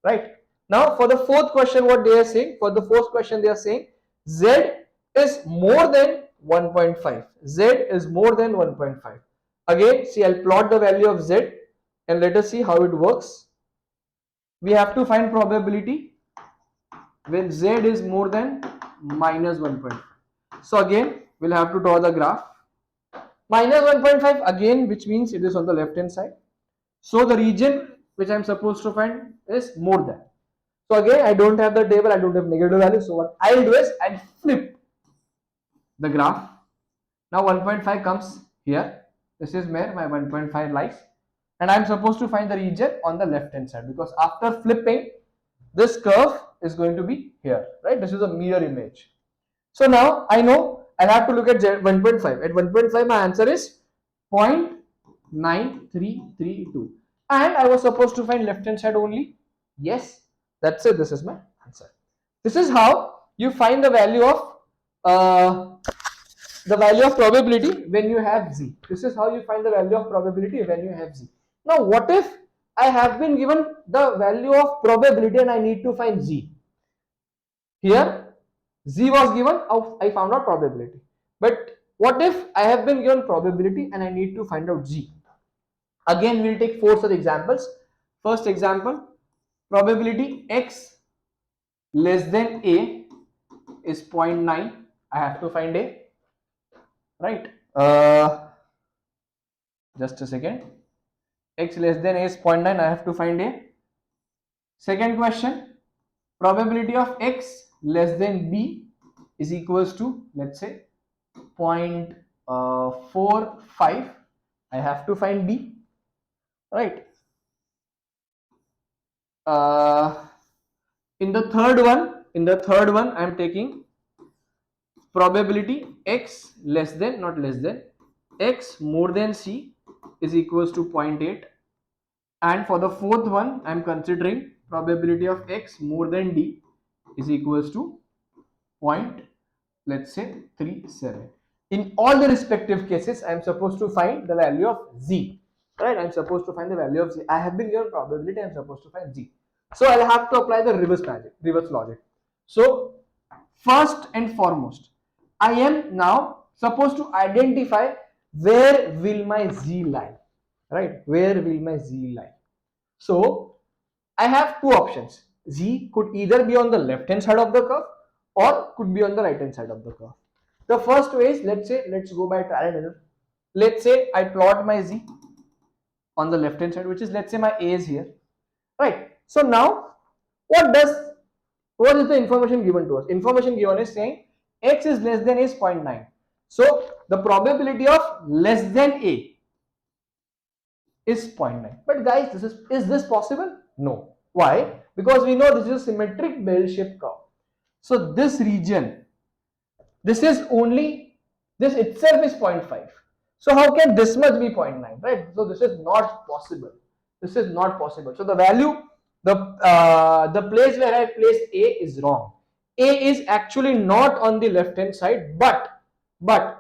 Speaker 1: Right. Now for the fourth question, what they are saying? For the fourth question, they are saying Z is more than 1.5. Z is more than 1.5. Again, see, I'll plot the value of Z and let us see how it works. We have to find probability when Z is more than minus 1.5. So again, we'll have to draw the graph. Minus 1.5 again, which means it is on the left hand side. So the region which I'm supposed to find is more than. So again, I don't have the table, I don't have negative value. So what I'll do is I'll flip the graph. Now 1.5 comes here. This is where my 1.5 lies. And I'm supposed to find the region on the left hand side, because after flipping, this curve is going to be here, right? This is a mirror image. So now I know I'll have to look at 1.5. At 1.5, my answer is 0.9332. And I was supposed to find left hand side only. Yes, that's it. This is my answer. This is how you find the value of probability when you have Z. This is how you find the value of probability when you have Z. Now, what if I have been given the value of probability and I need to find Z? Here, Z was given, I found out probability. But what if I have been given probability and I need to find out Z? Again, we'll take 4 such examples. First example, probability X less than A is 0.9. I have to find A. Right? Just a second. X less than A is 0.9. I have to find A. Second question, probability of X less than B is equals to, let's say, 0.45. I have to find B. Right? In the third one, I am taking probability X less than, not less than, X more than C is equals to 0.8. And for the fourth one, I am considering probability of X more than D is equals to let's say 37. In all the respective cases, I am supposed to find the value of Z. Right? I am supposed to find the value of Z. I have been given probability, I am supposed to find Z. So I'll have to apply the reverse logic. So first and foremost, I am now supposed to identify where will my Z lie. Right? Where will my Z lie? So I have two options. Z could either be on the left hand side of the curve or could be on the right hand side of the curve. The first way is, let's go by trial and error. Let's say I plot my Z on the left hand side, which is, let's say my A is here. Right. So now what is the information given to us? Information given is saying X is less than A is 0.9. So the probability of less than A is 0.9. But guys, is this possible? No. Why? Because we know this is a symmetric bell-shaped curve. So this region, this itself is 0.5. So how can this much be 0.9, right? So this is not possible. This is not possible. So the value, the place where I placed A is wrong. A is actually not on the left hand side, but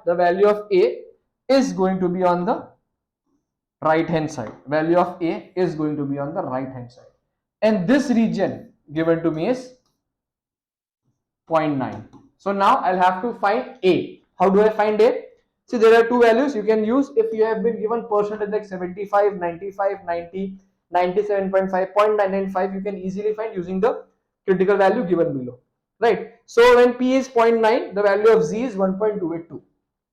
Speaker 1: the value of A is going to be on the right hand side. Value of A is going to be on the right hand side. And this region given to me is 0.9. So now I'll have to find A. How do I find A? See, there are two values you can use if you have been given percentage like 75, 95, 90, 97.5, 0.995. You can easily find using the critical value given below, right? So when P is 0.9, the value of Z is 1.282.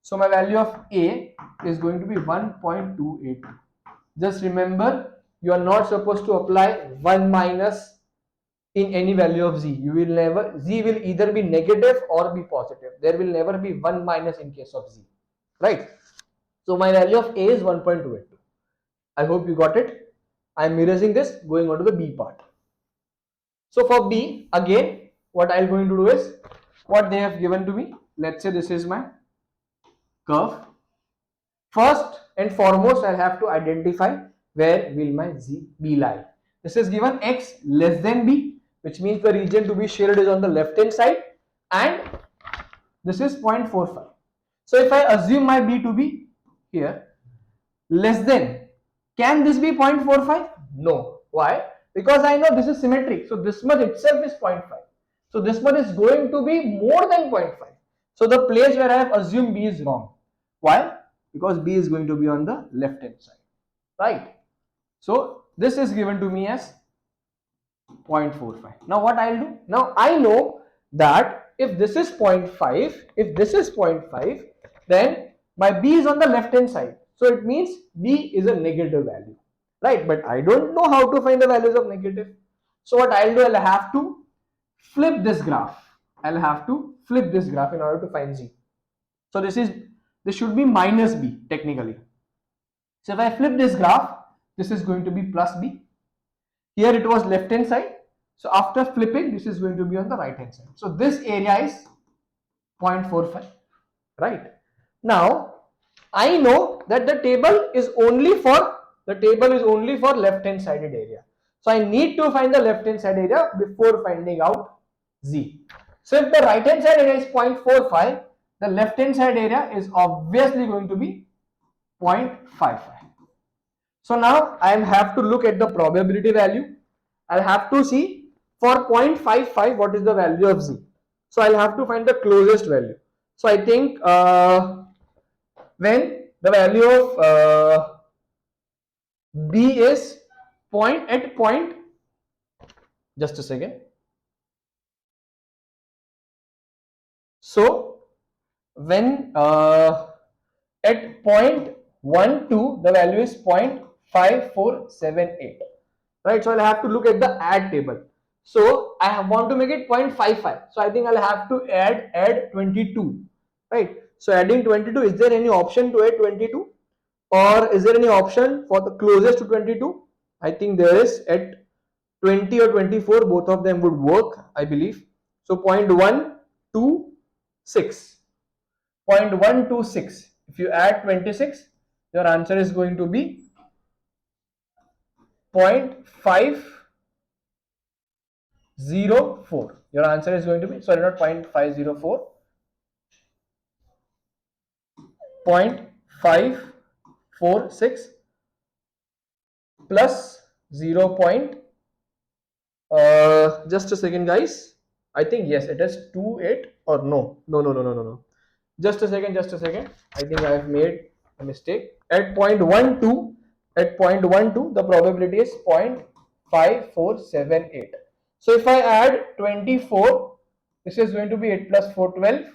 Speaker 1: So my value of A is going to be 1.282. Just remember, you are not supposed to apply 1 minus in any value of Z. You will never, Z will either be negative or be positive. There will never be 1 minus in case of Z, right? So my value of A is 1.282. I hope you got it. I am erasing this, going on to the B part. So for B, again, what I am going to do is, what they have given to me, let's say this is my curve. First and foremost, I'll have to identify where will my B lie. This is given X less than B, which means the region to be shaded is on the left hand side, and this is 0.45. So if I assume my B to be here, less than, can this be 0.45? No. Why? Because I know this is symmetric. So this much itself is 0.5. So this one is going to be more than 0.5. So the place where I have assumed B is wrong. Why? Because B is going to be on the left hand side, right? So this is given to me as 0.45. Now what I'll do? Now I know that if this is 0.5, then my B is on the left hand side. So it means B is a negative value, right? But I don't know how to find the values of negative. So what I'll do, I'll have to flip this graph. I'll have to flip this graph in order to find Z. So this should be minus B technically. So if I flip this graph, this is going to be plus B. Here it was left hand side. So after flipping, this is going to be on the right hand side. So this area is 0.45, right? Now I know that the table is only for left hand sided area. So I need to find the left hand side area before finding out Z. So if the right hand side area is 0.45, the left hand side area is obviously going to be 0.55. So now I have to look at the probability value. I'll have to see for 0.55 what is the value of Z. So I'll have to find the closest value. So I think when the value of B is just a second. So when at 0.12 the value is 0.5478, right? So I'll have to look at the add table. So I want to make it 0.55. So I think I'll have to add 22, right? So adding 22, is there any option to add 22, or is there any option for the closest to 22? I think there is. At 20 or 24, both of them would work, I believe. So 0.126. If you add 26, your answer is going to be 0.504. Your answer is going to be, sorry, not 0.504, 0.546 plus 0. Just a second, guys. I think yes, it is 28, or no. Just a second. I think I have made a mistake. At 0.12, the probability is 0.5478. So if I add 24, this is going to be 8 plus 4, 12,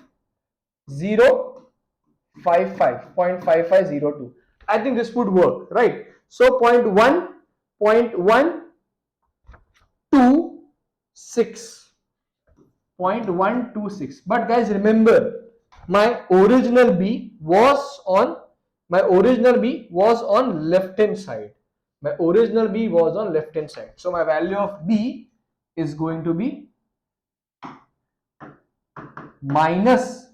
Speaker 1: 0.5502. I think this would work, right? So 0.126. But guys, remember, my original B was on left hand side. So my value of B is going to be minus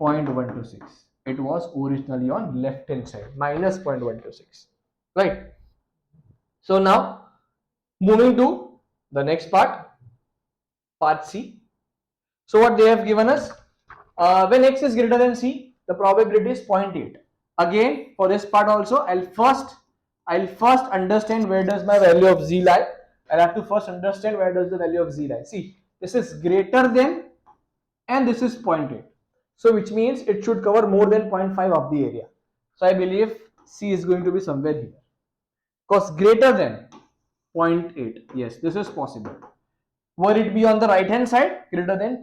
Speaker 1: 0.126. It was originally on left hand side, minus 0.126, right? So now moving to the next part C. So what they have given us, when X is greater than C, the probability is 0.8. Again, for this part also, I'll first understand where does my value of Z lie. I'll have to first understand where does the value of Z lie. See, this is greater than and this is 0.8. So which means it should cover more than 0.5 of the area. So I believe C is going to be somewhere here. Because greater than 0.8, yes, this is possible. Were it be on the right hand side, greater than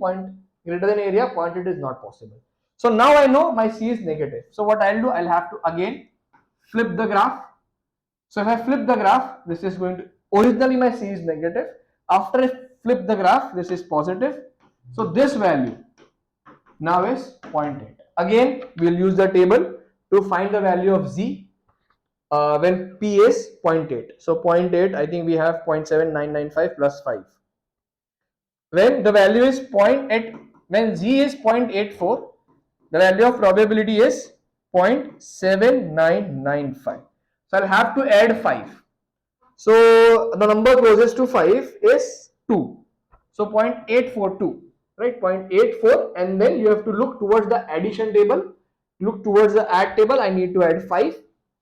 Speaker 1: area, 0.8 is not possible. So now I know my C is negative. So what I'll do, I'll have to again flip the graph. So if I flip the graph, this is going to, originally my C is negative. After I flip the graph, this is positive. So this value now is 0.8. Again, we'll use the table to find the value of Z when P is 0.8. So 0.8, I think we have 0.7995 plus 5. When the value is 0.8, when Z is 0.84, the value of probability is 0.7995. So I'll have to add 5. So the number closest to 5 is 2. So 0.842, right? 0.84, and then you have to look towards the addition table, look towards the add table. I need to add 5.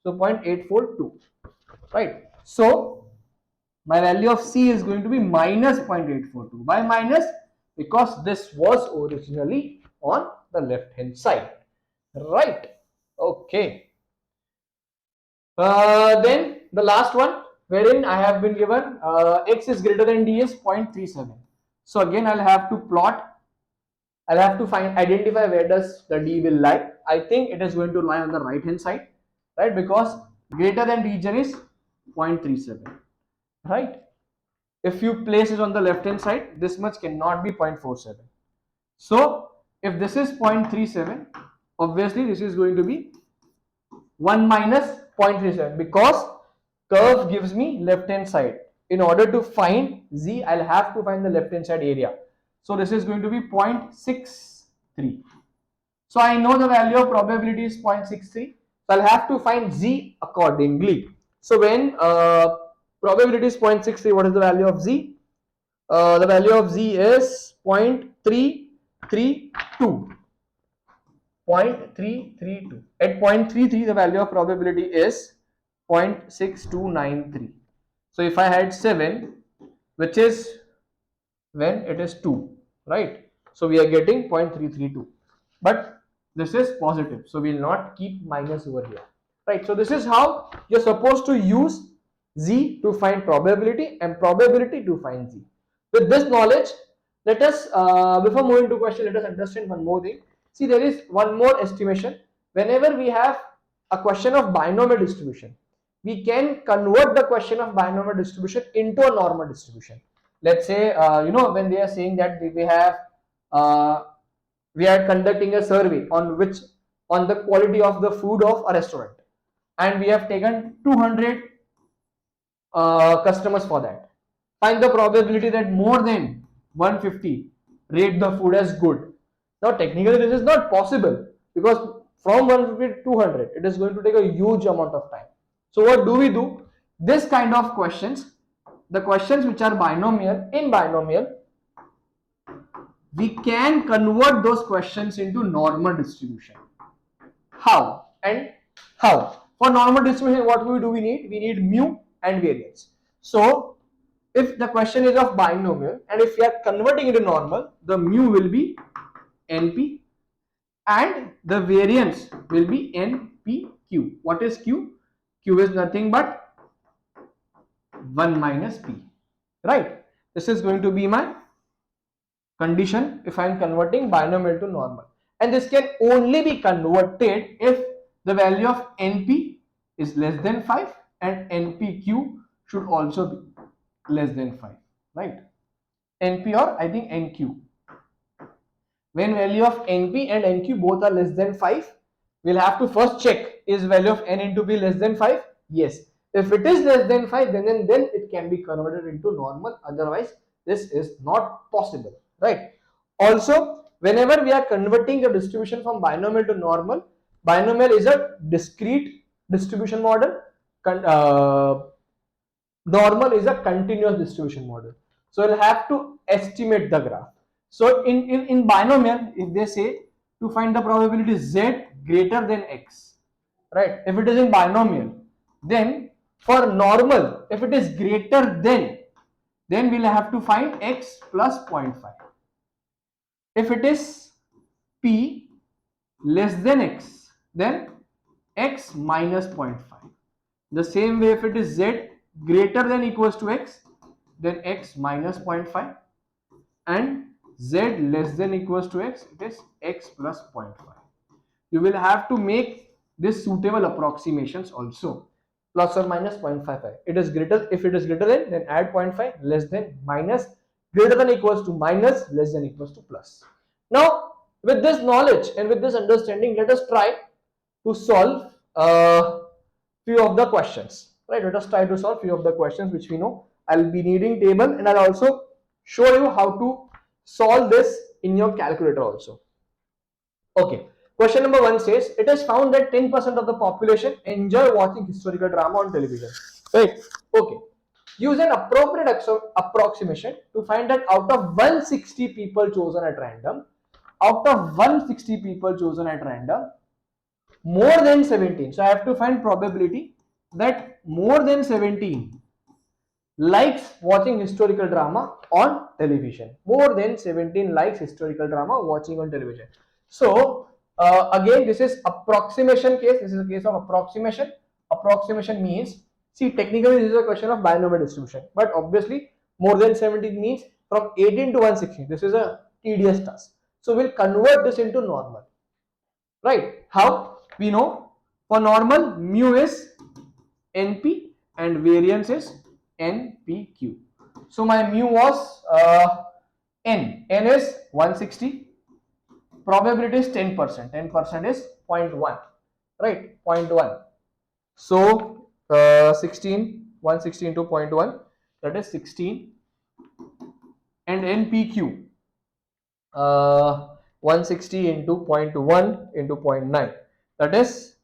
Speaker 1: So 0.842, right? So my value of C is going to be minus 0.842. Why minus? Because this was originally on the left hand side, right? Okay. Then the last one, wherein I have been given x is greater than d is 0.37. So again I'll have to plot, I'll have to identify where does the d will lie. I think it is going to lie on the right hand side, right? Because greater than region is 0.37, right? If you place it on the left hand side, this much cannot be 0.47. So if this is 0.37, obviously this is going to be 1 minus 0.37, because curve gives me left hand side. In order to find Z, I'll have to find the left hand side area. So this is going to be 0.63. So I know the value of probability is 0.63. So I'll have to find Z accordingly. So when probability is 0.63, what is the value of Z? The value of Z is 0.332. 0.332. At 0.33, the value of probability is 0.6293. So if I had 7, which is when it is 2, right? So we are getting 0.332. But this is positive, so we will not keep minus over here, right? So this is how you're supposed to use Z to find probability and probability to find Z. With this knowledge, let us, before moving to question, let us understand one more thing. See, there is one more estimation. Whenever we have a question of binomial distribution, we can convert the question of binomial distribution into a normal distribution. Let's say, when they are saying that we are conducting a survey on the quality of the food of a restaurant, and we have taken 200 customers for that. Find the probability that more than 150 rate the food as good. Now technically this is not possible, because from 150 to 200 it is going to take a huge amount of time. So what do we do? This kind of questions, the questions which are binomial, in binomial, we can convert those questions into normal distribution. How? And how? For normal distribution, what we do? We need mu and variance. So if the question is of binomial, and if we are converting it to normal, the mu will be np and the variance will be npq. What is q? Q is nothing but 1 minus p, right? This is going to be my condition if I am converting binomial to normal, and this can only be converted if the value of np is less than 5 and npq should also be less than 5, right? Np, or I think nq. When value of np and nq both are less than 5, we'll have to first check, is value of n into p less than 5? Yes. If it is less than 5, then it can be converted into normal. Otherwise this is not possible, right? Also, whenever we are converting the distribution from binomial to normal, binomial is a discrete distribution model, normal is a continuous distribution model. So we'll have to estimate the graph. So in binomial, if they say to find the probability z greater than x, right? If it is in binomial, then for normal, if it is greater than, then we'll have to find x plus 0.5. If it is p less than x, then x minus 0.5. The same way, if it is z greater than equals to x, then x minus 0.5, and z less than equals to x, it is x plus 0.5. You will have to make this suitable approximations also, plus or minus 0.55. It is greater, if it is greater than, then add 0.5, less than, minus, greater than equals to minus, less than equals to plus. Now with this knowledge and with this understanding, let us try to solve few of the questions, right? Let us try to solve few of the questions which we know. I'll be needing table, and I'll also show you how to solve this in your calculator also. Okay, question number 1 says, it is found that 10% of the population enjoy watching historical drama on television, right? Okay, use an appropriate approximation to find that out of 160 people chosen at random, more than 17, so I have to find probability that more than 17 likes watching historical drama on television. More than 17 likes historical drama watching on television. So again, this is approximation case. This is a case of approximation. Approximation means, see, technically this is a question of binomial distribution, but obviously more than 17 means from 18 to 160. This is a tedious task. So we'll convert this into normal, right? How? We know for normal mu is NP and variance is NPQ. So my mu was N is 160, probability is 10%, 10% is 0.1, right? 0.1. So 16, 160 into 0.1, that is 16, and NPQ 160 into 0.1 into 0.9, that is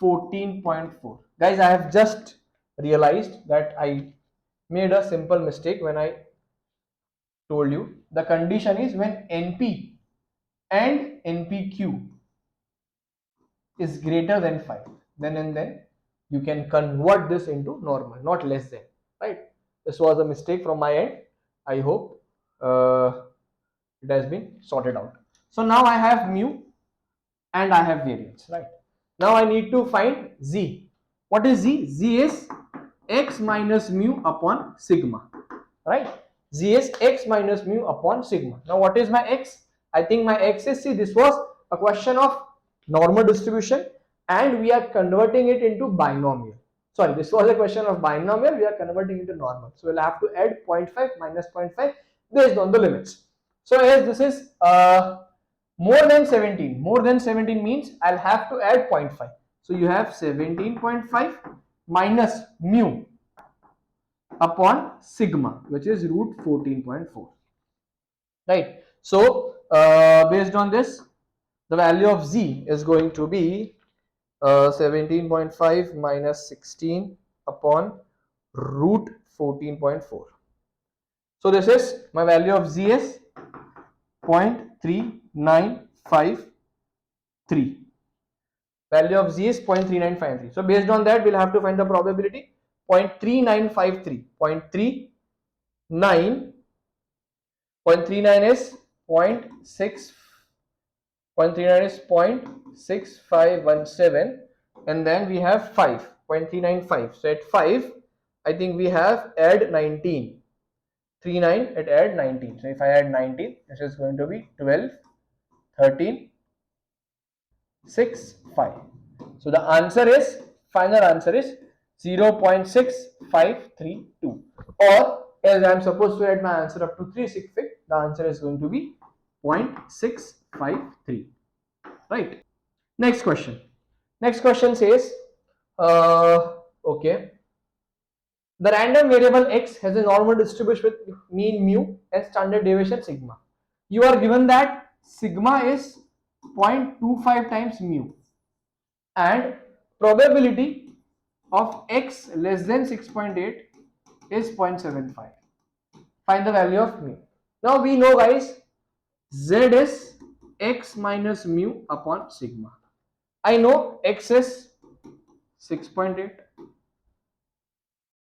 Speaker 1: 14.4. Guys, I have just realized that I made a simple mistake when I told you the condition is when NP and NPQ is greater than 5, then and then you can convert this into normal, not less than, right? This was a mistake from my end. I hope it has been sorted out. So now I have mu and I have variance, right? Now I need to find z. What is z? Z is x minus mu upon sigma, right? Z is x minus mu upon sigma. Now what is my x? I think my x is, see, this was a question of normal distribution and we are converting it into binomial. Sorry, this was a question of binomial, we are converting into normal. So we'll have to add 0.5 minus 0.5 based on the limits. So as this is more than 17, more than 17 means I'll have to add 0.5. So you have 17.5 minus mu upon sigma, which is root 14.4, right? So based on this, the value of z is going to be 17.5 minus 16 upon root 14.4. So this is my value of z is 0.3953. Value of z is 0.3953. So based on that, we'll have to find the probability 0.3953. 0.39 is 0.6, 0.39 is 0.6517, and then we have 5, 0.395. So at 5, I think we have add 19. 39 at add 19. So if I add 19, this is going to be 12, 13, 6, 5. So the answer is, final answer is 0.6532, or as I am supposed to add my answer up to 3 sig fig, the answer is going to be 0.653, right? Next question. Next question says, okay, the random variable x has a normal distribution with mean mu and standard deviation sigma. You are given that sigma is 0.25 times mu and probability of x less than 6.8 is 0.75. Find the value of mu. Now we know, guys, z is x minus mu upon sigma. I know x is 6.8,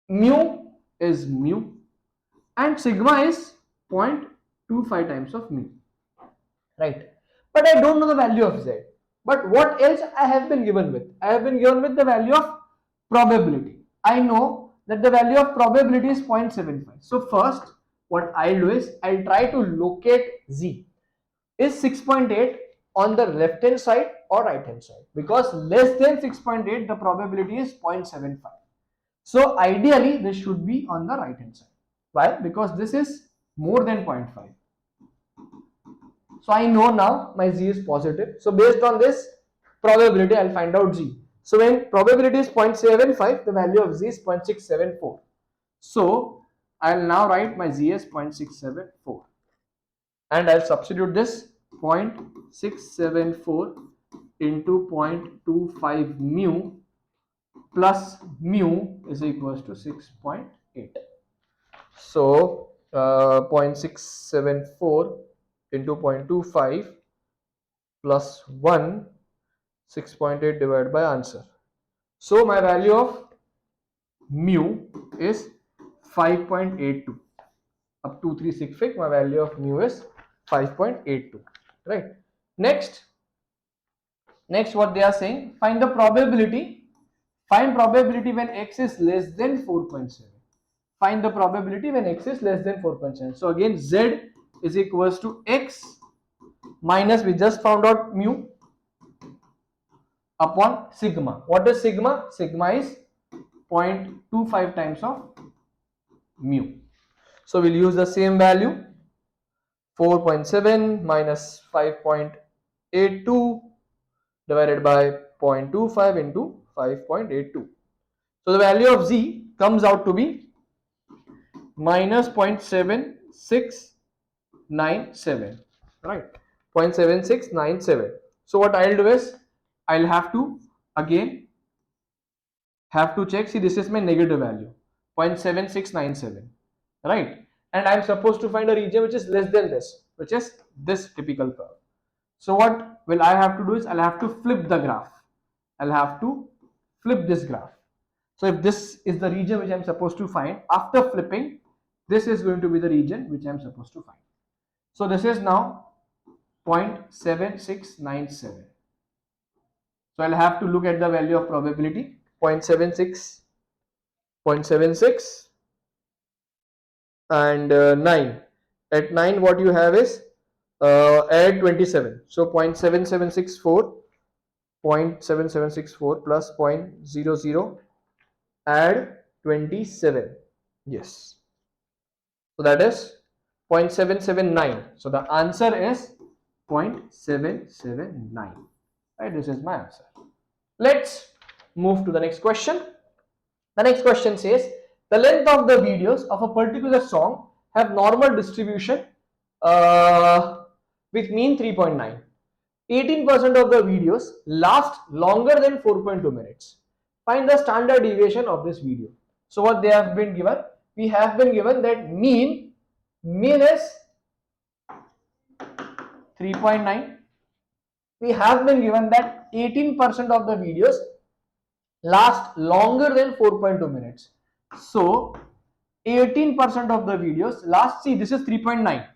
Speaker 1: mu is mu, and sigma is 0.25 times of mu, right? But I don't know the value of z. But what else I have been given with? I have been given with the value of probability. I know that the value of probability is 0.75. So first, what I'll do is I'll try to locate Z. Is 6.8 on the left hand side or right hand side? Because less than 6.8, the probability is 0.75. So ideally, this should be on the right hand side. Why? Because this is more than 0.5. So I know now my Z is positive. So based on this probability, I'll find out Z. So when probability is 0.75, the value of Z is 0.674. So I'll now write my Z as 0.674. And I'll substitute this 0.674 into 0.25 mu plus mu is equals to 6.8. So 0.674 into 0.25 plus 1, 6.8 divided by answer. So my value of mu is 5.82. Up to 365, my value of mu is 5.82. Right. Next what they are saying, find the probability. Find probability when x is less than 4.7. Find the probability when x is less than 4.7. So again, z is equals to x minus, we just found out mu, upon sigma. What is sigma? Sigma is 0.25 times of mu. So we'll use the same value, 4.7 minus 5.82 divided by 0.25 into 5.82. So the value of z comes out to be minus 0.7697, right? 0.7697. So what I'll do is I'll have to again check. See, this is my negative value, 0.7697, right? And I'm supposed to find a region which is less than this, which is this typical curve. So what will I have to do is I'll have to flip the graph. I'll have to flip this graph. So if this is the region which I'm supposed to find, after flipping, this is going to be the region which I'm supposed to find. So this is now 0.7697. So I'll have to look at the value of probability, 0.76, 0.76 and 9. At 9 what you have is add 27. So 0.7764, 0.7764 plus 0.00 add 27. Yes. So that is 0.779. So the answer is 0.779. Right, this is my answer. Let's move to the next question. The next question says the length of the videos of a particular song have normal distribution with mean 3.9. 18% of the videos last longer than 4.2 minutes. Find the standard deviation of this video. So what they have been given? We have been given that mean is 3.9. We have been given that 18% of the videos last longer than 4.2 minutes. So 18% of the videos last, see, this is 3.9.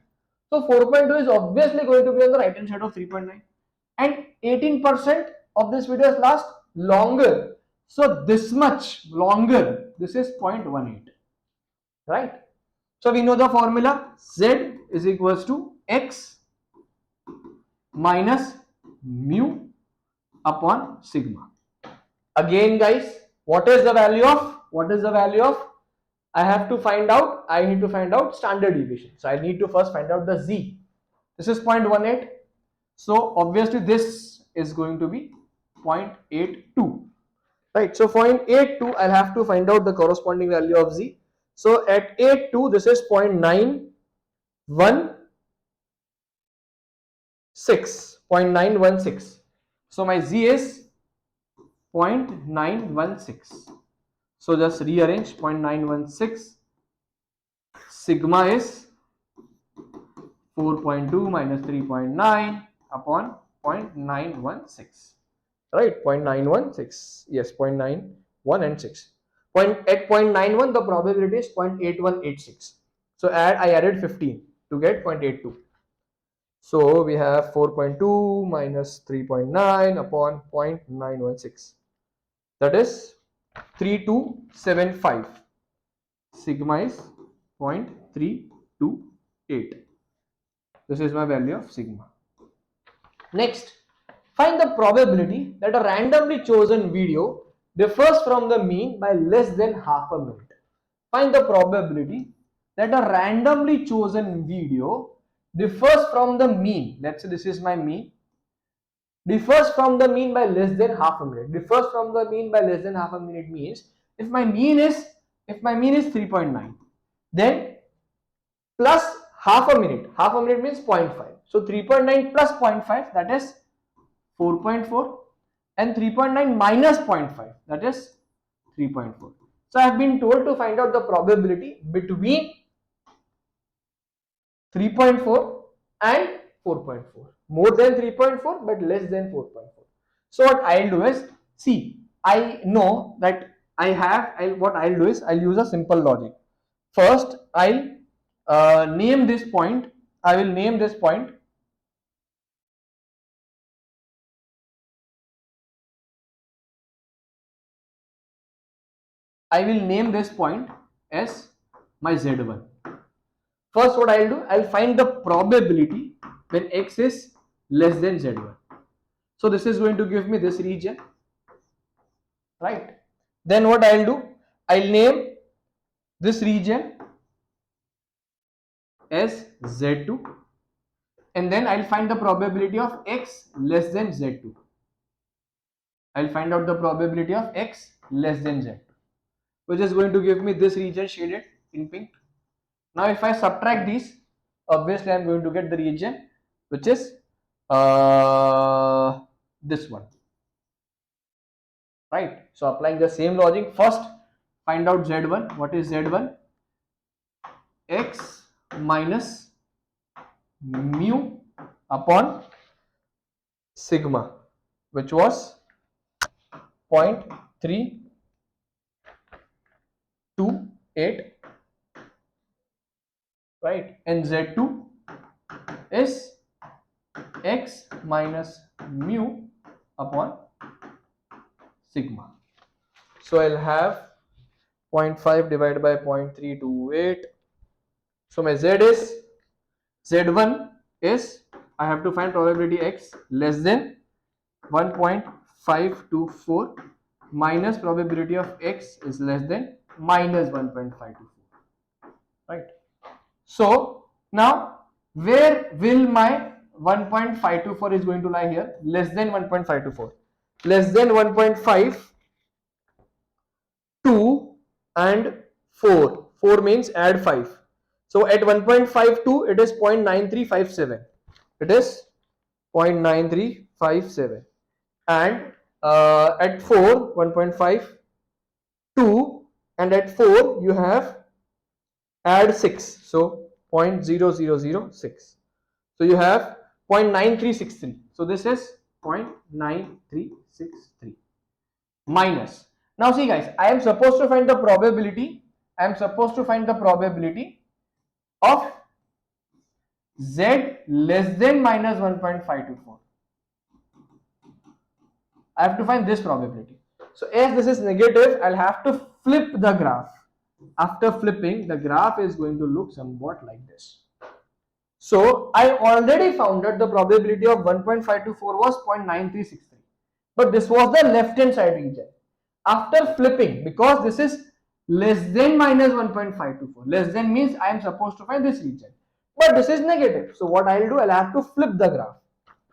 Speaker 1: So 4.2 is obviously going to be on the right hand side of 3.9. And 18% of this videos last longer. So this much longer, this is 0.18. Right? So we know the formula, Z is equals to X minus mu upon sigma. Again guys, what is the value of? I need to find out standard deviation. So I need to first find out the Z. This is 0.18. So obviously this is going to be 0.82. Right. So 0.82, I'll have to find out the corresponding value of Z. So at 82, this is 0.916. 0.916. So my Z is 0.916. So just rearrange 0.916. Sigma is 4.2 minus 3.9 upon 0.916. Right, 0.916. Yes, 0.91 and 6. At 0.91, the probability is 0.8186. So I added 15 to get 0.82. So we have 4.2 minus 3.9 upon 0.916. That is 3275. Sigma is 0.328. This is my value of sigma. Next, find the probability that a randomly chosen video differs from the mean by less than half a minute. Find the probability that a randomly chosen video differs from the mean. Let's say this is my mean. Differs from the mean by less than half a minute. Differs from the mean by less than half a minute means if my mean is 3.9, then plus half a minute. Half a minute means 0.5. So 3.9 plus 0.5, that is 4.4, and 3.9 minus 0.5, that is 3.4. So I have been told to find out the probability between 3.4 and 4.4. More than 3.4 but less than 4.4. So what I'll do is, see, I know that what I'll do is I'll use a simple logic. First, I'll name this point. I will name this point as my Z1. First, what I'll do, I'll find the probability when X is less than Z1. So this is going to give me this region, right? Then what I'll do, I'll name this region as Z2, and then I'll find the probability of X less than Z2. I'll find out the probability of X less than Z2, which is going to give me this region shaded in pink. Now if I subtract these, obviously I'm going to get the region which is this one, right? So applying the same logic, first find out Z1. What is Z1? X minus mu upon sigma, which was 0.328, right? And Z2 is X minus mu upon sigma. So I'll have 0.5 divided by 0.328. So my Z1 is, I have to find probability X less than 1.524 minus probability of X is less than minus 1.524, right? So now where will my 1.524 is going to lie here? Less than 1.524. Less than 1.52 and 4. 4 means add 5. So at 1.52 it is 0.9357. It is 0.9357. And at 4, 1.52, and at 4 you have add 6, so 0.0006. So you have 0.9363. So this is 0.9363 minus. Now see guys, I am supposed to find the probability. I am supposed to find the probability of Z less than minus 1.524. I have to find this probability. So as this is negative, I'll have to flip the graph. After flipping, the graph is going to look somewhat like this. So I already found that the probability of 1.524 was 0.9363. But this was the left hand side region. After flipping, because this is less than minus 1.524, less than means I am supposed to find this region. But this is negative. So what I'll do, I'll have to flip the graph.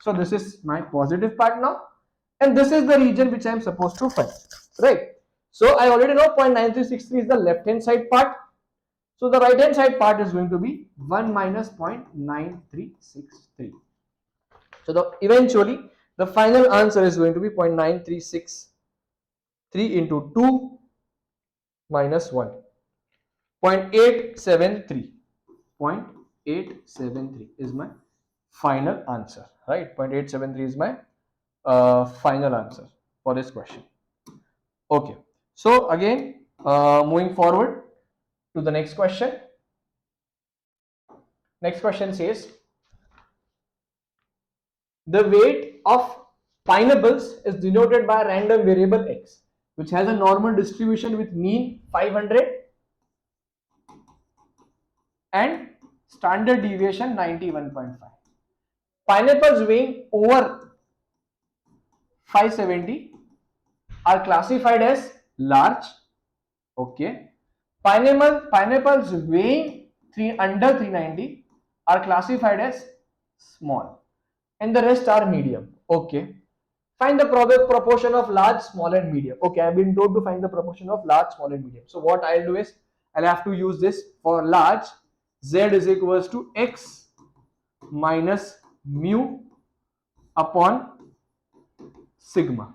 Speaker 1: So this is my positive part now. And this is the region which I am supposed to find, right? So I already know 0.9363 is the left hand side part. So the right hand side part is going to be 1 minus 0.9363. So eventually the final answer is going to be 0.9363 into 2 minus 1. 0.873. 0.873 is my final answer, right? 0.873 is my final answer for this question. Okay, so again, moving forward to the next question. Next question says, The weight of pineapples is denoted by a random variable x, which has a normal distribution with mean 500 and standard deviation 91.5. Pineapples weighing over 570 are classified as large. Okay. Pineapples weighing under 390 are classified as small, and the rest are medium. Okay. Find the proportion of large, small, and medium. Okay, I've been told to find the proportion of large, small, and medium. So what I'll do is I'll have to use this for large. Z is equals to x minus mu upon sigma.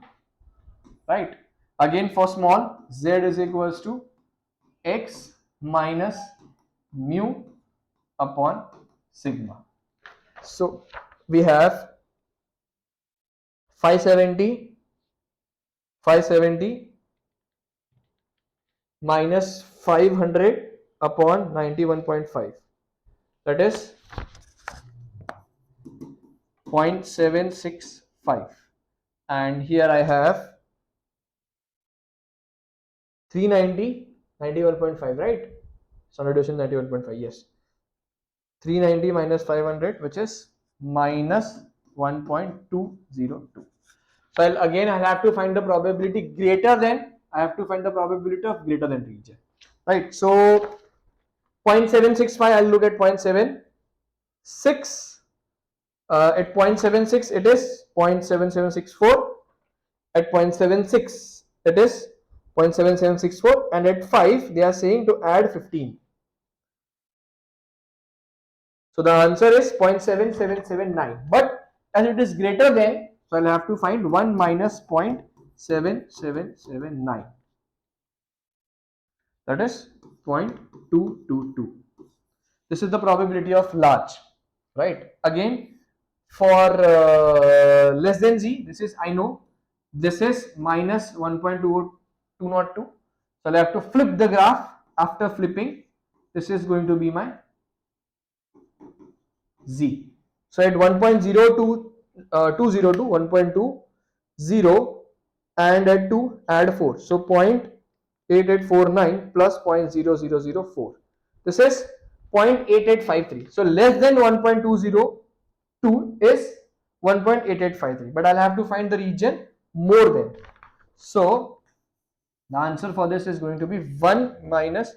Speaker 1: Right? Again for small, Z is equals to x minus mu upon sigma. So we have 570 minus 500 upon 91.5, that is 0.765, and here I have 390 91.5, right? Standard deviation 91.5. Yes, 390 minus 500, which is minus 1.202. So I'll have to find the probability greater than, I have to find the probability of greater than region, right? So 0.765, I'll look at 0.76. At 0.76 it is 0.7764. At 0.76 it is 0.7764, and at 5 they are saying to add 15. So the answer is 0.7779, but as it is greater than, so I'll have to find 1 minus 0.7779, that is 0.222. This is the probability of large, right? Again, for less than z, this is, I know this is minus 1.202. So I'll have to flip the graph. After flipping, this is going to be my z. So at 1.02, 1.20, and at 2 add 4. So 0.8849 plus 0.0004. This is 0.8853. So less than 1.202 is 1.8853. But I'll have to find the region more than. So the answer for this is going to be 1 minus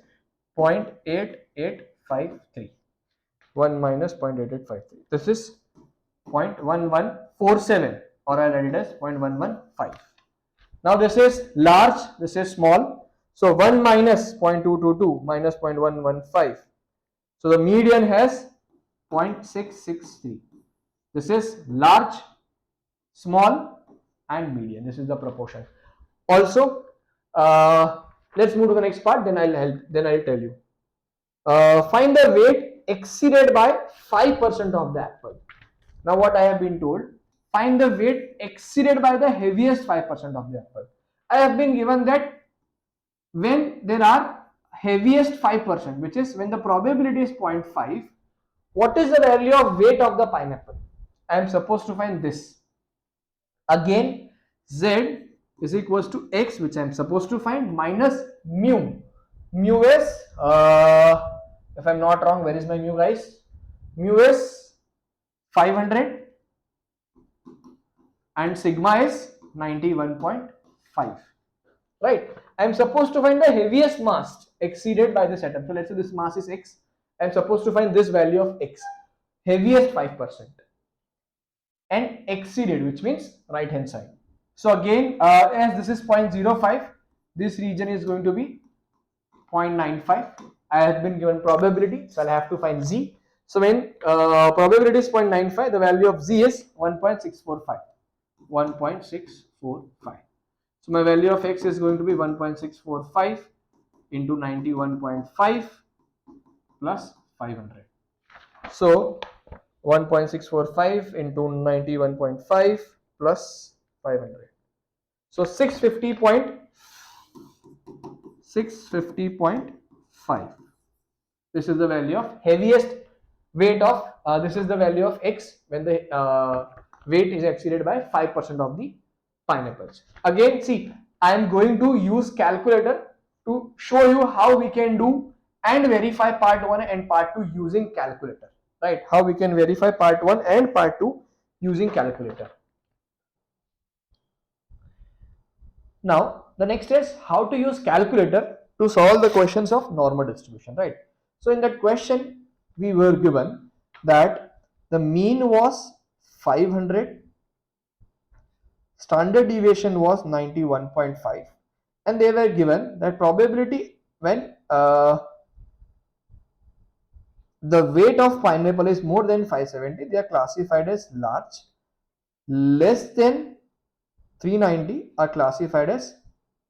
Speaker 1: 0.8853. 1 minus 0.8853. This is 0.1147, or I'll write it as 0.115. Now this is large, this is small. So 1 minus 0.222 minus 0.115. So the median has 0.663. This is large, small, and median. This is the proportion. Also, let's move to the next part. Then I'll tell you. Find the weight exceeded by 5% of the apple. Now what I have been told, find the weight exceeded by the heaviest 5% of the apple. I have been given that when there are heaviest 5%, which is when the probability is 0.5, what is the value of weight of the pineapple? I am supposed to find this. Again, z is equals to x, which I am supposed to find, minus mu. Mu is, if I'm not wrong, where is my mu, guys? Mu is 500 and sigma is 91.5, right? I am supposed to find the heaviest mass exceeded by this atom. So let's say this mass is x. I am supposed to find this value of x, heaviest 5%, and exceeded, which means right hand side. So again, as this is 0.05, this region is going to be 0.95. I have been given probability, so I'll have to find z. So when probability is 0.95, the value of z is 1.645. 1.645. So my value of x is going to be 1.645 into 91.5 plus 500. So 1.645 into 91.5 plus 500. So 650.5. This is the value of heaviest weight of, this is the value of x when the weight is exceeded by 5% of the pineapples. Again, see, I am going to use calculator to show you how we can do and verify part 1 and part 2 using calculator, right? How we can verify part 1 and part 2 using calculator. Now, the next is how to use calculator to solve the questions of normal distribution, right? So in that question, we were given that the mean was 500, standard deviation was 91.5, and they were given that probability when the weight of pineapple is more than 570, they are classified as large, less than 390 are classified as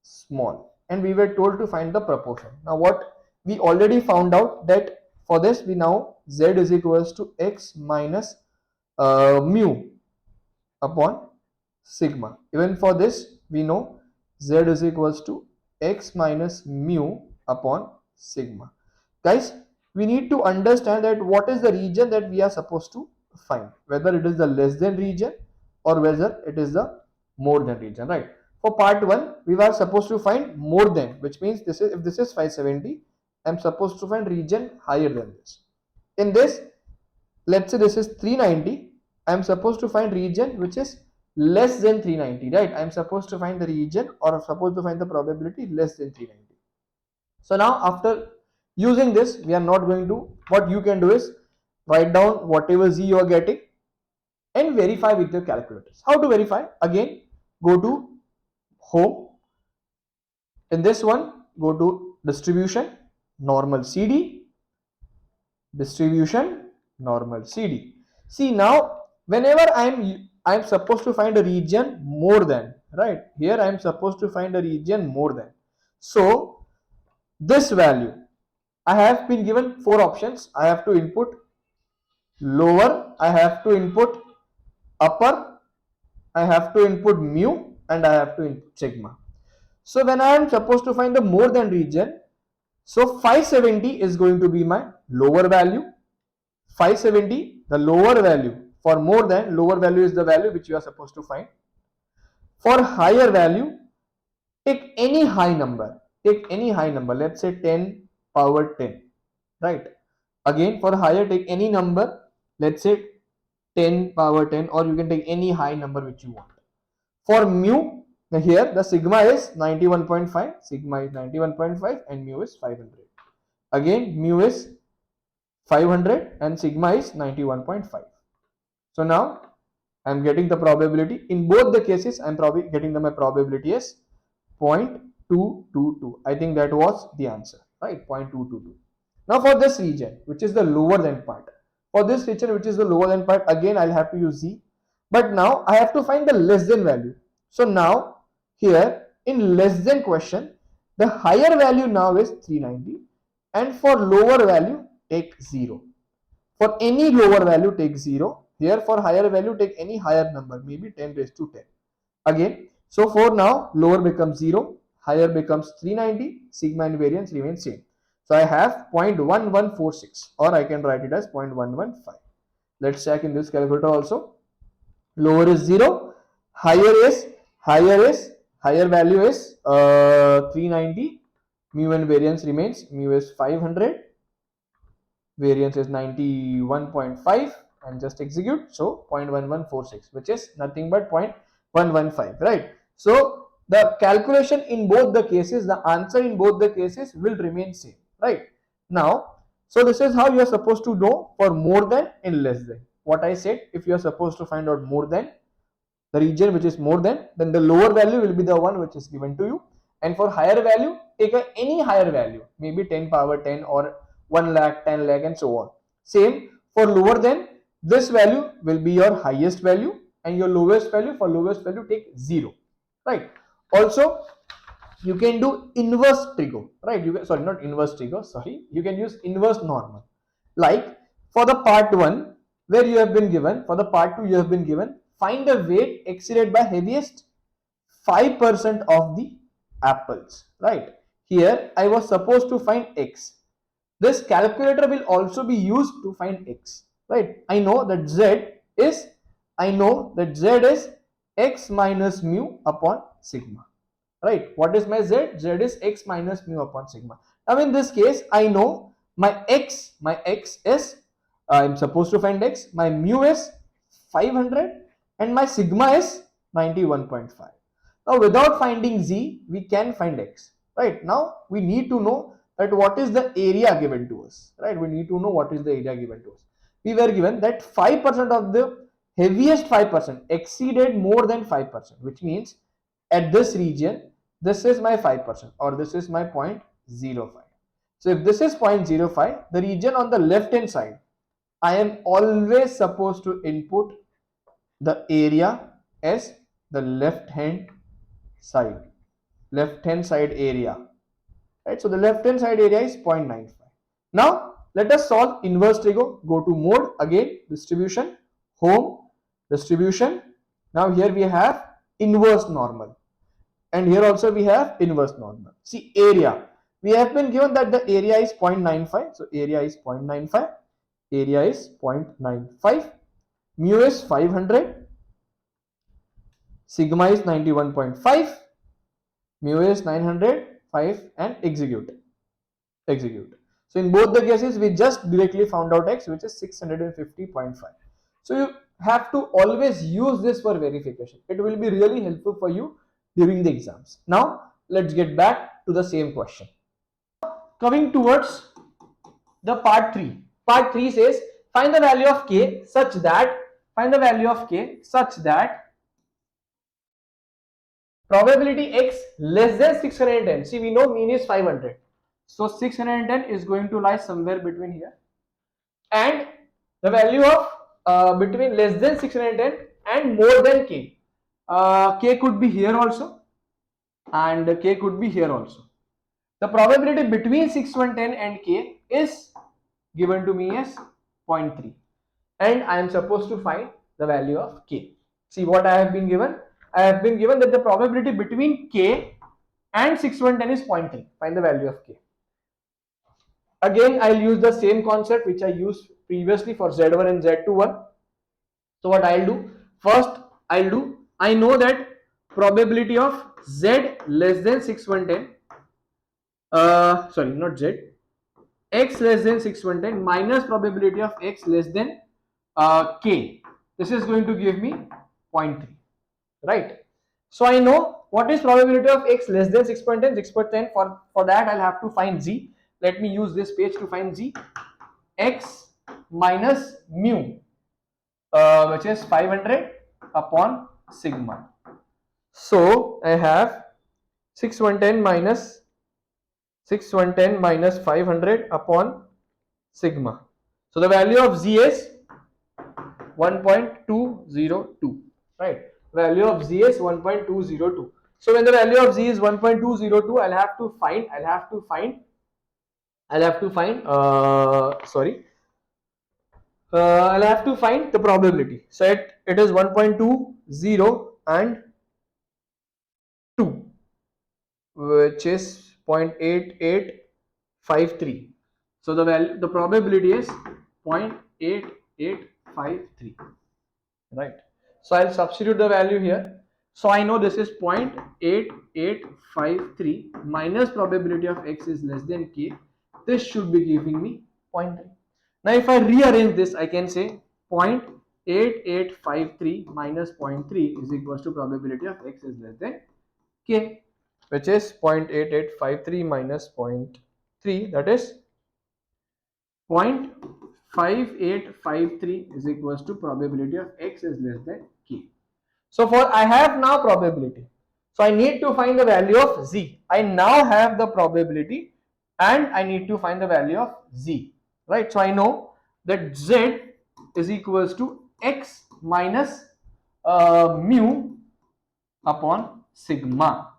Speaker 1: small, and we were told to find the proportion. Now what we already found out that for this we now z is equals to x minus mu upon sigma. Even for this we know z is equals to x minus mu upon sigma. Guys, we need to understand that what is the region that we are supposed to find, whether it is the less than region or whether it is the more than region, right? For part 1 we were supposed to find more than, which means this is, if this is 570, I'm supposed to find region higher than this. In this, let's say this is 390, I'm supposed to find region which is less than 390, right? I'm supposed to find the region or supposed to find the probability less than 390. So now after using this, we are not going to, what you can do is write down whatever z you are getting and verify with your calculators. How to verify? Again, go to home. In this one, go to distribution, normal CD, distribution, normal CD. See, now whenever I'm supposed to find a region more than, right? Here I'm supposed to find a region more than. So this value, I have been given 4 options. I have to input lower, I have to input upper, I have to input mu, and I have to input sigma. So when I am supposed to find the more than region, so 570 is going to be my lower value. 570, the lower value. For more than, lower value is the value which you are supposed to find. For higher value, take any high number. Take any high number. Let's say 10 power 10, right? Again, for higher, take any number. Let's say 10 power 10, or you can take any high number which you want. For mu, here the sigma is 91.5, sigma is 91.5 and mu is 500. Again, mu is 500 and sigma is 91.5. So now I am getting the probability. In both the cases, I am probably getting my probability as 0.222. I think that was the answer, right? 0.222. Now for this region, which is the lower than part. For this region, which is the lower than part, again I'll have to use z. But now I have to find the less than value. So now here in less than question, the higher value now is 390, and for lower value take 0. For any lower value take 0. Here for higher value take any higher number, maybe 10 raised to 10. Again, so for now lower becomes 0, higher becomes 390, sigma and variance remain same. So I have 0.1146, or I can write it as 0.115. Let's check in this calculator also. Lower is 0, higher value is 390, mu and variance remains, mu is 500, variance is 91.5, and just execute. So 0.1146, which is nothing but 0.115, right? So the calculation in both the cases, the answer in both the cases will remain same, right? Now, so this is how you are supposed to know for more than and less than. What I said, if you are supposed to find out more than, the region which is more than, then the lower value will be the one which is given to you. And for higher value, take any higher value, maybe 10 power 10 or 1 lakh, 10 lakh, and so on. Same for lower than, this value will be your highest value, and your lowest value, for lowest value take 0, right? Also, you can do inverse trigo, right? You can, sorry, not inverse trigo, sorry. You can use inverse normal. Like for the part 1 where you have been given, for the part 2 you have been given, find the weight exceeded by heaviest 5% of the apples, right? Here I was supposed to find x. This calculator will also be used to find x, right? I know that z is I know that Z is x minus mu upon sigma. Right? What is my Z? Z is x minus mu upon sigma. Now in this case, I know my x is, I'm supposed to find x, my mu is 500 and my sigma is 91.5. Now without finding Z, we can find x. Right? Now we need to know that what is the area given to us. Right? We need to know what is the area given to us. We were given that 5% of the heaviest 5% exceeded more than 5%, which means at this region, this is my 5% or this is my 0.05. So if this is 0.05, the region on the left hand side, I am always supposed to input the area as the left hand side area, right? So the left hand side area is 0.95. Now let us solve inverse trigo. Go to mode, again distribution, home, distribution. Now here we have inverse normal and here also we have inverse normal. See area, we have been given that the area is 0.95. So area is 0.95, area is 0.95, mu is 500, sigma is 91.5, mu is 905 and execute. So in both the cases we just directly found out x, which is 650.5. So you have to always use this for verification. It will be really helpful for you during the exams. Now let's get back to the same question. Coming towards the part 3. Part 3 says find the value of k such that probability x less than 610. See, we know mean is 500. So 610 is going to lie somewhere between here. And the value of between less than 610 and more than k. K could be here also and k could be here also. The probability between 610 and k is given to me as 0.3 and I am supposed to find the value of k. See what I have been given. I have been given that the probability between k and 610 is 0.3. Find the value of k. Again, I'll use the same concept which I used previously for Z1 and Z21. So what I'll do, first I know that probability of Z less than 6110, sorry, not Z, x less than 6110 minus probability of x less than k. This is going to give me 0.3, right? So I know what is probability of x less than 6.10. 6.10, for that I'll have to find z. Let me use this page to find z. X minus mu, which is 500 upon sigma. So I have 6110 minus 500 upon sigma. So the value of z is 1.202, right? Value of z is 1.202. So when the value of z is 1.202, I'll have to find the probability. So it is 1.20 and 2, which is 0.8853. So the probability is 0.8853, right? So I'll substitute the value here. So I know this is 0.8853 minus probability of x is less than k. This should be giving me 0.3. Now if I rearrange this, I can say 0.8853 minus 0.3 is equals to probability of x is less than k, which is 0.8853 minus 0.3, that is 0.5853 is equals to probability of x is less than k. So for I have now probability. So I need to find the value of z. I now have the probability and I need to find the value of z, right? So I know that z is equals to x minus mu upon sigma.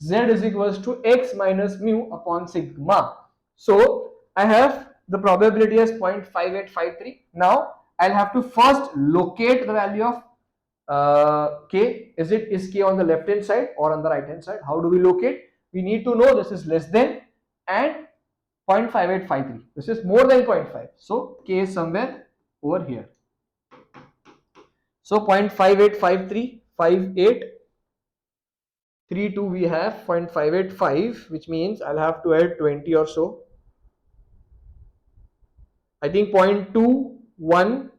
Speaker 1: Z is equals to x minus mu upon sigma. So I have the probability as 0.5853. Now I'll have to first locate the value of k. Is k on the left hand side or on the right hand side? How do we locate? We need to know this is less than and 0.5853. This is more than 0.5. So k is somewhere over here. So 0.5853, we have 0.585, which means I'll have to add 20 or so. I think 0.215.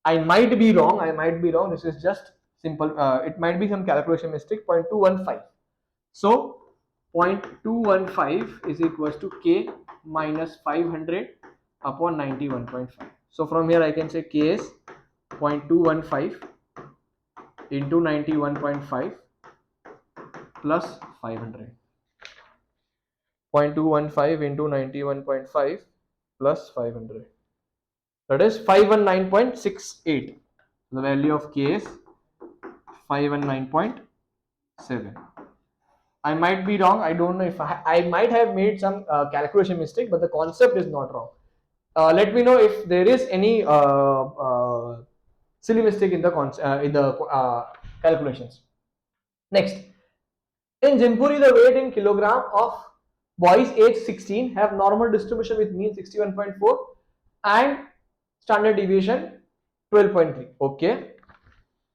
Speaker 1: I might be wrong. This is just simple. It might be some calculation mistake. 0.215. So 0.215 is equals to K minus 500 upon 91.5. So from here I can say K is 0.215 into 91.5 plus 500. 0.215 into 91.5 plus 500. That is 519.68. The value of K is 519.7. I might be wrong. I don't know if I might have made some calculation mistake, but the concept is not wrong. Let me know if there is any silly mistake in the calculations. Next, in Jimpuri, the weight in kilogram of boys age 16 have normal distribution with mean 61.4 and standard deviation 12.3. Okay.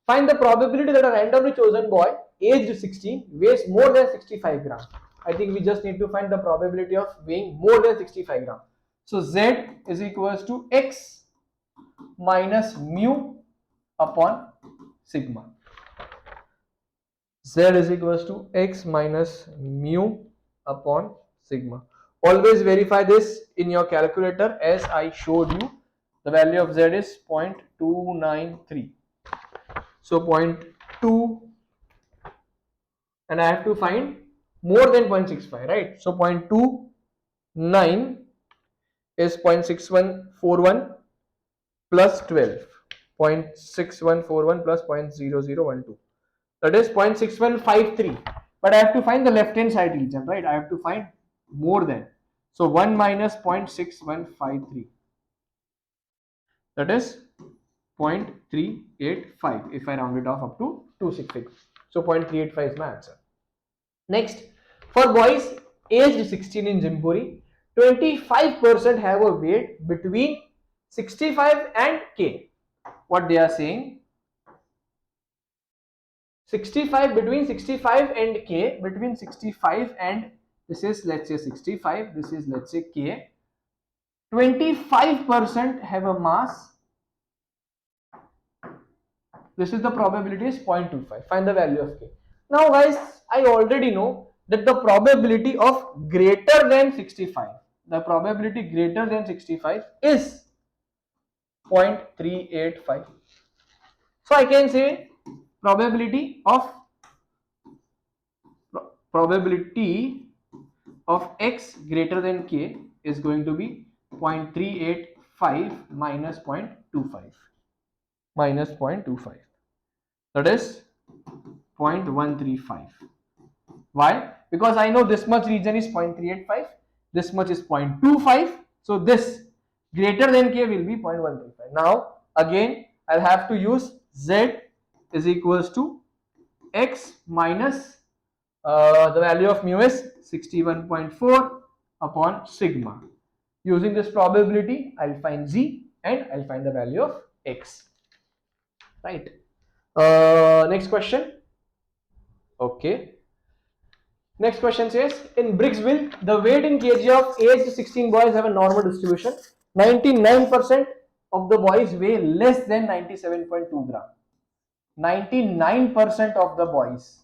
Speaker 1: Find the probability that a randomly chosen boy aged 16 weighs more than 65 grams. I think we just need to find the probability of weighing more than 65 grams. So Z is equals to X minus mu upon sigma. Z is equals to X minus mu upon sigma. Always verify this in your calculator as I showed you. The value of Z is 0.293. So 0.2, and I have to find more than 0.65, right? So 0.29 is 0.6141 plus 12. 0.6141 plus 0.0012. That is 0.6153. But I have to find the left hand side region, right? I have to find more than. So 1 minus 0.6153. That is 0.385 if I round it off up to 266. So 0.385 is my answer. Next, for boys aged 16 in Jimpuri, 25% have a weight between 65 and K. What they are saying, 65 between 65 and K, between 65 and this is let's say 65, this is let's say K, 25% have a mass. This is the probability is 0.25. Find the value of K. Now guys, I already know that the probability of greater than 65, the probability greater than 65 is 0.385. So I can say probability of X greater than K is going to be 0.385 minus 0.25. Minus 0.25. That is 0.135. Why? Because I know this much region is 0.385, this much is 0.25, so this greater than K will be 0.135. Now again I'll have to use Z is equals to X minus the value of mu is 61.4 upon sigma. Using this probability I'll find Z and I'll find the value of X. Right. Next question. Okay. Next question says, in Brixville, the weight in kg of age 16 boys have a normal distribution. 99% of the boys weigh less than 97.2 gram. 99% of the boys.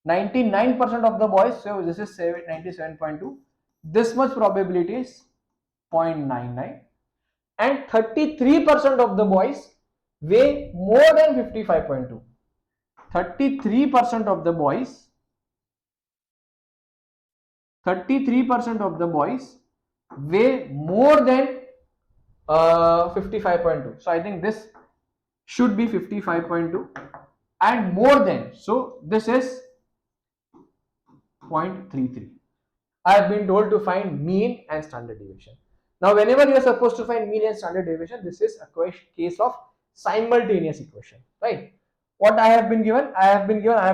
Speaker 1: 99% of the boys, so this is 97.2. This much probability is 0.99. And 33% of the boys weigh more than 55.2. 33% of the boys 33% of the boys weigh more than 55.2. So I think this should be 55.2 and more than. So this is 0.33. I have been told to find mean and standard deviation. Now whenever you are supposed to find mean and standard deviation, this is a case of simultaneous equation, right? What I have been given, I have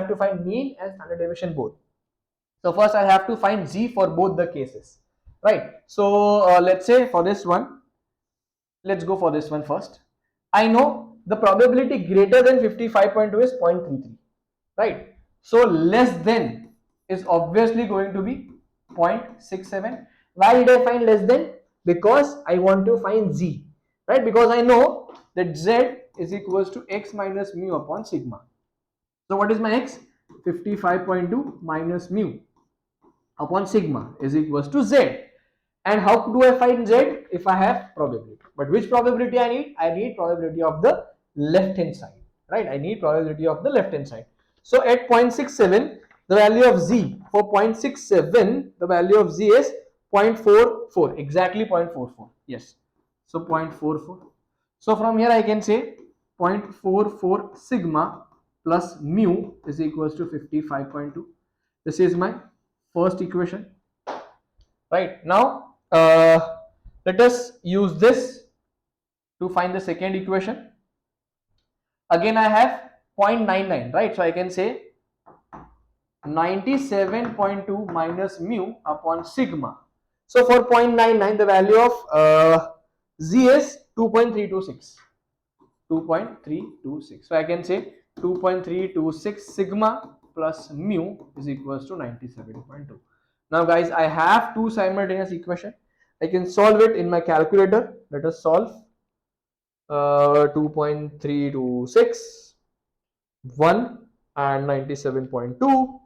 Speaker 1: to find mean and standard deviation both. So first I have to find Z for both the cases, right? So let's say for this one, let's go for this one first. I know the probability greater than 55.2 is 0.33, right? So less than is obviously going to be 0.67. Why did I find less than? Because I want to find z, right? Because I know that z is equals to x minus mu upon sigma. So what is my x? 55.2 minus mu upon sigma is equals to z. And how do I find z? If I have probability. But which probability I need? I need probability of the left hand side, right? I need probability of the left hand side. So at 0.67, the value of z, for 0.67, the value of z is 0.44, exactly 0.44. Yes. So 0.44. So from here I can say 0.44 sigma plus mu is equals to 55.2. This is my first equation. Right now, let us use this to find the second equation. Again, I have 0.99, right? So I can say 97.2 minus mu upon sigma. So for 0.99, the value of z is 2.326. 2.326. So I can say 2.326 sigma plus mu is equals to 97.2. Now guys, I have two simultaneous equation. I can solve it in my calculator. Let us solve 2.326, 1 and 97.2,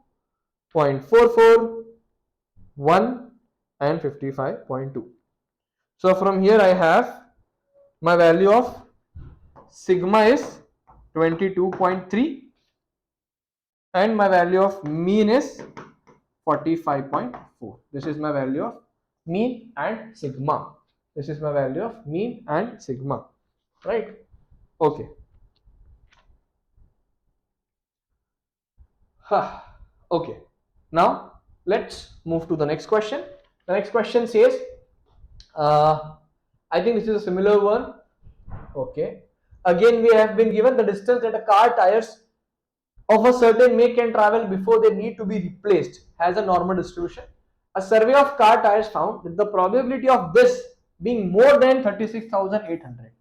Speaker 1: 0.44, 1 and 55.2. So from here I have my value of sigma is 22.3 and my value of mean is 45.4. This is my value of mean and sigma. This is my value of mean and sigma, right? Okay. Okay. Now let's move to the next question. The next question says, I think this is a similar one. Okay. Again, we have been given the distance that a car tires of a certain make can travel before they need to be replaced has a normal distribution. A survey of car tires found that the probability of this being more than 36,800.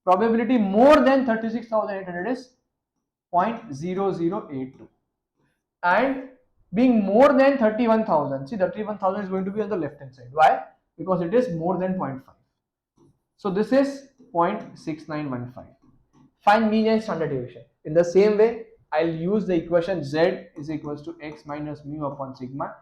Speaker 1: Probability more than 36,800 is 0.0082. And being more than 31,000, see 31,000 is going to be on the left hand side. Why? Because it is more than 0.5. So this is 0.6915. Find mean and standard deviation. In the same way, I'll use the equation z is equals to x minus mu upon sigma.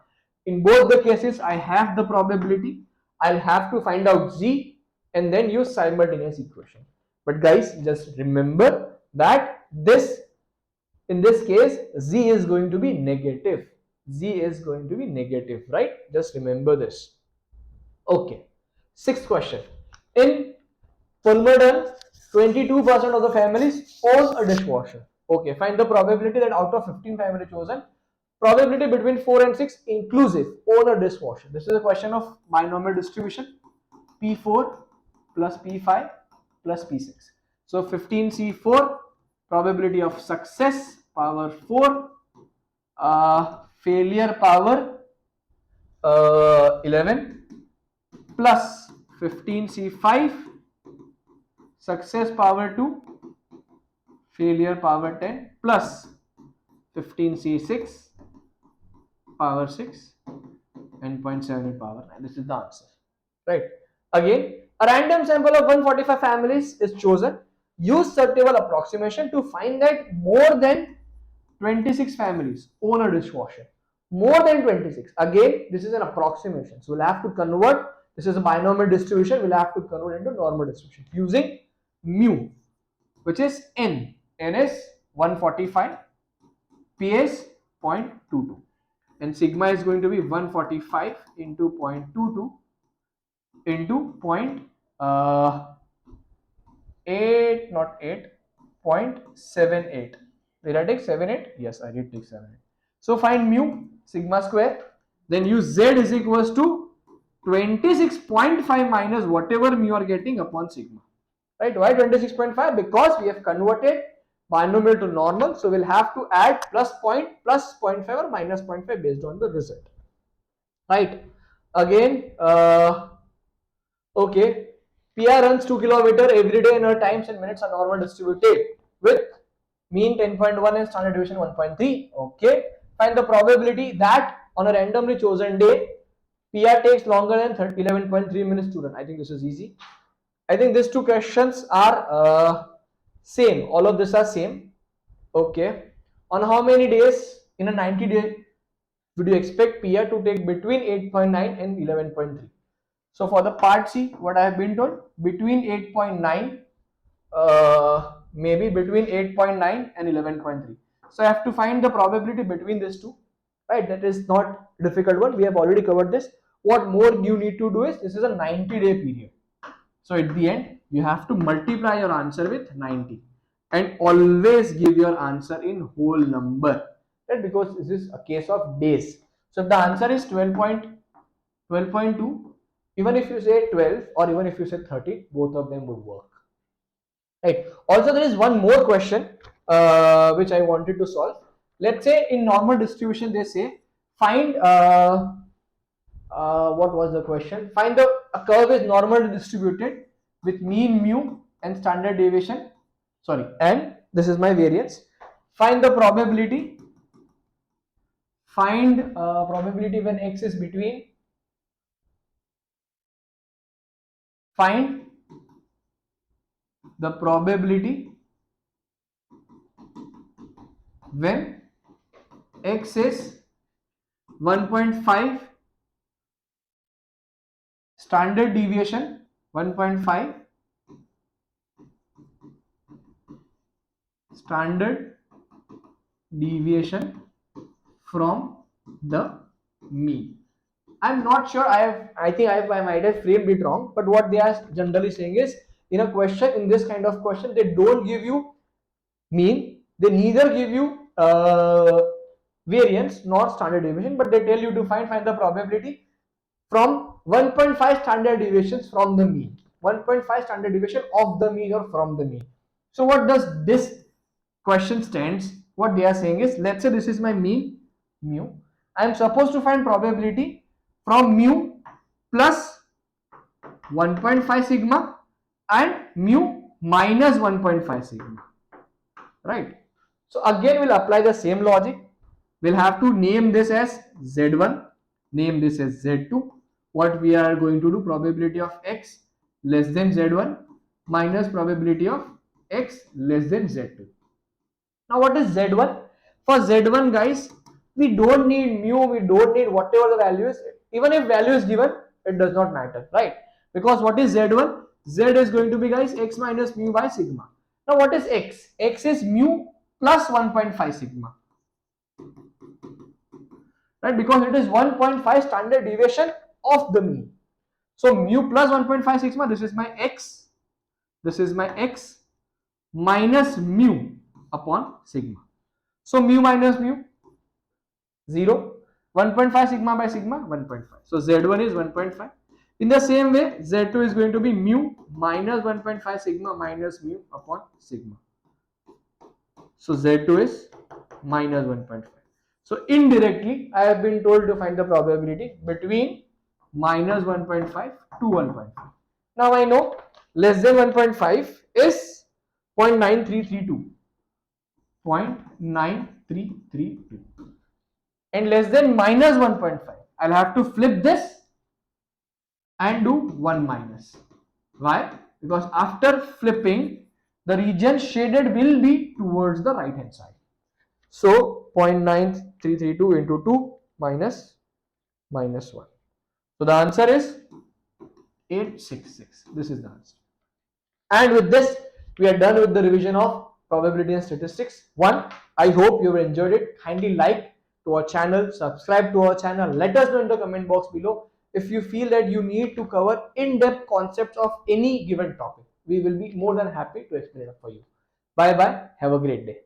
Speaker 1: In both the cases, I have the probability. I'll have to find out z and then use simultaneous equation. But guys, just remember that in this case, z is going to be negative. Z is going to be negative, right? Just remember this. Okay. Sixth question. In Fulmerton, 22% of the families own a dishwasher. Okay, find the probability that out of 15 families chosen, probability between 4 and 6 inclusive own a dishwasher. This is a question of binomial distribution. P4 plus P5 plus P6. So 15C4, probability of success power 4, failure power 11 plus 15C5, success power 2, failure power 10 plus 15C6 power 6 and 0.78 power 9. This is the answer, right? Again, a random sample of 145 families is chosen. Use table approximation to find that more than 26 families own a dishwasher. More than 26. Again, this is an approximation. So we'll have to convert. This is a binomial distribution. We'll have to convert into normal distribution using mu, which is n. N is 145. P is 0.22. And sigma is going to be 145 into 0.22 into 0.8, not 8, 0.78. Did I take 78? Yes, I did take 78. So find mu, sigma square. Then use z is equals to 26.5 minus whatever mu you are getting upon sigma. Right? Why 26.5? Because we have converted binomial to normal. So we'll have to add plus 0.5 or minus 0.5 based on the result. Right? Again, okay. PR runs 2 km every day and her times and minutes are normal distributed with mean 10.1 and standard deviation 1.3. Okay. Find the probability that on a randomly chosen day, PR takes longer than 11.3 minutes to run. I think this is easy. I think these two questions are same. All of this are same. Okay. On how many days in a 90-day would you expect PR to take between 8.9 and 11.3? So for the part C, what I have been told, between 8.9, maybe between 8.9 and 11.3. So I have to find the probability between these two, right? That is not difficult one. We have already covered this. What more you need to do is, this is a 90-day period. So at the end, you have to multiply your answer with 90 and always give your answer in whole number, right? Because this is a case of days. So if the answer is 12.2, even if you say 12 or even if you say 30, both of them would work, right? Also, there is one more question which I wanted to solve. Let's say in normal distribution, they say find what was the question? Find the a curve is normally distributed with mean mu and standard deviation. Sorry, and this is my variance. Find the probability. Find probability when x is between. Find the probability when x is 1.5, standard deviation 1.5, standard deviation from the mean. I'm not sure. I think I might have framed it wrong. But what they are generally saying is, in a question, in this kind of question, they don't give you mean. They neither give you variance nor standard deviation, but they tell you to find the probability from 1.5 standard deviations from the mean. 1.5 standard deviation of the mean or from the mean. So what does this question stands? What they are saying is, let's say this is my mean mu. I am supposed to find probability from mu plus 1.5 sigma and mu minus 1.5 sigma, right? So again, we'll apply the same logic. We'll have to name this as Z1, name this as Z2. What we are going to do, probability of x less than Z1 minus probability of x less than Z2. Now what is Z1? For Z1, guys, we don't need mu, we don't need whatever the value is. Even if value is given, it does not matter, right? Because what is Z1? Z is going to be, guys, x minus mu by sigma. Now what is x? X is mu plus 1.5 sigma, right? Because it is 1.5 standard deviation of the mean. So mu plus 1.5 sigma, this is my x, this is my x minus mu upon sigma. So mu minus mu 0, 1.5 sigma by sigma 1.5. So Z1 is 1.5. In the same way, Z2 is going to be mu minus 1.5 sigma minus mu upon sigma. So Z2 is minus 1.5. So indirectly, I have been told to find the probability between minus 1.5 to 1.5. Now I know less than 1.5 is 0.9332. 0.9332. And less than minus 1.5. I'll have to flip this and do 1 minus. Why? Because after flipping, the region shaded will be towards the right hand side. So 0.9332 into 2 minus 1. So the answer is 866. This is the answer. And with this, we are done with the revision of probability and statistics 1. I hope you have enjoyed it. Kindly like to our channel, subscribe to our channel. Let us know in the comment box below if you feel that you need to cover in-depth concepts of any given topic. We will be more than happy to explain it for you. Bye bye. Have a great day.